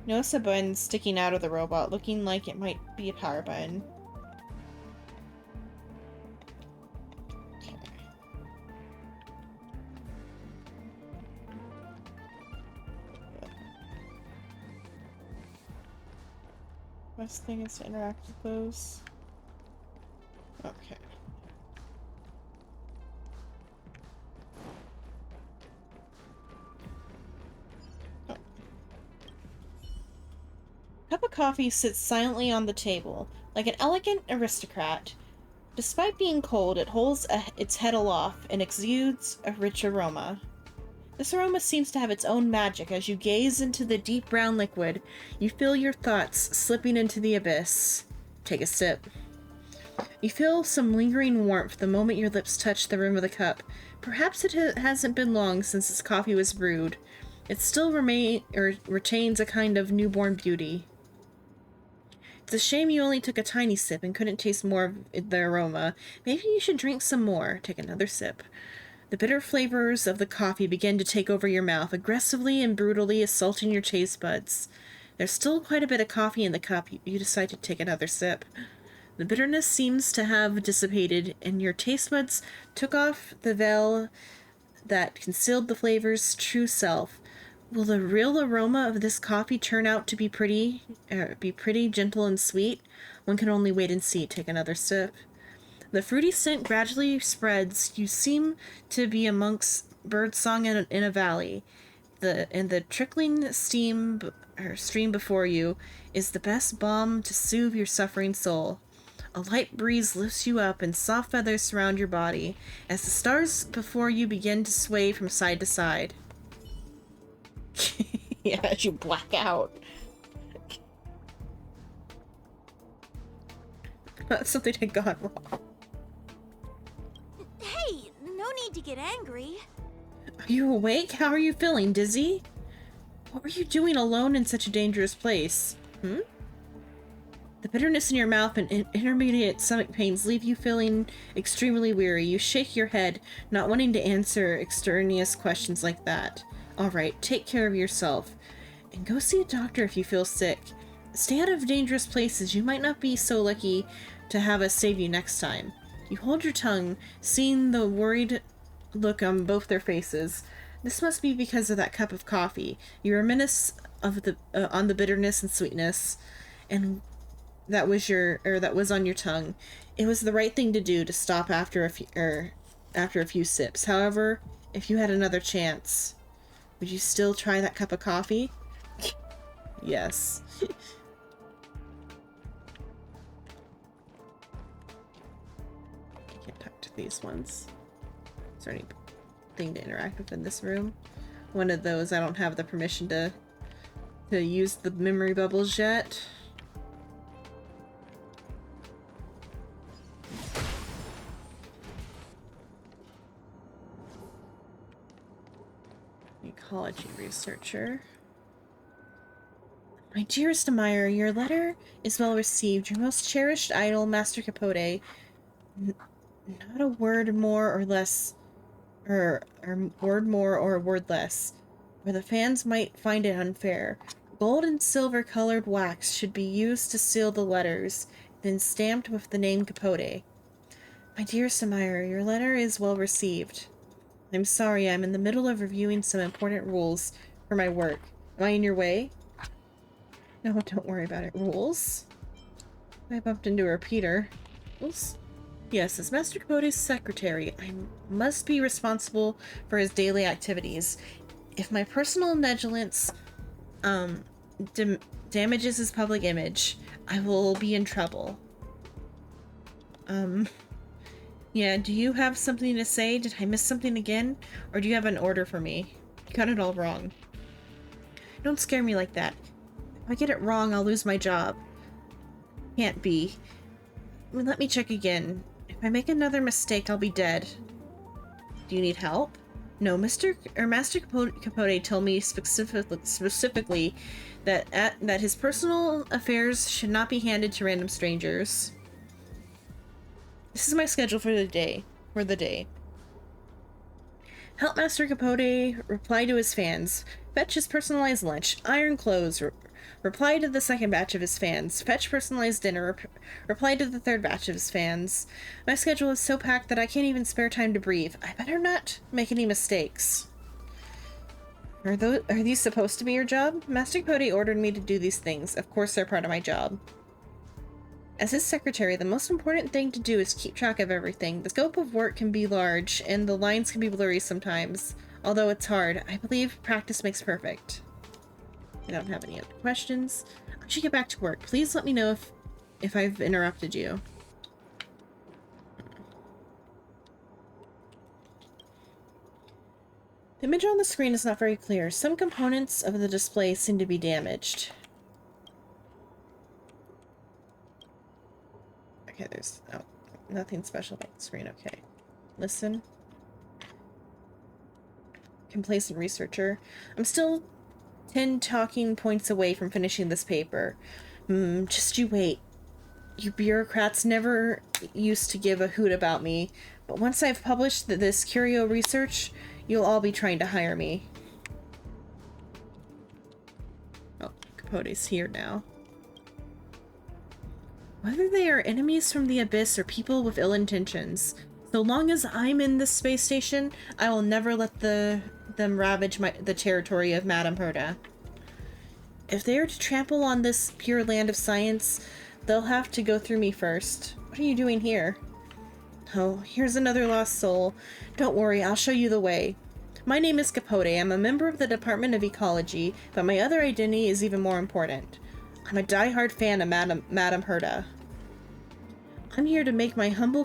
Notice a button sticking out of the robot, looking like it might be a power button. Okay. Best thing is to interact with those. Okay. Cup of coffee sits silently on the table, like an elegant aristocrat. Despite being cold, it holds its head aloft and exudes a rich aroma. This aroma seems to have its own magic. As you gaze into the deep brown liquid, you feel your thoughts slipping into the abyss. Take a sip. You feel some lingering warmth the moment your lips touch the rim of the cup. Perhaps it hasn't been long since this coffee was brewed. It still retains a kind of newborn beauty. It's a shame you only took a tiny sip and couldn't taste more of the aroma. Maybe you should drink some more. Take another sip. The bitter flavors of the coffee begin to take over your mouth, aggressively and brutally assaulting your taste buds. There's still quite a bit of coffee in the cup. You decide to take another sip. The bitterness seems to have dissipated, and your taste buds took off the veil that concealed the flavor's true self. Will the real aroma of this coffee turn out to be pretty, gentle and sweet? One can only wait and see. Take another sip. The fruity scent gradually spreads. You seem to be amongst birdsong in a valley. The trickling stream before you is the best balm to soothe your suffering soul. A light breeze lifts you up and soft feathers surround your body as the stars before you begin to sway from side to side. Yeah, as you black out. Something had gone wrong. Hey, no need to get angry. Are you awake? How are you feeling? Dizzy? What were you doing alone in such a dangerous place? The bitterness in your mouth and intermediate stomach pains leave you feeling extremely weary. You shake your head, not wanting to answer extraneous questions like that. Alright, take care of yourself. And go see a doctor if you feel sick. Stay out of dangerous places. You might not be so lucky to have us save you next time. You hold your tongue, seeing the worried look on both their faces. This must be because of that cup of coffee. You reminisce of on the bitterness and sweetness, and that was on your tongue. It was the right thing to do to stop after a few sips. However, if you had another chance, would you still try that cup of coffee? Yes. I can't talk to these ones. Is there anything to interact with in this room? One of those I don't have the permission to use the memory bubbles yet. Ecology researcher. My dearest Amira, your letter is well received. Your most cherished idol, Master Capote. Not a word more or less, or word more or word less, where the fans might find it unfair. Gold and silver colored wax should be used to seal the letters, then stamped with the name Capote. My dearest Amira, your letter is well received. I'm sorry, I'm in the middle of reviewing some important rules for my work. Am I in your way? No, don't worry about it. Rules? I bumped into a repeater. Rules? Yes, as Master Capote's secretary, I must be responsible for his daily activities. If my personal negligence damages his public image, I will be in trouble. Yeah, do you have something to say? Did I miss something again? Or do you have an order for me? You got it all wrong. Don't scare me like that. If I get it wrong, I'll lose my job. Can't be. Well, let me check again. If I make another mistake, I'll be dead. Do you need help? No, Master Capote told me specifically that his personal affairs should not be handed to random strangers. This is my schedule for the day. Help Master Capote reply to his fans. Fetch his personalized lunch. Iron clothes. Reply to the second batch of his fans. Fetch personalized dinner. Reply to the third batch of his fans. My schedule is so packed that I can't even spare time to breathe. I better not make any mistakes. Are these supposed to be your job? Master Capote ordered me to do these things. Of course they're part of my job. As his secretary, the most important thing to do is keep track of everything. The scope of work can be large, and the lines can be blurry sometimes. Although it's hard, I believe practice makes perfect. I don't have any other questions. I should get back to work. Please let me know if I've interrupted you. The image on the screen is not very clear. Some components of the display seem to be damaged. Okay, there's nothing special about the screen. Okay. Listen. Complacent researcher. I'm still 10 talking points away from finishing this paper. Just you wait. You bureaucrats never used to give a hoot about me, but once I've published this curio research, you'll all be trying to hire me. Oh, Capote's here now. Whether they are enemies from the Abyss or people with ill intentions, so long as I'm in this space station, I will never let them ravage the territory of Madame Herda. If they are to trample on this pure land of science, they'll have to go through me first. What are you doing here? Oh, here's another lost soul. Don't worry, I'll show you the way. My name is Capote. I'm a member of the Department of Ecology, but my other identity is even more important. I'm a die-hard fan of Madame Herda. I'm here to make my humble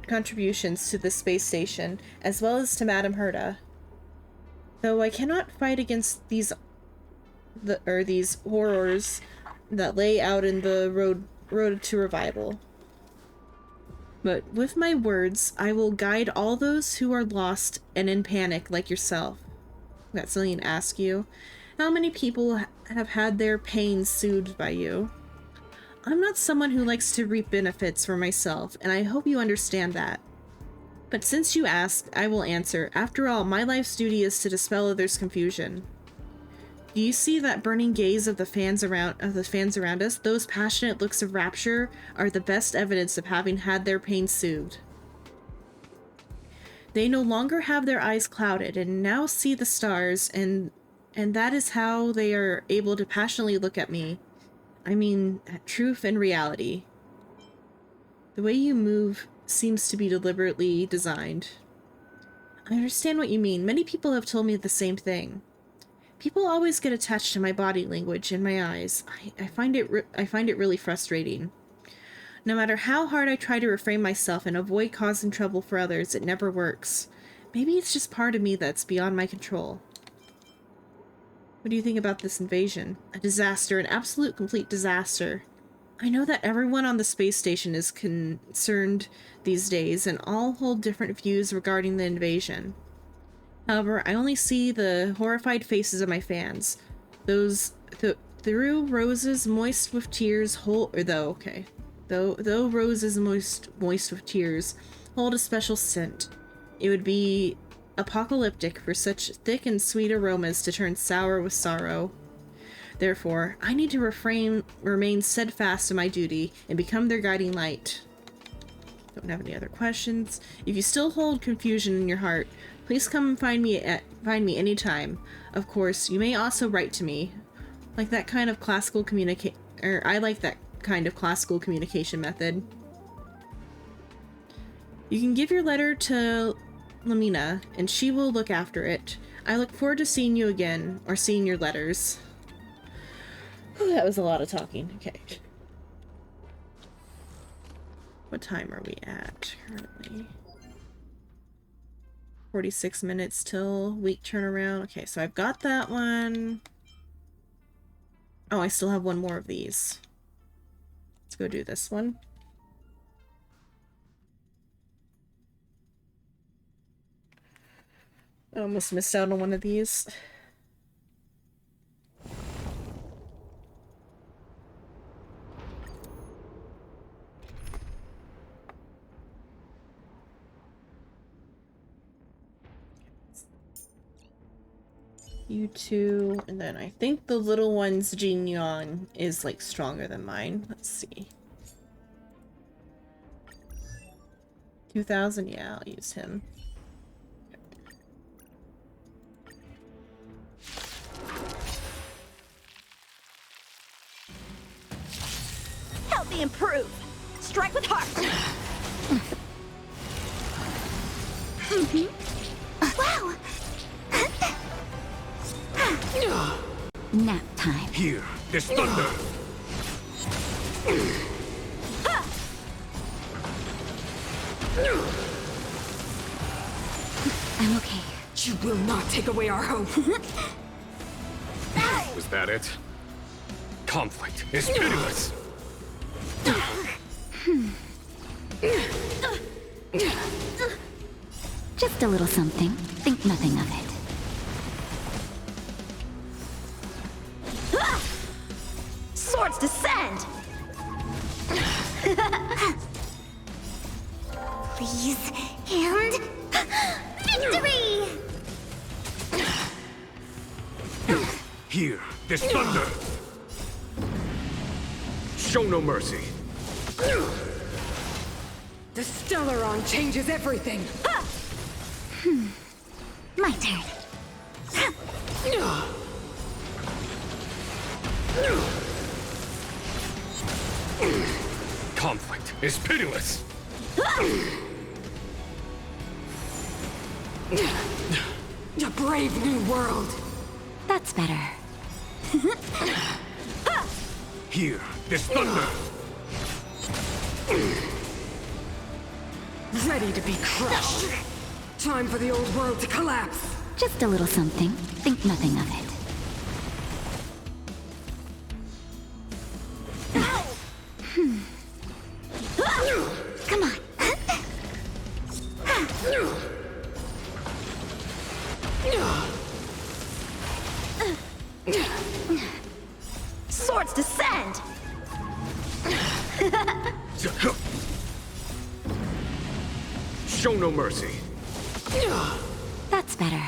contributions to the space station, as well as to Madame Herda. Though I cannot fight against these horrors that lay out in the road to revival. But with my words, I will guide all those who are lost and in panic like yourself. I've got something to ask you. How many people have had their pain soothed by you? I'm not someone who likes to reap benefits for myself, and I hope you understand that. But since you ask, I will answer. After all, my life's duty is to dispel others' confusion. Do you see that burning gaze of the fans around us? Those passionate looks of rapture are the best evidence of having had their pain soothed. They no longer have their eyes clouded and now see the stars, and that is how they are able to passionately look at me. I mean, at truth and reality. The way you move seems to be deliberately designed. I understand what you mean. Many people have told me the same thing. People always get attached to my body language and my eyes. I find it really frustrating. No matter how hard I try to refrain myself and avoid causing trouble for others, it never works. Maybe it's just part of me that's beyond my control. What do you think about this invasion? A disaster, an absolute complete disaster. I know that everyone on the space station is concerned these days, and all hold different views regarding the invasion. However, I only see the horrified faces of my fans. Those through roses moist with tears though roses moist with tears hold a special scent. It would be apocalyptic for such thick and sweet aromas to turn sour with sorrow. Therefore, I need to remain steadfast to my duty and become their guiding light. Don't have any other questions. If you still hold confusion in your heart, please come and find me anytime. Of course, you may also write to me. I like that kind of classical communication method. You can give your letter to Lamina, and she will look after it. I look forward to seeing you again, or seeing your letters. Whew, that was a lot of talking. Okay. What time are we at currently? 46 minutes till week turnaround. Okay, so I've got that one. Oh, I still have one more of these. Let's go do this one. I almost missed out on one of these. You two, and then I think the little one's Jing Yuan is like stronger than mine. Let's see. 2,000, yeah, I'll use him. Help me improve. Strike with heart. Wow. Nap time. Here, this thunder. I'm okay. You will not take away our hope. Was that it? Conflict is pitiless. Just a little something. Think nothing of it. Swords descend! Please, and... victory! Here, this thunder. Show no mercy. The Stellaron changes everything. My turn. Conflict is pitiless. A brave new world. That's better. Here, this thunder. Ready to be crushed. Time for the old world to collapse. Just a little something. Think nothing of it. Come on. Swords descend! Show no mercy. That's better.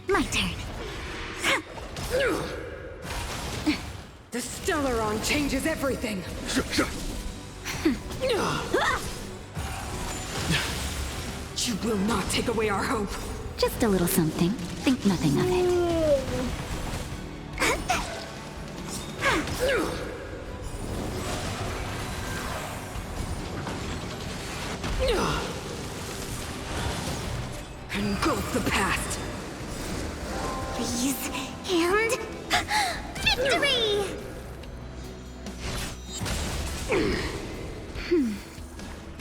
My turn. The Stellaron changes everything. You will not take away our hope. Just a little something. Think nothing of it. Engulf the past. Please, and victory!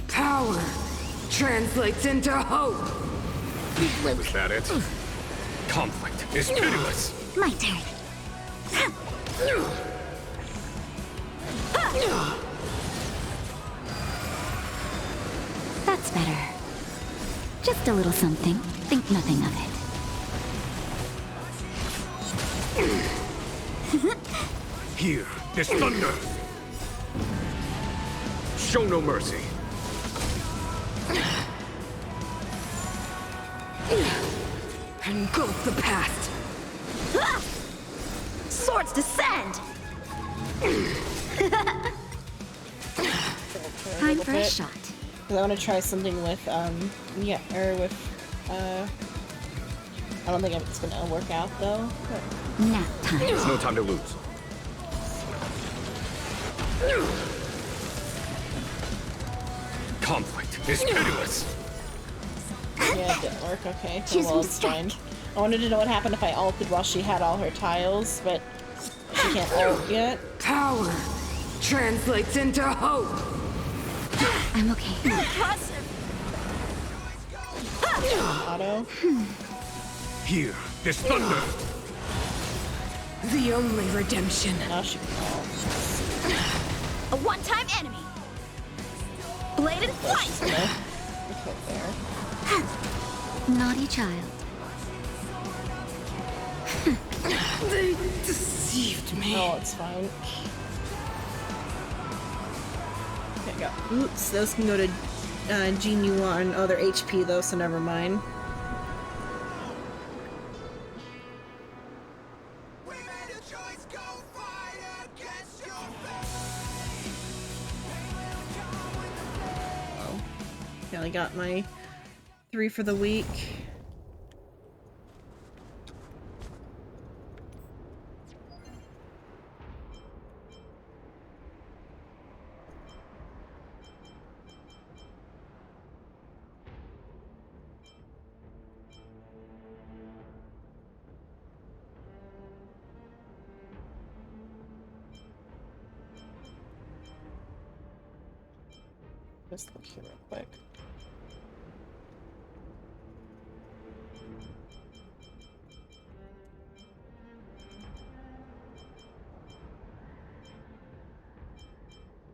Power translates into hope. Was that it? Conflict is pitiless. My turn. That's better. Just a little something. Think nothing of it. Here, this thunder. Show no mercy. Engulf the past. Swords descend! Time for a shot. Because I want to try something with, yeah, or with, I don't think it's gonna work out though. Nap time. There's no time to lose. Conflict is pitiless. Yeah, it didn't work. Okay, so Choose well, from it's fine. I wanted to know what happened if I ulted while she had all her tiles, but she can't ult yet. Power translates into hope. I'm okay. Auto. Here, this thunder. The only redemption. Now she can ult. A one-time enemy. Blade and fight. Naughty child. They deceived me. Oh, it's fine. Okay, go. Oops, those can go to Jing Yuan. Oh, they're HP though, so never mind. Oh, finally got my 3 for the week. Just look here real quick.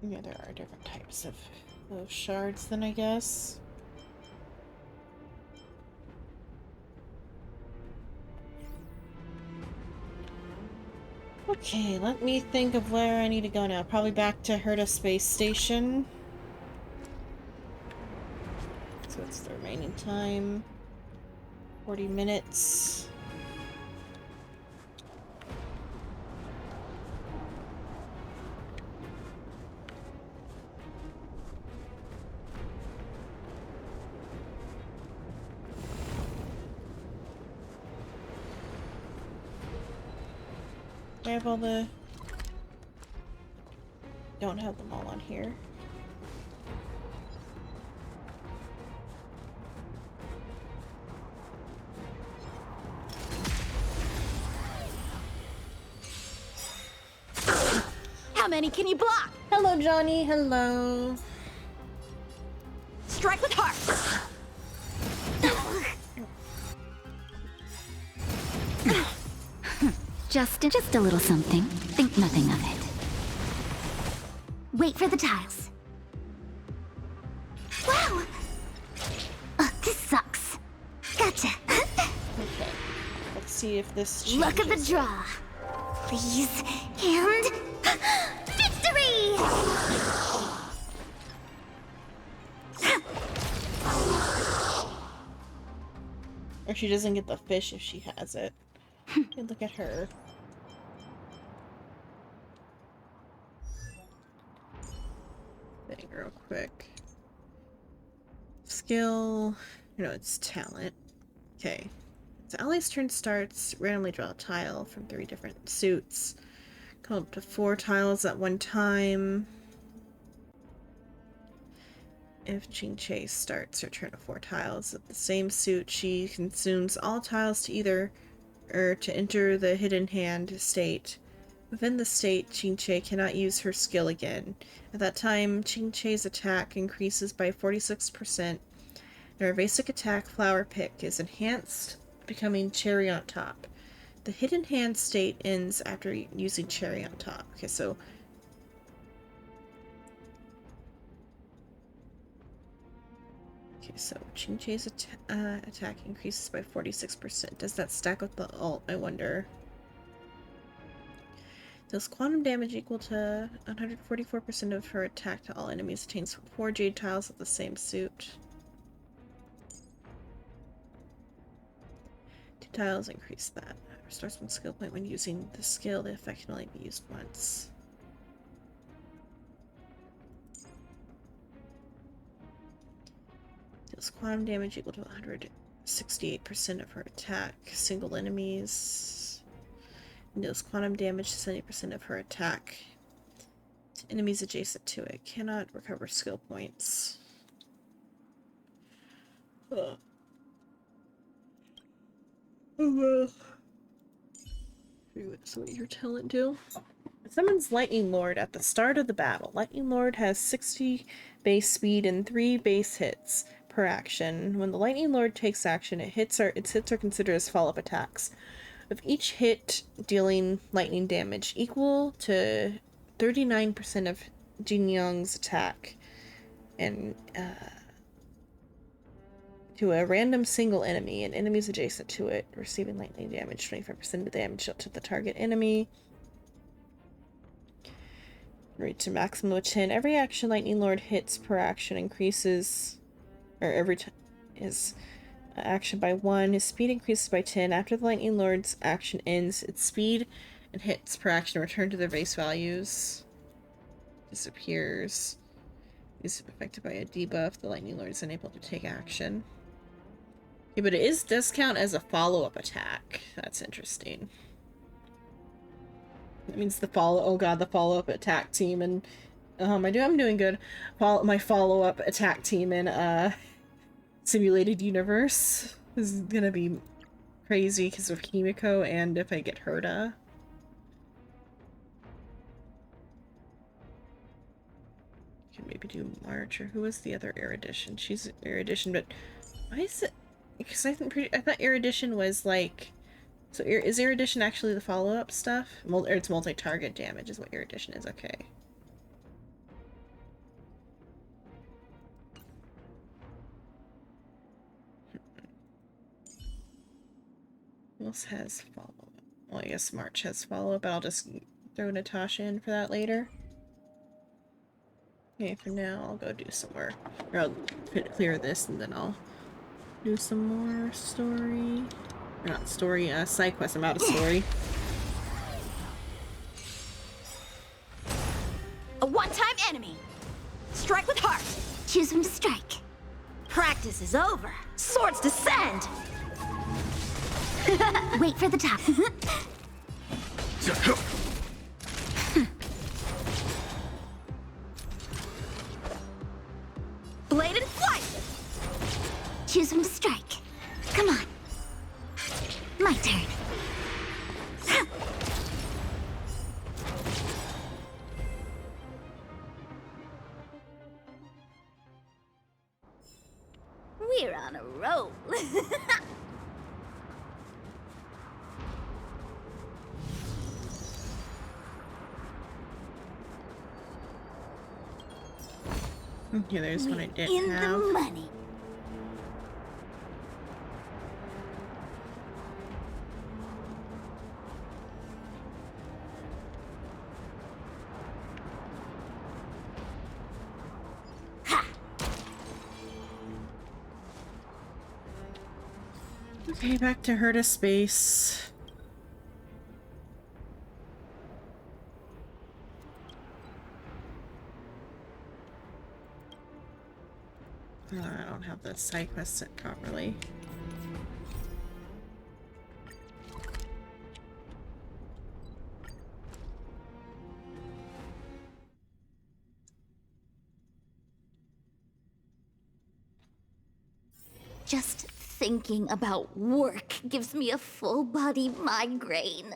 Yeah, there are different types of shards then, I guess. Okay, let me think of where I need to go now. Probably back to Herta Space Station. So it's the remaining time. 40 minutes. I have all the... Don't have them all on here. How many can you block? Hello, Johnny. Hello. Strike with heart. Just a little something. Think nothing of it. Wait for the tiles. Wow! This sucks. Gotcha. Okay. Let's see if this changes. Look at the draw. Please, and victory! Or she doesn't get the fish if she has it. Okay, look at her. Thing real quick. Skill. No, it's talent. Okay. So ally's turn starts. Randomly draw a tile from 3 different suits. Come up to 4 tiles at one time. If Jing Che starts her turn of 4 tiles at the same suit, she consumes all tiles to either or to enter the hidden hand state. Within the state, Jing Che cannot use her skill again. At that time, Jing Che's attack increases by 46%, and her basic attack, Flower Pick, is enhanced, becoming Cherry on Top. The hidden hand state ends after using Cherry on Top. Okay, so Jing Che's attack increases by 46%. Does that stack with the ult? I wonder. Deals quantum damage equal to 144% of her attack to all enemies. Attains 4 jade tiles of the same suit. 2 tiles increase that. Restores 1 skill point when using the skill. The effect can only be used once. Deals quantum damage equal to 168% of her attack. Single enemies. Deals quantum damage to 70% of her attack to enemies adjacent to it. Cannot recover skill points. Oh well. So what your talent do? Summons Lightning Lord at the start of the battle. Lightning Lord has 60 base speed and 3 base hits per action. When the Lightning Lord takes action, its hits are considered as follow-up attacks, with each hit dealing lightning damage equal to 39% of Jing Yuan's attack, and to a random single enemy and enemies adjacent to it, receiving lightning damage, 25% of the damage up to the target enemy. Reach a maximum of 10. Every action Lightning Lord hits per action increases, or every time is action by 1. His speed increases by 10. After the Lightning Lord's action ends, its speed and hits per action return to their base values. Disappears. Is affected by a debuff. The Lightning Lord is unable to take action. Yeah, but it does count as a follow-up attack. That's interesting. That means the follow-up attack team, and I'm doing good. My follow-up attack team in Simulated Universe is gonna be crazy because of Kimiko, and if I get Herta. Can maybe do March, or who was the other Erudition? She's Erudition, but why is it? Because I thought Erudition was like. So is Erudition actually the follow-up stuff? Or it's multi-target damage is what Erudition is. Okay. Who else has follow-up? Well, I guess March has follow-up, but I'll just throw Natasha in for that later. Okay, for now, I'll go do some more. Or I'll clear this, and then I'll do some more story. Or not story, side quest. I'm out of story. A one-time enemy. Strike with heart. Choose when to strike. Practice is over. Swords descend. Wait for the top. Blade and flight! Choose one to strike. Come on. My turn. We're on a roll. Yeah, there's one I didn't In have. the money. Okay, back to Herta space. I don't have the side quest set properly. Just thinking about work gives me a full body migraine.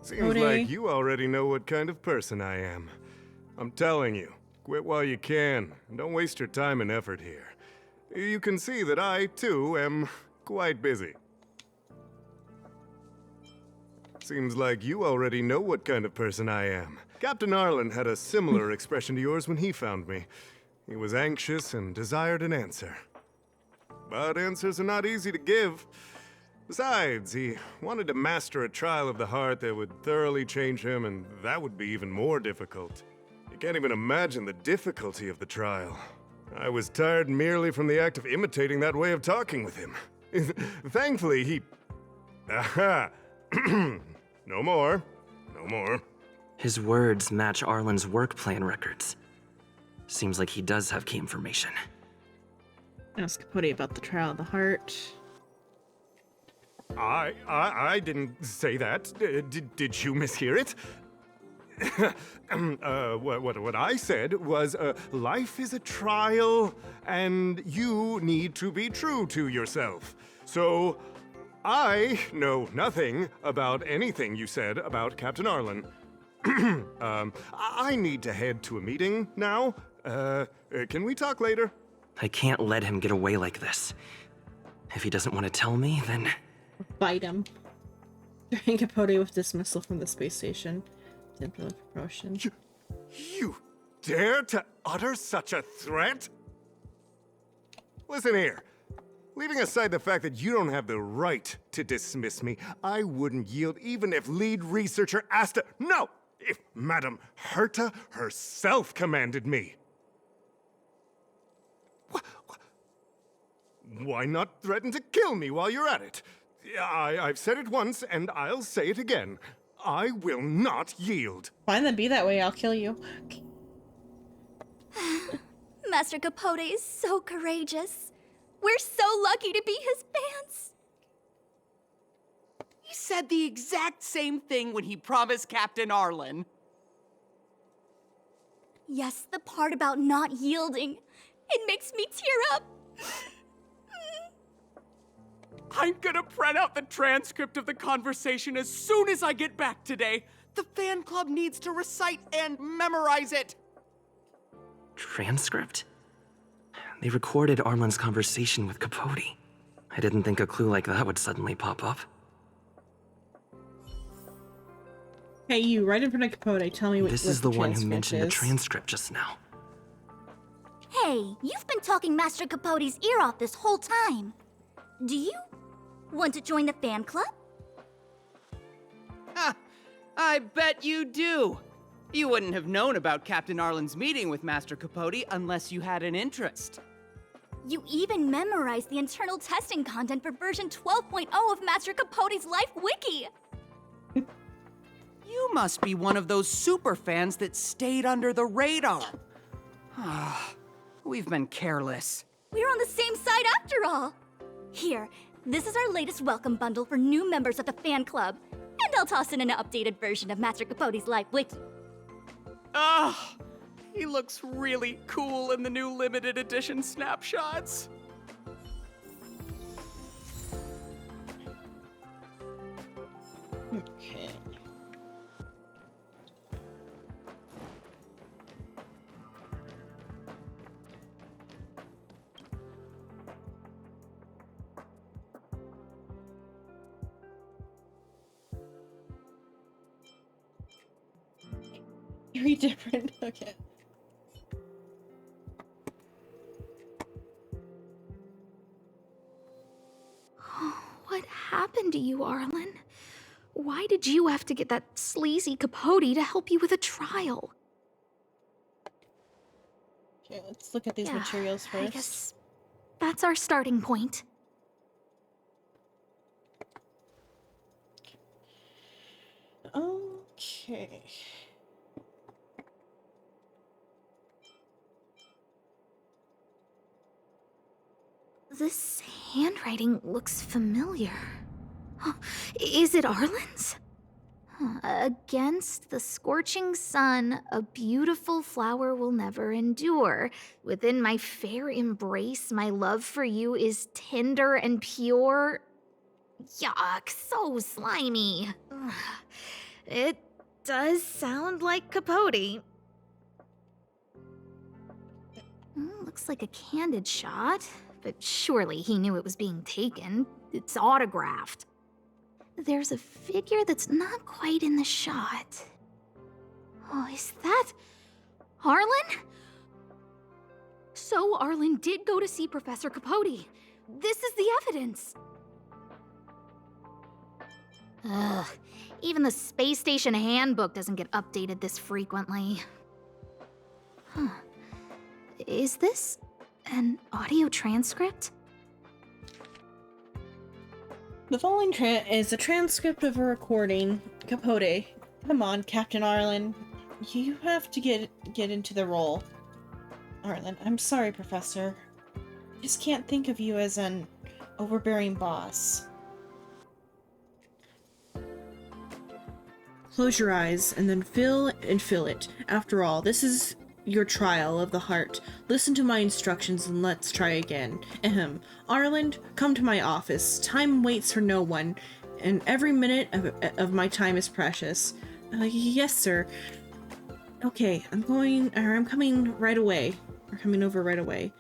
Seems like you already know what kind of person I am. I'm telling you, quit while you can, and don't waste your time and effort here. You can see that I, too, am quite busy. Seems like you already know what kind of person I am. Captain Arlen had a similar expression to yours when he found me. He was anxious and desired an answer. But answers are not easy to give. Besides, he wanted to master a trial of the heart that would thoroughly change him, and that would be even more difficult. You can't even imagine the difficulty of the trial. I was tired merely from the act of imitating that way of talking with him. Thankfully, he... Aha! No more. No more. His words match Arlen's work plan records. Seems like he does have key information. Ask Capote about the trial of the heart. I didn't say that. Did you mishear it? What I said was, life is a trial, and you need to be true to yourself. So, I know nothing about anything you said about Captain Arlen. I need to head to a meeting now. Can we talk later? I can't let him get away like this. If he doesn't want to tell me, then... Bite him. Threatening Capote with dismissal from the space station. Temporary promotion. You dare to utter such a threat? Listen here. Leaving aside the fact that you don't have the right to dismiss me, I wouldn't yield even if lead researcher asked to... No! If Madame Herta herself commanded me. Why not threaten to kill me while you're at it? I've said it once, and I'll say it again. I will not yield. Fine, then be that way. I'll kill you. Master Capote is so courageous. We're so lucky to be his fans. He said the exact same thing when he promised Captain Arlen. Yes, the part about not yielding. It makes me tear up. I'm gonna print out the transcript of the conversation as soon as I get back today. The fan club needs to recite and memorize it. Transcript? They recorded Arlen's conversation with Capote. I didn't think a clue like that would suddenly pop up. Hey, you, right in front of Capote, tell me what This is the one who transcript mentioned the is. transcript just now. Hey, you've been talking Master Capote's ear off this whole time. Do you want to join the fan club? I bet you do. You wouldn't have known about Captain Arlen's meeting with Master Capote unless you had an interest. You even memorized the internal testing content for version 12.0 of Master Capote's Life Wiki. You must be one of those super fans that stayed under the radar. We've been careless. We're on the same side after all. Here, This is our latest welcome bundle for new members of the fan club. And I'll toss in an updated version of Master Capote's live wiki. Ah, he looks really cool in the new limited edition snapshots. Okay. Very different. Okay. What happened to you, Arlen? Why did you have to get that sleazy Capote to help you with a trial? Okay, let's look at these materials first. I guess that's our starting point. Okay. This handwriting looks familiar. Is it Arlen's? Against the scorching sun, a beautiful flower will never endure. Within my fair embrace, my love for you is tender and pure. Yuck, so slimy. Ugh. It does sound like Capote. Looks like a candid shot, but surely he knew it was being taken. It's autographed. There's a figure that's not quite in the shot. Oh, is that Arlen? So Arlen did go to see Professor Capote. This is the evidence. Ugh, even the space station handbook doesn't get updated this frequently. Huh. Is this an audio transcript? The following is a transcript of a recording. Capote, come on, Captain Arlen. You have to get into the role. Arlen, I'm sorry, Professor. I just can't think of you as an overbearing boss. Close your eyes and then feel it. After all, this is your trial of the heart. Listen to my instructions and let's try again. Ahem. Arlen, come to my office. Time waits for no one, and every minute of my time is precious. Yes, sir. Okay, I'm coming right away. Or coming over right away.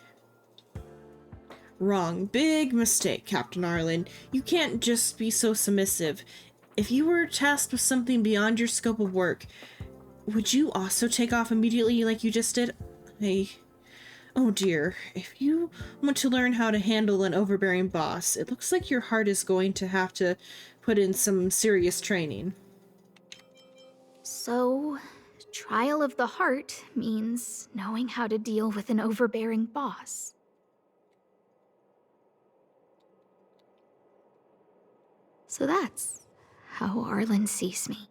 Wrong. Big mistake, Captain Arlen. You can't just be so submissive. If you were tasked with something beyond your scope of work, would you also take off immediately like you just did? Oh dear. If you want to learn how to handle an overbearing boss, it looks like your heart is going to have to put in some serious training. So, trial of the heart means knowing how to deal with an overbearing boss. So that's how Arlen sees me.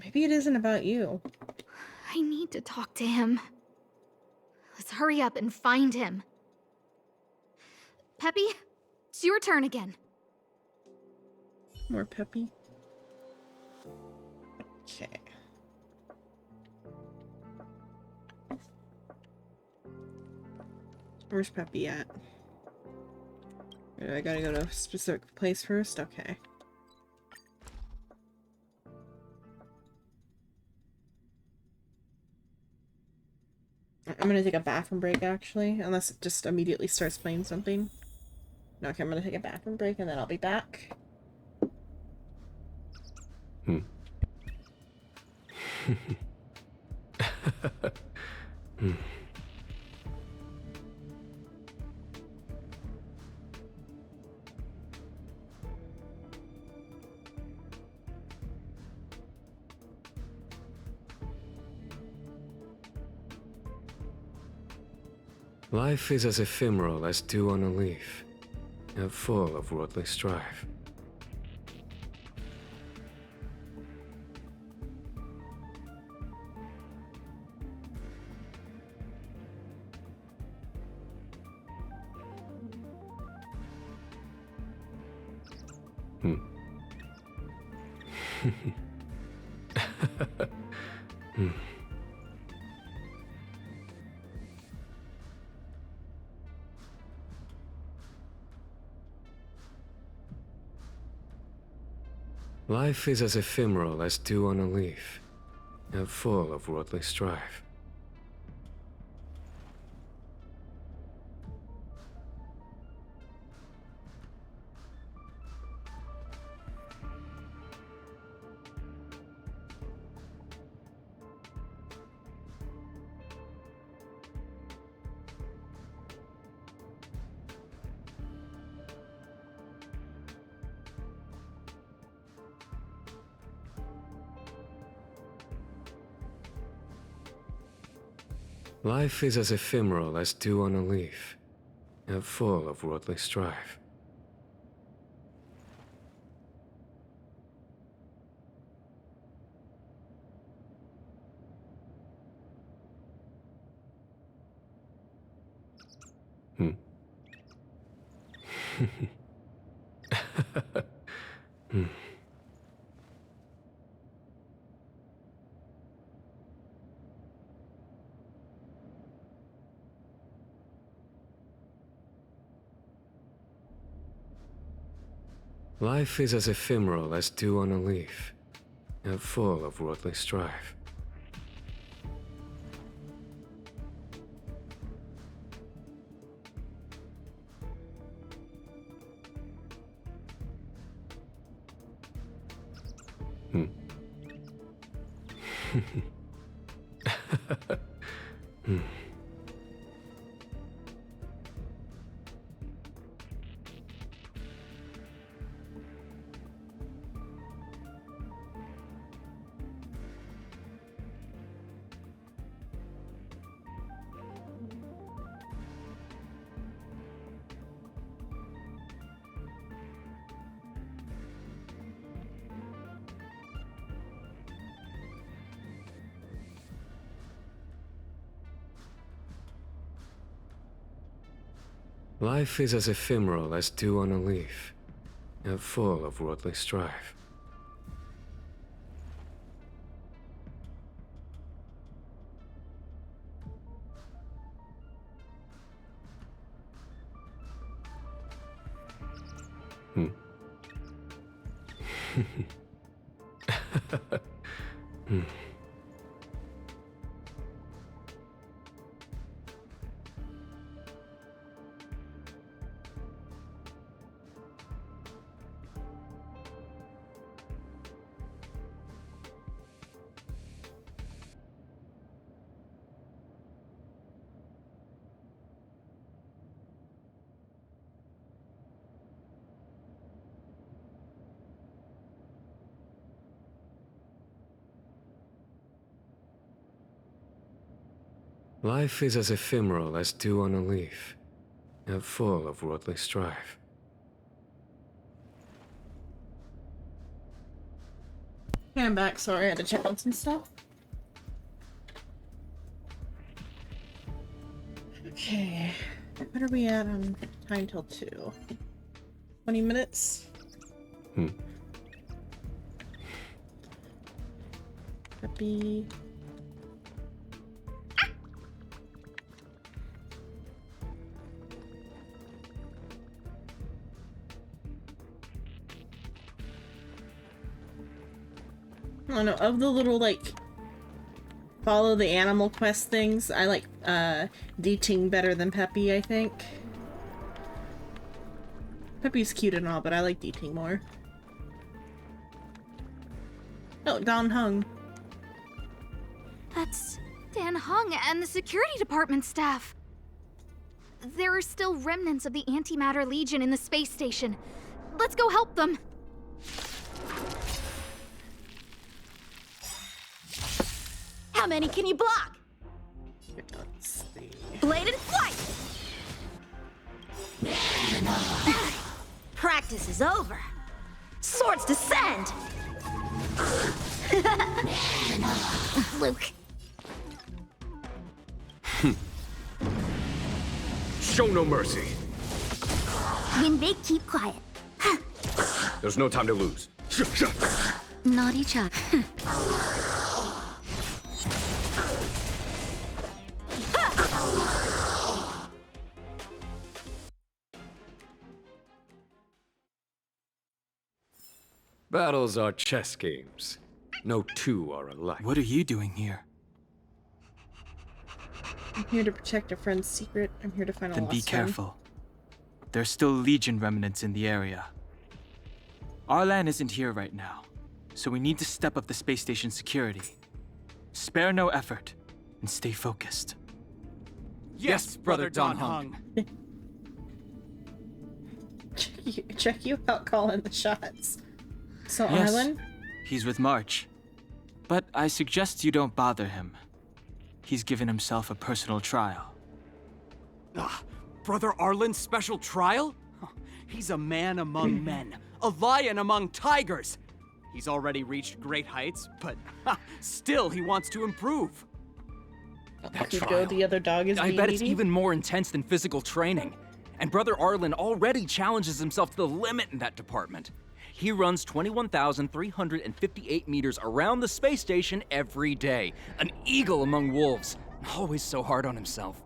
Maybe it isn't about you. I need to talk to him. Let's hurry up and find him. Peppy, it's your turn again. More Peppy. Okay. Where's Peppy at? I gotta go to a specific place first? Okay. I'm gonna take a bathroom break, actually, unless it just immediately starts playing something. No, okay, I'm gonna take a bathroom break and then I'll be back. Life is as ephemeral as dew on a leaf, and full of worldly strife. Life is as ephemeral as dew on a leaf, and full of worldly strife. Life is as ephemeral as dew on a leaf, and full of worldly strife. Life is as ephemeral as dew on a leaf, and full of worldly strife. Life is as ephemeral as dew on a leaf, and full of worldly strife. Life is as ephemeral as dew on a leaf, and full of worldly strife. Yeah, I'm back. Sorry, I had to check on some stuff. Okay. What are we at on time till 2? 20 minutes? Happy. I don't know, of the little, like, follow the animal quest things, I like, D-Ting better than Peppy, I think. Peppy's cute and all, but I like D-Ting more. Oh, Dan Hung. That's Dan Hung and the security department staff. There are still remnants of the Antimatter Legion in the space station. Let's go help them. How many can you block? Let's see. Bladed flight! Practice is over. Swords descend! Luke. Show no mercy. When they keep quiet. There's no time to lose. Not each other. Battles are chess games. No two are alike. What are you doing here? I'm here to protect a friend's secret. I'm here to find a Then lost be friend. careful. There's still Legion remnants in the area. Arlan isn't here right now, so we need to step up the space station security. Spare no effort, and stay focused. Yes, Brother Don Hung. Check you out calling the shots. So Yes, Arlen? he's with March. But I suggest you don't bother him. He's given himself a personal trial. Brother Arlen's special trial? He's a man among men, a lion among tigers. He's already reached great heights, but still he wants to improve. That Hugo, trial. the other dog, is I being bet it's needy? even more intense than physical training. And Brother Arlen already challenges himself to the limit in that department. He runs 21,358 meters around the space station every day. An eagle among wolves. Always so hard on himself.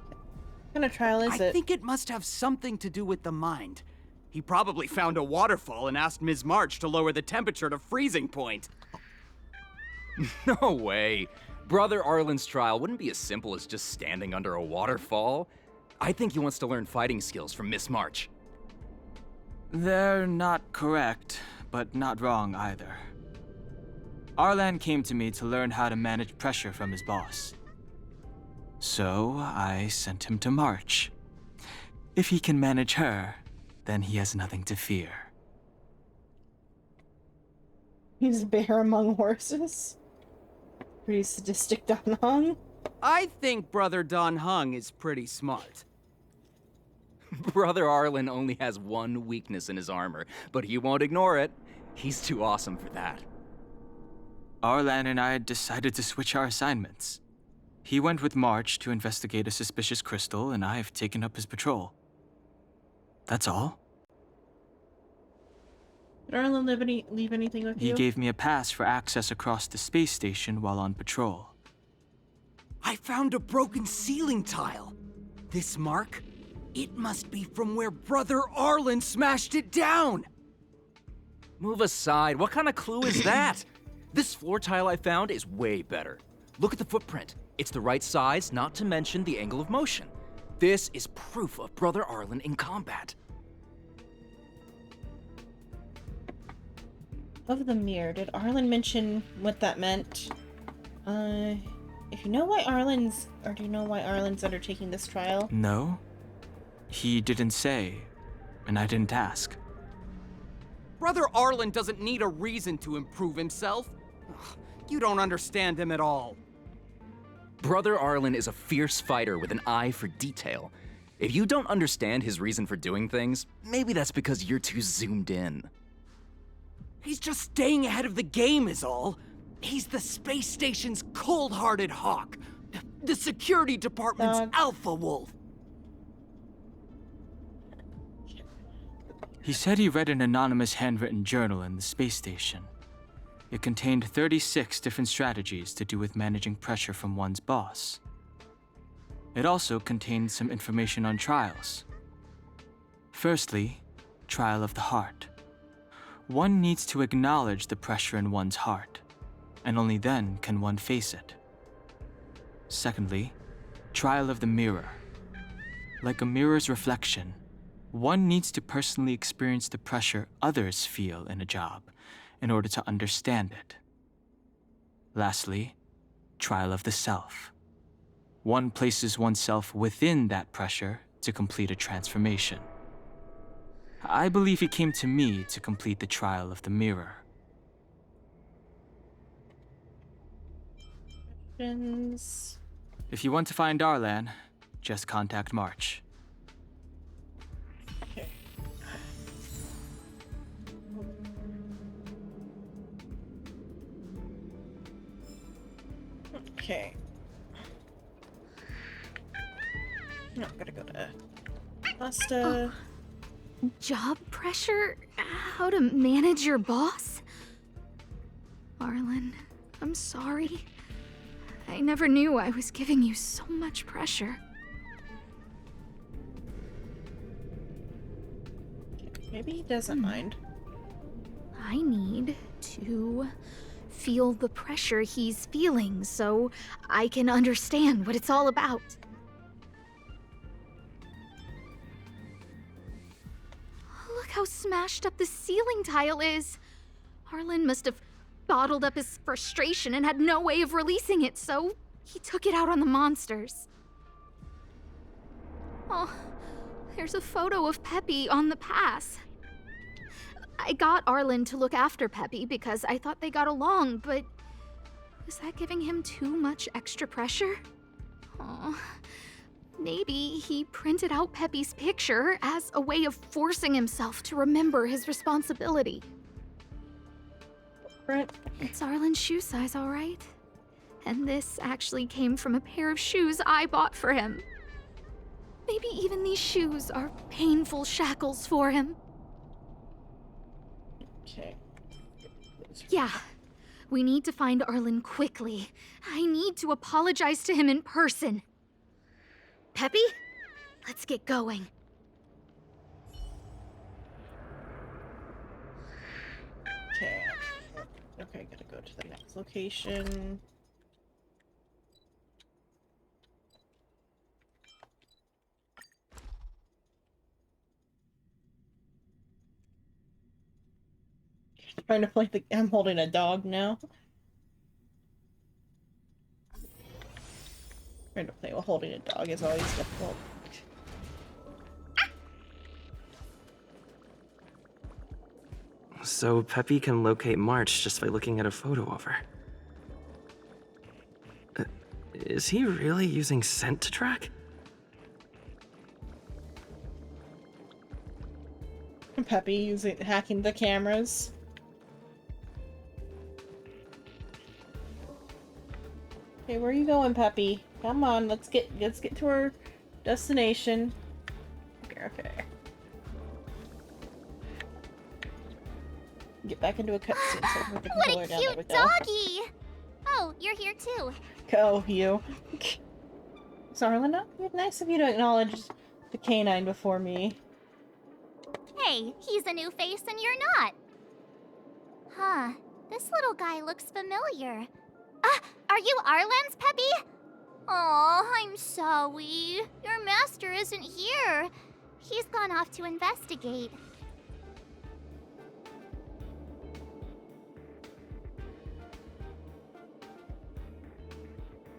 What kind of trial is it? I think it must have something to do with the mind. He probably found a waterfall and asked Ms. March to lower the temperature to freezing point. No way. Brother Arlen's trial wouldn't be as simple as just standing under a waterfall. I think he wants to learn fighting skills from Miss March. They're not correct, but not wrong either. Arlan came to me to learn how to manage pressure from his boss. So I sent him to March. If he can manage her, then he has nothing to fear. He's a bear among horses. Pretty sadistic Don Hung. I think Brother Don Hung is pretty smart. Brother Arlen only has one weakness in his armor, but he won't ignore it. He's too awesome for that. Arlan and I decided to switch our assignments. He went with March to investigate a suspicious crystal, and I've taken up his patrol. That's all. Did Arlen leave anything with He you? gave me a pass for access across the space station while on patrol. I found a broken ceiling tile. This mark? It must be from where Brother Arlen smashed it down. Move aside. What kind of clue is that? This floor tile I found is way better. Look at the footprint. It's the right size, not to mention the angle of motion. This is proof of Brother Arlen in combat. Of the mirror, did Arlen mention what that meant? If you know why Arlen's, or do you know why Arlen's undertaking this trial? No? He didn't say, and I didn't ask. Brother Arlen doesn't need a reason to improve himself. Ugh, you don't understand him at all. Brother Arlen is a fierce fighter with an eye for detail. If you don't understand his reason for doing things, maybe that's because you're too zoomed in. He's just staying ahead of the game is all. He's the space station's cold-hearted hawk. The security department's alpha wolf. He said he read an anonymous handwritten journal in the space station. It contained 36 different strategies to do with managing pressure from one's boss. It also contained some information on trials. Firstly, trial of the heart. One needs to acknowledge the pressure in one's heart, and only then can one face it. Secondly, trial of the mirror. Like a mirror's reflection, one needs to personally experience the pressure others feel in a job in order to understand it. Lastly, trial of the self. One places oneself within that pressure to complete a transformation. I believe he came to me to complete the trial of the mirror. If you want to find Arlan, just contact March. Okay. No, I'm gonna go to pasta. Job pressure? How to manage your boss? Arlen, I'm sorry. I never knew I was giving you so much pressure. Maybe he doesn't mind. I need to feel the pressure he's feeling so I can understand what it's all about. Look how smashed up the ceiling tile is. Arlen must have bottled up his frustration and had no way of releasing it, so he took it out on the monsters. Oh, there's a photo of Peppy on the pass. I got Arlen to look after Peppy because I thought they got along, but was that giving him too much extra pressure? Oh, maybe he printed out Peppy's picture as a way of forcing himself to remember his responsibility. It's Arlen's shoe size, all right? And this actually came from a pair of shoes I bought for him. Maybe even these shoes are painful shackles for him. Okay. Yeah. We need to find Arlen quickly. I need to apologize to him in person. Peppy, let's get going. Okay. Okay, gotta go to the next location. Trying to play the. I'm holding a dog now. Trying to play while holding a dog is always difficult. So Peppy can locate March just by looking at a photo of her. Is he really using scent to track? Peppy hacking the cameras. Okay, where are you going, Peppy? Come on, let's get to our destination. Okay. Get back into a cutscene so we can What pull her a down. cute doggy! Oh, you're here too. Go, you. Zarlina, nice of you to acknowledge the canine before me. Hey, he's a new face and you're not. Huh, this little guy looks familiar. Are you Arlen's, Peppy? Oh, I'm sorry. Your master isn't here. He's gone off to investigate.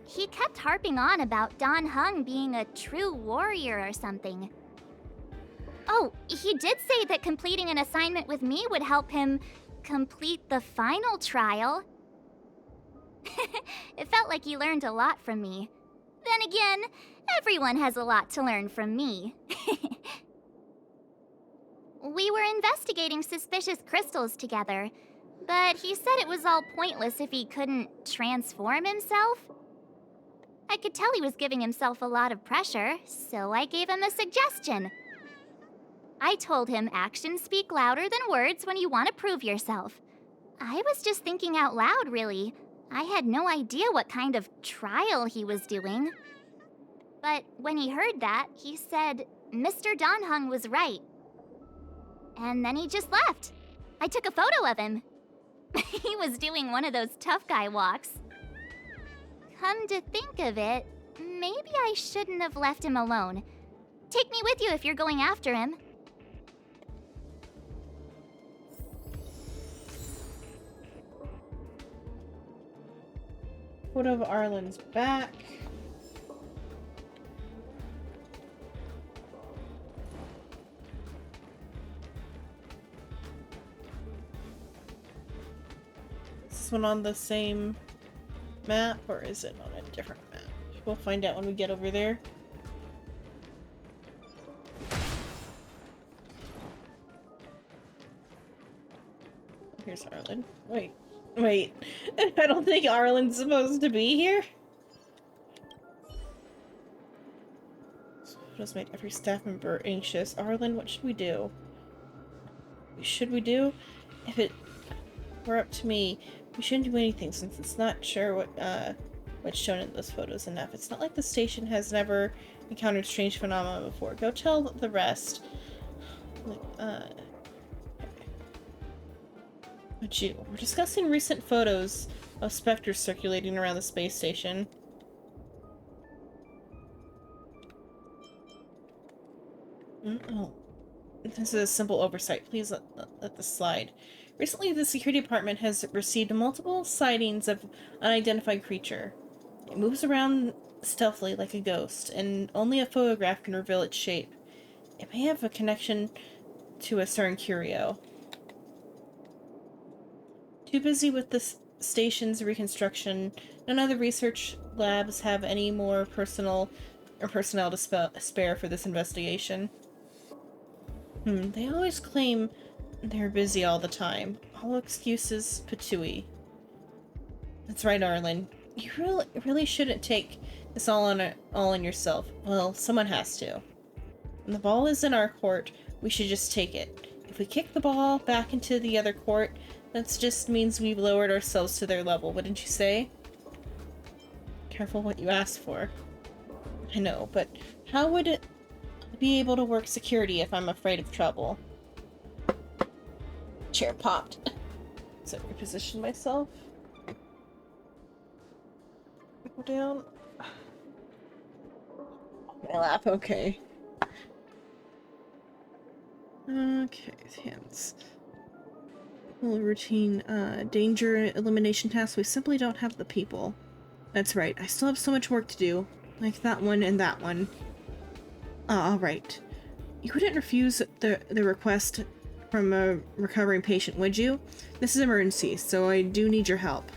He kept harping on about Dan Heng being a true warrior or something. Oh, he did say that completing an assignment with me would help him complete the final trial. It felt like he learned a lot from me. Then again, everyone has a lot to learn from me. We were investigating suspicious crystals together, but he said it was all pointless if he couldn't transform himself. I could tell he was giving himself a lot of pressure, so I gave him a suggestion. I told him actions speak louder than words when you want to prove yourself. I was just thinking out loud, really. I had no idea what kind of trial he was doing. But when he heard that, he said Mr. Dan Heng was right. And then he just left. I took a photo of him. He was doing one of those tough guy walks. Come to think of it, maybe I shouldn't have left him alone. Take me with you if you're going after him. Foot of Arlen's back. Is this one on the same map, or is it on a different map? We'll find out when we get over there. Here's Arlen. Wait. I don't think Arlen's supposed to be here. Just made every staff member anxious. Arlen, what should we do? should we do? If it were up to me, we shouldn't do anything since it's not sure what's shown in those photos enough. It's not like the station has never encountered strange phenomena before. Go tell the rest. But we're discussing recent photos of specters circulating around the space station. Oh. This is a simple oversight. Please let this slide. Recently, the security department has received multiple sightings of unidentified creature. It moves around stealthily like a ghost, and only a photograph can reveal its shape. It may have a connection to a certain curio. Too busy with the station's reconstruction, none of the research labs have any more personnel to spare for this investigation. They always claim they're busy all the time. All excuses patooey. That's right, Arlen. You really shouldn't take this all on yourself. Well, someone has to. When the ball is in our court, we should just take it. If we kick the ball back into the other court, that just means we've lowered ourselves to their level, wouldn't you say? Careful what you ask for. I know, but how would it be able to work security if I'm afraid of trouble? Chair popped. So reposition myself. Go down. My lap, okay. Okay, hands. Routine, danger elimination tasks. We simply don't have the people. That's right, I still have so much work to do. Like that one and that one. Alright. You wouldn't refuse the request from a recovering patient, would you? This is emergency, so I do need your help.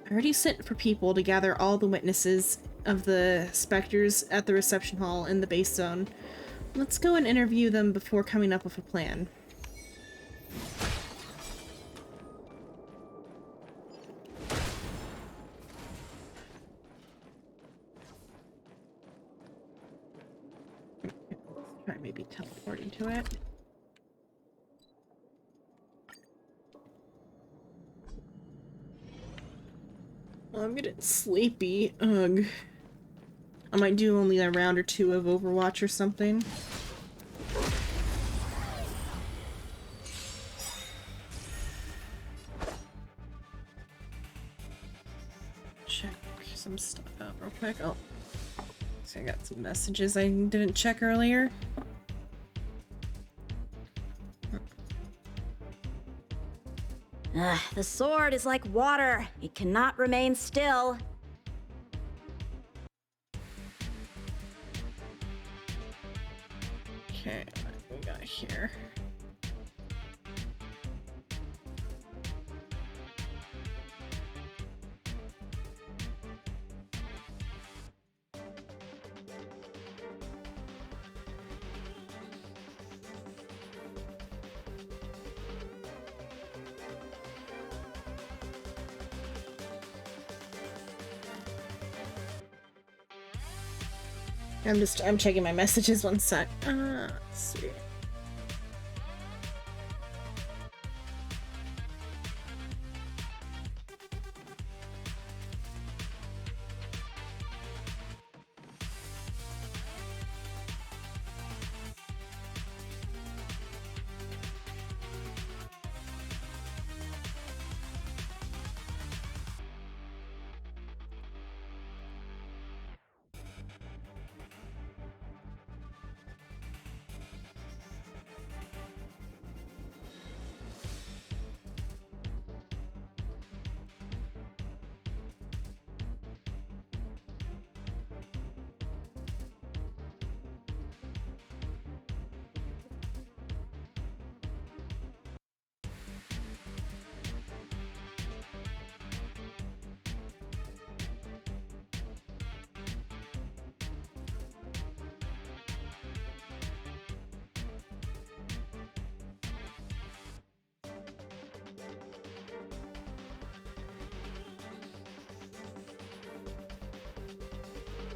I already sent for people to gather all the witnesses of the specters at the reception hall in the base zone. Let's go and interview them before coming up with a plan. Let's try maybe teleporting to it. I'm getting sleepy. Ugh. I might do only a round or two of Overwatch or something. Check some stuff out real quick. Oh. So I got some messages I didn't check earlier. The sword is like water. It cannot remain still. Okay, what do we got here? I'm checking my messages, one sec. Let's see.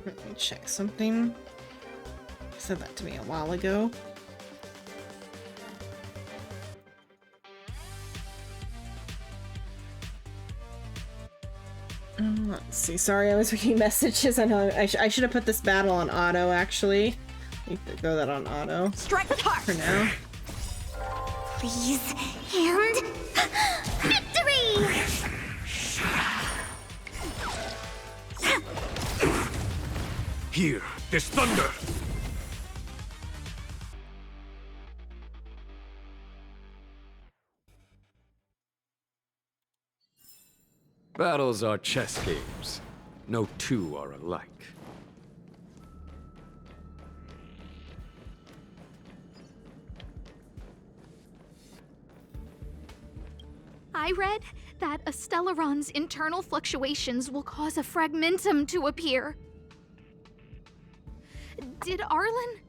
Let me check something. You said that to me a while ago. Let's see. Sorry, I was reading messages. I know I should have put this battle on auto, actually. You could throw that on auto. Strike with heart! For now. Please, and victory! Here, this thunder! Battles are chess games. No two are alike. I read that a Stellaron's internal fluctuations will cause a fragmentum to appear. Did Arlen?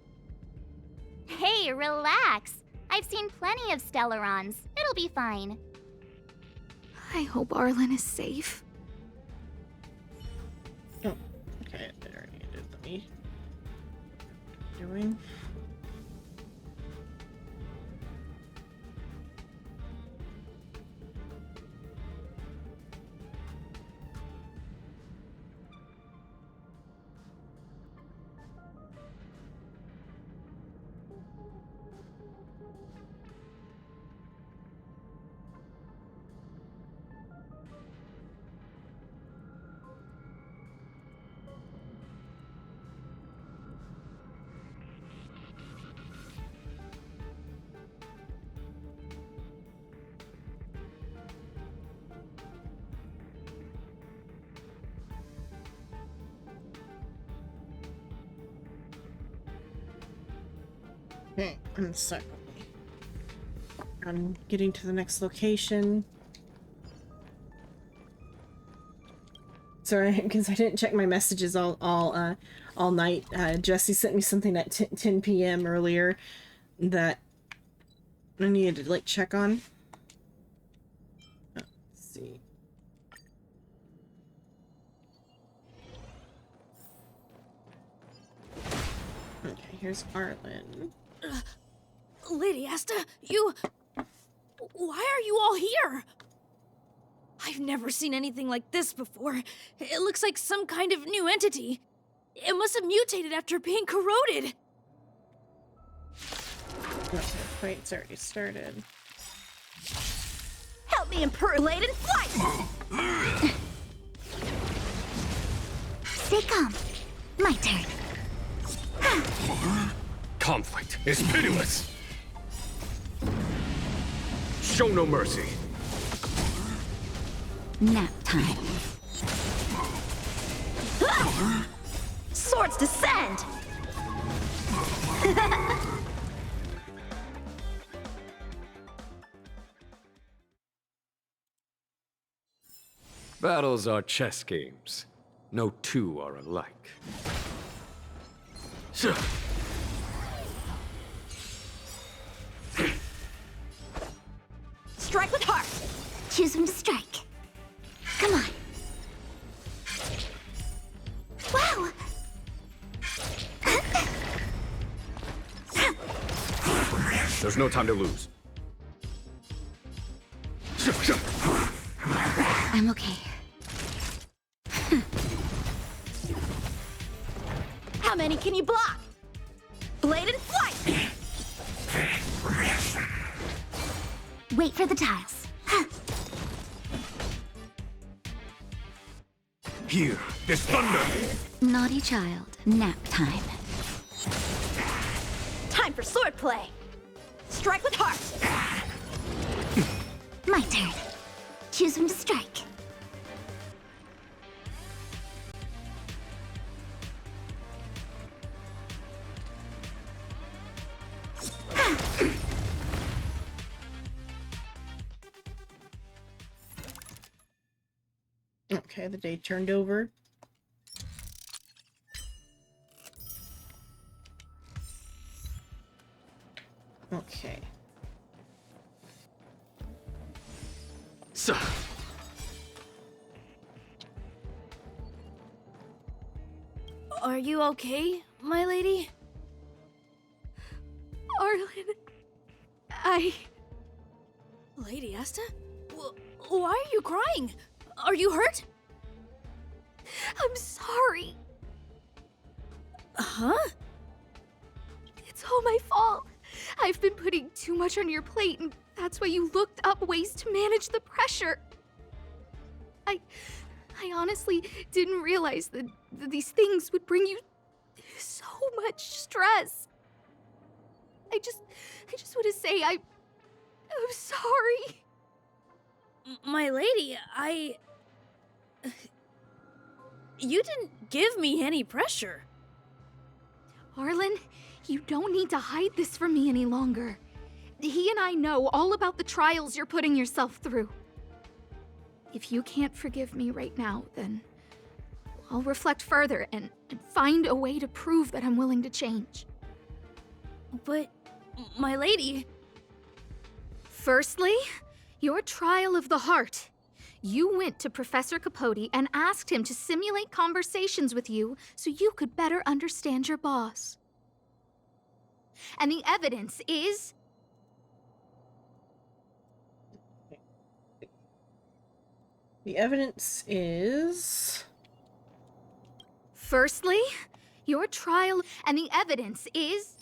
Hey, relax. I've seen plenty of Stellarons. It'll be fine. I hope Arlen is safe. Oh, okay. I already did me. Doing. Okay, one second. I'm getting to the next location. Sorry, because I didn't check my messages all night. Jesse sent me something at 10 p.m. earlier that I needed to like check on. Let's see. Okay, here's Arlen. Lady Asta, you... Why are you all here? I've never seen anything like this before. It looks like some kind of new entity. It must have mutated after being corroded. The fight's already started. Help me improve laden flight! Stay calm. My turn. Conflict is pitiless! Show no mercy! Nap time. Swords descend! Battles are chess games. No two are alike. Strike with heart! Choose when to strike. Come on. Wow! There's no time to lose. I'm okay. How many can you block? Blade and flight! Wait for the tiles. Here, this thunder! Naughty child. Nap time. Time for sword play! Strike with heart! My turn. Choose when to strike. Okay, the day turned over. Okay. So. Are you okay, my lady? Arlen... Lady Asta? Why are you crying? Are you hurt? I'm sorry. Huh? It's all my fault. I've been putting too much on your plate, and that's why you looked up ways to manage the pressure. I honestly didn't realize that these things would bring you so much stress. I just want to say I'm sorry. My lady, you didn't give me any pressure. Arlen, you don't need to hide this from me any longer. He and I know all about the trials you're putting yourself through. If you can't forgive me right now, then I'll reflect further and find a way to prove that I'm willing to change. But, my lady... Firstly, your trial of the heart. You went to Professor Capote and asked him to simulate conversations with you so you could better understand your boss. And the evidence is... The evidence is... Firstly, your trial, and the evidence is...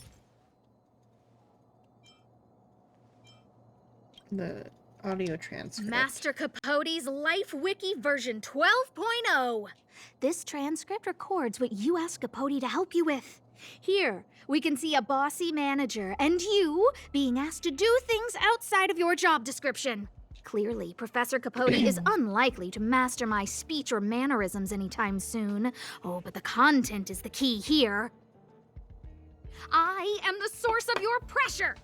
The audio transcript. Master Capote's Life Wiki version 12.0. This transcript records what you asked Capote to help you with. Here, we can see a bossy manager and you being asked to do things outside of your job description. Clearly, Professor Capote is unlikely to master my speech or mannerisms anytime soon. Oh, but the content is the key here. I am the source of your pressure!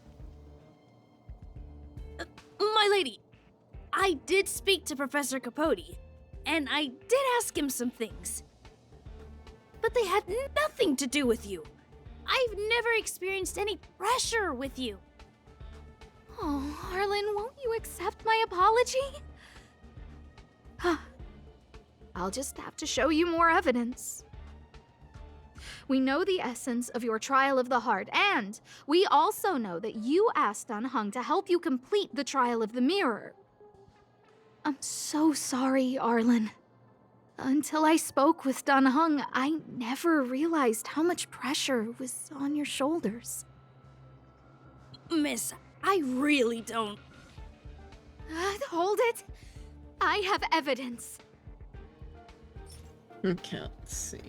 My lady, I did speak to Professor Capote, and I did ask him some things. But they had nothing to do with you. I've never experienced any pressure with you. Oh, Arlen, won't you accept my apology? I'll just have to show you more evidence. We know the essence of your trial of the heart, and we also know that you asked Dan Heng to help you complete the trial of the mirror. I'm so sorry, Arlen. Until I spoke with Dan Heng, I never realized how much pressure was on your shoulders. Miss, I really don't... Hold it! I have evidence. Okay, let's see.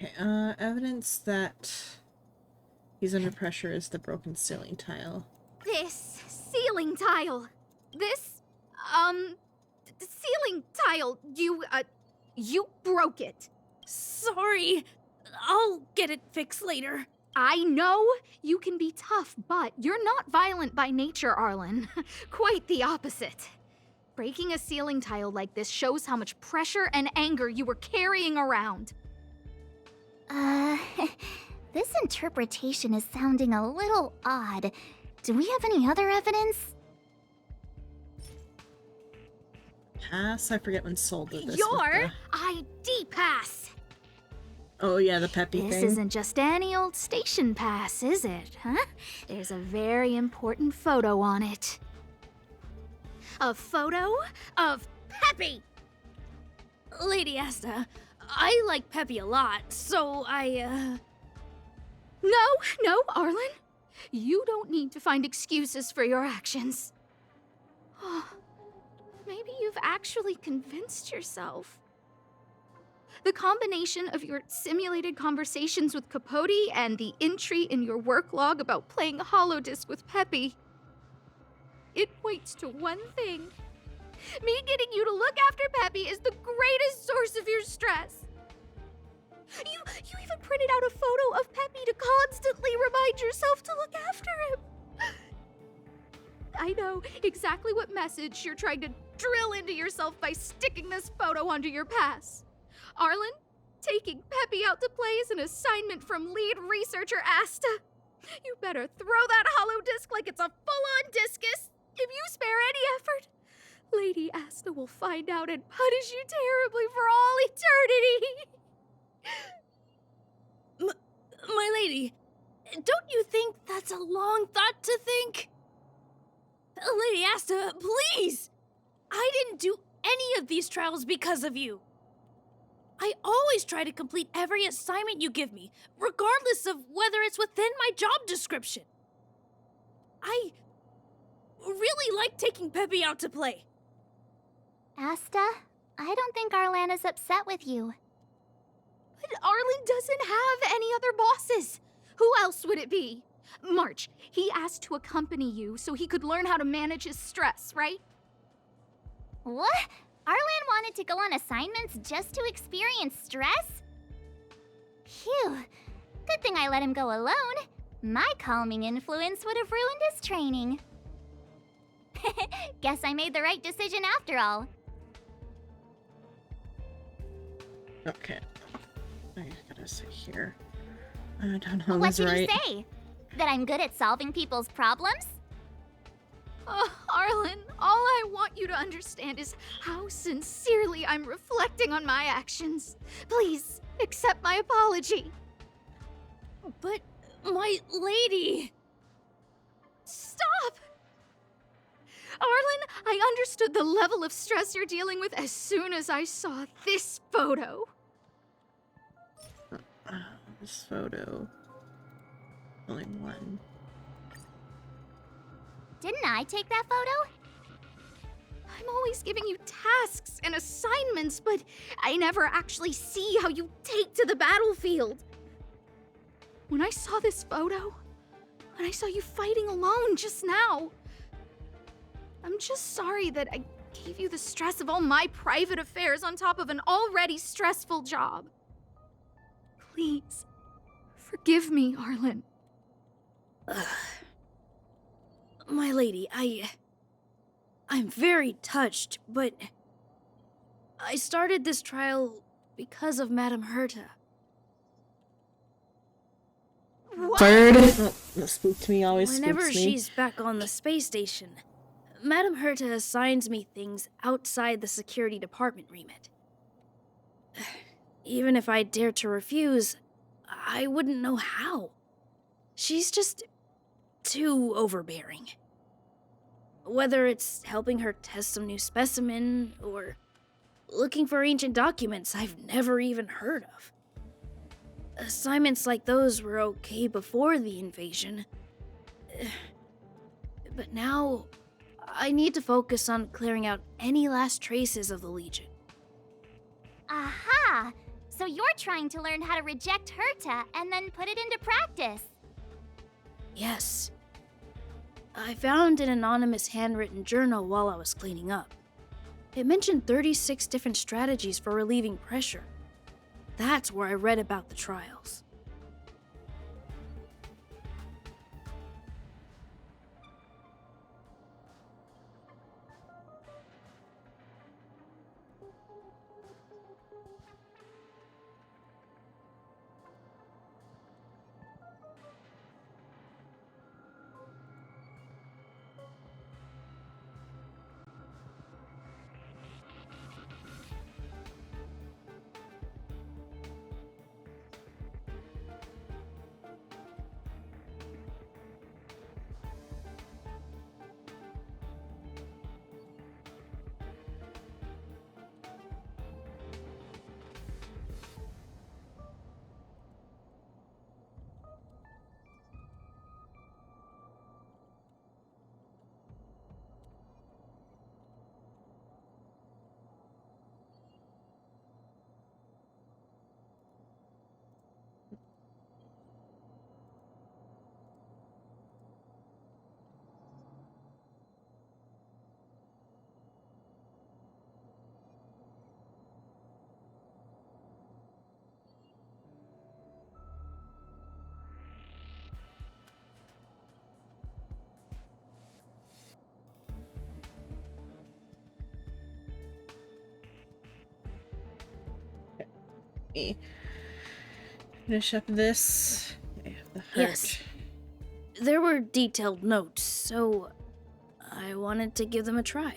Okay, evidence that he's under pressure is the broken ceiling tile. This ceiling tile. This, ceiling tile. You broke it. Sorry. I'll get it fixed later. I know you can be tough, but you're not violent by nature, Arlen. Quite the opposite. Breaking a ceiling tile like this shows how much pressure and anger you were carrying around. This interpretation is sounding a little odd. Do we have any other evidence? Pass? I forget when Soul did this. Your ID pass! Oh yeah, the Peppy thing. This isn't just any old station pass, is it, huh? There's a very important photo on it. A photo of Peppy! Lady Asta, I like Peppy a lot, so No, Arlen. You don't need to find excuses for your actions. Maybe you've actually convinced yourself. The combination of your simulated conversations with Capote and the entry in your work log about playing Holodisc with Peppy, it points to one thing. Me getting you to look after Peppy is the greatest source of your stress. You even printed out a photo of Peppy to constantly remind yourself to look after him. I know exactly what message you're trying to drill into yourself by sticking this photo onto your pass. Arlen, taking Peppy out to play is an assignment from lead researcher Asta. You better throw that hollow disc like it's a full-on discus. If you spare any effort, Lady Asta will find out and punish you terribly for all eternity. My lady, don't you think that's a long thought to think? Lady Asta, please! I didn't do any of these trials because of you. I always try to complete every assignment you give me, regardless of whether it's within my job description. I really like taking Peppy out to play. Asta, I don't think Arlana's upset with you. But Arlen doesn't have any other bosses. Who else would it be? March, he asked to accompany you so he could learn how to manage his stress, right? What? Arlan wanted to go on assignments just to experience stress? Phew. Good thing I let him go alone. My calming influence would have ruined his training. Guess I made the right decision after all. Okay. I gotta sit here. I don't know What this did right. he say? That I'm good at solving people's problems? Oh, Arlen, all I want you to understand is how sincerely I'm reflecting on my actions. Please, accept my apology. But, my lady... Stop! Arlen, I understood the level of stress you're dealing with as soon as I saw this photo. This photo. Only one. Didn't I take that photo? I'm always giving you tasks and assignments, but I never actually see how you take to the battlefield. When I saw this photo, when I saw you fighting alone just now, I'm just sorry that I gave you the stress of all my private affairs on top of an already stressful job. Please, forgive me, Arlen. My lady, I'm very touched, but I started this trial because of Madame Herta. Bird. Oh, that spooked me, always Whenever spooks me. she's back on the space station, Madame Herta assigns me things outside the security department remit. Even if I dared to refuse, I wouldn't know how. She's just too overbearing. Whether it's helping her test some new specimen, or looking for ancient documents I've never even heard of. Assignments like those were okay before the invasion. But now, I need to focus on clearing out any last traces of the Legion. Aha! So you're trying to learn how to reject Herta and then put it into practice. Yes. I found an anonymous handwritten journal while I was cleaning up. It mentioned 36 different strategies for relieving pressure. That's where I read about the trials. Finish up this. Okay, the hurt. Yes. There were detailed notes, so I wanted to give them a try.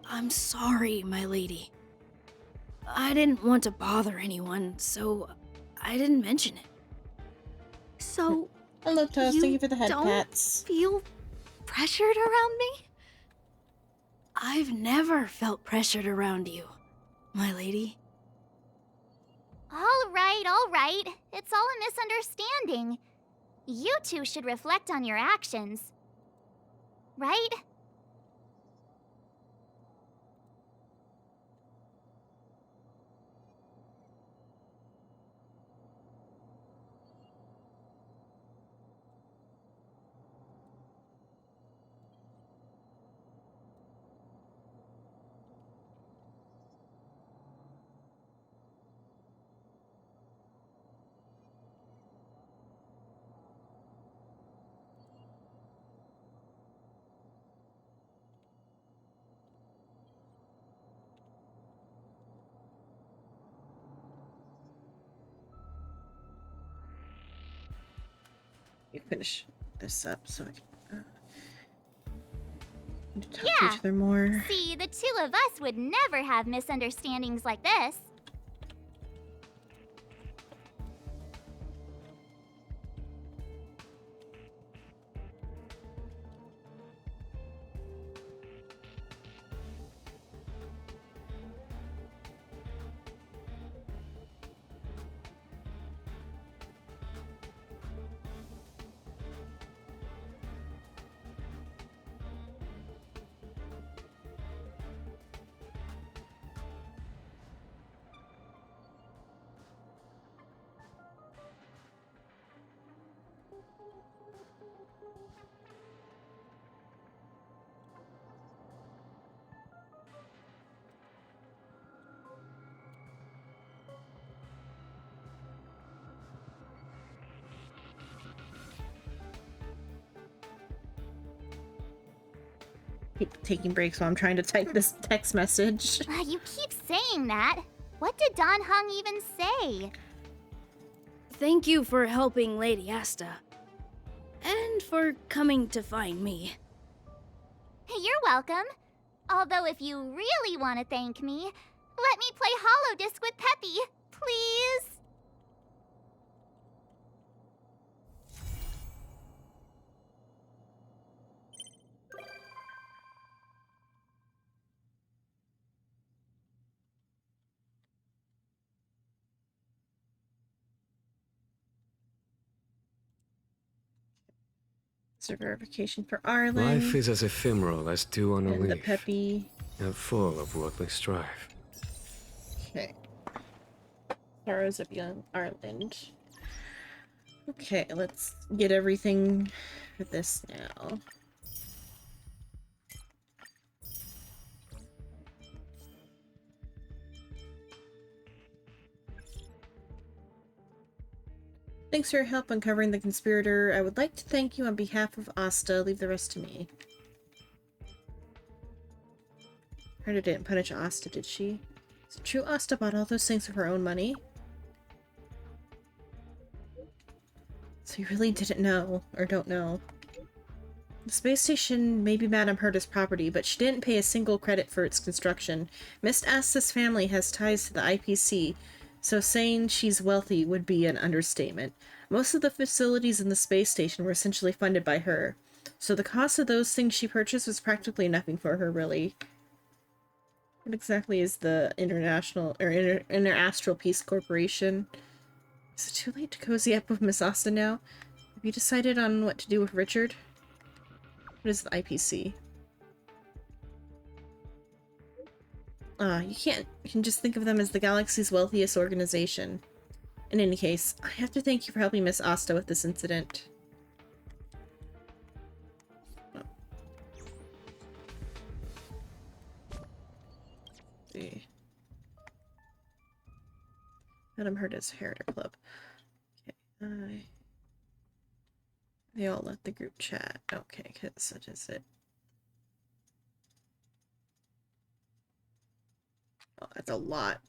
I'm sorry, my lady. I didn't want to bother anyone, so I didn't mention it. So, hello, Toast. Thank you for the head don't pats. feel pressured around me? I've never felt pressured around you, my lady. All right. It's all a misunderstanding. You two should reflect on your actions. Right? You finish this up so I can talk to Yeah. each other more. See, the two of us would never have misunderstandings like this. Keep taking breaks while I'm trying to type this text message. You keep saying that. What did Don Hung even say? Thank you for helping Lady Asta. And for coming to find me. You're welcome. Although if you really want to thank me, let me play Hollow Disc with Peppy, please. So verification for Arlen. Life is as ephemeral as dew on a and the leaf, Peppy. and full of worldly strife. Okay. Sorrows of Young Ireland. Okay, let's get everything for this now. Thanks for your help uncovering the conspirator. I would like to thank you on behalf of Asta. Leave the rest to me. Herta didn't punish Asta, did she? Is it true Asta bought all those things with her own money? So you really didn't know, or don't know. The space station may be Madame Herta's property, but she didn't pay a single credit for its construction. Miss Asta's family has ties to the IPC, so saying she's wealthy would be an understatement. Most of the facilities in the space station were essentially funded by her, so the cost of those things she purchased was practically nothing for her, really. What exactly is the International, or Interastral Peace Corporation? Is it too late to cozy up with Miss Asta now? Have you decided on what to do with Richard? What is the IPC? You can just think of them as the galaxy's wealthiest organization. In any case, I have to thank you for helping Miss Asta with this incident. Oh. See. Madam Herda's Herder Club. Okay, they all left the group chat. Okay, because that is it. Oh, that's a lot.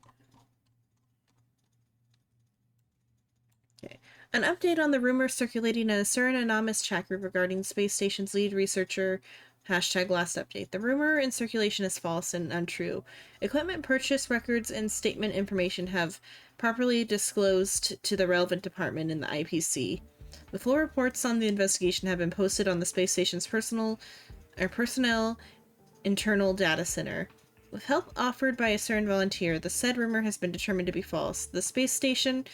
Okay. An update on the rumors circulating in a certain anonymous chat group regarding space station's lead researcher. Hashtag last update. The rumor in circulation is false and untrue. Equipment purchase records and statement information have properly disclosed to the relevant department in the IPC. The full reports on the investigation have been posted on the space station's personnel internal data center. With help offered by a CERN volunteer, the said rumor has been determined to be false. The space station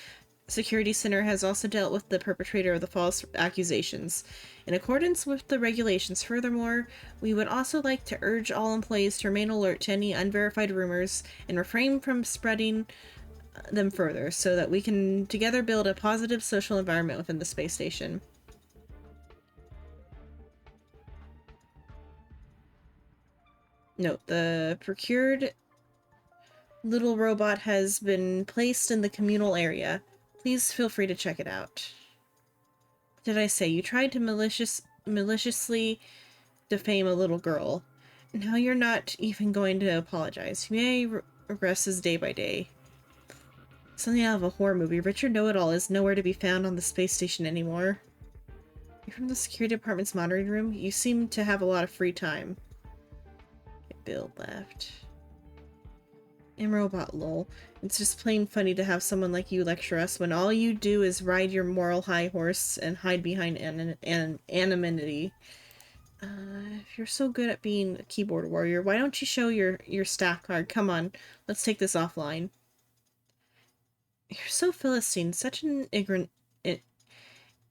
Security Center has also dealt with the perpetrator of the false accusations. In accordance with the regulations, furthermore, we would also like to urge all employees to remain alert to any unverified rumors and refrain from spreading them further, so that we can together build a positive social environment within the space station. Note, the procured little robot has been placed in the communal area. Please feel free to check it out. What did I say? You tried to maliciously defame a little girl. Now you're not even going to apologize. You may regresses day by day. Something out of a horror movie. Richard Know-It-All is nowhere to be found on the space station anymore. You're from the security department's monitoring room? You seem to have a lot of free time. Okay, Bill left. And robot lol. It's just plain funny to have someone like you lecture us when all you do is ride your moral high horse and hide behind anonymity. If you're so good at being a keyboard warrior, why don't you show your staff card? Come on, let's take this offline. You're so Philistine, such an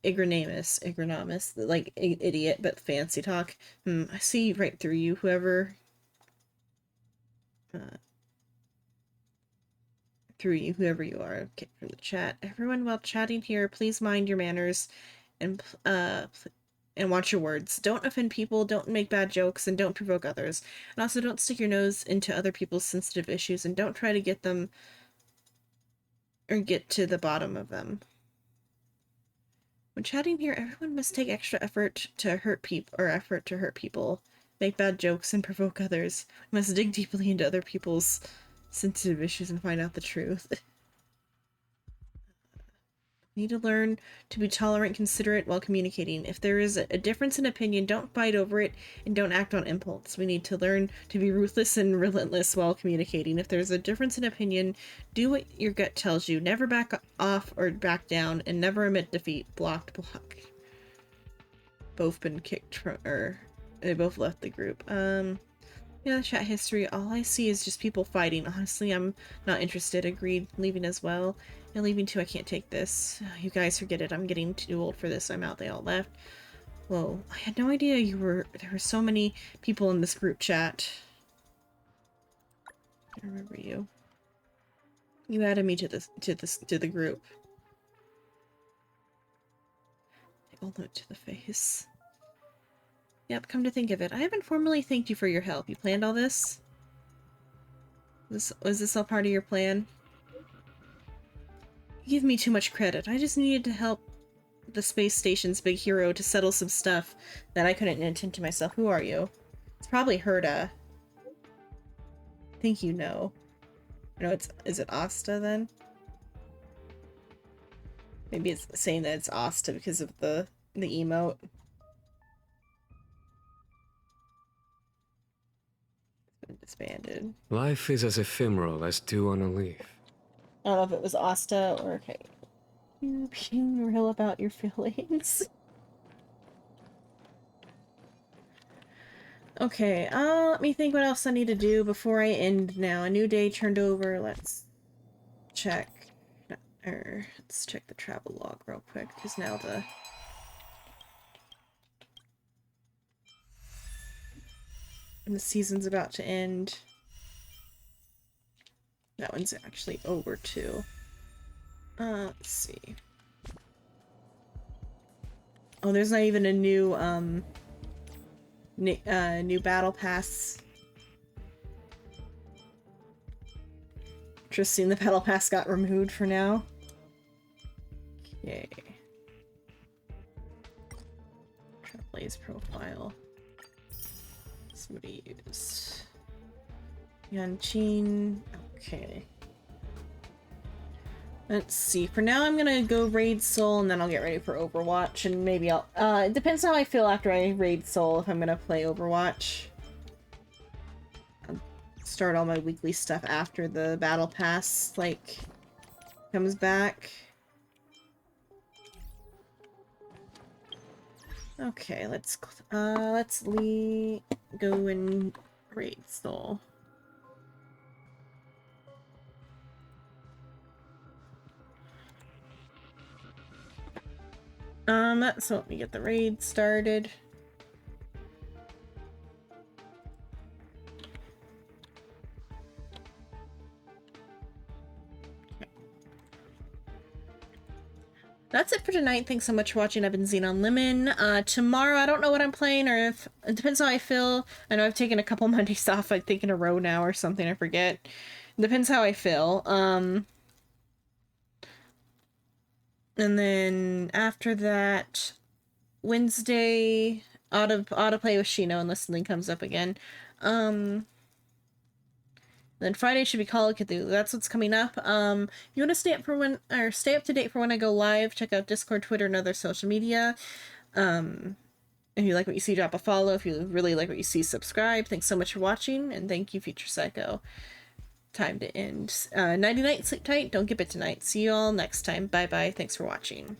ignoramus, like idiot, but fancy talk. I see right through you, whoever. Whoever you are. Okay, from the chat. Everyone, while chatting here, please mind your manners and watch your words. Don't offend people, don't make bad jokes, and don't provoke others. And also don't stick your nose into other people's sensitive issues, and don't try to get them or get to the bottom of them. When chatting here, everyone must take extra effort to hurt people, make bad jokes, and provoke others. We must dig deeply into other people's sensitive issues and find out the truth. Need to learn to be tolerant, considerate while communicating. If there is a difference in opinion, don't fight over it and don't act on impulse. We need to learn to be ruthless and relentless while communicating. If there's a difference in opinion, do what your gut tells you. Never back off or back down, and never admit defeat. Block. Both been kicked from, or they both left the group. Yeah, chat history, all I see is just people fighting. Honestly, I'm not interested. Agreed. Leaving as well. And leaving too, I can't take this. You guys forget it. I'm getting too old for this. I'm out. They all left. Whoa, I had no idea there were so many people in this group chat. I remember you. You added me to the group. I'll note to the face. Yep, come to think of it, I haven't formally thanked you for your help. You planned all this? Was this all part of your plan? You give me too much credit. I just needed to help the space station's big hero to settle some stuff that I couldn't attend to myself. Who are you? It's probably Herda. I think you know. No, is it Asta then? Maybe it's saying that it's Asta because of the emote. Disbanded. Life is as ephemeral as dew on a leaf. I don't know if it was Asta or okay. You being real about your feelings. Okay, let me think what else I need to do before I end now. A new day turned over. Let's check. Let's check the travel log real quick, because now the And the season's about to end. That one's actually over too. Let's see. Oh, there's not even a new new battle pass. Interesting, the battle pass got removed for now. Okay. Try to play his profile. Somebody used Yanqin. Okay. Let's see. For now, I'm gonna go raid Soul, and then I'll get ready for Overwatch, and maybe I'll. It depends how I feel after I raid Soul if I'm gonna play Overwatch. I'll start all my weekly stuff after the battle pass like comes back. Okay, let's go and raid Soul. So let me get the raid started. That's it for tonight. Thanks so much for watching. I've been Xenon Lemon. Tomorrow, I don't know what I'm playing, or if it depends how I feel. I know I've taken a couple Mondays off, I think in a row now or something, I forget. It depends how I feel. And then after that, Wednesday, auto play with Shino unless something comes up again. Then Friday should be Call of Cthulhu. That's what's coming up. If you want to stay up to date for when I go live, check out Discord, Twitter, and other social media. If you like what you see, drop a follow. If you really like what you see, subscribe. Thanks so much for watching, and thank you, Future Psycho. Time to end. Nighty night, sleep tight, don't get bit tonight. See you all next time. Bye bye. Thanks for watching.